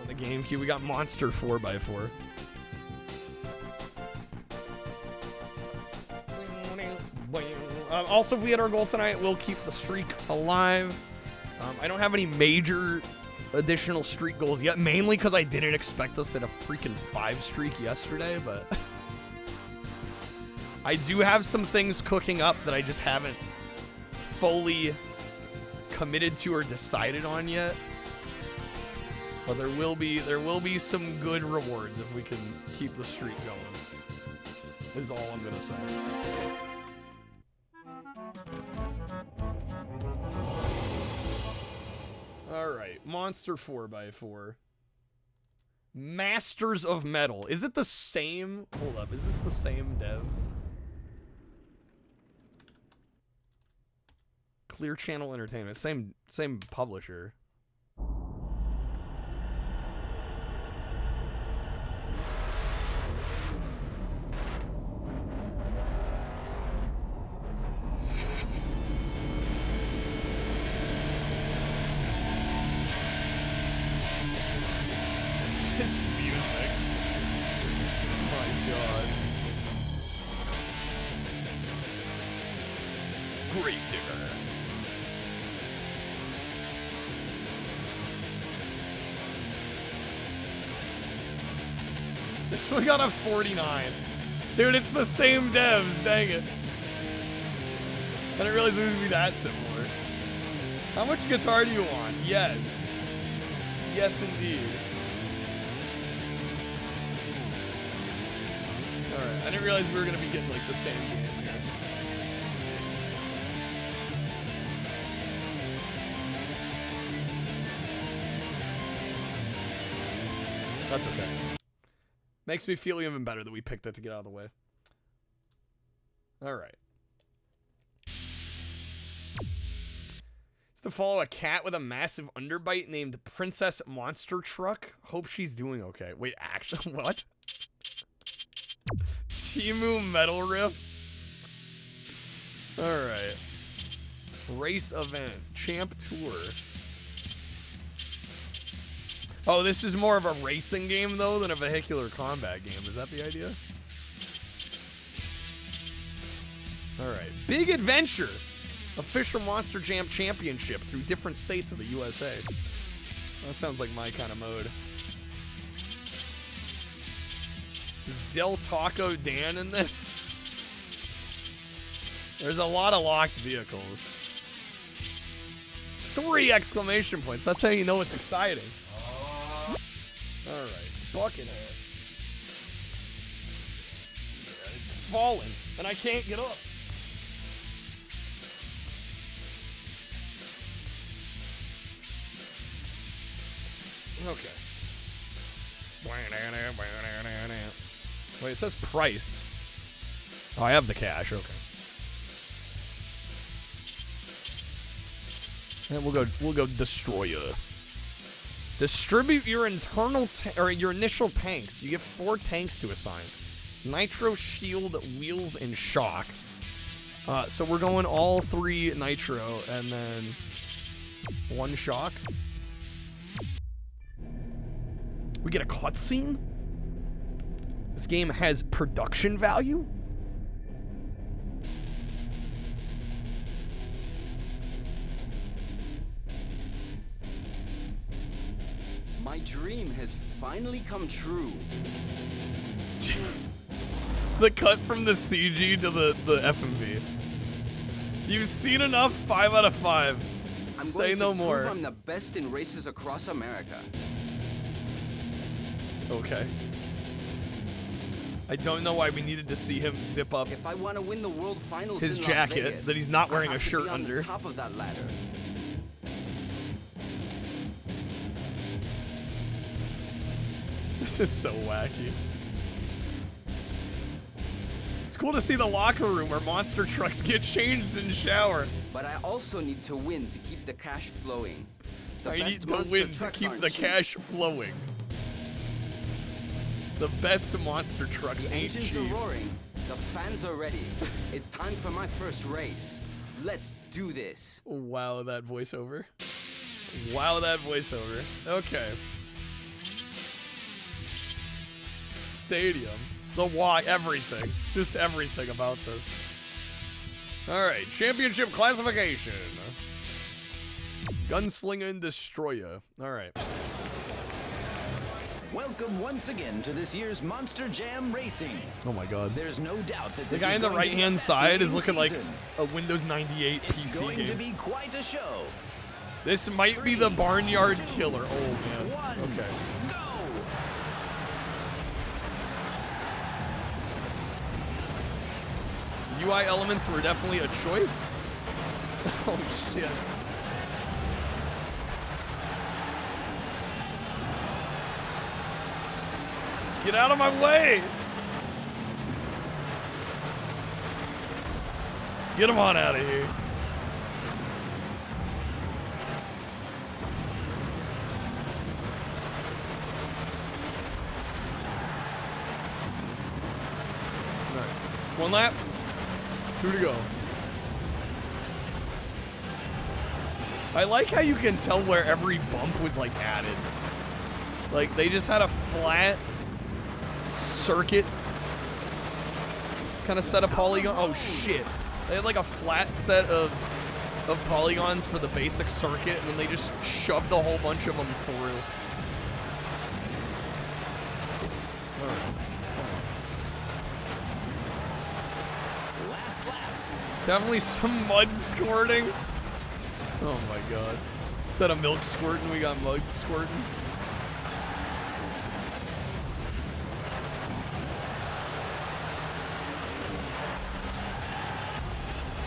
On the GameCube, we got Monster 4x4. Also, if we hit our goal tonight, we'll keep the streak alive. I don't have any major additional streak goals yet, mainly because I didn't expect us to hit a freaking 5 streak yesterday, but I do have some things cooking up that I just haven't fully committed to or decided on yet. But there will be some good rewards if we can keep the streak going. Is all I'm gonna say. Alright, Monster 4x4. Masters of Metal. Is it the same? Hold up, is this the same dev? Clear Channel Entertainment. Same publisher. This music. Oh my god. Great digger. This one got a 49. Dude, it's the same devs, dang it. I didn't realize it would be that similar. How much guitar do you want? Yes. Yes, indeed. Alright, I didn't realize we were going to be getting like the same game here. That's okay. Makes me feel even better that we picked it to get out of the way. Alright. It's to follow a cat with a massive underbite named Princess Monster Truck. Hope she's doing okay. Wait, actually, what? Timu Metal Riff. Alright. Race event. Champ Tour. Oh, this is more of a racing game, though, than a vehicular combat game. Is that the idea? Alright. Big Adventure. Official Monster Jam Championship through different states of the USA. That sounds like my kind of mode. Is Del Taco Dan in this? There's a lot of locked vehicles. 3 exclamation points. That's how you know it's exciting. Alright, Buckethead. It's falling, and I can't get up. Okay. Wait, it says price. Oh, I have the cash. Okay. And we'll go destroyer. Distribute your internal your initial tanks. You get 4 tanks to assign. Nitro, Shield, Wheels, and Shock. So we're going all 3 Nitro and then 1 Shock. We get a cutscene? This game has production value? My dream has finally come true. The cut from the CG to the FMV. You've seen enough. 5 out of 5. Say no more. I'm the best in races across America. Okay. I don't know why we needed to see him zip up if I want to win the world finals his in jacket Las Vegas, that he's not wearing I a have to shirt be on under. The top of that ladder. This is so wacky. It's cool to see the locker room where monster trucks get changed in the shower. But I also need to win to keep the cash flowing. The I best need to monster win to trucks keep aren't the cheap. cash flowing. The best monster trucks The ain't engines cheap. are roaring. The fans are ready. It's time for my first race. Let's do this. Wow, that voiceover. Wow, that voiceover. Okay. Stadium. The why, everything. Just everything about this. Alright, championship classification. Gunslinger and Destroyer. Alright. Welcome once again to this year's Monster Jam Racing. Oh my god. There's no doubt that The this guy is on the going to be right-hand a side is fascinating looking like season. a Windows 98 It's PC going game. to be quite a show. This might be the Barnyard Killer. Oh man. Okay. UI elements were definitely a choice. Oh shit. Get out of my way! Get him on out of here. Alright. One lap. 2 to go. I like how you can tell where every bump was like added. Like they just had a flat circuit kind of set of polygon. Oh shit. They had like a flat set of polygons for the basic circuit, and then they just shoved a whole bunch of them through. Alright. Last lap. Definitely some mud squirting. Oh my god. Instead of milk squirting, we got mud squirting.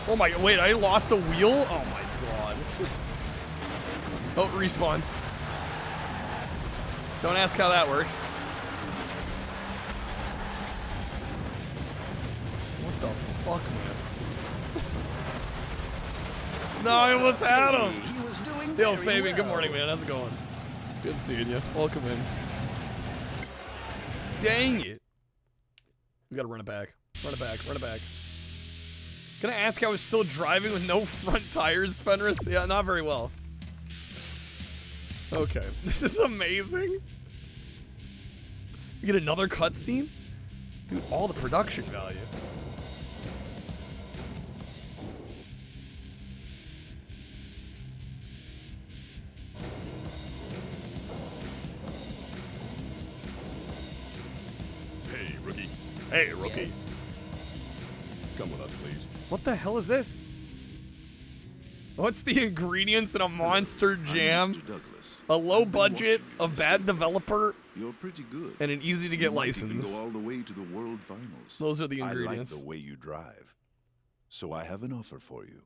Oh my, wait, I lost the wheel? Oh my god. Oh, respawn. Don't ask how that works. What the fuck, man? No, I almost had him. He was doing Yo, very Fabian, good well. morning, man. How's it going? Good seeing you. Welcome in. Dang it. We gotta run it back. Run it back, run it back. Gonna ask I was still driving with no front tires, Fenris? Yeah, not very well. Okay, this is amazing. You get another cutscene? Dude, all the production value. Hey, rookie. Hey, rookie. Yes. Come with us, please. What the hell is this? What's the ingredients in a monster jam? Mr. Douglas. A low budget, a bad developer, You're pretty good. and an easy to get You might even license. go all the way to the World Finals. Those are the ingredients. I like the way you drive. So I have an offer for you.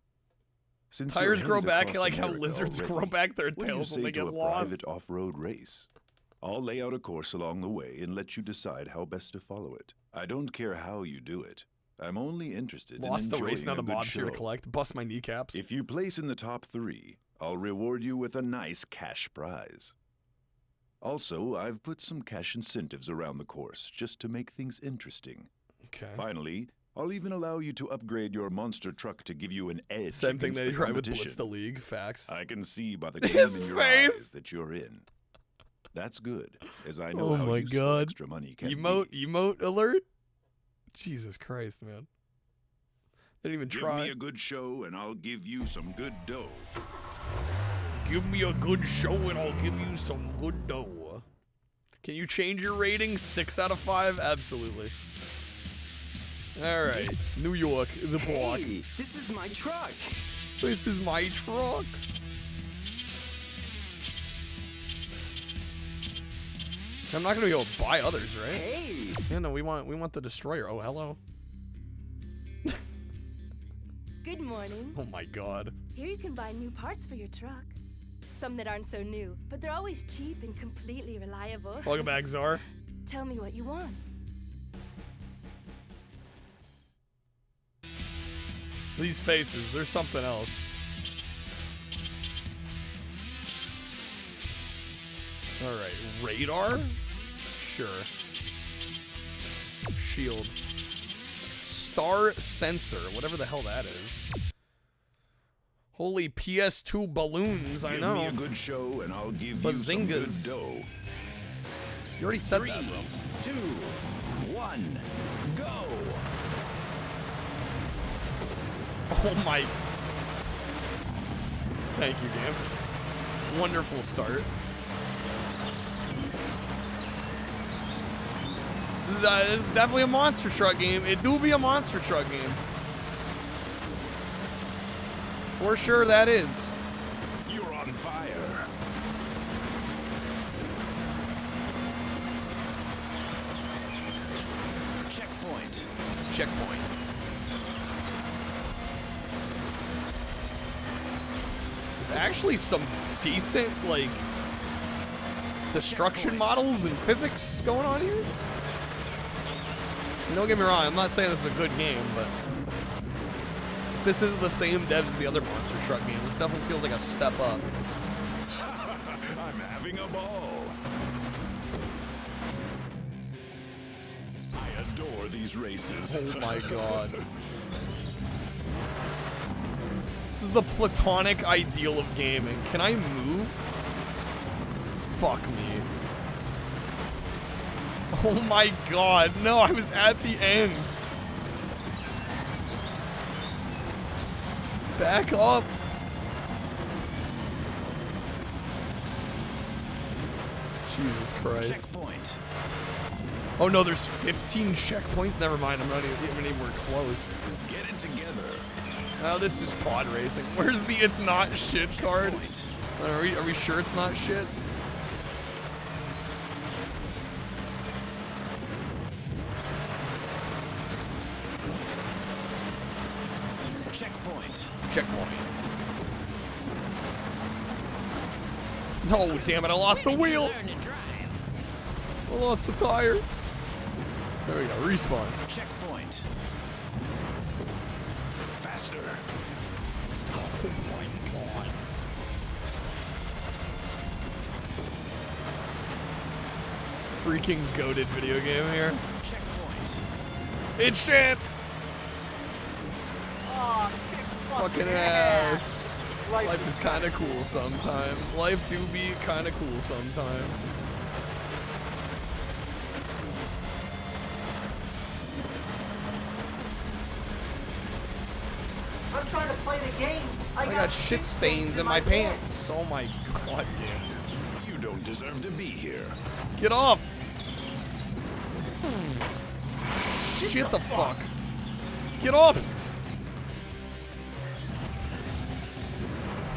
Since Tires you're grow headed back across like how America lizards already, grow back their what do you tails when say they to get a lost. private off-road race? I'll lay out a course along the way and let you decide how best to follow it. I don't care how you do it. I'm only interested Lost in the enjoying race, now a the good mob's here to show. collect. Bust my kneecaps. If you place in the top 3, I'll reward you with a nice cash prize. Also, I've put some cash incentives around the course just to make things interesting. Okay. Finally, I'll even allow you to upgrade your monster truck to give you an edge Same thing against they the try with competition. Blitz the League. Facts. I can see by the gleam His in your face. eyes that you're in. That's good, as I know Oh how my useful god. extra money can Emote alert? Jesus Christ, man. They didn't even Give try. me a good show and I'll give you some good dough. Give me a good show and I'll give you some good dough. Can you change your rating? 6 out of 5? Absolutely. Alright. New York, the block. Hey, this is my truck. This is my truck. I'm not gonna be able to buy others, right? Hey. Yeah, no, we want the destroyer. Oh, hello. Good morning. Oh my god. Here you can buy new parts for your truck. Some that aren't so new, but they're always cheap and completely reliable. Welcome back, Czar. Tell me what you want. These faces, there's something else. Alright, radar? Sure. Shield. Star sensor, whatever the hell that is. Holy PS2 balloons, I know. Give me a good show and I'll give Bazingas. you some good dough. You already said that, bro. 3, 2, 1, go! Oh my. Thank you, game. Wonderful start. This is definitely a monster truck game. It do be a monster truck game. For sure that is. You're on fire. Checkpoint. Checkpoint. There's actually some decent, like, destruction models and physics going on here. Don't get me wrong, I'm not saying this is a good game, but if this is the same devs as the other monster truck game, this definitely feels like a step up. I'm having a ball. I adore these races. Oh my god. This is the platonic ideal of gaming. Can I move? Fuck me. Oh my god, no, I was at the end. Back up. Jesus Christ. Checkpoint. Oh no, there's 15 checkpoints? Never mind, I'm not even anywhere close. Get it together. Oh, this is pod racing. Where's the it's not shit card? Are we sure it's not shit? Checkpoint. No, damn it, I lost the wheel. I lost the tire. There we go, respawn. Checkpoint. Faster. Oh my god. Freaking goated video game here. Checkpoint. It's shit. Oh, Fucking ass. Life is kind of cool sometimes. Life do be kind of cool sometimes. I'm trying to play the game. I got shit stains in my pants. Oh my god, damn. You don't deserve to be here. Get off. Shit the fuck. Get off.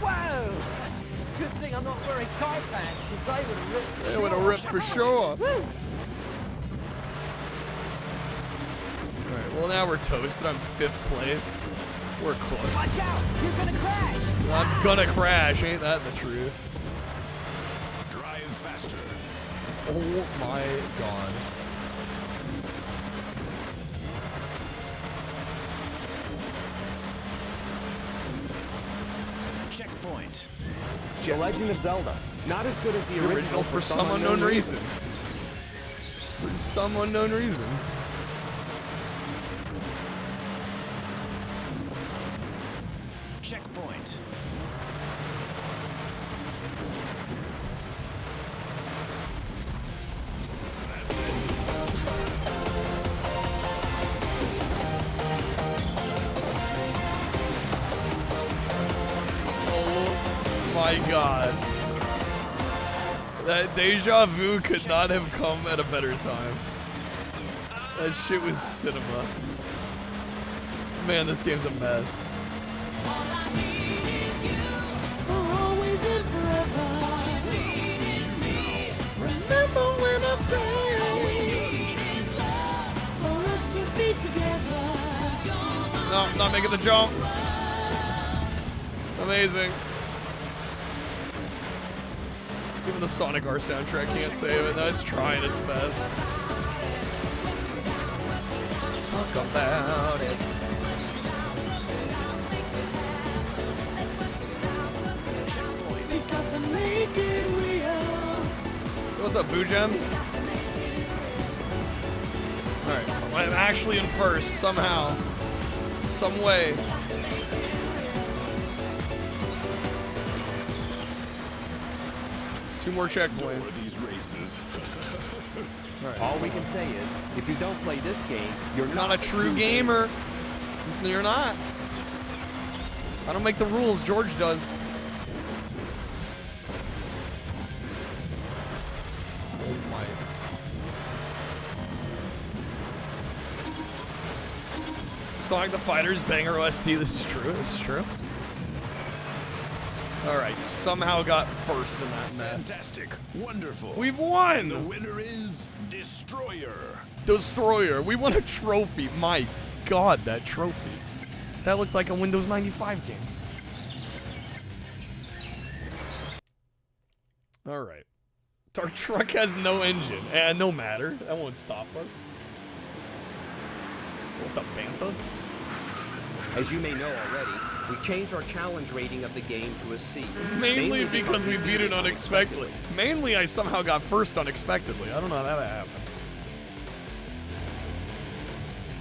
Whoa! Good thing I'm not wearing car pants, because they would have ripped. They would have ripped for sure. Woo! Alright, well now we're toasted. I'm 5th place. We're close. Watch out! You're gonna crash! I'm gonna crash, ain't that the truth? Drive faster. Oh my god. Checkpoint. The Legend of Zelda. Not as good as the original for some unknown reason. For some unknown reason. Checkpoint. Oh my god. That deja vu could not have come at a better time. That shit was cinema. Man, this game's a mess. Remember when I said for us to be together. No, I'm not making the jump. Amazing. Even the Sonic R soundtrack can't save it. No, it's trying its best. Talk about it. What's up, Boo Gems? Alright, I'm actually in first somehow. Some way. Two more checkpoints. These races. Right. All we can say is, if you don't play this game, you're not a true gamer. You're not. I don't make the rules, George does. Oh my. Sonic the Fighters, Banger OST, this is true, this is true. Alright, somehow got first in that mess. Fantastic. Wonderful. We've won! The winner is Destroyer. Destroyer. We won a trophy. My God, that trophy. That looked like a Windows 95 game. Alright. Our truck has no engine. And no matter. That won't stop us. What's up, Bantha? As you may know already, we changed our challenge rating of the game to a C. Mainly because we beat it unexpectedly. Mainly I somehow got first unexpectedly. I don't know how that happened.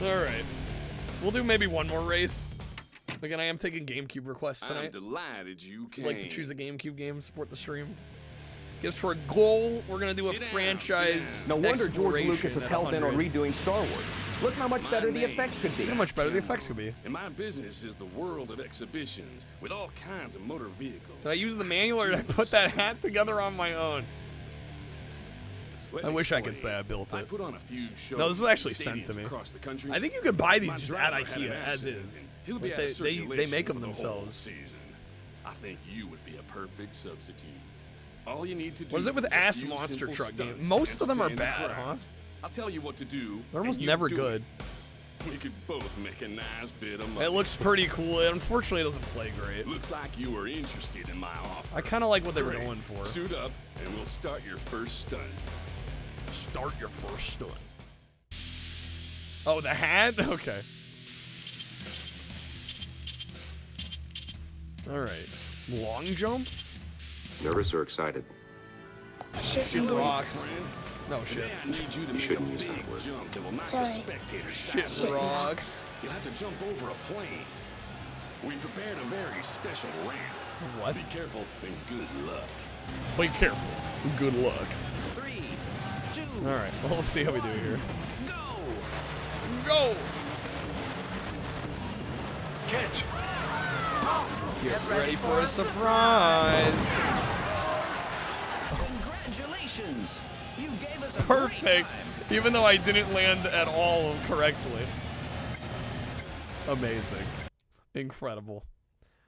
Alright. We'll do maybe one more race. Again, I am taking GameCube requests tonight. I'm delighted you If came. you'd like to choose a GameCube game, support the stream. Gifts for a goal. We're gonna do a franchise. No wonder George Lucas is at hell-bent on 100. redoing Star Wars. Look how much better the effects could be. Look how much better the effects could be. And my business is the world of exhibitions with all kinds of motor vehicles. Did I use the manual or did I put that hat together on my own? I wish I could say I built it. I put on a few shows. No, this was actually sent to me. Across the country. I think you could buy these My just at driver had IKEA an as accident, is. and he'll be Like out of they circulation make them for the whole themselves. season. I think you would be a perfect substitute. All you need to do What is it with is a ass few monster simple truck stunts games? to Most of them are entertain the bad, huh? crowd. I'll tell you what to do. They're almost and you never do good. it. We could both make a nice bit of money. It looks pretty cool. It unfortunately doesn't play great. Looks like you were interested in my offer. I kind of like what they were Great. going for. Suit up, and we'll start your first stunt. Start your first stunt. Oh, the hat? Okay. Alright. Long jump? Nervous or excited? Shit rocks. No shit. Today I need you to You make shouldn't a use that big word. jump that will knock Sorry. the spectators Shit sideways. rocks. You'll have to jump over a plane. We prepared a very special ramp. What? Be careful and good luck. Be careful. Good luck. 3, 2, Alright, well, we'll see how we do here. go! Go! Catch! Get ready for a surprise. Congratulations! You gave us a Perfect. great time. Even though I didn't land at all correctly. Amazing. Incredible.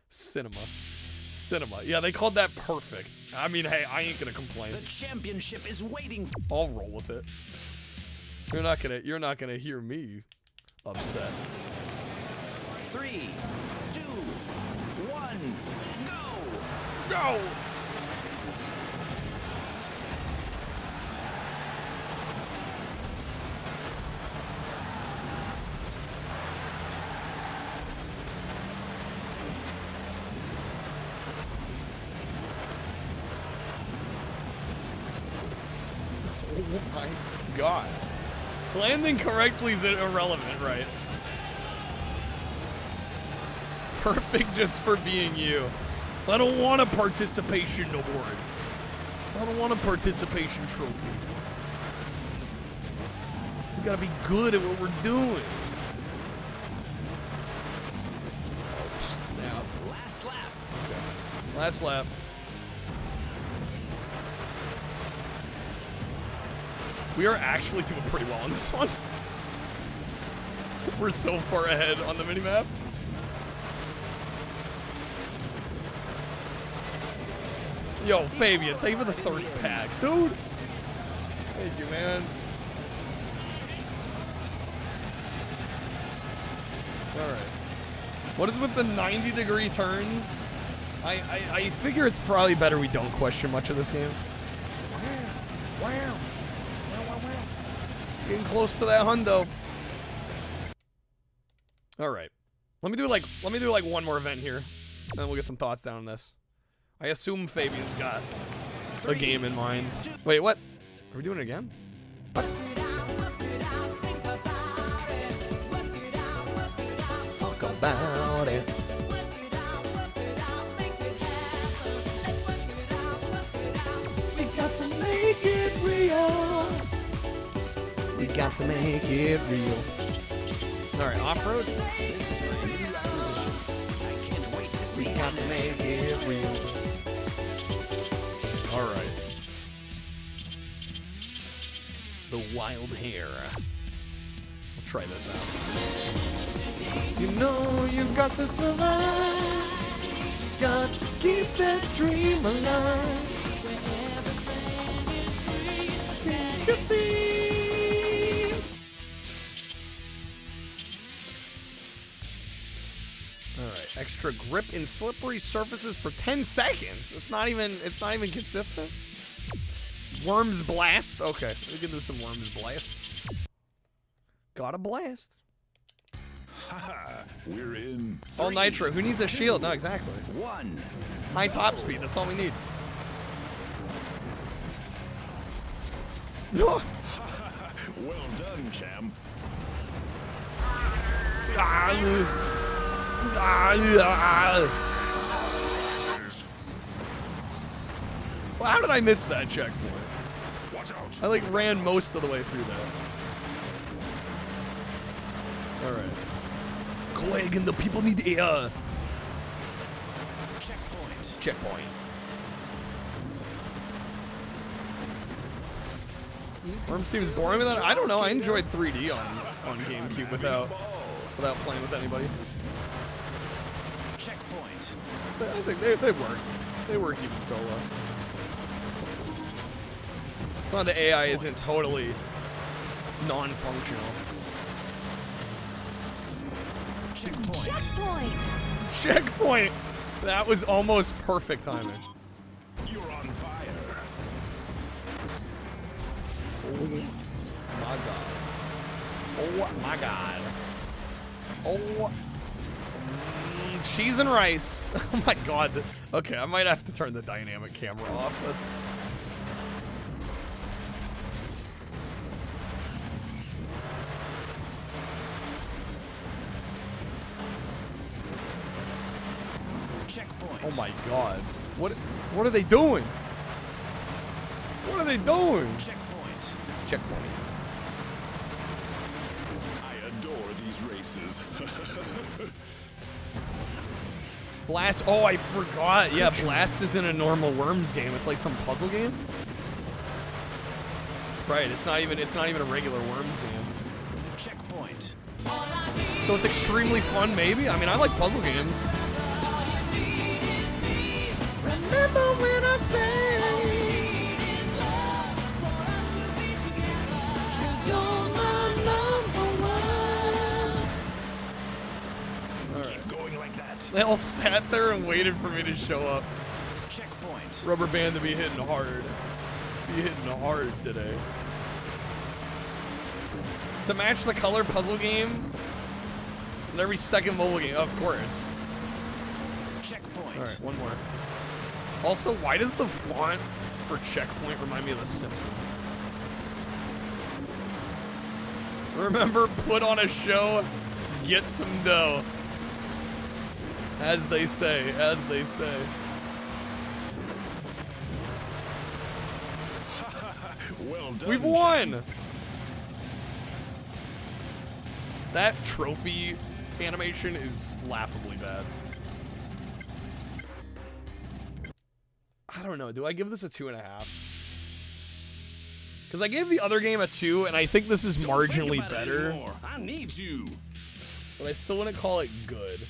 Cinema. Cinema. Yeah, they called that perfect. I mean, hey, I ain't gonna complain. The championship is waiting. I'll roll with it. You're not gonna hear me upset. 3, 2, 1, go! Go! Oh my God. Landing correctly is irrelevant, right? Perfect just for being you. I don't want a participation award. I don't want a participation trophy. We gotta be good at what we're doing. Oh, snap. Last lap. Okay. Last lap. We are actually doing pretty well on this one. We're so far ahead on the minimap. Yo, Fabian, thank you for the 30 packs, dude. Thank you, man. Alright. What is with the 90-degree turns? I figure it's probably better we don't question much of this game. Wow. Wow. Getting close to that hundo. Alright. Let me do like one more event here. And then we'll get some thoughts down on this. I assume Fabian's got a game in mind. Wait, what? Are we doing it again? Talk about it. We got to make it real. We got to make it real. All right, off-road. This is my new acquisition. I can't wait to see We got to make it real. All right. The wild hair. I'll try this out. You know you got to survive. Got to keep that dream alive. Can't you see? All right, extra grip in slippery surfaces for 10 seconds. It's not even consistent. Worms blast. Okay, we can do some worms blast. Got a blast. Haha, we're in. Oh, Nitro. Who needs a shield? No, exactly. 1. High top speed. That's all we need. Well done, champ. Well, how did I miss that checkpoint? Watch out. I like ran most of the way through that. All right. Clegg and the people need air. Checkpoint. Checkpoint. Worm seems boring with that. I don't know. I enjoyed 3D on GameCube without playing with anybody. Checkpoint. But I think they work. They work even solo. It's not the AI isn't totally non-functional. Checkpoint. Checkpoint. Checkpoint. That was almost perfect timing. You're on fire. Oh my god. Oh my god. Oh. Cheese and rice. Oh my god. Okay, I might have to turn the dynamic camera off. That's. Checkpoint. Oh my god. What are they doing? What are they doing? Checkpoint. Checkpoint. I adore these races. Blast. Oh, I forgot. Yeah, Blast is in a normal Worms game. It's like some puzzle game. Right. It's not even a regular Worms game. Checkpoint. So it's extremely fun. Maybe. I mean, I like puzzle games. Remember when I say you're my number one. All right. Going like that. They all sat there and waited for me to show up. Checkpoint. Rubber band to be hitting hard. Be hitting hard today. To match the color puzzle game and every second mobile game, of course. Checkpoint. All right, one more. Also, why does the font for Checkpoint remind me of The Simpsons? Remember, put on a show, get some dough. As they say, as they say. Well done. We've won! That trophy animation is laughably bad. I don't know. Do I give this a 2.5? Because I gave the other game a 2, and I think this is marginally better. I need you. But I still wouldn't call it good.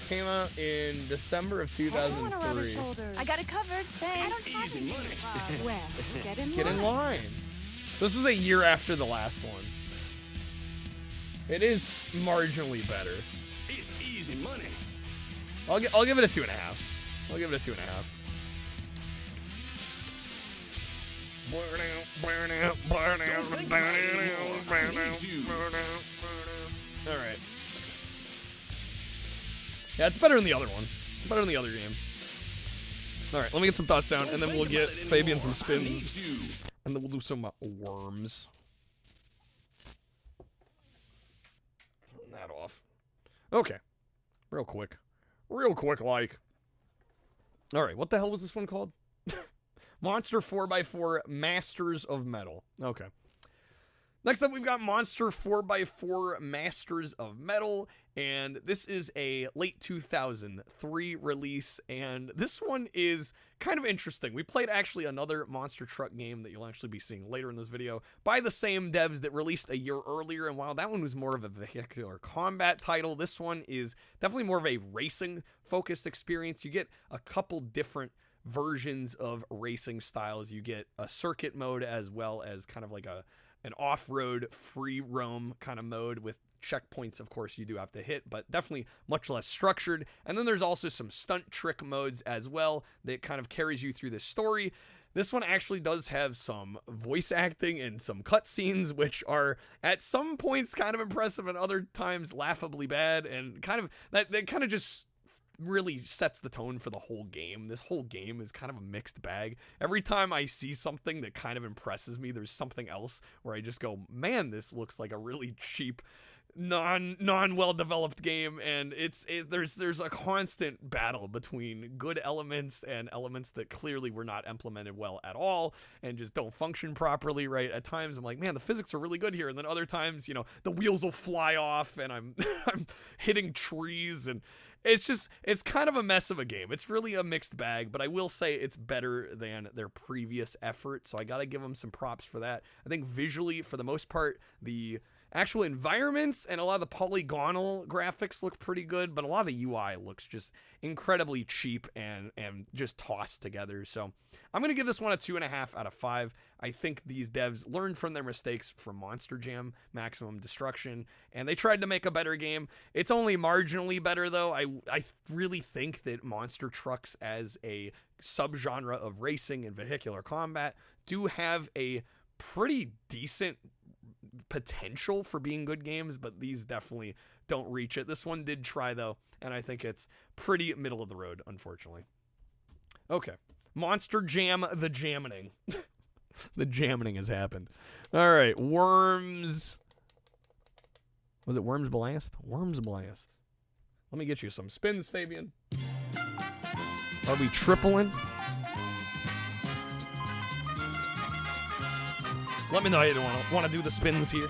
Came out in December of 2003. I got it covered. Thanks. Easy money. Well, get in Get in line. line. So this was a year after the last one. It is marginally better. It's easy money. I'll give it a 2.5. I'll give it a 2.5. All right. Yeah, it's better than the other one. Better than the other game. All right, let me get some thoughts down, and then we'll get Fabian some spins, and then we'll do some worms. Turn that off. Okay, real quick, like. All right, what the hell was this one called? Monster 4x4 Masters of Metal. Okay. Next up, we've got Monster 4x4 Masters of Metal, and this is a late 2003 release, and this one is kind of interesting. We played actually another monster truck game that you'll actually be seeing later in this video by the same devs that released a year earlier, and while that one was more of a vehicular combat title, this one is definitely more of a racing-focused experience. You get a couple different versions of racing styles. You get a circuit mode as well as kind of like an off-road free roam kind of mode with checkpoints, of course, you do have to hit, but definitely much less structured. And then there's also some stunt trick modes as well that kind of carries you through this story. This one actually does have some voice acting and some cutscenes, which are at some points kind of impressive and other times laughably bad, and kind of that kind of just really sets the tone for the whole game. This whole game is kind of a mixed bag. Every time I see something that kind of impresses me, there's something else where I just go, man, this looks like a really cheap, non-well-developed game, and there's a constant battle between good elements and elements that clearly were not implemented well at all and just don't function properly, right? At times I'm like, man, the physics are really good here, and then other times, you know, the wheels will fly off and I'm I'm hitting trees, and it's kind of a mess of a game. It's really a mixed bag, but I will say it's better than their previous effort, so I gotta give them some props for that. I think visually, for the most part, the actual environments and a lot of the polygonal graphics look pretty good, but a lot of the UI looks just incredibly cheap and just tossed together. So I'm going to give this one a 2.5 out of 5. I think these devs learned from their mistakes from Monster Jam Maximum Destruction, and they tried to make a better game. It's only marginally better, though. I really think that monster trucks as a subgenre of racing and vehicular combat do have a pretty decent potential for being good games, but these definitely don't reach it. This one did try, though, and I think it's pretty middle of the road, unfortunately. Okay. Monster Jam the Jammining. The jammining has happened. All right. Worms. Was it Worms Blast? Worms Blast. Let me get you some spins, Fabian. Are we tripling? Let me know how you want to do the spins here.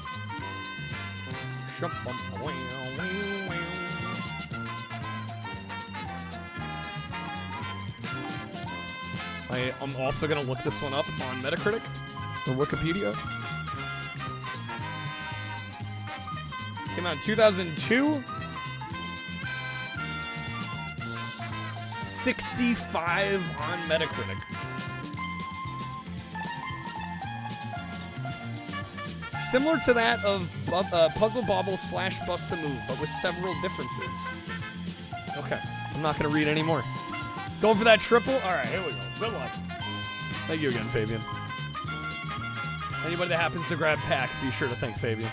I am also going to look this one up on Metacritic or Wikipedia. Came out in 2002. 65 on Metacritic. Similar to that of Puzzle Bobble / Bust a Move, but with several differences. Okay, I'm not going to read any more. Going for that triple? All right, here we go. Good luck. Thank you again, Fabian. Anybody that happens to grab packs, be sure to thank Fabian.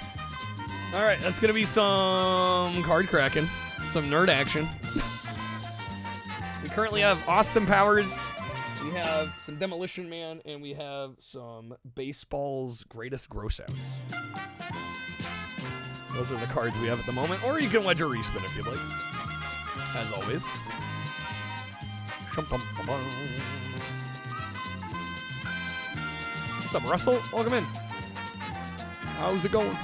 All right, that's going to be some card cracking, some nerd action. We currently have Austin Powers. We have some Demolition Man, and we have some Baseball's Greatest Grossouts. Those are the cards we have at the moment. Or you can ledger respin if you'd like. As always. What's up, Russell? Welcome in. How's it going?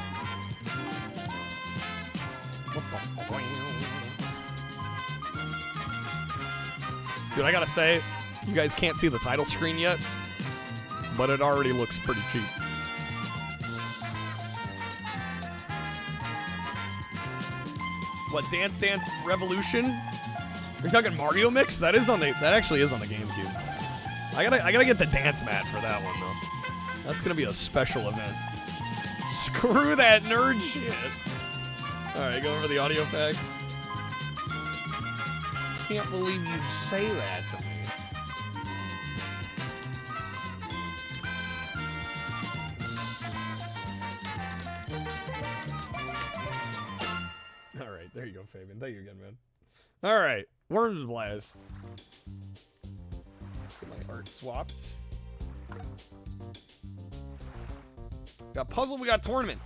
Dude, I gotta say, you guys can't see the title screen yet, but it already looks pretty cheap. What, Dance Dance Revolution? Are you talking Mario Mix? That actually is on the GameCube. I gotta get the dance mat for that one though. That's gonna be a special event. Screw that nerd shit. Alright, go over the audio fact. Can't believe you'd say that to me. Alright, there you go, Fabian. Thank you again, man. Alright, Worms Blast. Get my art swapped. Got puzzle, we got tournament.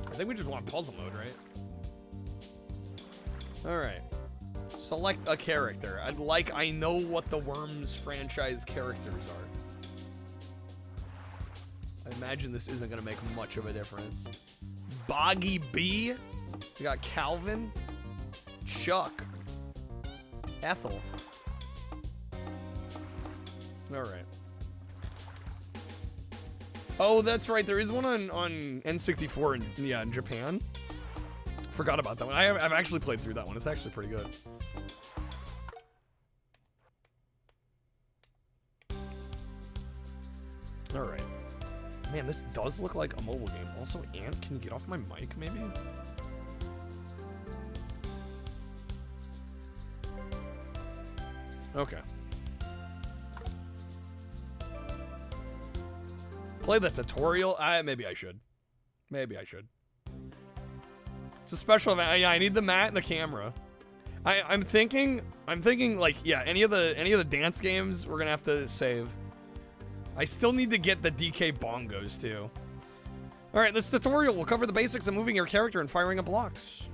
I think we just want puzzle mode, right? Alright. Select a character. I know what the Worms franchise characters are. I imagine this isn't gonna make much of a difference. Boggy B. We got Calvin. Chuck. Ethel. Alright. Oh, that's right. There is one on N64 in Japan. Forgot about that one. I've actually played through that one. It's actually pretty good. Alright. Man, this does look like a mobile game. Also, Ant, can you get off my mic, maybe? Okay. Play the tutorial? Maybe I should. Maybe I should. It's a special event. Yeah, I need the mat and the camera. I'm thinking like, yeah, any of the dance games we're gonna have to save. I still need to get the DK bongos too. All right, this tutorial will cover the basics of moving your character and firing up blocks.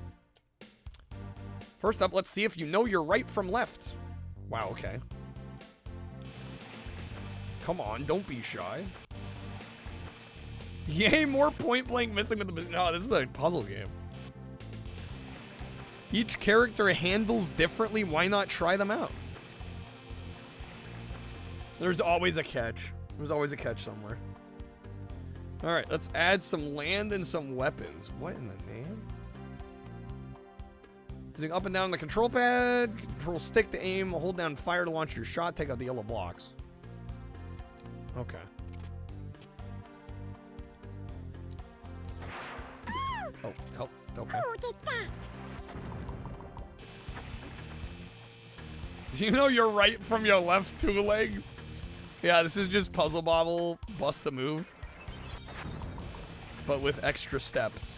First up, let's see if you know your right from left. Wow, okay. Come on, don't be shy. Yay, more point blank missing with the... No, this is a puzzle game. Each character handles differently. Why not try them out? There's always a catch. There's always a catch somewhere. All right, let's add some land and some weapons. What in the name? Using up and down the control pad, control stick to aim, hold down fire to launch your shot, take out the yellow blocks. Okay. Oh, help. Okay. Do you know your right from your left two legs? Yeah, this is just Puzzle Bobble Bust a Move, but with extra steps.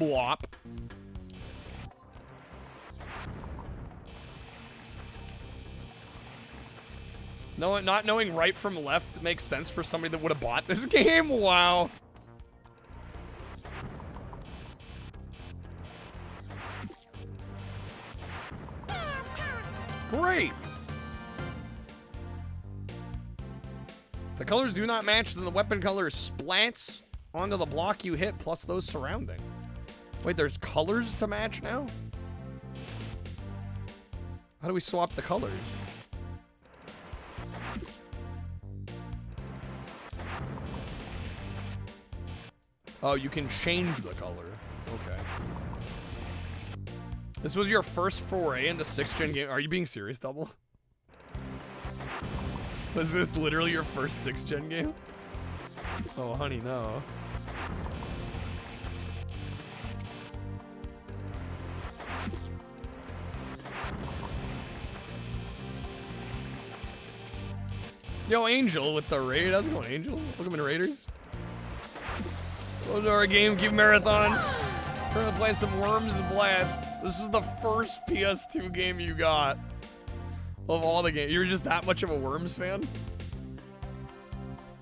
Blop. No, not knowing right from left makes sense for somebody that would have bought this game. Wow. Great. The colors do not match, then the weapon color splats onto the block you hit, plus those surrounding. Wait, there's colors to match now? How do we swap the colors? Oh, you can change the color. Okay. This was your first foray into 6th gen game. Are you being serious, Double? Was this literally your first 6th gen game? Oh, honey, no. Yo, Angel with the raid. How's it going, Angel? Welcome into Raiders. Welcome to our GameCube marathon. We're gonna play some Worms and Blasts. This is the first PS2 game you got of all the games. You were just that much of a Worms fan?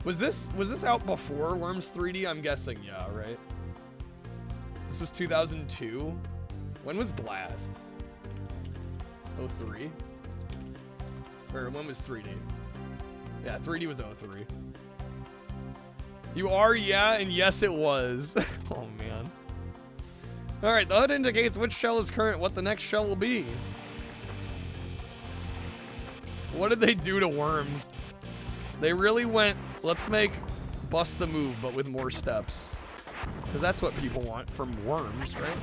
Was this out before Worms 3D? I'm guessing, yeah, right? This was 2002. When was Blast? 03? Or when was 3D? Yeah, 3D was 03. You are, yeah, and yes it was. Oh man. Alright, the HUD indicates which shell is current, what the next shell will be. What did they do to Worms? They really went, let's make Bust the Move, but with more steps. Because that's what people want from Worms, right?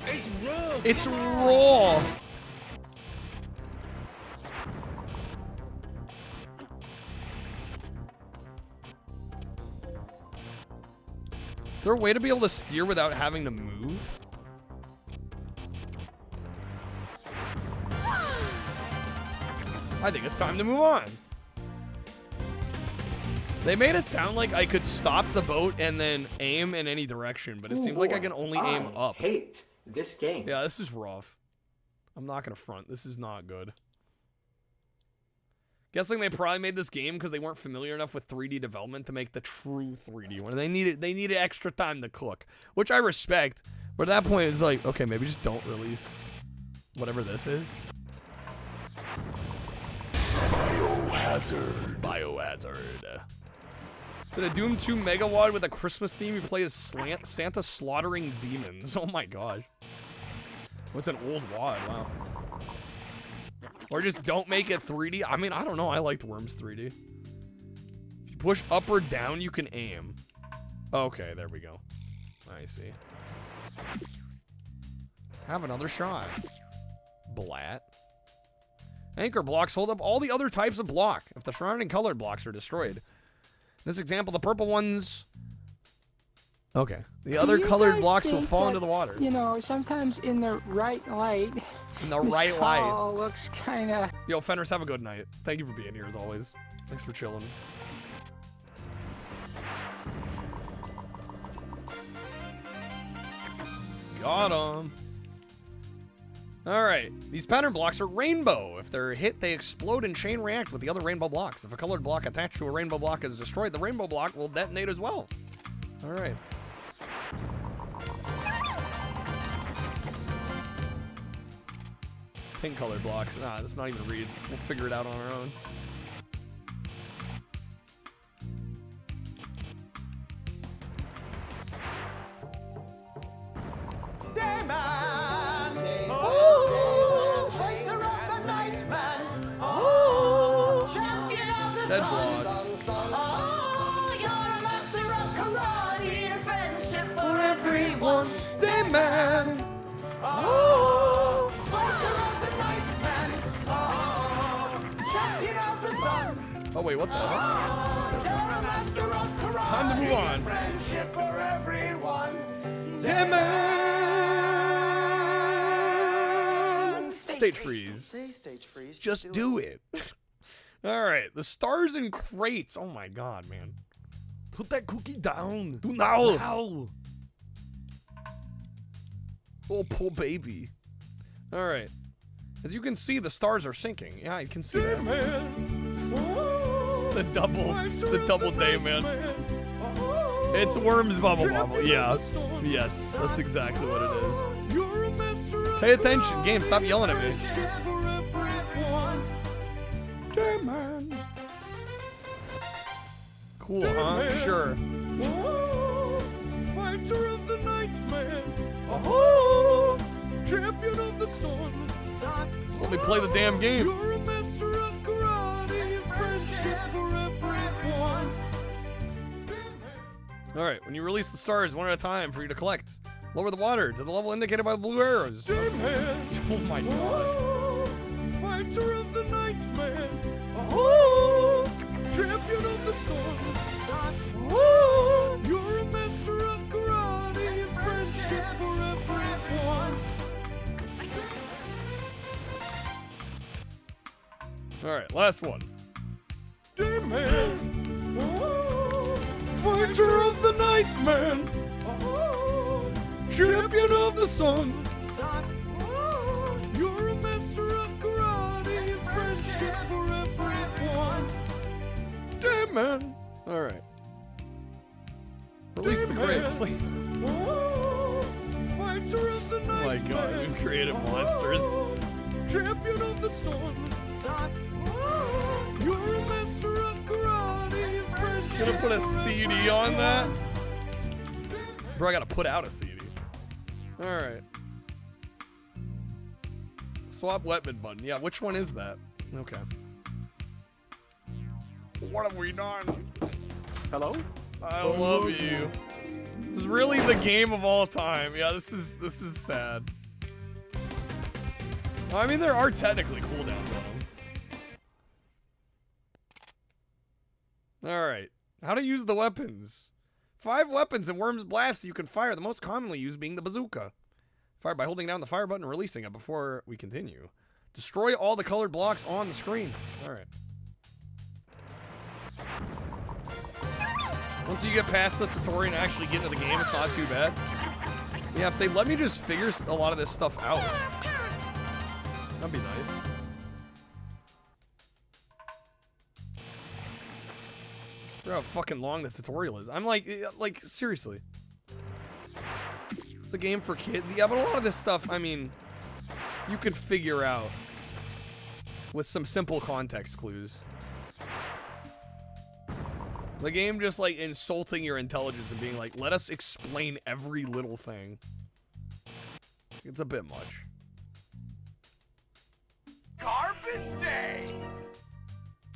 It's raw. It's raw. Is there a way to be able to steer without having to move? I think it's time to move on. They made it sound like I could stop the boat and then aim in any direction, but it seems like I can only aim up. Hate this game. Yeah, this is rough. I'm not gonna front. This is not good. Guessing they probably made this game because they weren't familiar enough with 3D development to make the true 3D one. They needed extra time to cook, which I respect. But at that point, it's like, okay, maybe just don't release whatever this is. Biohazard. Biohazard. Did a Doom 2 Megawatt with a Christmas theme? You play as Santa slaughtering demons. Oh my gosh. What's an old WAD? Wow. Or just don't make it 3D. I mean, I don't know. I liked Worms 3D. If you push up or down, you can aim. Okay, there we go. I see. Have another shot. Blat. Anchor blocks hold up all the other types of block if the surrounding colored blocks are destroyed. In this example, the purple ones... Okay. The other colored blocks will fall into the water. You know, sometimes in the right light... In the right light. Looks kind of... Yo, Fenders, have a good night. Thank you for being here as always. Thanks for chilling. Got him. Alright. These pattern blocks are rainbow. If they're hit, they explode and chain react with the other rainbow blocks. If a colored block attached to a rainbow block is destroyed, the rainbow block will detonate as well. Alright. Pink colored blocks. Nah, that's not even read. We'll figure it out on our own. Dead blocks. You're a master of karate and friendship for everyone. Dayman. Oh, fighter of the night man. Oh, champion of the sun. Oh wait, what the hell? You're a master of karate. Time to move on. Friendship for everyone. Dayman. Stage freeze. Say stage freeze. Just do it. Alright, the stars and crates. Oh my god, man. Put that cookie down. Do now. Now. Oh, poor baby. Alright. As you can see, the stars are sinking. Yeah, I can see that. The double day, man. It's Worms Bubble Bubble. Yeah. Yes, that's exactly what it is. Pay attention. Game, stop yelling at me. Dayman. Cool, huh? Sure. Fighter of the night man. Oh, champion of the sun. So let me play the damn game. You're a master of karate and friendship for everyone. Alright, when you release the stars one at a time for you to collect, lower the water to the level indicated by the blue arrows. Oh my god. Fighter of the night man. Oh, champion of the sun. Oh, you're a master of karate and friendship for everyone. Alright, last one. Dayman. Oh, fighter of the night man. Oh, champion of the sun. Oh, you're a master of karate and friendship for everyone. Dayman. Alright. Release the crate, please. Oh, fighter of the Oh night my god, man. we've created monsters. Champion of the sun. Oh, you're a master of karate and friendship. Gonna put a CD on that? Bro, I gotta put out a CD. Alright. Swap weapon button. Yeah, which one is that? Okay. What have we done? Hello? I love you. This is really the game of all time. Yeah, this is sad. I mean, there are technically cooldowns on them. Alright. How to use the weapons. 5 weapons in Worms Blast you can fire, the most commonly used being the bazooka. Fire by holding down the fire button and releasing it before we continue. Destroy all the colored blocks on the screen. Alright. Once you get past the tutorial and actually get into the game, it's not too bad. Yeah, if they let me just figure a lot of this stuff out, that'd be nice. Look how fucking long the tutorial is. I'm like seriously. It's a game for kids. Yeah, but a lot of this stuff, I mean, you could figure out with some simple context clues. The game just like insulting your intelligence and being like, let us explain every little thing. It's a bit much. Garbage Day!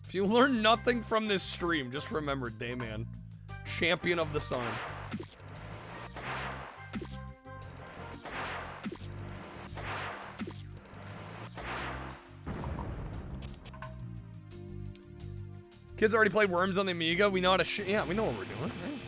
If you learn nothing from this stream, just remember Dayman, champion of the sun. Kids already played Worms on the Amiga. We know how to yeah, we know what we're doing, right?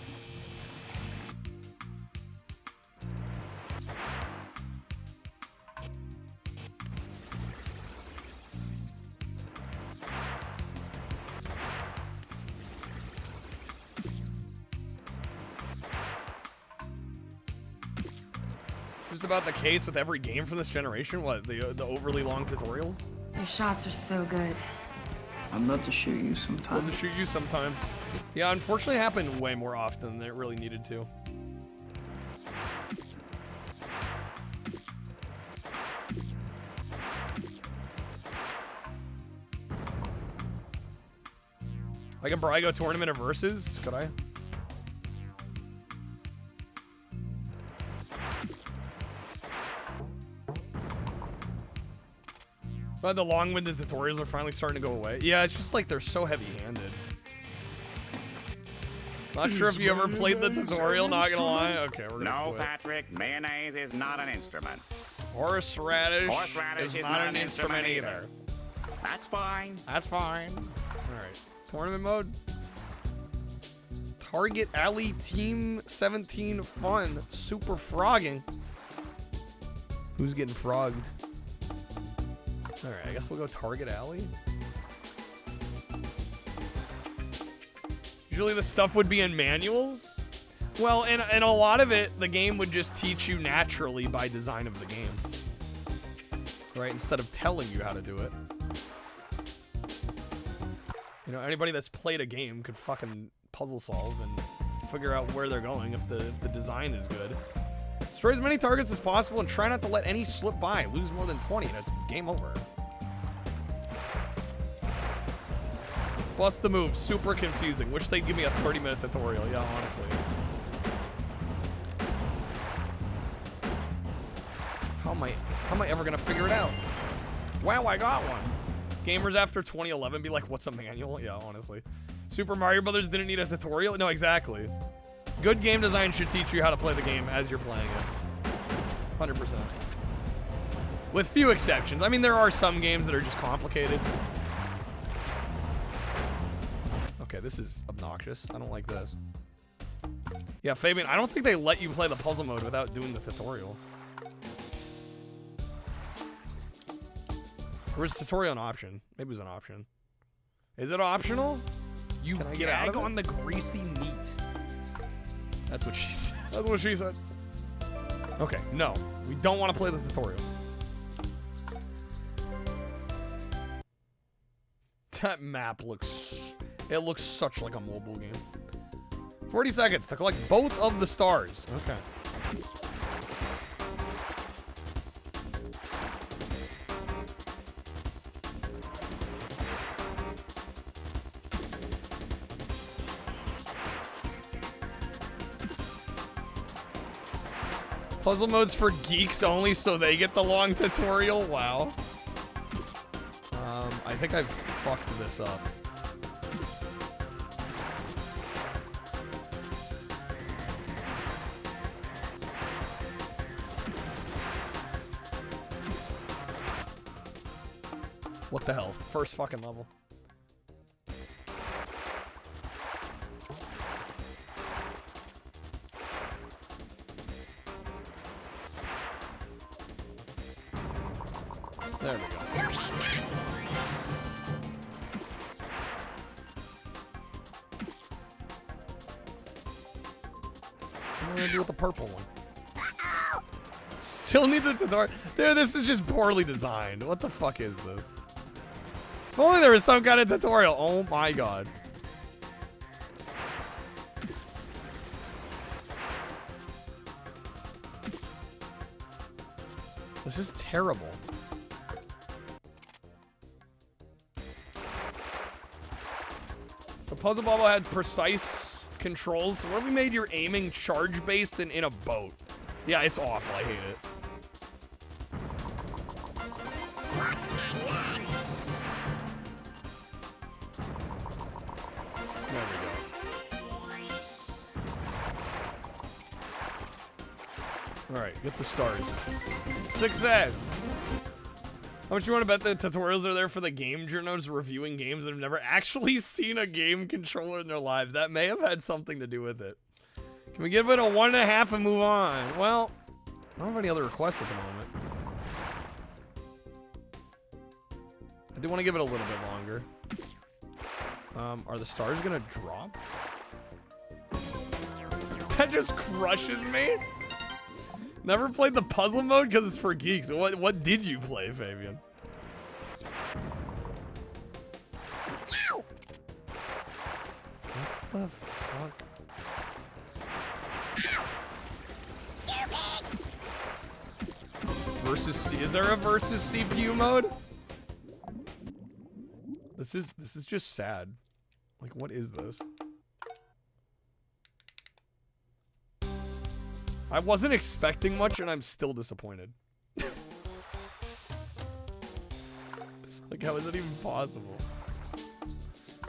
Just about the case with every game from this generation. What, the overly long tutorials? Your shots are so good. I'd love to shoot you sometime. Love to shoot you sometime. Yeah, unfortunately, it happened way more often than it really needed to. Like a Brago tournament of versus? Could I? But the long-winded tutorials are finally starting to go away. Yeah, it's just like they're so heavy-handed. Not sure if you ever played the tutorial, not gonna lie. Okay, we're gonna quit. Patrick, mayonnaise is not an instrument. Horseradish Horseradish is not an instrument either. That's fine. That's fine. Alright. Tournament mode. Target Alley Team 17 Fun. Super Frogging. Who's getting frogged? Alright, I guess we'll go Target Alley. Usually the stuff would be in manuals. Well, and a lot of it, the game would just teach you naturally by design of the game. Right? Instead of telling you how to do it. You know, anybody that's played a game could fucking puzzle solve and figure out where they're going if the design is good. Destroy as many targets as possible and try not to let any slip by. Lose more than 20 and it's game over. Bust the move. Super confusing. Wish they'd give me a 30-minute tutorial. Yeah, honestly. How am I ever gonna figure it out? Wow, I got one. Gamers after 2011 be like, what's a manual? Yeah, honestly. Super Mario Brothers didn't need a tutorial? No, exactly. Good game design should teach you how to play the game as you're playing it. 100%. With few exceptions. I mean, there are some games that are just complicated. Okay, this is obnoxious. I don't like this. Yeah, Fabian, I don't think they let you play the puzzle mode without doing the tutorial. Or is tutorial an option? Maybe it was an option. Is it optional? You Can I get out of it? On the greasy meat. That's what she said. That's what she said. Okay, no. We don't want to play the tutorial. That map looks... It looks such like a mobile game. 40 seconds to collect both of the stars. Okay. Puzzle modes for geeks only, so they get the long tutorial. Wow. I think I've fucked this up. What the hell? First fucking level. There we go. gonna do with the purple one? Still need the tutorial. Dude, this is just poorly designed. What the fuck is this? If only there was some kind of tutorial. Oh my god. This is terrible. So Puzzle Bubble had precise controls. What if we made your aiming charge-based and in a boat? Yeah, it's awful. I hate it. There we go. All right, get the stars. Success. How much you want to bet the tutorials are there for the game journos reviewing games that have never actually seen a game controller in their lives? That may have had something to do with it. Can we give it a 1.5 and move on? Well, I don't have any other requests at the moment. I do want to give it a little bit longer. Are the stars gonna drop? That just crushes me. Never played the puzzle mode because it's for geeks. What did you play, Fabian? What the fuck? Stupid! Versus C. Is there a versus CPU mode? This is just sad. Like, what is this? I wasn't expecting much, and I'm still disappointed. Like, how is it even possible?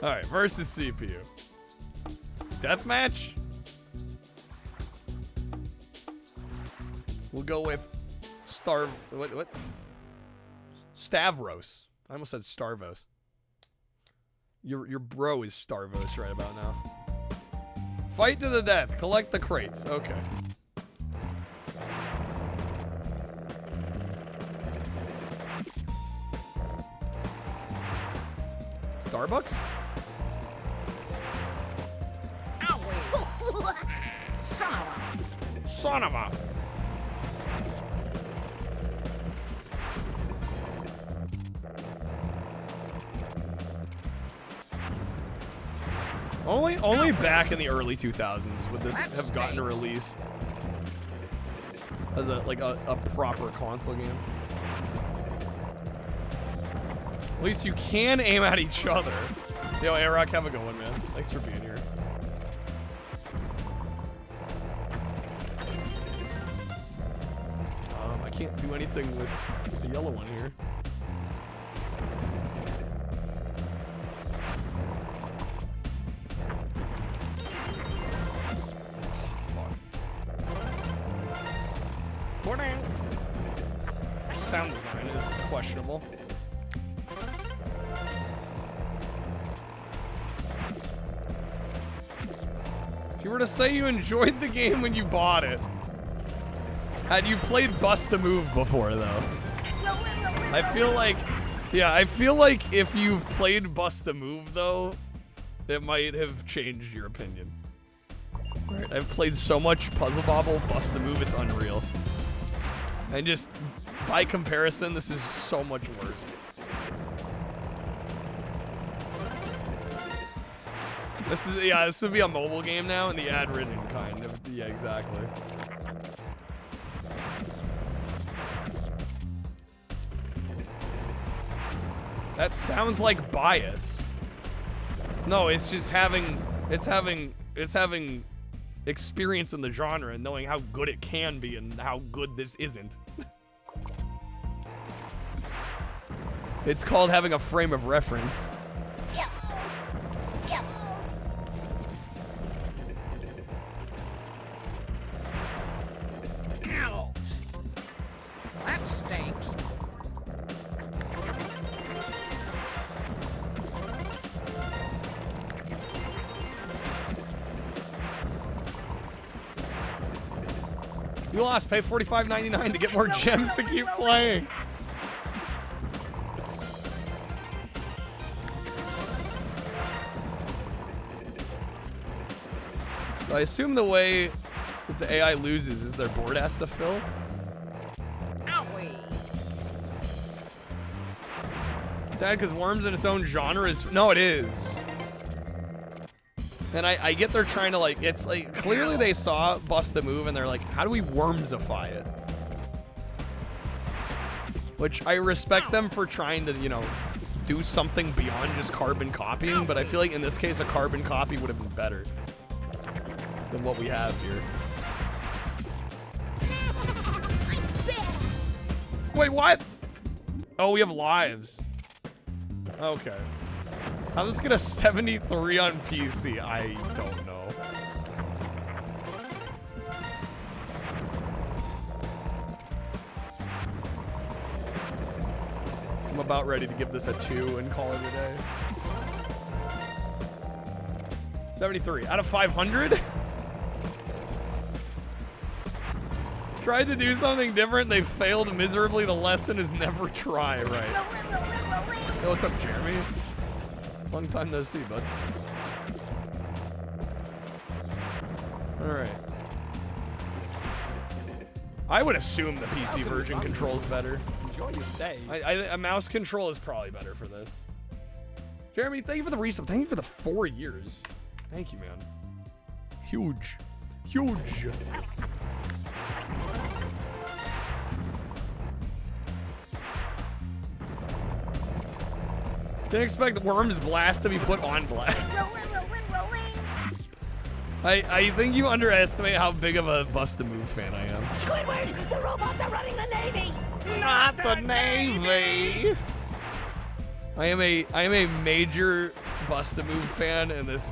Alright, versus CPU. Deathmatch? We'll go with what? Stavros. I almost said Starvos. Your bro is Starvos right about now. Fight to the death. Collect the crates. Okay. Starbucks? Son of a. Only back in the early 2000s would this have gotten released as a proper console game. At least you can aim at each other. Yo, A-Rock, have a good one, man. Thanks for being here. I can't do anything with the yellow one here. Morning. Sound design is questionable. If you were to say you enjoyed the game when you bought it, had you played Bust the Move before, though? I feel like if you've played Bust the Move, though, it might have changed your opinion. Right, I've played so much Puzzle Bobble, Bust the Move, it's unreal. And just, by comparison, this is so much worse. This would be a mobile game now, and the ad-ridden kind of, yeah, exactly. That sounds like bias. No, it's just having experience in the genre and knowing how good it can be and how good this isn't. It's called having a frame of reference. Ouch! That stinks. You lost. Pay $45.99 to get more gems to keep playing. So I assume the way If the AI loses, is their board has to fill? Sad because Worms in its own genre is... No, it is. And I get they're trying to like... It's like, clearly they saw Bust a Move and they're like, how do we Wormsify it? Which I respect them for trying to, you know, do something beyond just carbon copying, but I feel like in this case a carbon copy would have been better than what we have here. Wait, what? Oh, we have lives. Okay. How does this get a 73 on PC? I don't know. I'm about ready to give this a 2 and call it a day. 73 out of 500? Tried to do something different, they failed miserably. The lesson is never try, right? Hey, what's up, Jeremy? Long time no see, bud. Alright. I would assume the PC version controls better. Enjoy your stay. A mouse control is probably better for this. Jeremy, thank you for the resub. Thank you for the 4 years. Thank you, man. Huge. Huge. Didn't expect Worms Blast to be put on blast. I think you underestimate how big of a Bust a Move fan I am. Squidward, the robots are running the Navy! Not the Navy! I am a major Bust a Move fan, and this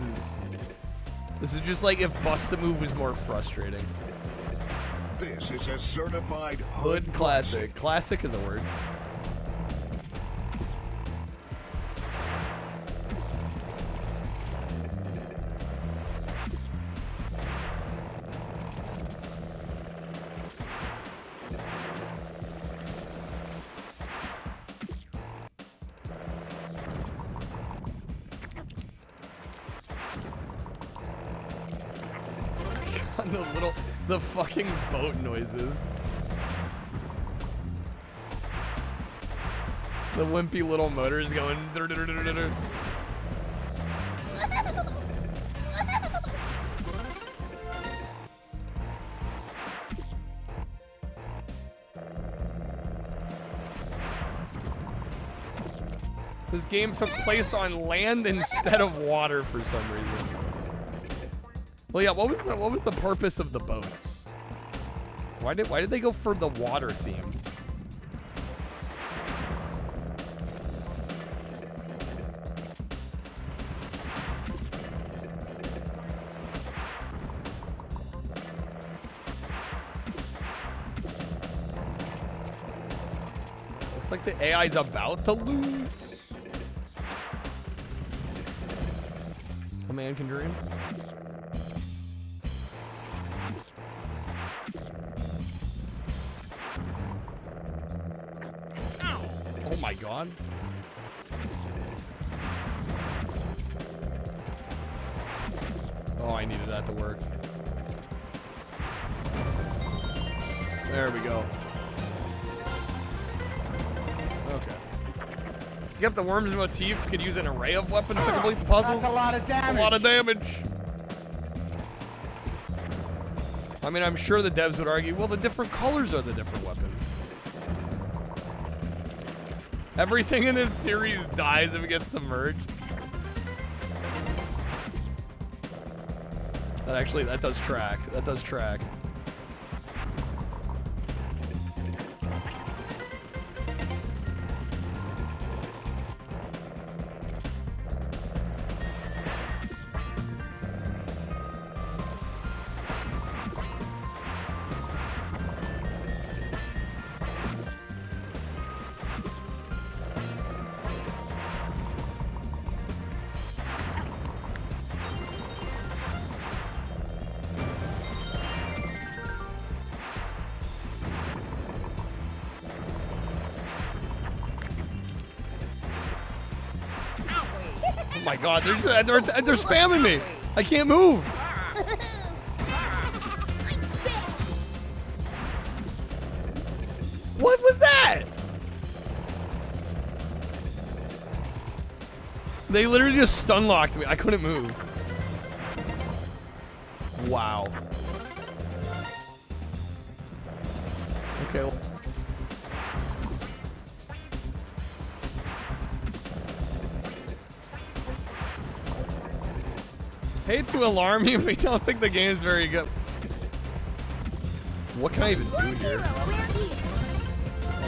is just like if Bust a Move was more frustrating. This is a certified Hood classic. Classic is a word. The fucking boat noises. The wimpy little motors going. This game took place on land instead of water for some reason. Well, yeah. What was the purpose of the boats? Why did they go for the water theme? Looks like the AI's about to lose. A man can dream. Oh my god. Oh, I needed that to work. There we go. Okay. Yep, the Worms motif could use an array of weapons to complete the puzzles. That's a lot of damage. A lot of damage. I mean, I'm sure the devs would argue, well, the different colors are the different weapons. Everything in this series dies if it gets submerged. That does track. That does track. Oh my god, they're spamming me. I can't move. They literally just stun locked me. I couldn't move. Wow. Okay. Hate to alarm you, but I don't think the game's very good. What can I even do here? Oh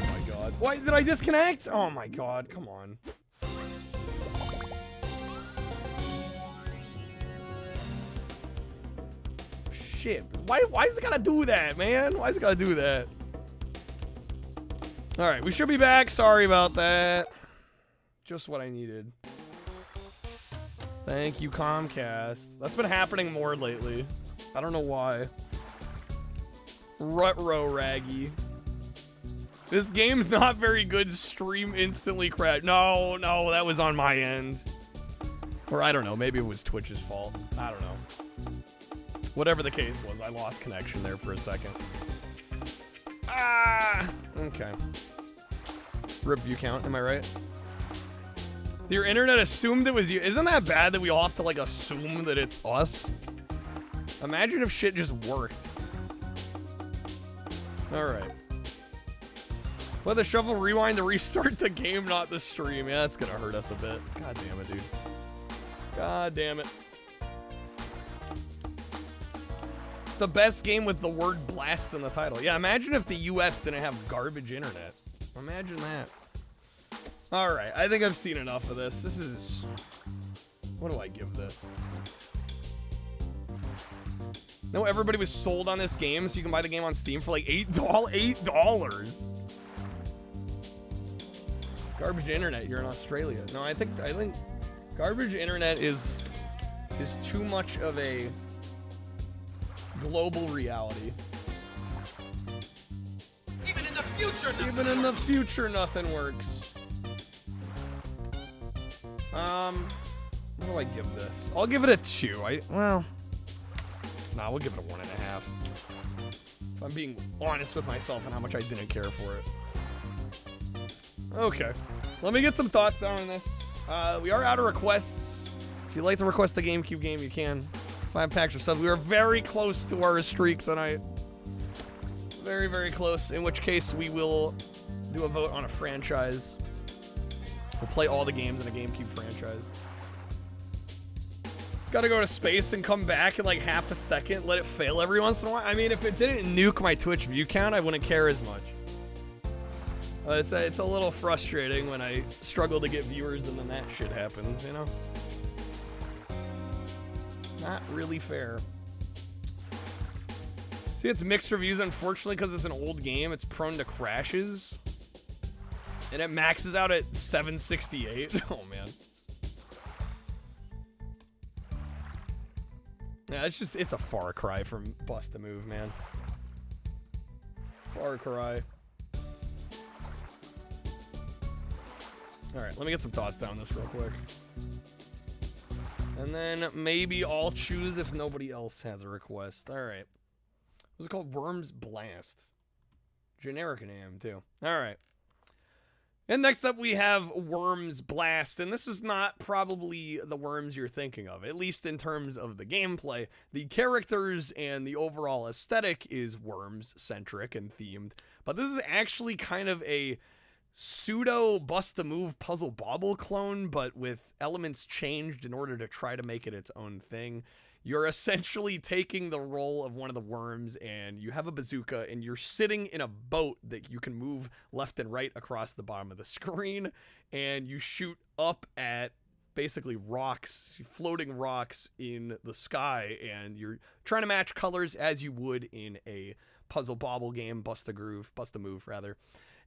my god. Why did I disconnect? Oh my god, come on. Shit. Why is it gotta do that, man? Why is it gotta do that? Alright, we should be back. Sorry about that. Just what I needed. Thank you, Comcast. That's been happening more lately. I don't know why. Rutro Raggy. This game's not very good. Stream instantly crashed. No, that was on my end. Or I don't know. Maybe it was Twitch's fault. I don't know. Whatever the case was, I lost connection there for a second. Ah! Okay. Rip view count, am I right? Your internet assumed it was you. Isn't that bad that we all have to, like, assume that it's us? Imagine if shit just worked. Alright. Well, the shuffle rewind to restart the game, not the stream. Yeah, that's gonna hurt us a bit. God damn it, dude. God damn it. It's the best game with the word blast in the title. Yeah, imagine if the US didn't have garbage internet. Imagine that. Alright, I think I've seen enough of this. This is... What do I give this? No, everybody was sold on this game, so you can buy the game on Steam for like $8. Garbage internet, you're in Australia. No, I think garbage internet is too much of a global reality. Even in the future, nothing works. What do I give this? I'll give it a 2. Well, nah, we'll give it a 1.5. If I'm being honest with myself and how much I didn't care for it. Okay, let me get some thoughts down on this. We are out of requests. If you'd like to request the GameCube game, you can. 5 packs or stuff. We are very close to our streak tonight. Very, very close. In which case, we will do a vote on a franchise. We'll play all the games in a GameCube franchise. Gotta go to space and come back in like half a second. Let it fail every once in a while. I mean, if it didn't nuke my Twitch view count, I wouldn't care as much. It's a little frustrating when I struggle to get viewers and then that shit happens, you know? Not really fair. See, it's mixed reviews, unfortunately, because it's an old game. It's prone to crashes. And it maxes out at 768. Oh, man. Yeah, it's a far cry from Bust a Move, man. Far cry. Alright, let me get some thoughts down this real quick. And then maybe I'll choose if nobody else has a request. Alright. What's it called? Worms Blast. Generic name, too. Alright. And next up we have Worms Blast, and this is not probably the Worms you're thinking of, at least in terms of the gameplay. The characters and the overall aesthetic is Worms-centric and themed, but this is actually kind of a pseudo Bust-a-Move Puzzle Bobble clone, but with elements changed in order to try to make it its own thing. You're essentially taking the role of one of the worms, and you have a bazooka, and you're sitting in a boat that you can move left and right across the bottom of the screen, and you shoot up at basically rocks, floating rocks in the sky, and you're trying to match colors as you would in a puzzle bobble game, Bust-a-Move rather.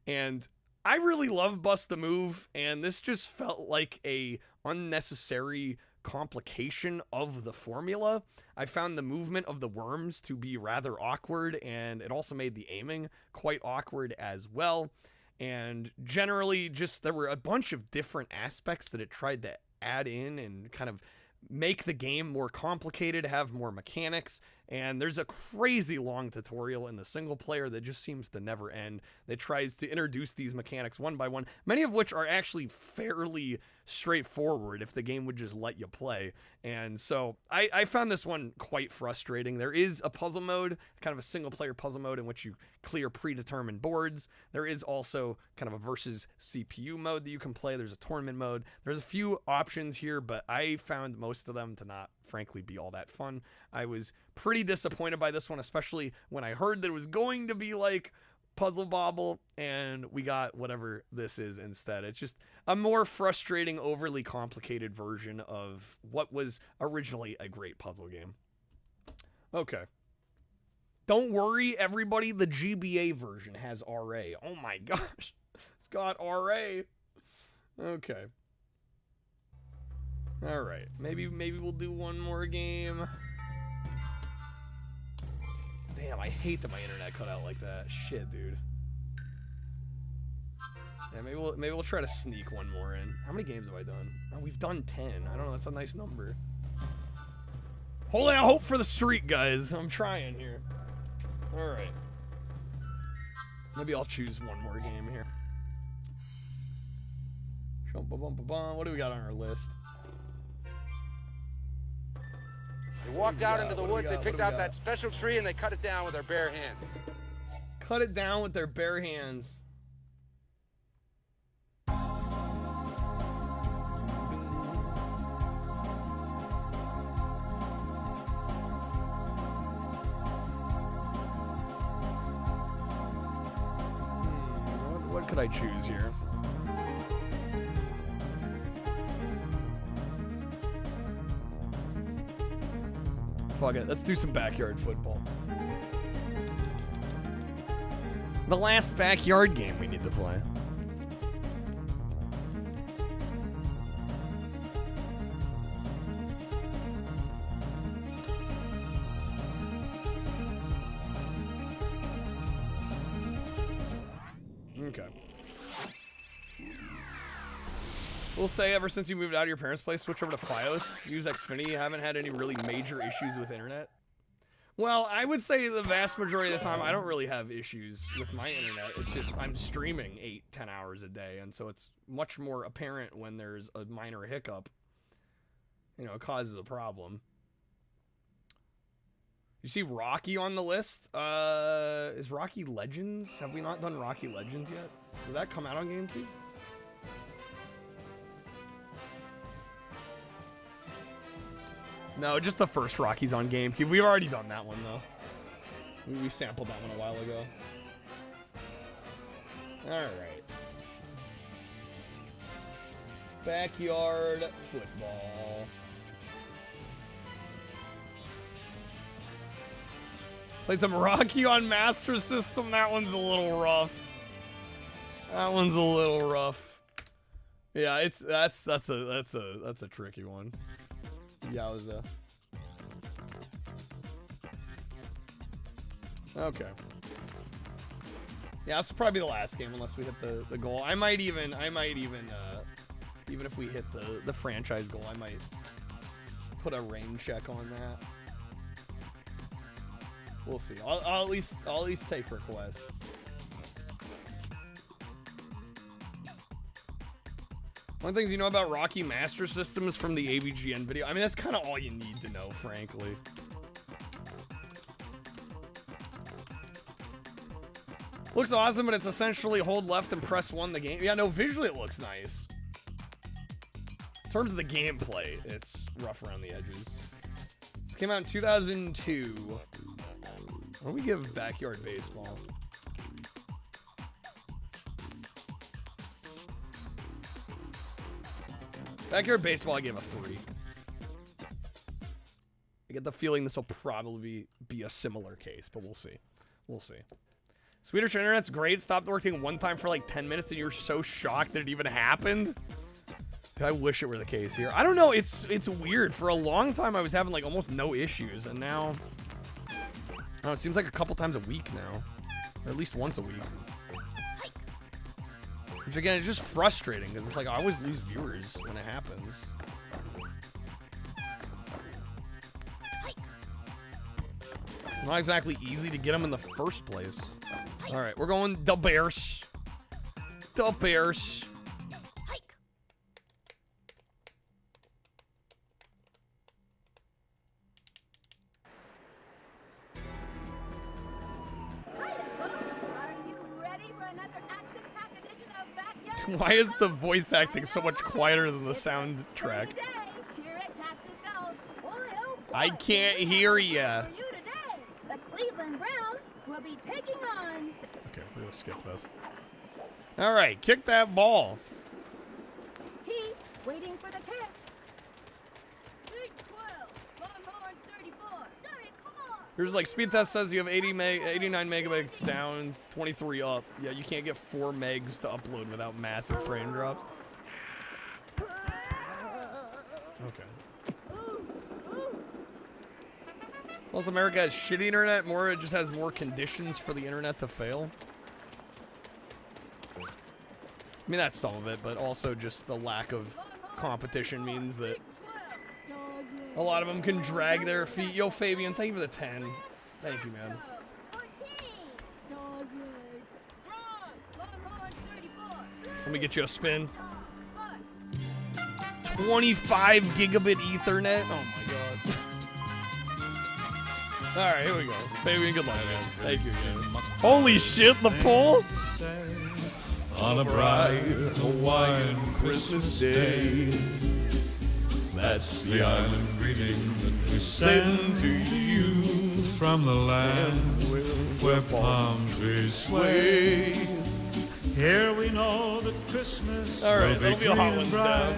And I really love Bust-a-Move, and this just felt like a unnecessary complication of the formula. I found the movement of the worms to be rather awkward, and it also made the aiming quite awkward as well. And generally, just there were a bunch of different aspects that it tried to add in and kind of make the game more complicated, have more mechanics, And there's a crazy long tutorial in the single player that just seems to never end, that tries to introduce these mechanics one by one, many of which are actually fairly straightforward if the game would just let you play. And so I found this one quite frustrating. There is a puzzle mode, kind of a single player puzzle mode in which you clear predetermined boards. There is also kind of a versus CPU mode that you can play. There's a tournament mode. There's a few options here, but I found most of them to not, frankly, be all that fun. I was pretty disappointed by this one, especially when I heard that it was going to be like Puzzle Bobble, and we got whatever this is instead. It's just a more frustrating, overly complicated version of what was originally a great puzzle game. Okay. Don't worry, everybody, the GBA version has RA. Oh my gosh. It's got RA. Okay. Alright. Maybe we'll do one more game. Damn, I hate that my internet cut out like that. Shit, dude. Yeah, maybe we'll try to sneak one more in. How many games have I done? Oh, we've done 10. I don't know, that's a nice number. Holding out hope for the streak, guys. I'm trying here. Alright. Maybe I'll choose one more game here. What do we got on our list? They walked out into the woods, they picked out that special tree, and they cut it down with their bare hands. Cut it down with their bare hands. What could I choose here? Fuck it, let's do some backyard football. The last backyard game we need to play. Okay. We'll say ever since you moved out of your parents' place, switch over to Fios, use Xfinity, you haven't had any really major issues with internet? Well, I would say the vast majority of the time I don't really have issues with my internet. It's just I'm streaming 8-10 hours a day, and so it's much more apparent when there's a minor hiccup. You know, it causes a problem. You see Rocky on the list? Is Rocky Legends? Have we not done Rocky Legends yet? Did that come out on GameCube? No, just the first Rocky's on GameCube. We've already done that one, though. We sampled that one a while ago. Alright. Backyard football. Played some Rocky on Master System. That one's a little rough. That one's a little rough. Yeah, that's a tricky one. Yowza. Okay. Yeah, this will probably be the last game unless we hit the goal. I might even even if we hit the franchise goal, I might put a rain check on that. We'll see. I'll at least take requests. One of the things you know about Rocky Master System is from the AVGN video. I mean, that's kind of all you need to know, frankly. Looks awesome, but it's essentially hold left and press 1 the game. Yeah, no, visually it looks nice. In terms of the gameplay, it's rough around the edges. This came out in 2002. What do we give Backyard Baseball? Backyard Baseball, I gave a 3. I get the feeling this will probably be a similar case, but we'll see. We'll see. Swedish internet's great. Stopped working one time for like 10 minutes and you're so shocked that it even happened. I wish it were the case here. I don't know. It's weird. For a long time, I was having like almost no issues, and now, oh, it seems like a couple times a week now, or at least once a week. Which again, it's just frustrating because it's like I always lose viewers when it happens. not exactly easy to get them in the first place. All right, we're going the Bears. The Bears. Why is the voice acting so much quieter than the soundtrack? I can't hear ya. The Cleveland Browns will be taking on. Okay, we're gonna skip this. All right, kick that ball. He's waiting for the kick. Here's like speed test says you have 89 megabytes down, 23 up. Yeah, you can't get 4 megs to upload without massive frame drops. Okay. Plus, America has shitty internet. It just has more conditions for the internet to fail. I mean, that's some of it, but also just the lack of competition means that a lot of them can drag their feet. Yo, Fabian, thank you for the 10. Thank you, man. Let me get you a spin. 25 gigabit Ethernet. Oh my god. All right, here we go. Fabian, good luck, man. Thank you, man. Holy shit, the poll. On a bright Hawaiian Christmas day. That's the island greeting that we send to you from the land where palm trees sway. Here we know that Christmas will be a hot one, bright.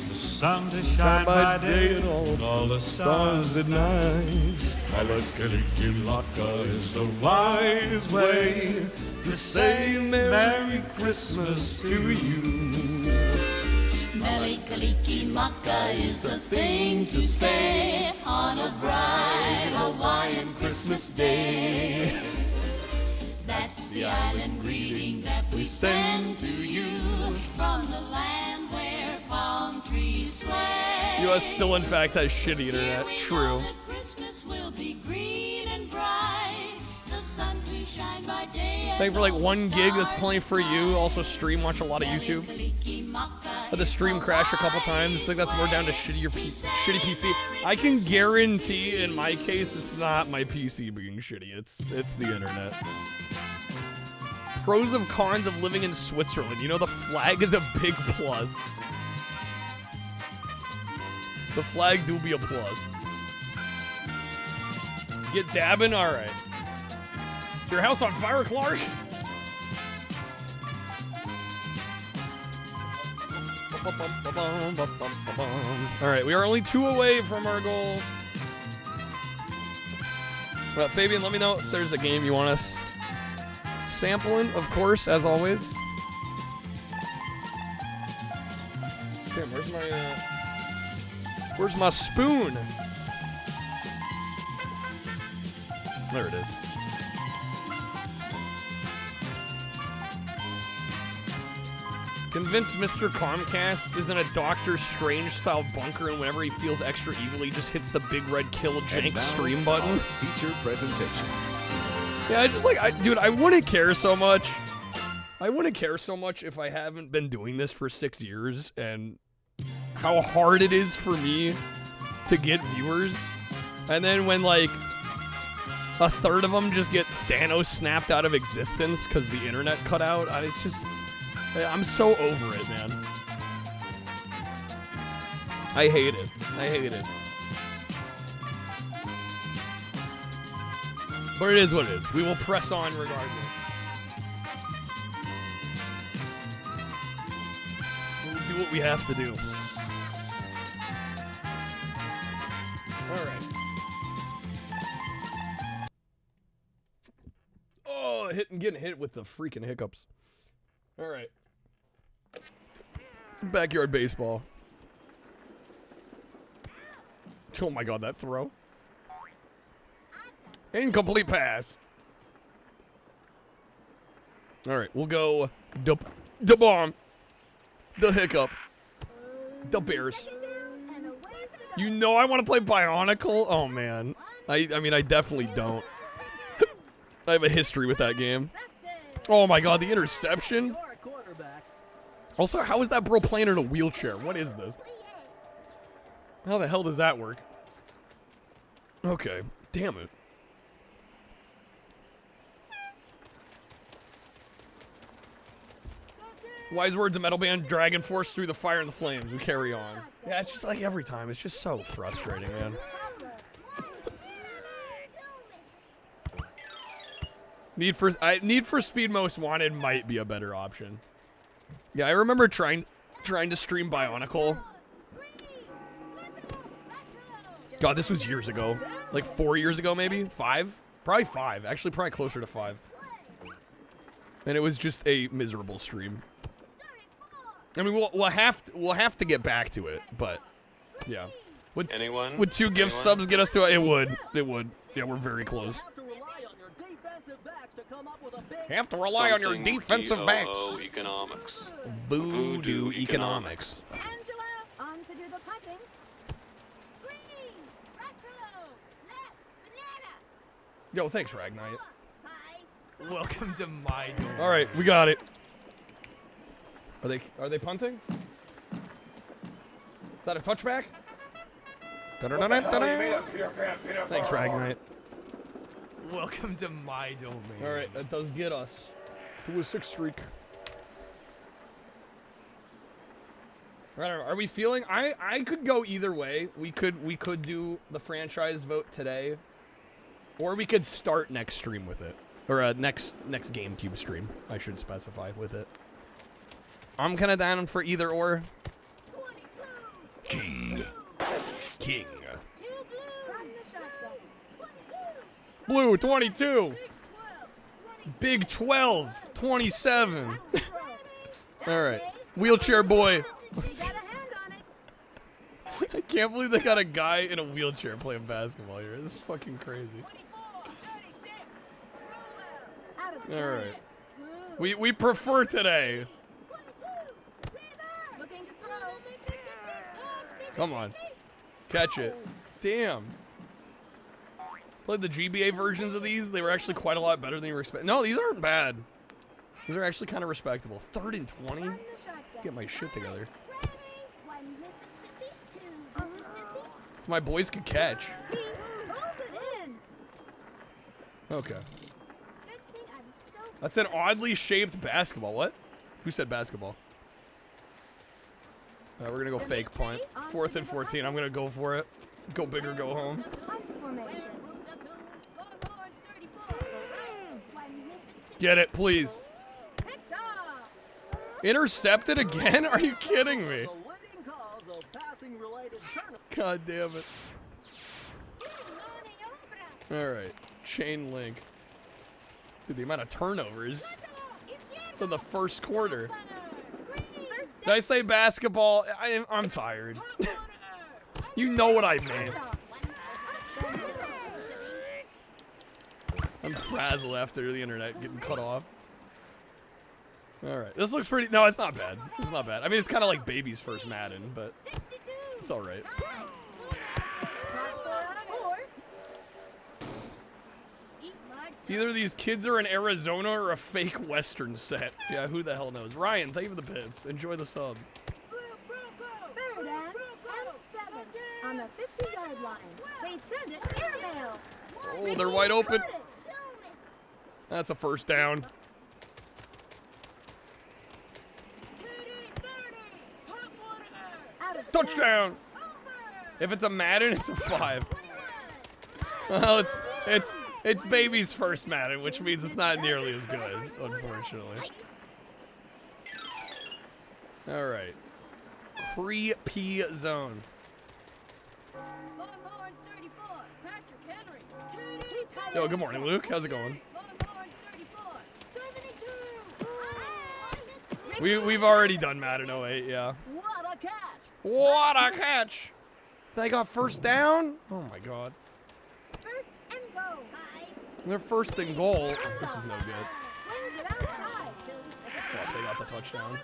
The sun to shine by day and all the stars at night. Malakalikimaka is the wise way to say Merry Christmas to you. Malikalikimaka is a thing to say on a bright Hawaiian Christmas day. That's the island greeting that we send to you from the land where palm trees sway. US still, in fact, has shitty internet. True. Christmas will be green and bright. The sun to shine by day. Thank you for like 1 gig. That's plenty for you. Also stream, watch a lot of YouTube. Had the stream crash a couple times. I think that's more down to shitty PC. I can guarantee in my case it's not my PC being shitty. It's the internet. Pros and cons of living in Switzerland. You know, the flag is a big plus. The flag do be a plus. Get dabbing? Alright. Is your house on fire, Clark? Alright, we are only 2 away from our goal. But Fabian, let me know if there's a game you want us sampling, of course, as always. Damn, where's my spoon? There it is. Convinced Mr. Comcast is in a Doctor Strange-style bunker, and whenever he feels extra evil, he just hits the big red kill jank stream button. Feature presentation. Yeah, I just like, dude, I wouldn't care so much. I wouldn't care so much if I haven't been doing this for 6 years, and how hard it is for me to get viewers. And then when, like, a third of them just get Thanos snapped out of existence because the internet cut out, it's just... I'm so over it, man. I hate it. I hate it. But it is what it is. We will press on regardless. We'll do what we have to do. Alright. Oh, getting hit with the freaking hiccups. Alright. Some backyard baseball. Oh my god, that throw. Incomplete pass. Alright, we'll go the bomb. The hiccup. The Bears. You know I want to play Bionicle? Oh man. I mean, I definitely don't. I have a history with that game. Oh my god, the interception. Also, how is that bro playing in a wheelchair? What is this? How the hell does that work? Okay, damn it. Wise words of metal band, Dragon Force through the fire and the flames. We carry on. Yeah, it's just like every time. It's just so frustrating, man. Need for Speed Most Wanted might be a better option. Yeah, I remember trying to stream Bionicle. God, this was years ago. Like 4 years ago, maybe? 5? Probably 5. Actually, probably closer to 5. And it was just a miserable stream. I mean, we'll have to get back to it, but yeah. Would 2 gift subs get us to it? It would. Yeah, we're very close. Have to rely on your defensive backs. Economics. Voodoo economics. Angela, on to do the punting. Green, retro, left, banana. Yo, thanks, Ragnite. Welcome to my door. All right, we got it. Are they punting? Is that a touchback? Thanks, Ragnite. Welcome to my domain. All right, that does get us to a 6 streak. I don't know. Are we feeling? I could go either way. We could do the franchise vote today, or we could start next stream with it, or next GameCube stream. I should specify with it. I'm kind of down for either or. King. Blue 22. Big 12 27. All right, wheelchair boy. I can't believe they got a guy in a wheelchair playing basketball here. This is fucking crazy. All right, we prefer today. Come on, catch it. Damn. Played the GBA versions of these. They were actually quite a lot better than you were expecting. No, these aren't bad. These are actually kind of respectable. 3rd and 20. Get my shit together. If my boys could catch. Okay. That's an oddly shaped basketball. What? Who said basketball? We're gonna go fake punt. 4th and 14. I'm gonna go for it. Go big or go home. Get it, please. Intercepted again? Are you kidding me? God damn it. Alright. Chain link. Dude, the amount of turnovers. It's in the first quarter. Did I say basketball? I'm tired. You know what I meant. I'm frazzled after the internet getting cut off. Alright, this looks pretty... No, it's not bad. It's not bad. I mean, it's kind of like baby's first Madden, but it's alright. Either these kids are in Arizona or a fake Western set. Yeah, who the hell knows? Ryan, thank you for the bits. Enjoy the sub. 3rd and 7 on the 50-yard line. They send it airmail. Oh, they're wide open. That's a first down. Touchdown! If it's a Madden, it's a 5. Well, it's baby's first Madden, which means it's not nearly as good, unfortunately. All right. Pre-P zone. Yo, good morning, Luke. How's it going? We've already done Madden 08, yeah. What a catch! What a catch! They got first down? Oh my god. First and goal. They're first and goal. This is no good. Fuck, they got the touchdown.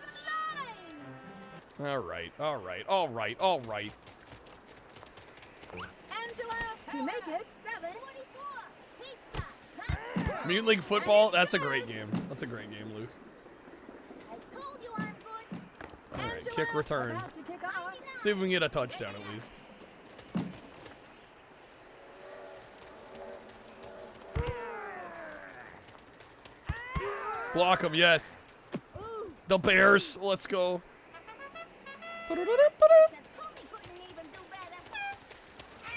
Alright, alright, alright, alright. Angela to make it Mutant League Football, that's a great game. That's a great game, Luke. Alright, kick return. See if we can get a touchdown at least. Block him, yes. The Bears, let's go. One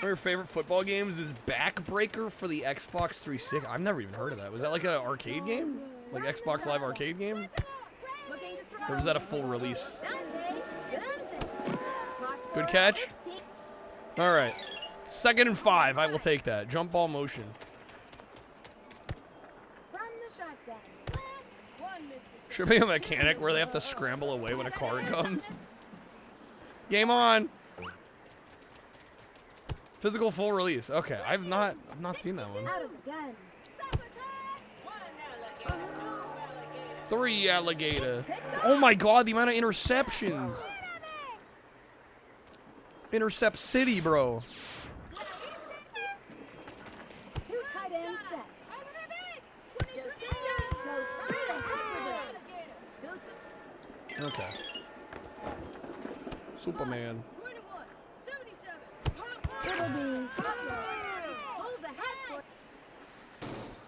of your favorite football games is Backbreaker for the Xbox 360. I've never even heard of that. Was that like an arcade game? Like Xbox Live arcade game? Or was that a full release? Good catch. All right. 2nd and 5. I will take that. Jump ball motion. Should be a mechanic where they have to scramble away when a car comes. Game on. Physical full release. Okay, I've not seen that one. 3 alligator. Oh my god, the amount of interceptions. Intercept City, bro. 2 tight end set. Okay. Superman.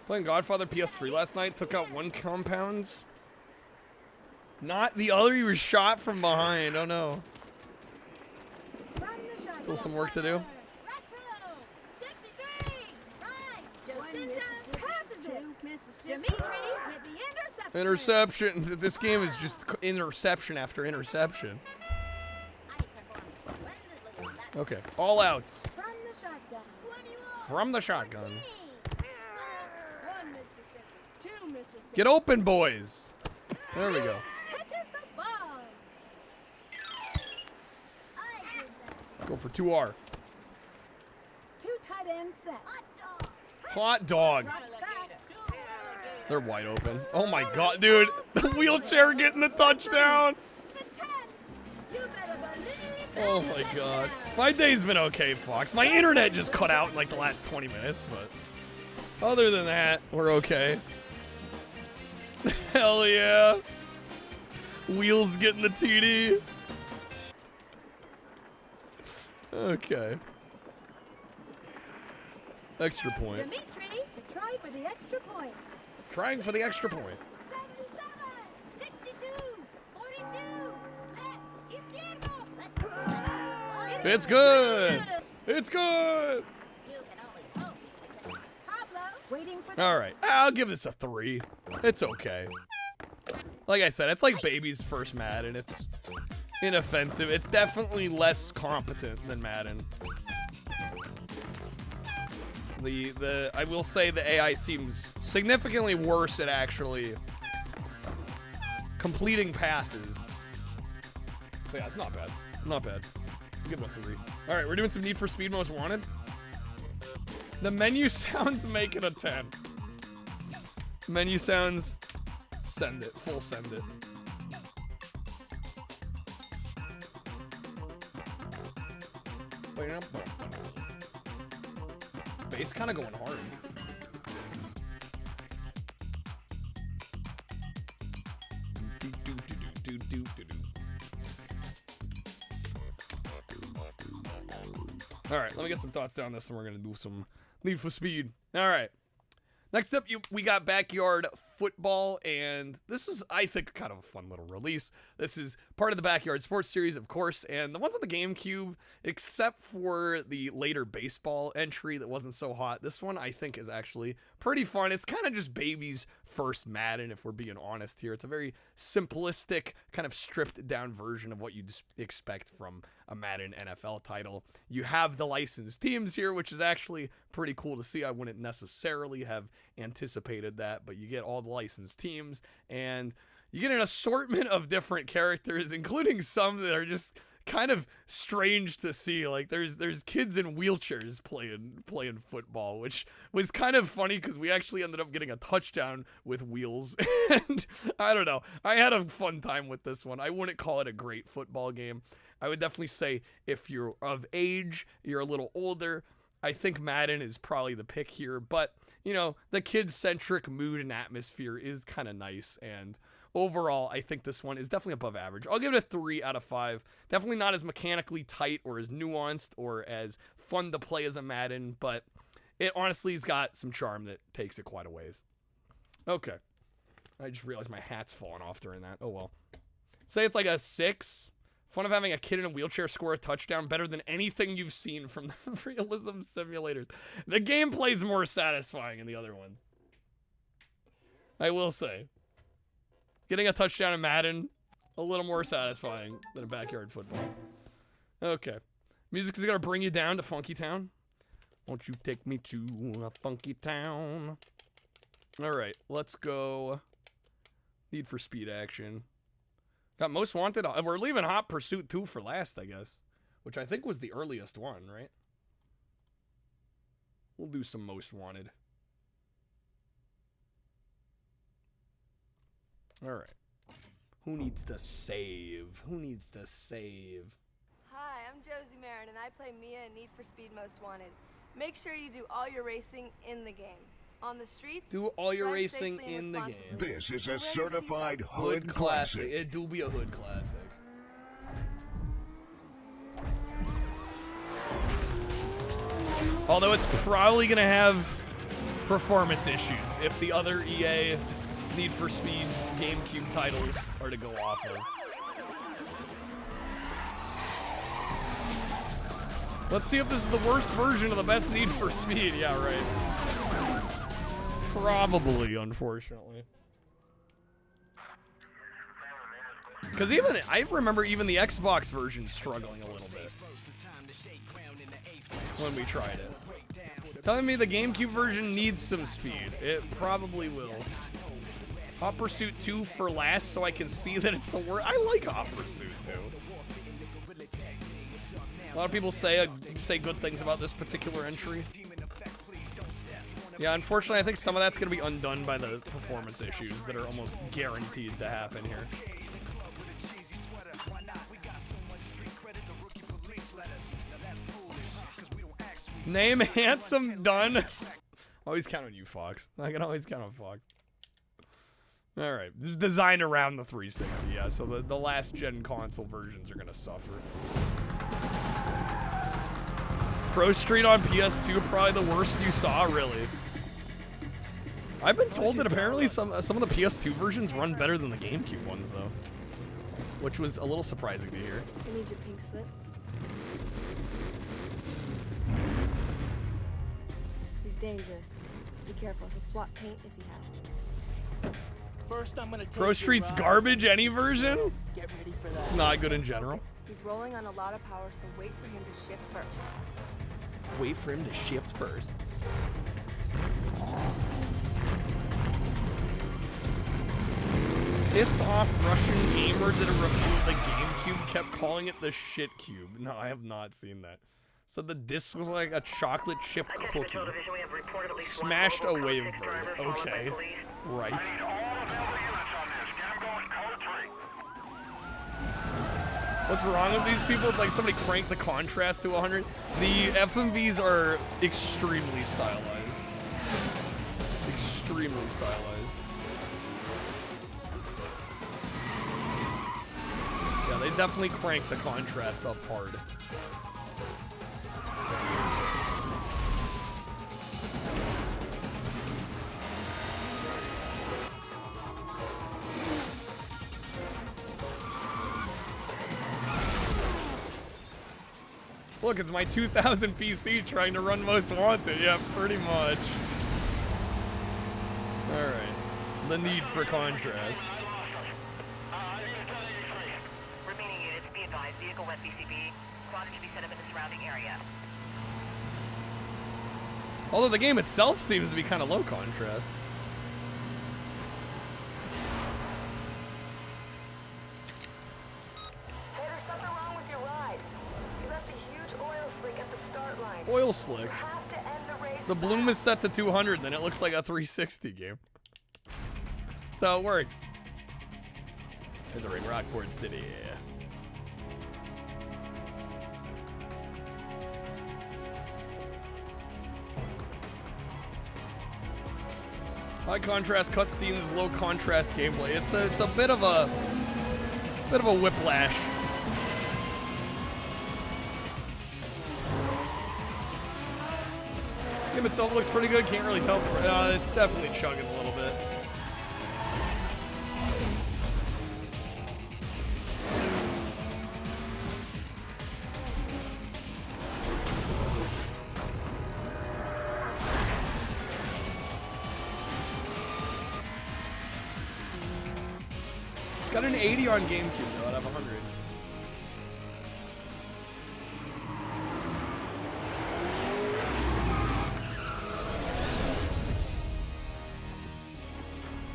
Playing Godfather PS3 last night, took out 1 compound. Not the other, he was shot from behind. Oh no. Still some work to do. Interception. This game is just interception after interception. Okay, all outs. From the shotgun. Get open, boys. There we go. Go for 2R. 2 tight end set. Hot dog. They're wide open. Oh my god, dude. The wheelchair getting the touchdown. Oh my god. My day's been okay, Fox. My internet just cut out in like the last 20 minutes, but other than that, we're okay. Hell yeah. Wheels getting the TD. Okay. Extra point. Dimitri, try for the extra point. Trying for the extra point. 62, 42, It's good. It's good. All right, I'll give this a 3. It's okay. Like I said, it's like baby's first Madden. It's inoffensive. It's definitely less competent than Madden. I will say the AI seems significantly worse at actually completing passes. But yeah, it's not bad. Not bad. I'll give it a 3. All right, we're doing some Need for Speed Most Wanted. The menu sounds make it a 10. Menu sounds, send it. Full send it. Bass kind of going hard. All right, let me get some thoughts down this, and we're gonna do some Need for Speed. All right. Next up, we got Backyard Football, and this is, I think, kind of a fun little release. This is part of the Backyard Sports series, of course, and the ones on the GameCube, except for the later baseball entry that wasn't so hot, this one I think is actually pretty fun. It's kind of just baby's first Madden, if we're being honest here. It's a very simplistic, kind of stripped down version of what you'd expect from a Madden NFL title. You have the licensed teams here, which is actually pretty cool to see. I wouldn't necessarily have anticipated that, but you get all the licensed teams, and you get an assortment of different characters, including some that are just kind of strange to see. Like there's kids in wheelchairs playing football, which was kind of funny because we actually ended up getting a touchdown with wheels. And I don't know, I had a fun time with this one. I wouldn't call it a great football game. I would definitely say if you're of age, you're a little older, I think Madden is probably the pick here, but, you know, the kid-centric mood and atmosphere is kind of nice, and overall, I think this one is definitely above average. I'll give it a 3 out of 5. Definitely not as mechanically tight or as nuanced or as fun to play as a Madden, but it honestly has got some charm that takes it quite a ways. Okay. I just realized my hat's falling off during that. Oh, well. Say it's like a 6. Fun of having a kid in a wheelchair score a touchdown, better than anything you've seen from the realism simulators. The gameplay's more satisfying in the other one. I will say. Getting a touchdown in Madden, a little more satisfying than a backyard football. Okay. Music is going to bring you down to Funky Town. Won't you take me to a funky town? All right, let's go. Need for Speed action. Got Most Wanted. We're leaving Hot Pursuit 2 for last, I guess. Which I think was the earliest one, right? We'll do some Most Wanted. Alright. Who needs to save? Who needs to save? Hi, I'm Josie Marin, and I play Mia in Need for Speed Most Wanted. Make sure you do all your racing in the game. On the streets, do all your racing in the game. This is a certified hood classic. It do be a hood classic. Although it's probably going to have performance issues if the other EA Need for Speed GameCube titles are to go off of. Let's see if this is the worst version of the best Need for Speed. Yeah, right. Probably, unfortunately. Because even, I remember even the Xbox version struggling a little bit when we tried it. Telling me the GameCube version needs some speed. It probably will. Hot Pursuit 2 for last so I can see that it's the worst. I like Hot Pursuit 2. A lot of people say good things about this particular entry. Yeah, unfortunately, I think some of that's going to be undone by the performance issues that are almost guaranteed to happen here. Name Handsome done. Always count on you, Fox. I can always count on Fox. All right, designed around the 360, yeah, so the last gen console versions are going to suffer. Pro Street on PS2, probably the worst you saw, really. I've been told that apparently some of the PS2 versions run better than the GameCube ones, though. Which was a little surprising to hear. I need your pink slip. He's dangerous. Be careful. He'll swap paint if he has to. First, I'm gonna take Pro Street's garbage, any version? Get ready for that. Not good in general. He's rolling on a lot of power, so wait for him to shift first. Wait for him to shift first. Pissed off Russian gamer that reviewed the GameCube kept calling it the shit cube. No, I have not seen that. So the disc was like a chocolate chip cookie. Smashed a wavebird. Okay. Right. What's wrong with these people? It's like somebody cranked the contrast to 100. The FMVs are extremely stylized. Extremely stylized. Yeah, they definitely cranked the contrast up hard. Look, it's my 2000 PC trying to run Most Wanted. Yeah, pretty much. Alright. The need for contrast. Remaining units, be advised, vehicle west BCB. Squadron to be set up in the surrounding area. Although the game itself seems to be kind of low contrast. There's something wrong with your ride. You left a huge oil slick at the start line. Oil slick. You have to end the race. The bloom is set to 200, then it looks like a 360 game. That's how it works. Entering Rockport City. High contrast cutscenes, low contrast gameplay. It's a bit of a whiplash. Game itself looks pretty good. Can't really tell. It's definitely chugging a little bit. Got an 80 on GameCube though, I'd have 100.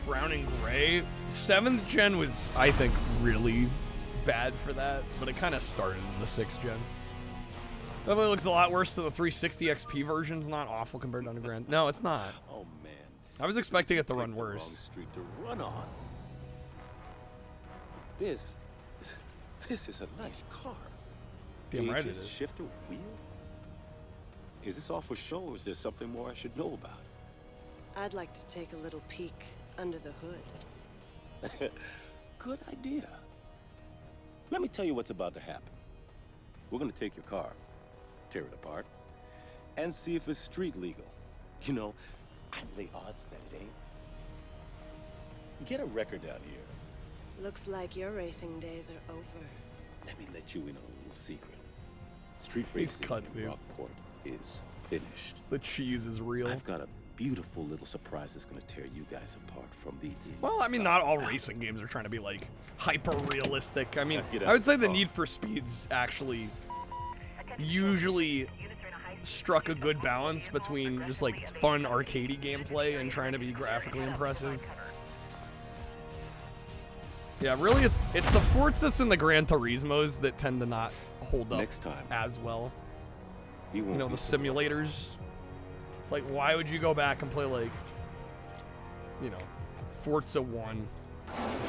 Brown and gray. 7th gen was, I think, really bad for that, but it kind of started in the 6th gen. Definitely looks a lot worse than the 360 XP version's not awful compared to Underground. No, it's not. Oh man. I was expecting it to run worse. Wrong street to run on. This is a nice car. Damn right it Gauges, is. Shifter, wheel. Is this all for show, or is there something more I should know about? I'd like to take a little peek under the hood. Good idea. Let me tell you what's about to happen. We're gonna take your car, tear it apart, and see if it's street legal. You know, I'd lay odds that it ain't. Get a record out here. Looks like your racing days are over. Let me let you in on a little secret. Street racing in Rockport is finished. The cheese is real. I've got a beautiful little surprise that's gonna tear you guys apart from the inside. Well, I mean, not all racing games are trying to be like hyper realistic. I mean, I would say the Need for Speeds actually usually struck a good balance between just like fun arcadey gameplay and trying to be graphically impressive. Yeah, really, it's the Forzas and the Gran Turismos that tend to not hold up as well. You know, the simulators. It's like, why would you go back and play like, you know, Forza 1?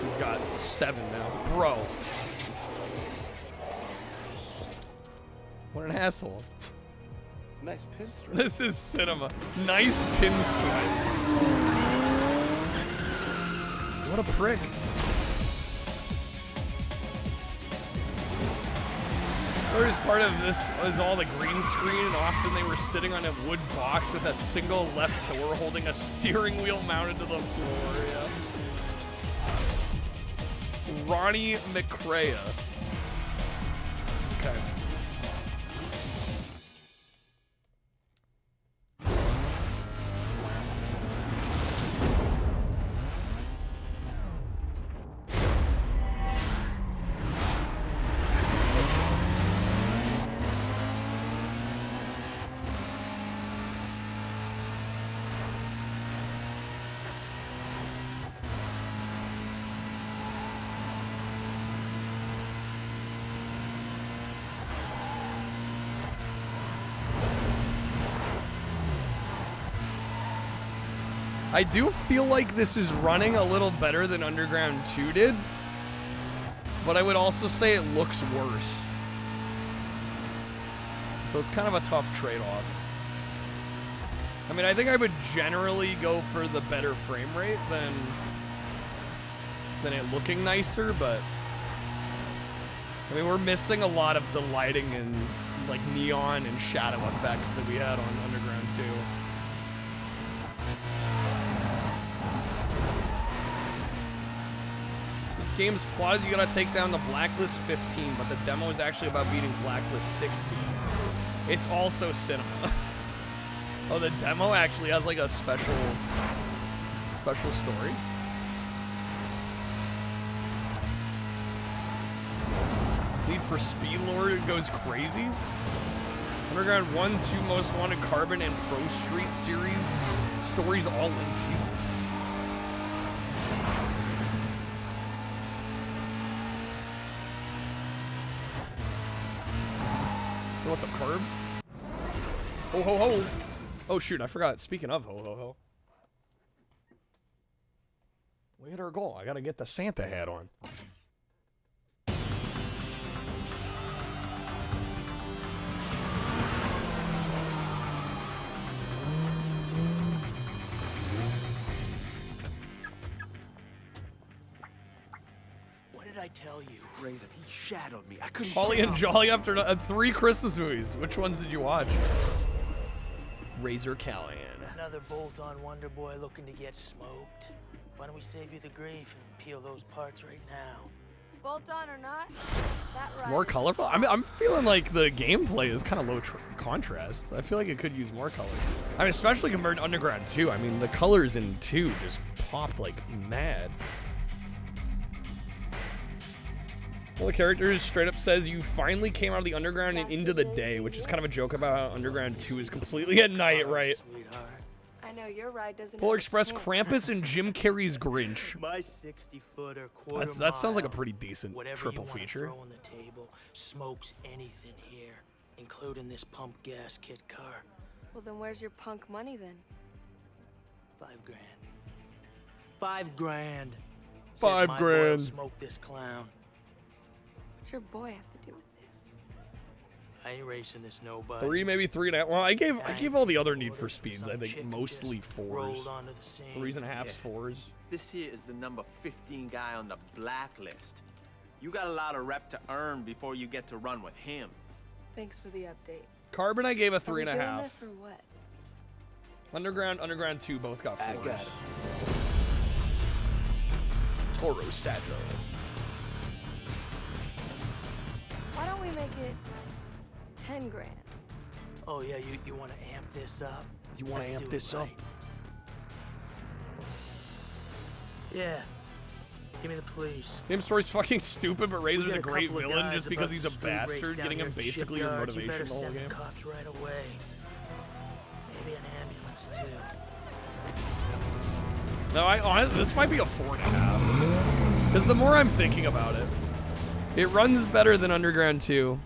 We've got 7 now, bro. What an asshole. Nice pinstripe. This is cinema. Nice pinstripe. What a prick. The worst part of this is all the green screen, and often they were sitting on a wood box with a single left door holding a steering wheel mounted to the floor. Yeah. Ronnie McCrea. Okay. I do feel like this is running a little better than Underground 2 did, but I would also say it looks worse. So it's kind of a tough trade-off. I mean, I think I would generally go for the better frame rate than it looking nicer, but I mean, we're missing a lot of the lighting and like neon and shadow effects that we had on Underground 2. Game's plot is you gotta take down the Blacklist 15, but the demo is actually about beating Blacklist 16. It's also cinema. Oh, the demo actually has like a special story. Need for Speed lore goes crazy. Underground 1, 2 Most Wanted, Carbon, and Pro Street series stories all in. Jesus. What's up, Curb? Ho ho ho! Oh shoot, I forgot. Speaking of ho ho ho. We hit our goal. I gotta get the Santa hat on. I tell you? Razor, he shadowed me. I couldn't. Holly and Jolly after 3 Christmas movies. Which ones did you watch? Razor Callahan. Another bolt-on Wonder Boy looking to get smoked. Why don't we save you the grief and peel those parts right now? Bolt on or not, that ride More is- colorful? I mean, I'm feeling like the gameplay is kind of low contrast. I feel like it could use more color. I mean, especially compared to Underground 2. I mean, the colors in 2 just popped like mad. Well, the characters straight up says you finally came out of the Underground and into the day, which is kind of a joke about how Underground 2 is completely at night, right? I know your ride doesn't. Polar have a Express, chance. Krampus, and Jim Carrey's Grinch. My 60-footer, quarter That sounds like a mile, pretty decent whatever triple you wanna feature. throw on the table, smokes anything here, including this pump gas kit car. Well, then where's your punk money then? $5 grand. $5 grand. Says 5 my grand. boy'll smoke this clown. What's your boy have to do with this? I ain't racing this nobody. 3, maybe 3.5. Well, I gave all the other Need for Speeds, I think, mostly 4s. rolled onto the scene. 3.5s, 4s. This here is the number 15 guy on the blacklist. You got a lot of rep to earn before you get to run with him. Thanks for the update. Carbon, I gave a Are we doing 3.5. this or what? Underground 2 both got 4s. I got it. Toro Sato. Why don't we make it 10 grand? Oh yeah, you want to amp this up? You want to Let's amp do it this up? right. Yeah. Give me the police. Game Story's fucking stupid, but Razor's We got a great couple of villain guys just because about he's to a street race bastard, down getting here him at the basically your shipyards. You motivation better the whole send game. the cops right away. Maybe an ambulance too. No, honestly, this might be a 4.5. Because the more I'm thinking about it, it runs better than Underground 2.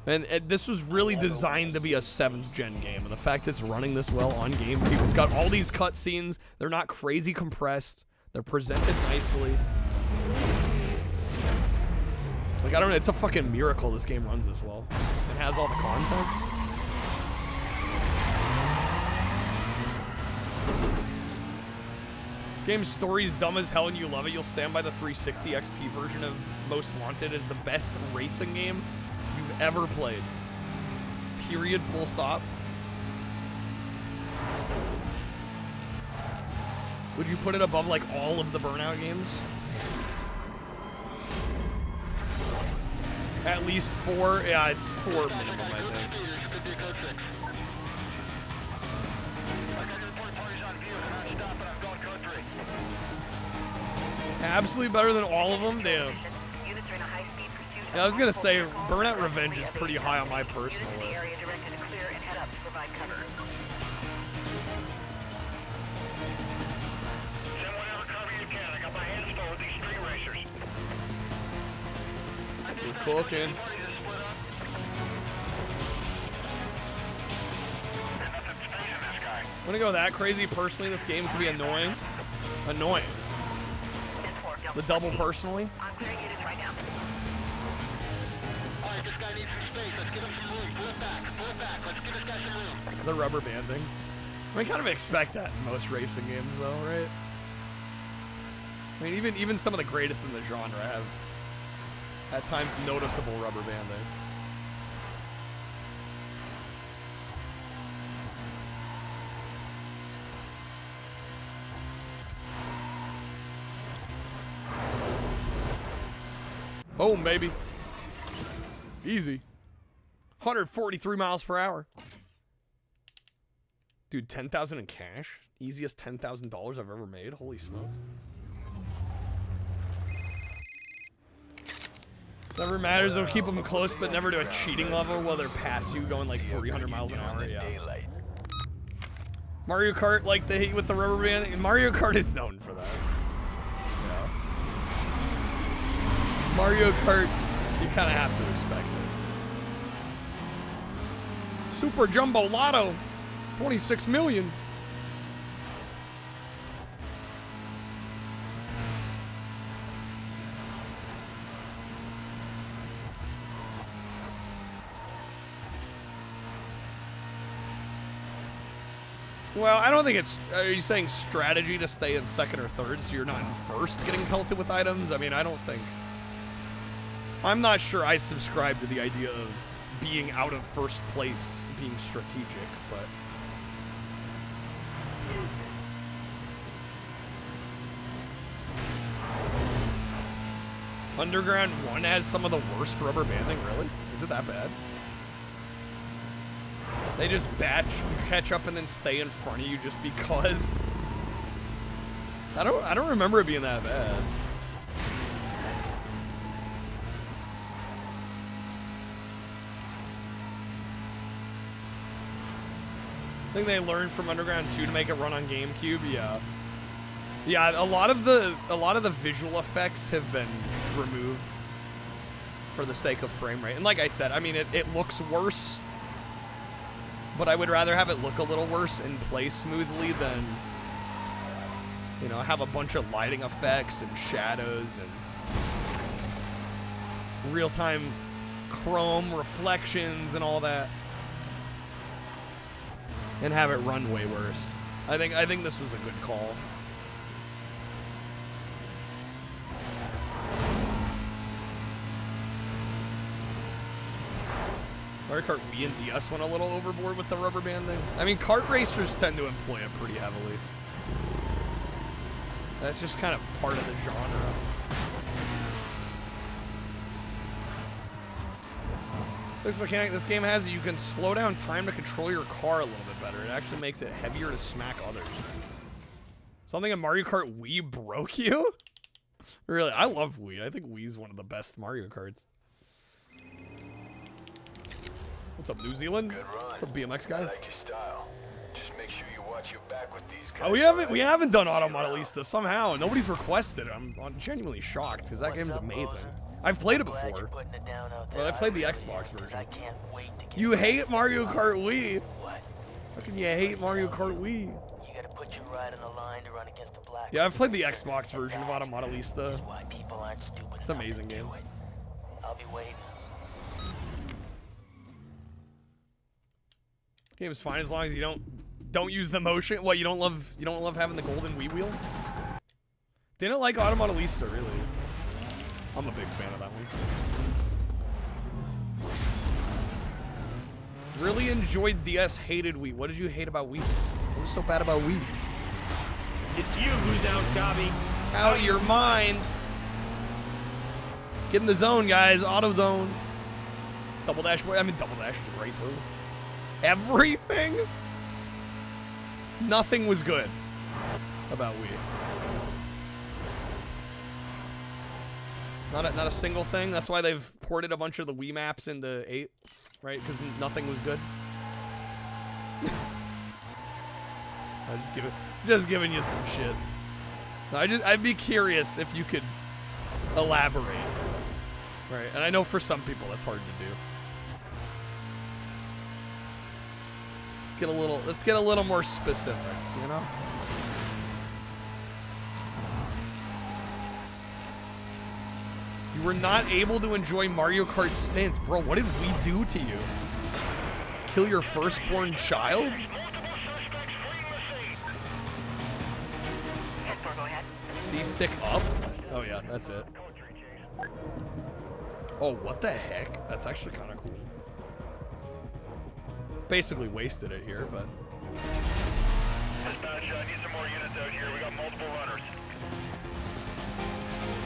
And this was really designed to be a 7th gen game, and the fact that it's running this well on GameCube, it's got all these cutscenes. They're not crazy compressed. They're presented nicely. Like, I don't know, it's a fucking miracle this game runs this well. It has all the content. Game's story is dumb as hell and you love it. You'll stand by the 360 XP version of Most Wanted as the best racing game you've ever played. Period, full stop. Would you put it above like all of the Burnout games? At least 4? Yeah, it's 4 minimum, I think. Absolutely better than all of them? Damn. Yeah, I was gonna say, Burnout Revenge is pretty high on my personal list. We're cooking. I'm gonna go that crazy. Personally, this game can be annoying. Annoying. The double personally. The rubber banding. I mean, kind of expect that in most racing games, though, right? I mean, even some of the greatest in the genre have, at times, noticeable rubber banding. Boom, baby. Easy. 143 miles per hour. Dude, 10,000 in cash? Easiest $10,000 I've ever made. Holy smoke. Never matters, they'll keep them close, but never to a cheating level while they're past you going like 300 miles an hour, yeah. Mario Kart, like the hit with the rubber band. Mario Kart is known for that. Yeah. Mario Kart, you kind of have to expect it. Super Jumbo Lotto, 26 million. Well, I don't think it's... Are you saying strategy to stay in second or third so you're not in first getting pelted with items? I mean, I don't think... I'm not sure I subscribe to the idea of being out of first place being strategic, but... Underground 1 has some of the worst rubber banding, really? Is it that bad? They just catch up and then stay in front of you just because. I don't remember it being that bad. I think they learned from Underground 2 to make it run on GameCube. Yeah. Yeah, a lot of the visual effects have been removed for the sake of frame rate. And like I said, I mean it looks worse. But I would rather have it look a little worse and play smoothly than, you know, have a bunch of lighting effects and shadows and real-time chrome reflections and all that, and have it run way worse. I think this was a good call. Mario Kart Wii and DS went a little overboard with the rubber banding. I mean, kart racers tend to employ it pretty heavily. That's just kind of part of the genre. This mechanic this game has, you can slow down time to control your car a little bit better. It actually makes it heavier to smack others. Something in Mario Kart Wii broke you? Really, I love Wii. I think Wii's one of the best Mario Karts. What's up, New Zealand? What's up, BMX guy? I like your style. Just make sure you watch your back with these guys. Oh, we haven't done Auto Modelista somehow. Nobody's requested it. I'm genuinely shocked because that game's amazing. I've played it before, but I played the Xbox version. You hate Mario Kart Wii? How can you hate Mario Kart Wii? You gotta put your ride on the line to run against the black. Yeah, I've played the Xbox version of Auto Modelista. It's an amazing game. I'll be waiting. Game's fine as long as you don't use the motion. What, you don't love having the golden Wii wheel? Didn't like Auto Modelista, really. I'm a big fan of that one. Really enjoyed DS, hated Wii. What did you hate about Wii? What was so bad about Wii? It's you who's out, Gobby. Out of your mind. Get in the zone, guys. Auto zone. Double Dash Boy. I mean, Double Dash is great, too. Everything? Nothing was good about Wii. Not a single thing. That's why they've ported a bunch of the Wii maps into 8, right? Because nothing was good. I'm just giving you some shit. No, I'd be curious if you could elaborate, right? And I know for some people that's hard to do. Let's get a little more specific, you know? You were not able to enjoy Mario Kart since. Bro, what did we do to you? Kill your firstborn child? C-stick up? Oh yeah, that's it. Oh, what the heck? That's actually kind of cool. Basically wasted it here, but... Dispatch, I need some more units out here. We got multiple runners.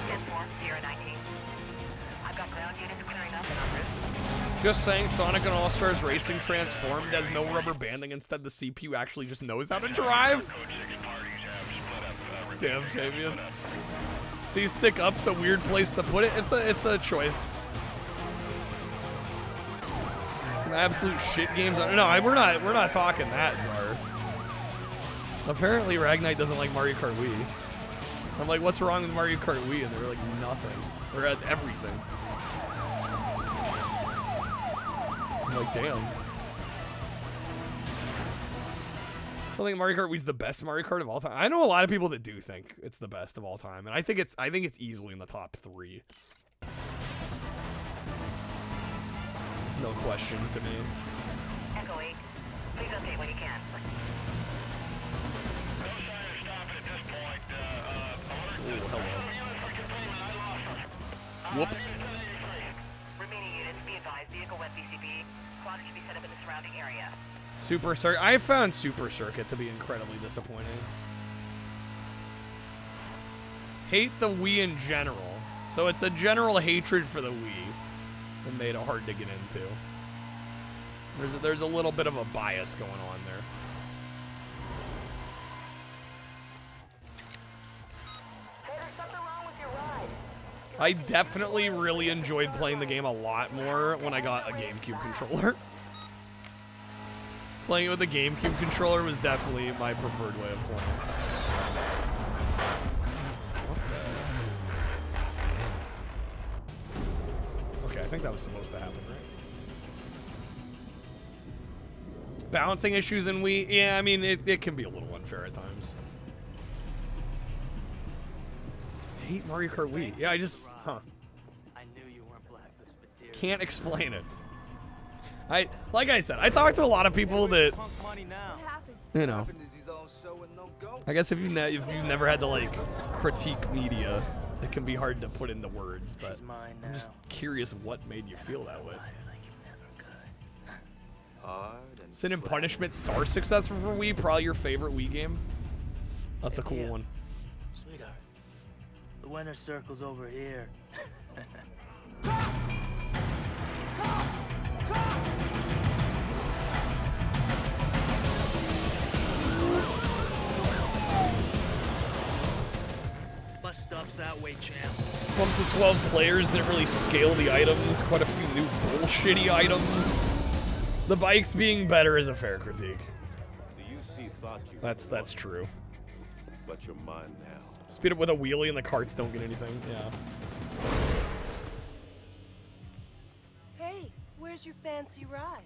10-4-0-19. I've got ground units clearing up and en route. Just saying, Sonic and All-Stars Racing Transformed has no rubber banding. Instead, the CPU actually just knows how to drive. Damn, Sabian. C-stick up's a weird place to put it. It's a choice. Some absolute shit games. No, we're not talking that, Czar. Apparently, Ragnite doesn't like Mario Kart Wii. I'm like, what's wrong with Mario Kart Wii? And they're like, nothing. We're at everything. I'm like, damn. I think Mario Kart Wii's the best Mario Kart of all time. I know a lot of people that do think it's the best of all time, and I think it's easily in the top 3. No question to me. Echo 8. Please update when you can. Whoops. Remaining units, be advised, vehicle went BCB. Squad should be set up in the surrounding area. Super Circuit. I found Super Circuit to be incredibly disappointing. Hate the Wii in general. So it's a general hatred for the Wii that made it hard to get into. There's a little bit of a bias going on there. I definitely really enjoyed playing the game a lot more when I got a GameCube controller. Playing it with a GameCube controller was definitely my preferred way of playing. Okay, I think that was supposed to happen, right? Balancing issues in Wii, yeah, I mean, it can be a little unfair at times. I hate Mario Kart Wii. Yeah, I just, I knew you weren't blacklist material. can't explain it. Like I said, I talked to a lot of people that, you know, I guess if you've never had to like critique media, it can be hard to put into words, but I'm just curious what made you feel that way. Sin and Punishment Star Successful for Wii, probably your favorite Wii game. That's a cool one. Sweetheart, the winner's circle's over here. Bus stops that way, champ. Up to 12 players, didn't really scale the items. Quite a few new bullshitty items. The bikes being better is a fair critique. The UC thought you That's true. But you're mine now. Speed up with a wheelie and the carts don't get anything. Yeah. Hey, where's your fancy ride?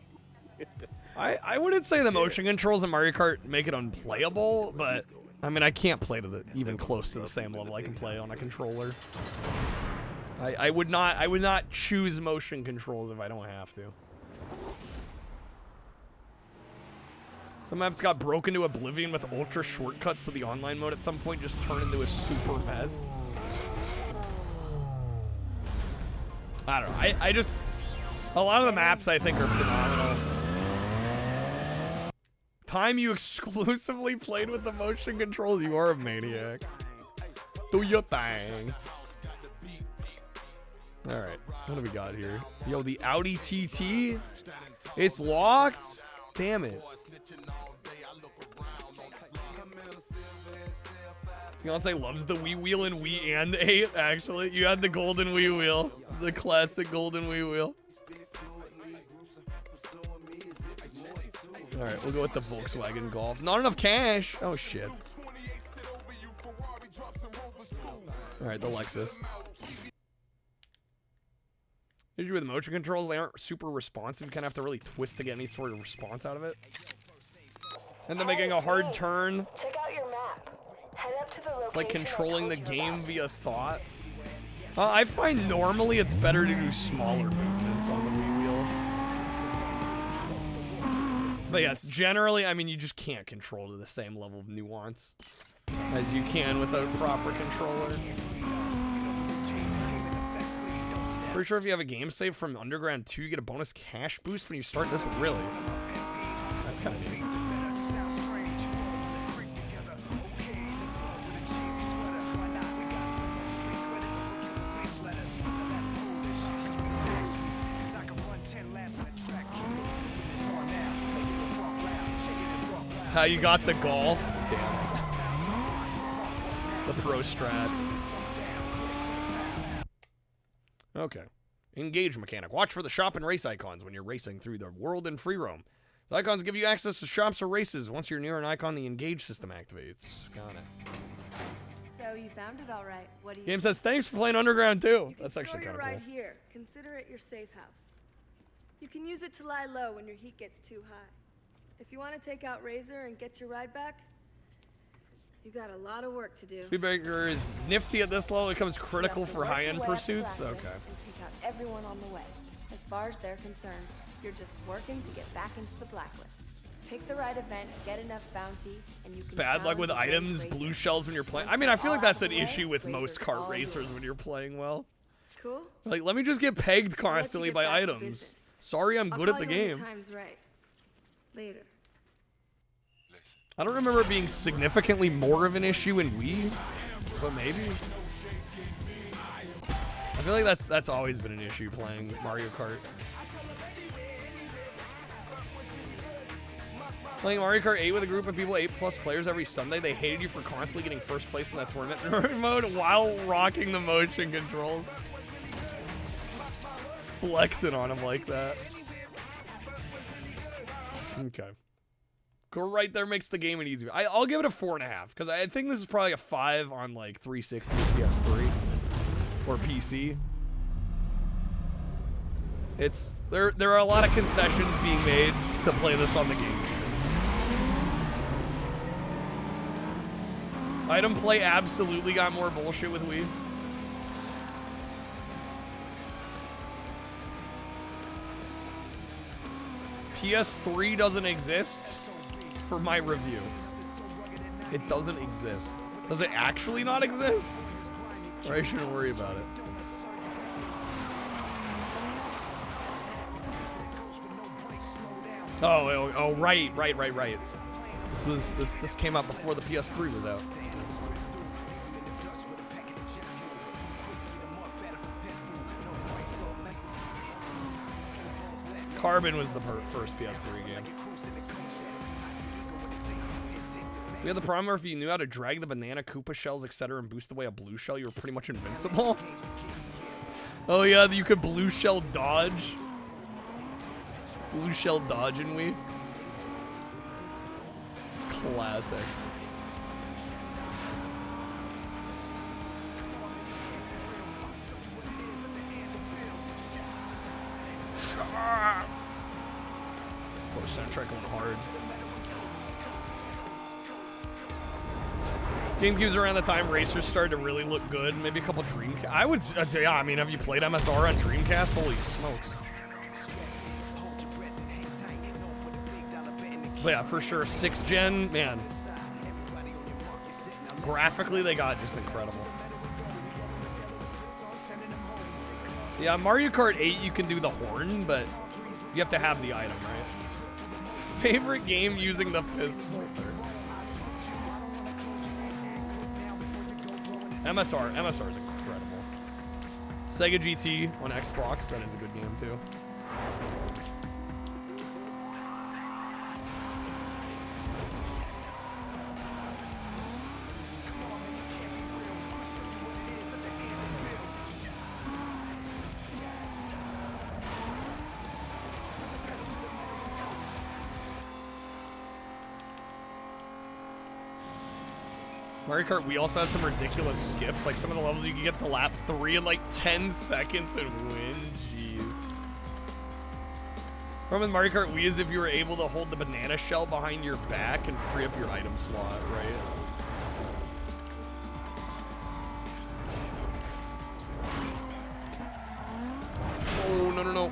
I wouldn't say the motion controls in Mario Kart make it unplayable, but I mean I can't play to the even close to the same level I can play on a controller. I would not choose motion controls if I don't have to. Some maps got broken to oblivion with ultra shortcuts, so the online mode at some point just turned into a super mess. I don't know. I just, a lot of the maps I think are phenomenal. Time you exclusively played with the motion controls, you are a maniac. Do your thing. All right, what do we got here? Yo, the Audi TT, it's locked. Damn it. Beyonce loves the Wii wheel and Wii and 8, actually. You had the golden Wii wheel. The classic golden Wii wheel. Alright, we'll go with the Volkswagen Golf. Not enough cash. Oh, shit. Alright, the Lexus. Issue with motion controls, they aren't super responsive. You kind of have to really twist to get any sort of response out of it. And then making a hard turn. Check out your map. Head up to the location. It's like controlling the game via thought. I find normally it's better to do smaller movements on the Wii wheel. But yes, generally, I mean, you just can't control to the same level of nuance as you can with a proper controller. Pretty sure if you have a game save from Underground 2, you get a bonus cash boost when you start this one. Really? That's kind of neat. That's how you got the Golf. Damn it. The Pro Strat. Okay. Engage mechanic. Watch for the shop and race icons when you're racing through the world in free roam. The icons give you access to shops or races. Once you're near an icon, the engage system activates. Got it. So you found it all right. What do you? Game says thanks for playing Underground 2. That's actually kind of cool. Right here. Consider it your safe house. You can use it to lie low when your heat gets too high. If you want to take out Razor and get your ride back, you got a lot of work to do. Speedbreaker is nifty at this level. It becomes critical for high-end pursuits. Okay. And take out everyone on the way. As far as they're concerned, you're just working to get back into the blacklist. Pick the right event, get enough bounty, and you can. Bad luck with items, blue shells when you're playing. I mean, I feel like that's an issue with most kart racers when you're playing well. Cool. Like, let me just get pegged constantly by back to items. business. Sorry, I'm I'll good at call the you when game. the time's right. Later. I don't remember it being significantly more of an issue in Wii, but maybe. I feel like that's always been an issue playing Mario Kart. Playing Mario Kart 8 with a group of people, 8+ players every Sunday, they hated you for constantly getting first place in that tournament mode while rocking the motion controls. Flexing on them like that. Okay. Go right there makes the game an easy. I'll give it a 4.5 because I think this is probably a 5 on like 360, PS3, or PC. It's there are a lot of concessions being made to play this on the GameCube. Item play absolutely got more bullshit with Wii. PS3 doesn't exist for my review. It doesn't exist. Does it actually not exist? Or I shouldn't worry about it. Oh, right. This came out before the PS3 was out. Carbon was the first PS3 game. We had the problem where if you knew how to drag the banana Koopa shells, etc., and boost away a blue shell, you were pretty much invincible. Oh yeah, you could blue shell dodge. Blue shell dodge in Wii. Classic. Poor soundtrack going hard. GameCube's around the time racers started to really look good. Maybe a couple Dreamcast. I'd say, yeah, I mean, have you played MSR on Dreamcast? Holy smokes. But yeah, for sure, 6th gen, man. Graphically, they got just incredible. Yeah, Mario Kart 8, you can do the horn, but you have to have the item, right? Favorite game using the piss filter. MSR is incredible. Sega GT on Xbox, that is a good game too. Mario Kart, we also had some ridiculous skips. Like some of the levels you could get to lap 3 in like 10 seconds and win. Jeez. Problem with Mario Kart Wii is if you were able to hold the banana shell behind your back and free up your item slot, right? Oh, no.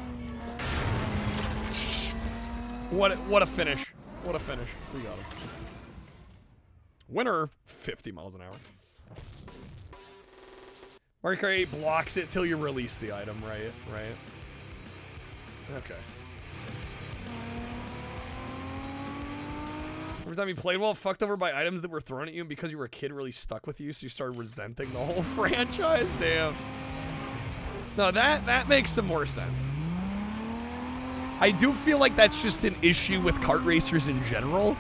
What a finish. What a finish. We got him. Winner, 50 miles an hour. Mario Kart 8 blocks it till you release the item, right? Okay. Every time you played well, fucked over by items that were thrown at you, and because you were a kid, really stuck with you, so you started resenting the whole franchise? Damn. No, that makes some more sense. I do feel like that's just an issue with kart racers in general.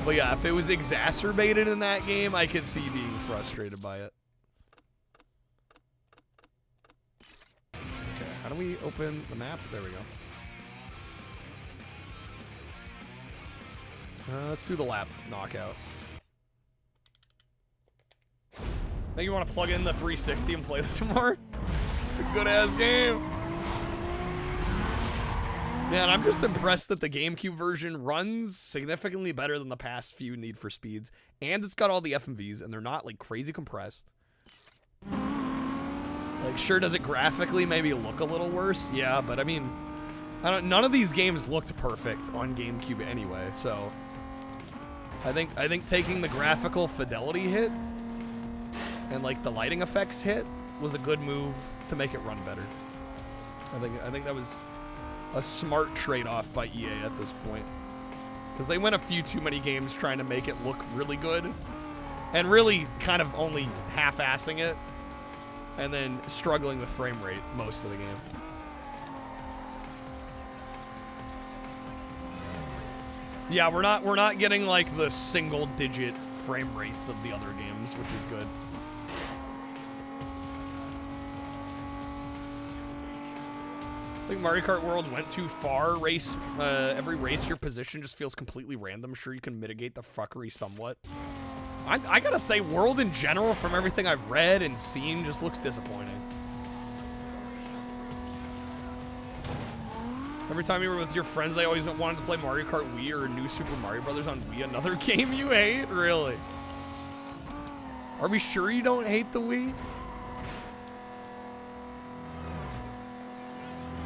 But yeah, if it was exacerbated in that game, I could see being frustrated by it. Okay, how do we open the map? There we go. Let's do the lap knockout. Now you want to plug in the 360 and play this more? It's a good-ass game. Man, I'm just impressed that the GameCube version runs significantly better than the past few Need for Speeds. And it's got all the FMVs, and they're not, like, crazy compressed. Like, sure, does it graphically maybe look a little worse? Yeah, but I mean, none of these games looked perfect on GameCube anyway, so... I think taking the graphical fidelity hit and like the lighting effects hit was a good move to make it run better. I think that was a smart trade-off by EA at this point. Because they went a few too many games trying to make it look really good. And really kind of only half-assing it. And then struggling with frame rate most of the game. Yeah, we're not getting like the single-digit frame rates of the other games, which is good. I think Mario Kart World went too far. Every race, your position just feels completely random. Sure, you can mitigate the fuckery somewhat. I gotta say, World in general, from everything I've read and seen, just looks disappointing. Every time you were with your friends, they always wanted to play Mario Kart Wii or New Super Mario Brothers on Wii. Another game you hate? Really? Are we sure you don't hate the Wii?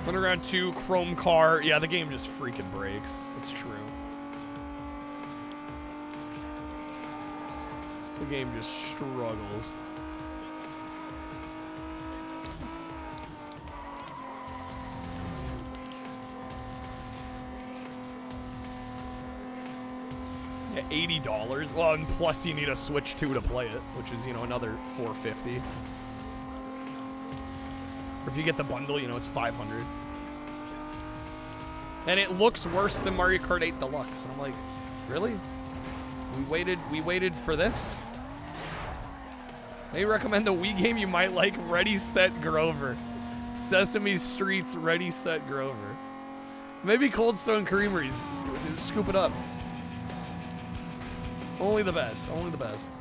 Underground 2, Chrome Car. Yeah, the game just freaking breaks. It's true. The game just struggles. Yeah, $80. Well, and plus you need a Switch 2 to play it, which is, you know, another $450. Or if you get the bundle, you know, it's $500. And it looks worse than Mario Kart 8 Deluxe. I'm like, really? We waited for this? They recommend the Wii game you might like, Ready, Set, Grover. Sesame Street's Ready, Set, Grover. Maybe Cold Stone Creameries. Scoop it up. Only the best. Only the best.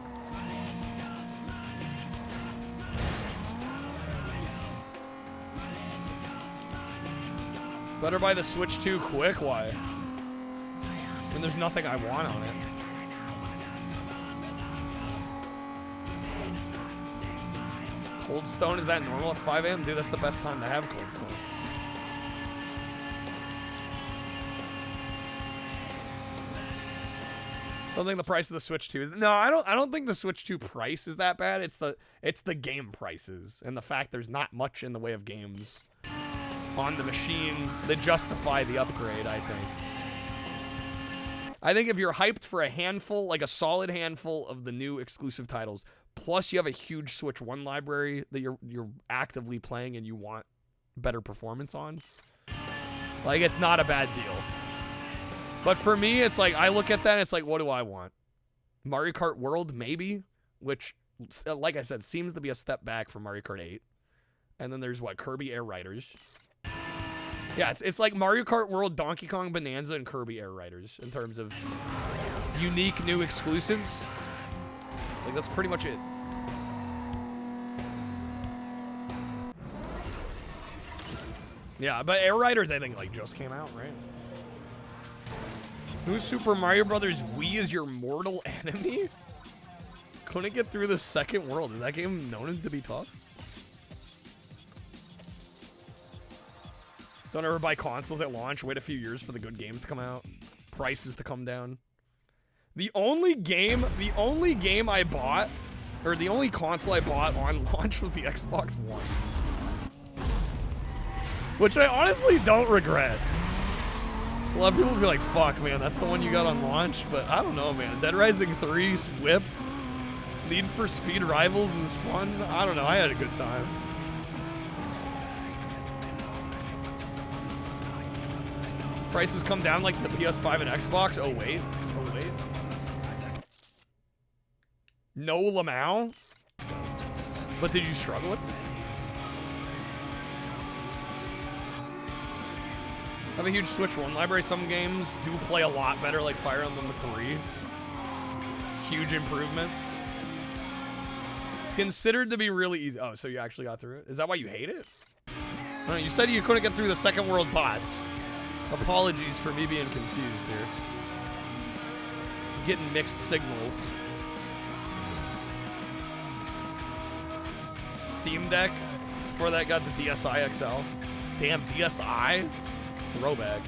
Better buy the Switch 2 quick. Why? When there's nothing I want on it. Cold Stone, is that normal at 5 a.m.? Dude, that's the best time to have Cold Stone. I don't think the price of the Switch 2 is... No, I don't think the Switch 2 price is that bad. It's the game prices and the fact there's not much in the way of games on the machine that justify the upgrade, I think. I think if you're hyped for a handful, like a solid handful of the new exclusive titles, plus you have a huge Switch 1 library that you're actively playing and you want better performance on, like, it's not a bad deal. But for me, it's like, I look at that and it's like, what do I want? Mario Kart World, maybe, which, like I said, seems to be a step back from Mario Kart 8. And then there's, what, Kirby Air Riders. Yeah, it's like Mario Kart World, Donkey Kong Bonanza, and Kirby Air Riders in terms of unique new exclusives. Like, that's pretty much it. Yeah, but Air Riders, I think, like, just came out, right? New Super Mario Brothers Wii is your mortal enemy? Couldn't get through the second world. Is that game known to be tough? Don't ever buy consoles at launch. Wait a few years for the good games to come out. Prices to come down. The only game I bought, or the only console I bought on launch was the Xbox One. Which I honestly don't regret. A lot of people would be like, fuck, man, that's the one you got on launch. But I don't know, man. Dead Rising 3 whipped. Need for Speed Rivals was fun. I don't know. I had a good time. Prices come down like the PS5 and Xbox. Oh, wait. Oh, wait. No Lamau? But did you struggle with it? I have a huge Switch 1 library. Some games do play a lot better, like Fire Emblem 3. Huge improvement. It's considered to be really easy. Oh, so you actually got through it? Is that why you hate it? No, you said you couldn't get through the second world boss. Apologies for me being confused here. Getting mixed signals. Steam Deck. Before that got the DSi XL. Damn, DSi? Throwback.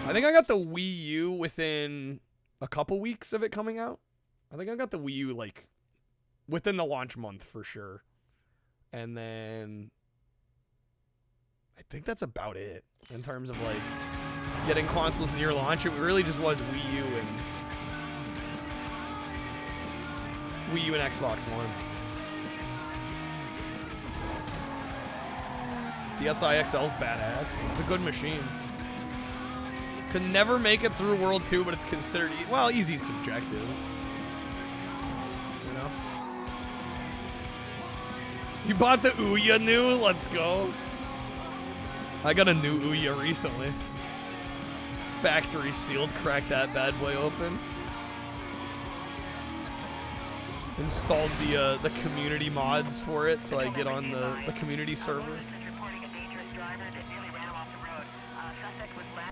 I think I got the Wii U within a couple weeks of it coming out. I think I got the Wii U, like, within the launch month for sure. And then I think that's about it in terms of, like, getting consoles near launch. It really just was Wii U and Xbox One. The SIXL's badass. It's a good machine. Could never make it through World 2, but it's considered, well, easy subjective. You know? You bought the Ouya new? Let's go. I got a new Ouya recently. Factory sealed, cracked that bad boy open. Installed the community mods for it, so I get on the community server.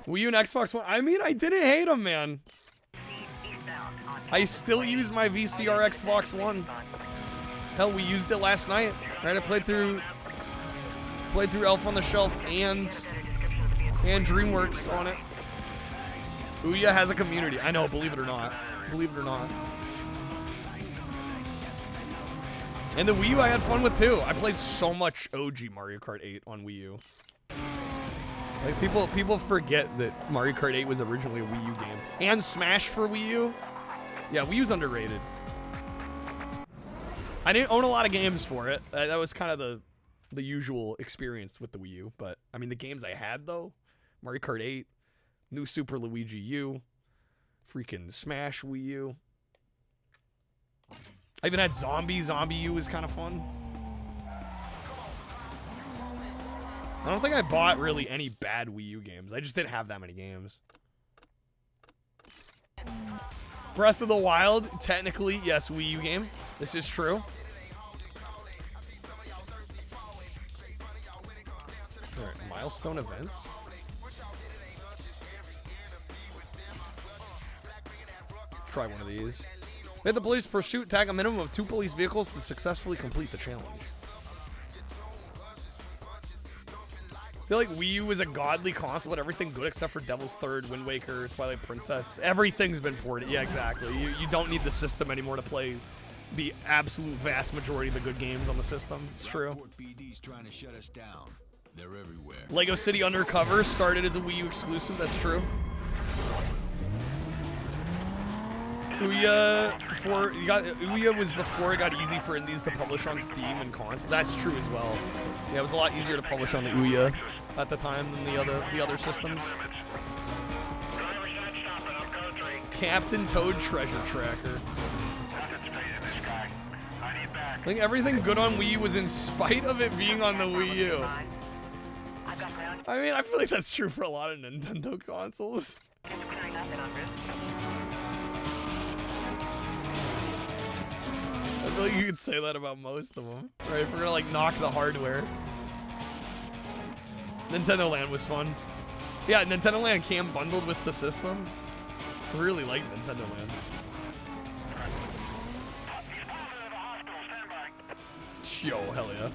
Wii U and Xbox One. I mean, I didn't hate them, man. I still use my VCR Xbox One. Hell, we used it last night. Right, I played through Elf on the Shelf and DreamWorks on it. Ouya has a community. I know, believe it or not. Believe it or not. And the Wii U I had fun with too. I played so much OG Mario Kart 8 on Wii U. Like, people forget that Mario Kart 8 was originally a Wii U game. And Smash for Wii U. Yeah, Wii U's underrated. I didn't own a lot of games for it. That was kind of the usual experience with the Wii U. But, I mean, the games I had, though. Mario Kart 8. New Super Luigi U. Freaking Smash Wii U. I even had Zombie. Zombie U was kind of fun. I don't think I bought really any bad Wii U games. I just didn't have that many games. Breath of the Wild, technically, yes, Wii U game. This is true. All right, milestone events. Try one of these. Made the police pursuit tag a minimum of 2 police vehicles to successfully complete the challenge. I feel like Wii U is a godly console, but everything good except for Devil's Third, Wind Waker, Twilight Princess. Everything's been ported. Yeah, exactly. You don't need the system anymore to play the absolute vast majority of the good games on the system. It's true. Trying to shut us down. They're everywhere. Lego City Undercover started as a Wii U exclusive. That's true. Ouya was before it got easy for indies to publish on Steam and console. That's true as well. Yeah, it was a lot easier to publish on the Ouya at the time than the other systems. Captain Toad Treasure Tracker. I think everything good on Wii U was in spite of it being on the Wii U. I mean, I feel like that's true for a lot of Nintendo consoles. I feel like you could say that about most of them. Right, if we're gonna like knock the hardware. Nintendo Land was fun. Yeah, Nintendo Land came bundled with the system. I really like Nintendo Land. Yo, hell yeah.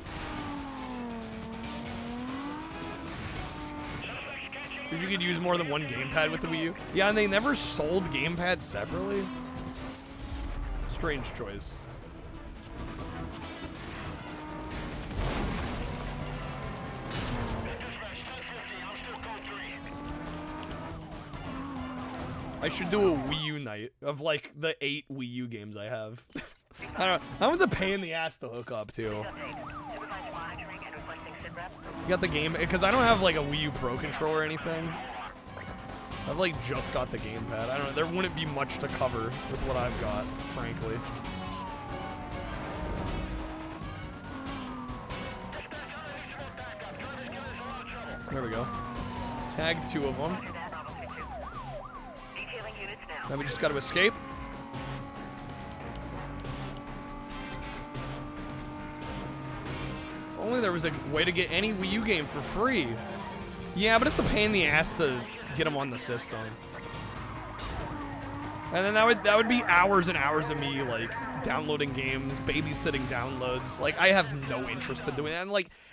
You could use more than one gamepad with the Wii U. Yeah, and they never sold gamepads separately. Strange choice. I should do a Wii U night of like the 8 Wii U games I have. I don't know. That one's a pain in the ass to hook up to. You got the game, because I don't have like a Wii U Pro controller or anything. I've like just got the gamepad. I don't know. There wouldn't be much to cover with what I've got, frankly. There we go. Tag 2 of them. Now we just got to escape. If only there was a way to get any Wii U game for free. Yeah, but it's a pain in the ass to get them on the system. And then that would be hours and hours of me like downloading games, babysitting downloads. Like I have no interest in doing that.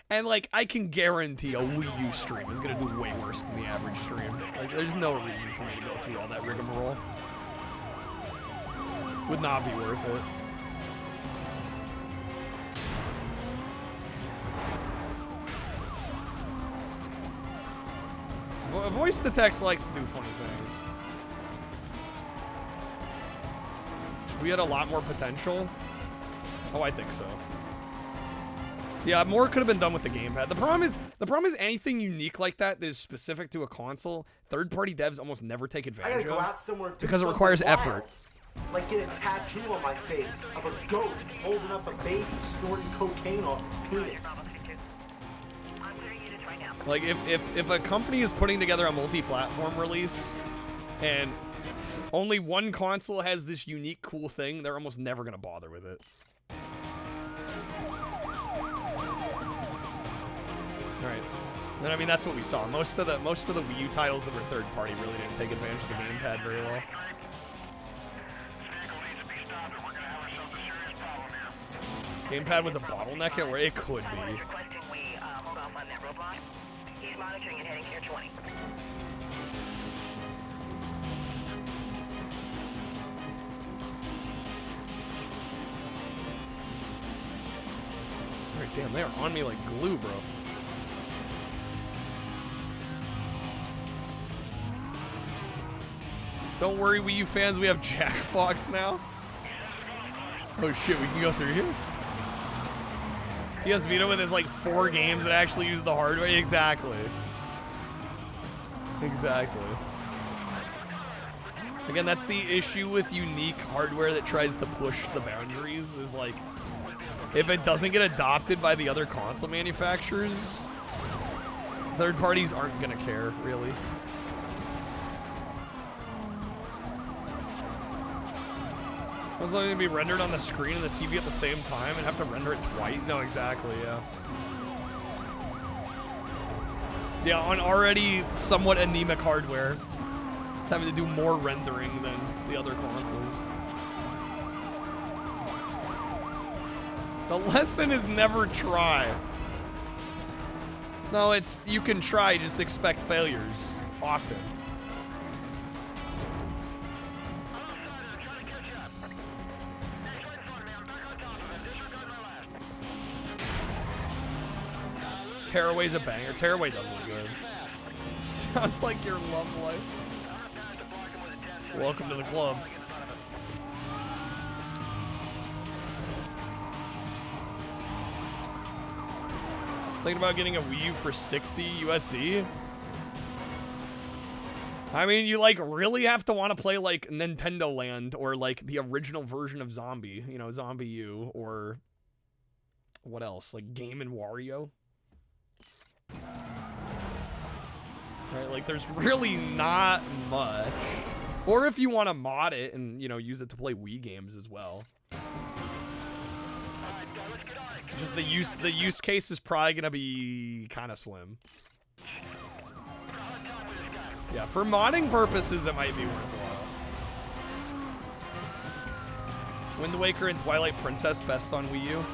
And like I can guarantee a Wii U stream is gonna do way worse than the average stream. Like there's no reason for me to go through all that rigmarole. Would not be worth it. Voice to text likes to do funny things. We had a lot more potential. Oh, I think so. Yeah, more could have been done with the gamepad. The problem is anything unique like that that is specific to a console, third-party devs almost never take I advantage gotta go of out somewhere and do because it something requires wild. effort. Like get a tattoo on my face of a goat holding up a baby snorting cocaine off its penis. Like if a company is putting together a multi-platform release and only one console has this unique cool thing, they're almost never gonna bother with it. Alright. And I mean that's what we saw. Most of the Wii U titles that were third party really didn't take advantage of the gamepad very well. Gamepad was a bottleneck at where it could be. He's monitoring and heading to your 20. Alright, damn, they are on me like glue, bro. Don't worry, Wii U fans, we have Jackbox now. Oh shit, we can go through here? PS Vita with his like 4 games that actually use the hardware. Exactly. Exactly. Again, that's the issue with unique hardware that tries to push the boundaries, is like, if it doesn't get adopted by the other console manufacturers, third parties aren't gonna care, really. It's only gonna be rendered on the screen and the TV at the same time and have to render it twice? No, exactly, yeah. Yeah, on already somewhat anemic hardware, it's having to do more rendering than the other consoles. The lesson is never try. No, it's, you can try, just expect failures, often. Tearaway's a banger. Tearaway does look good. Sounds like your love life. Welcome to the club. Thinking about getting a Wii U for 60 USD? I mean, you like really have to want to play like Nintendo Land or like the original version of Zombie, you know, Zombie U, or what else? Like Game & Wario? Right, like there's really not much. Or if you want to mod it and, you know, use it to play Wii games as well. Just the use case is probably gonna be kind of slim. Yeah, for modding purposes, it might be worthwhile. Wind Waker and Twilight Princess best on Wii U.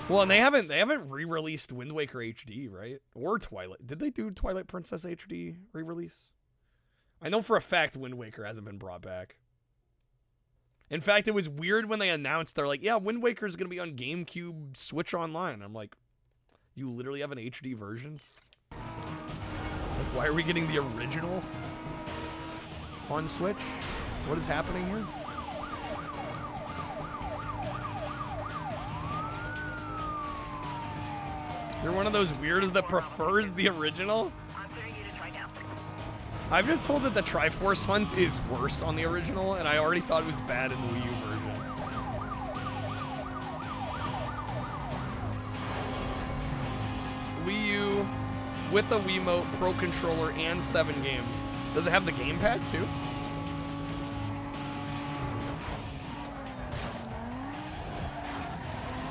Well, and they haven't re-released Wind Waker HD, right? Or Twilight. Did they do Twilight Princess HD re-release? I know for a fact Wind Waker hasn't been brought back. In fact, it was weird when they announced, they're like, yeah, Wind Waker is going to be on GameCube Switch Online. I'm like, you literally have an HD version? Like, why are we getting the original on Switch? What is happening here? You're one of those weirdos that prefers the original? I've just told that the Triforce Hunt is worse on the original, and I already thought it was bad in the Wii U version. Wii U with the Wiimote, Pro Controller, and 7 games. Does it have the gamepad too?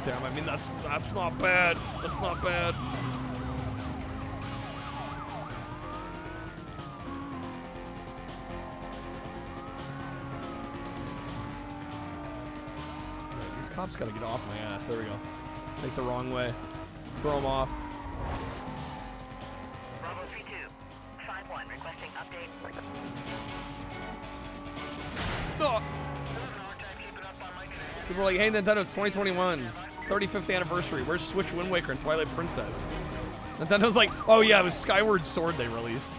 Damn, I mean that's not bad. That's not bad. Right, these cops gotta get off my ass. There we go. Take the wrong way. Throw them off. Bravo 32, 5-1, requesting update. Oh. People are like, hey, Nintendo, it's 2021. 35th anniversary. Where's Switch Wind Waker and Twilight Princess? Nintendo's like, oh yeah, it was Skyward Sword they released.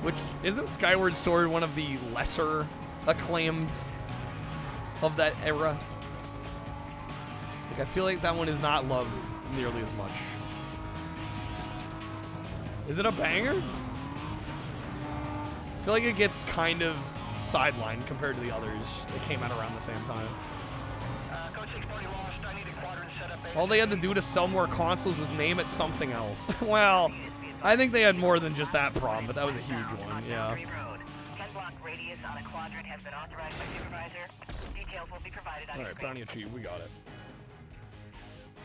Which, isn't Skyward Sword one of the lesser acclaimed of that era? Like, I feel like that one is not loved nearly as much. Is it a banger? I feel like it gets kind of sidelined compared to the others that came out around the same time. All they had to do to sell more consoles was name it something else. Well, I think they had more than just that problem, but that was a huge one, yeah. 10-block radius on a quadrant has been authorized by supervisor. Details will be provided on Alright, bounty achieved, we got it.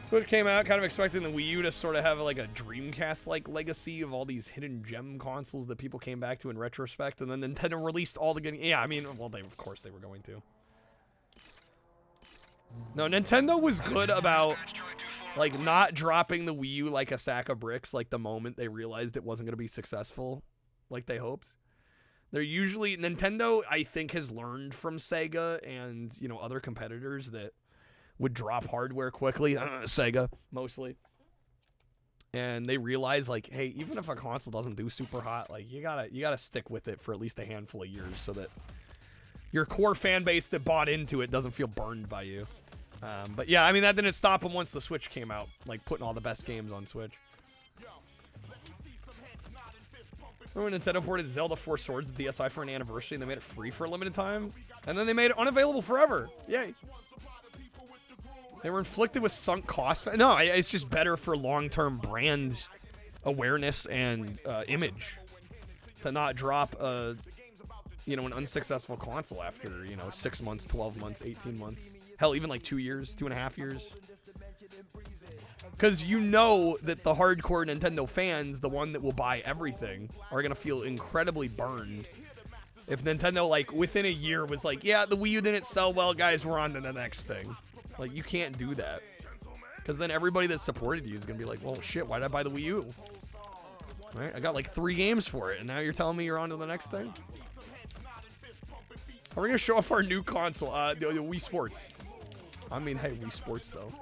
Switch came out, kind of expecting the Wii U to sort of have like a Dreamcast-like legacy of all these hidden gem consoles that people came back to in retrospect, and then Nintendo released all the good... Yeah, I mean, well, of course they were going to. No, Nintendo was good about, like, not dropping the Wii U like a sack of bricks, like, the moment they realized it wasn't going to be successful like they hoped. They're usually... Nintendo, I think, has learned from Sega and, you know, other competitors that would drop hardware quickly. Sega, mostly. And they realize, like, hey, even if a console doesn't do super hot, like, you gotta stick with it for at least a handful of years so that your core fan base that bought into it doesn't feel burned by you. But yeah, I mean, that didn't stop them once the Switch came out, like putting all the best games on Switch. Remember when Nintendo ported Zelda 4 Swords to DSi for an anniversary and they made it free for a limited time? And then they made it unavailable forever. Yay. They were inflicted with sunk costs. No, it's just better for long-term brand awareness and image to not drop a, you know, an unsuccessful console after, you know, 6 months, 12 months, 18 months. Hell, even like 2 years, 2.5 years. Because you know that the hardcore Nintendo fans, the one that will buy everything, are going to feel incredibly burned. If Nintendo, like, within a year was like, yeah, the Wii U didn't sell well, guys, we're on to the next thing. Like, you can't do that. Because then everybody that supported you is going to be like, well, shit, why did I buy the Wii U? Right? I got like 3 games for it, and now you're telling me you're on to the next thing? Are we going to show off our new console? The Wii Sports. I mean, hey, Wii Sports, though.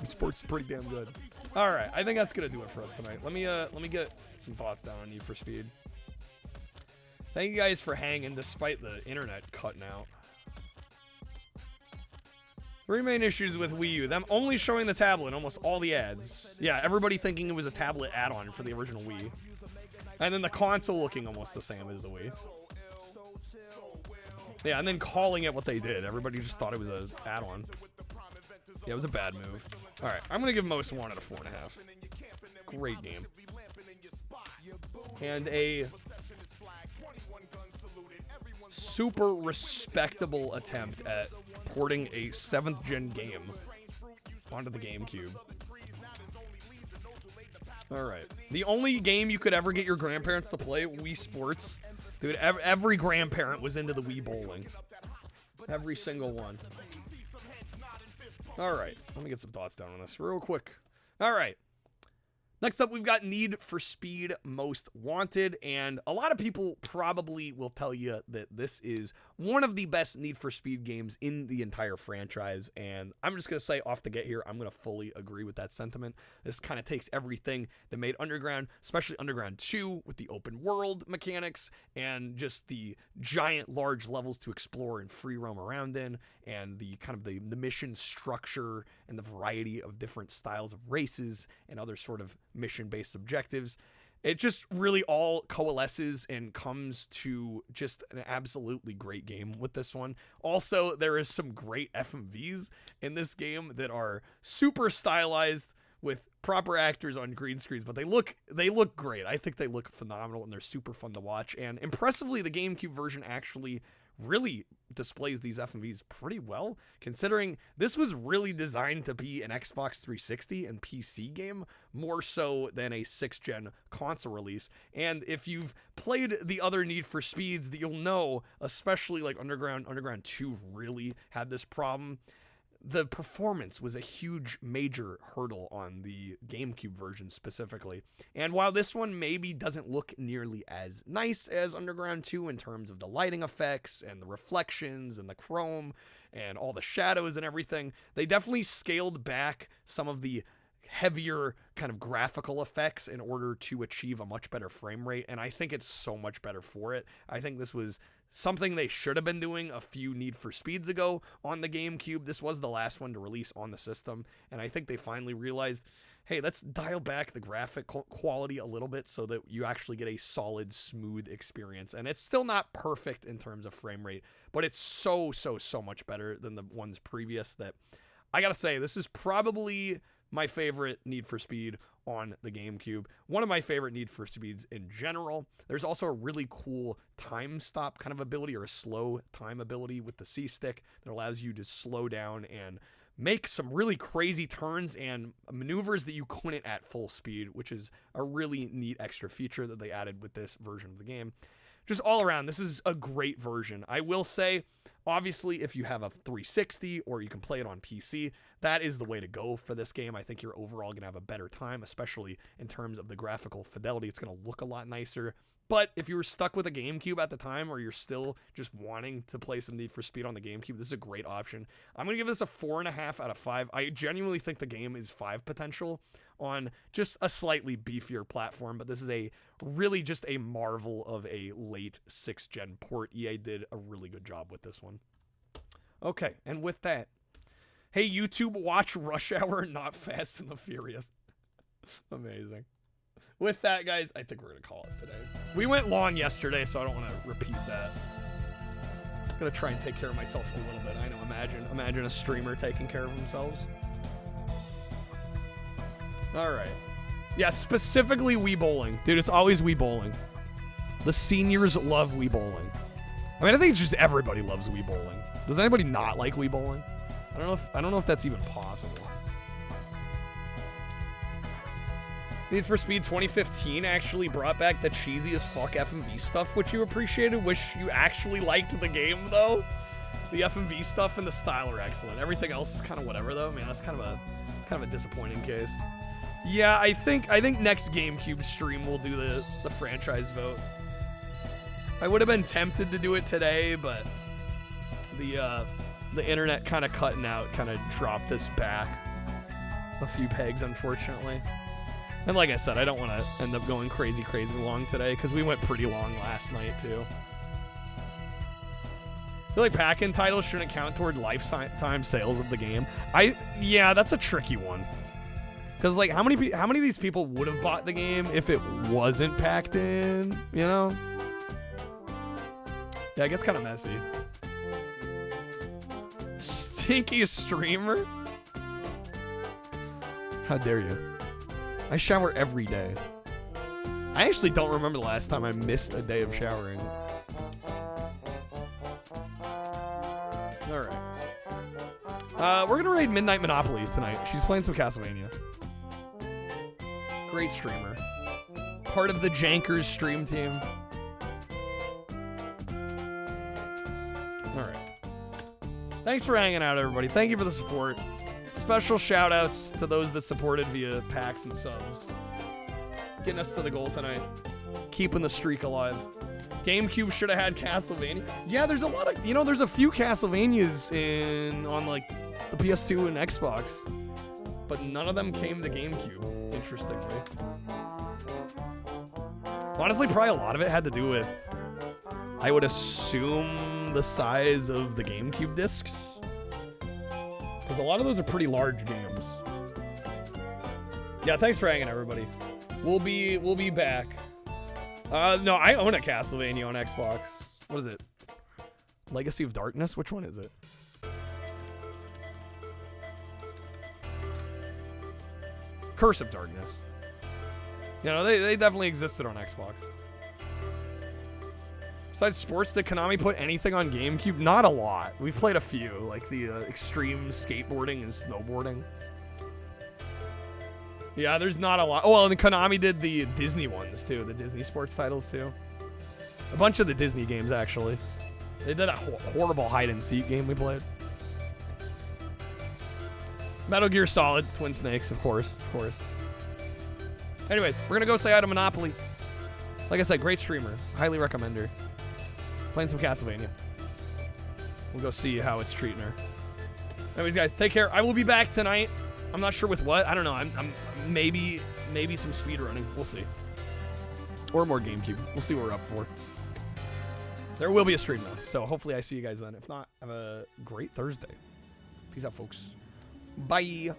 Wii Sports is pretty damn good. All right, I think that's going to do it for us tonight. Let me get some thoughts down on Need for Speed. Thank you guys for hanging despite the internet cutting out. 3 main issues with Wii U. Them only showing the tablet in almost all the ads. Yeah, everybody thinking it was a tablet add-on for the original Wii. And then the console looking almost the same as the Wii. Yeah, and then calling it what they did. Everybody just thought it was an add-on. Yeah, it was a bad move. Alright, I'm going to give Most Wanted a 4.5. Great game. And a super respectable attempt at porting a 7th gen game onto the GameCube. Alright. The only game you could ever get your grandparents to play, Wii Sports. Dude, every grandparent was into the Wii Bowling. Every single one. Alright. Let me get some thoughts down on this real quick. Alright. Next up, we've got Need for Speed Most Wanted, and a lot of people probably will tell you that this is one of the best Need for Speed games in the entire franchise, and I'm just going to say off the get here, I'm going to fully agree with that sentiment. This kind of takes everything that made Underground, especially Underground 2, with the open world mechanics, and just the giant, large levels to explore and free roam around in, and the kind of the mission structure and the variety of different styles of races and other sort of mission-based objectives. It just really all coalesces and comes to just an absolutely great game with this one. Also, there is some great FMVs in this game that are super stylized with proper actors on green screens, but they look great. I think they look phenomenal and they're super fun to watch. And impressively, the GameCube version actually really displays these FMVs pretty well, considering this was really designed to be an Xbox 360 and PC game, more so than a 6th gen console release. And if you've played the other Need for Speeds, that you'll know, especially like Underground 2 really had this problem. the performance was a huge, major hurdle on the GameCube version specifically. And while this one maybe doesn't look nearly as nice as Underground 2 in terms of the lighting effects and the reflections and the chrome and all the shadows and everything, they definitely scaled back some of the heavier kind of graphical effects in order to achieve a much better frame rate, and I think it's so much better for it. I think this was something they should have been doing a few Need for Speeds ago on the GameCube. This was the last one to release on the system, and I think they finally realized, hey, let's dial back the graphic quality a little bit so that you actually get a solid, smooth experience. And it's still not perfect in terms of frame rate, but it's so much better than the ones previous that I gotta say, this is probably my favorite Need for Speed on the GameCube. One of my favorite Need for Speeds in general. There's also a really cool time stop kind of ability, or a slow time ability with the C-stick that allows you to slow down and make some really crazy turns and maneuvers that you couldn't at full speed, which is a really neat extra feature that they added with this version of the game. Just all around, this is a great version. I will say, obviously, if you have a 360 or you can play it on PC, that is the way to go for this game. I think you're overall going to have a better time, especially in terms of the graphical fidelity. It's going to look a lot nicer. But if you were stuck with a GameCube at the time, or you're still just wanting to play some Need for Speed on the GameCube, this is a great option. I'm going to give this a 4.5 out of 5. I genuinely think the game is 5 potential on just a slightly beefier platform, but this is a really just a marvel of a late 6th gen port. EA did a really good job with this one. Okay, and with that, hey YouTube, watch Rush Hour, not Fast and the Furious. Amazing. With that, guys, I think we're going to call it today. We went long yesterday, so I don't want to repeat that. I'm going to try and take care of myself a little bit. I know, imagine a streamer taking care of themselves. All right. Yeah, specifically Wii Bowling. Dude, it's always Wii Bowling. The seniors love Wii Bowling. I mean, I think it's just everybody loves Wii Bowling. Does anybody not like Wii Bowling? I don't know if that's even possible. Need for Speed 2015 actually brought back the cheesy as fuck FMV stuff, which you appreciated. Wish you actually liked the game, though. The FMV stuff and the style are excellent. Everything else is kind of whatever, though. Man, that's kind of a disappointing case. Yeah, I think next GameCube stream we'll do the franchise vote. I would have been tempted to do it today, but the internet kind of cutting out kind of dropped this back a few pegs, unfortunately. And like I said, I don't want to end up going crazy long today, because we went pretty long last night, too. I feel like pack-in titles shouldn't count toward lifetime sales of the game. Yeah, that's a tricky one. Because, like, how many of these people would have bought the game if it wasn't packed in, you know? Yeah, it gets kind of messy. Stinky streamer? How dare you? I shower every day. I actually don't remember the last time I missed a day of showering. Alright. We're gonna raid Midnight Monopoly tonight. She's playing some Castlevania. Great streamer. Part of the Jankers stream team. Alright. Thanks for hanging out, everybody. Thank you for the support. Special shout-outs to those that supported via packs and subs. Getting us to the goal tonight. Keeping the streak alive. GameCube should have had Castlevania. Yeah, there's a lot of... You know, there's a few Castlevanias on, like, the PS2 and Xbox. But none of them came to GameCube, interestingly. Honestly, probably a lot of it had to do with, I would assume, the size of the GameCube discs. Because a lot of those are pretty large games. Yeah, thanks for hanging, everybody. We'll be back. No, I own a Castlevania on Xbox. What is it? Legacy of Darkness? Which one is it? Curse of Darkness. You know, they definitely existed on Xbox. Besides sports, did Konami put anything on GameCube? Not a lot. We've played a few, like the extreme skateboarding and snowboarding. Yeah, there's not a lot. Oh, well, and Konami did the Disney ones, too. The Disney sports titles, too. A bunch of the Disney games, actually. They did a horrible hide-and-seek game we played. Metal Gear Solid, Twin Snakes, of course. Anyways, we're gonna go say hi to Monopoly. Like I said, great streamer. Highly recommend her. Playing some Castlevania. We'll go see how it's treating her. Anyways, guys, take care. I will be back tonight. I'm not sure with what. I don't know. I'm maybe some speed running. We'll see. Or more GameCube. We'll see what we're up for. There will be a stream though, so hopefully I see you guys then. If not, have a great Thursday. Peace out, folks. Bye.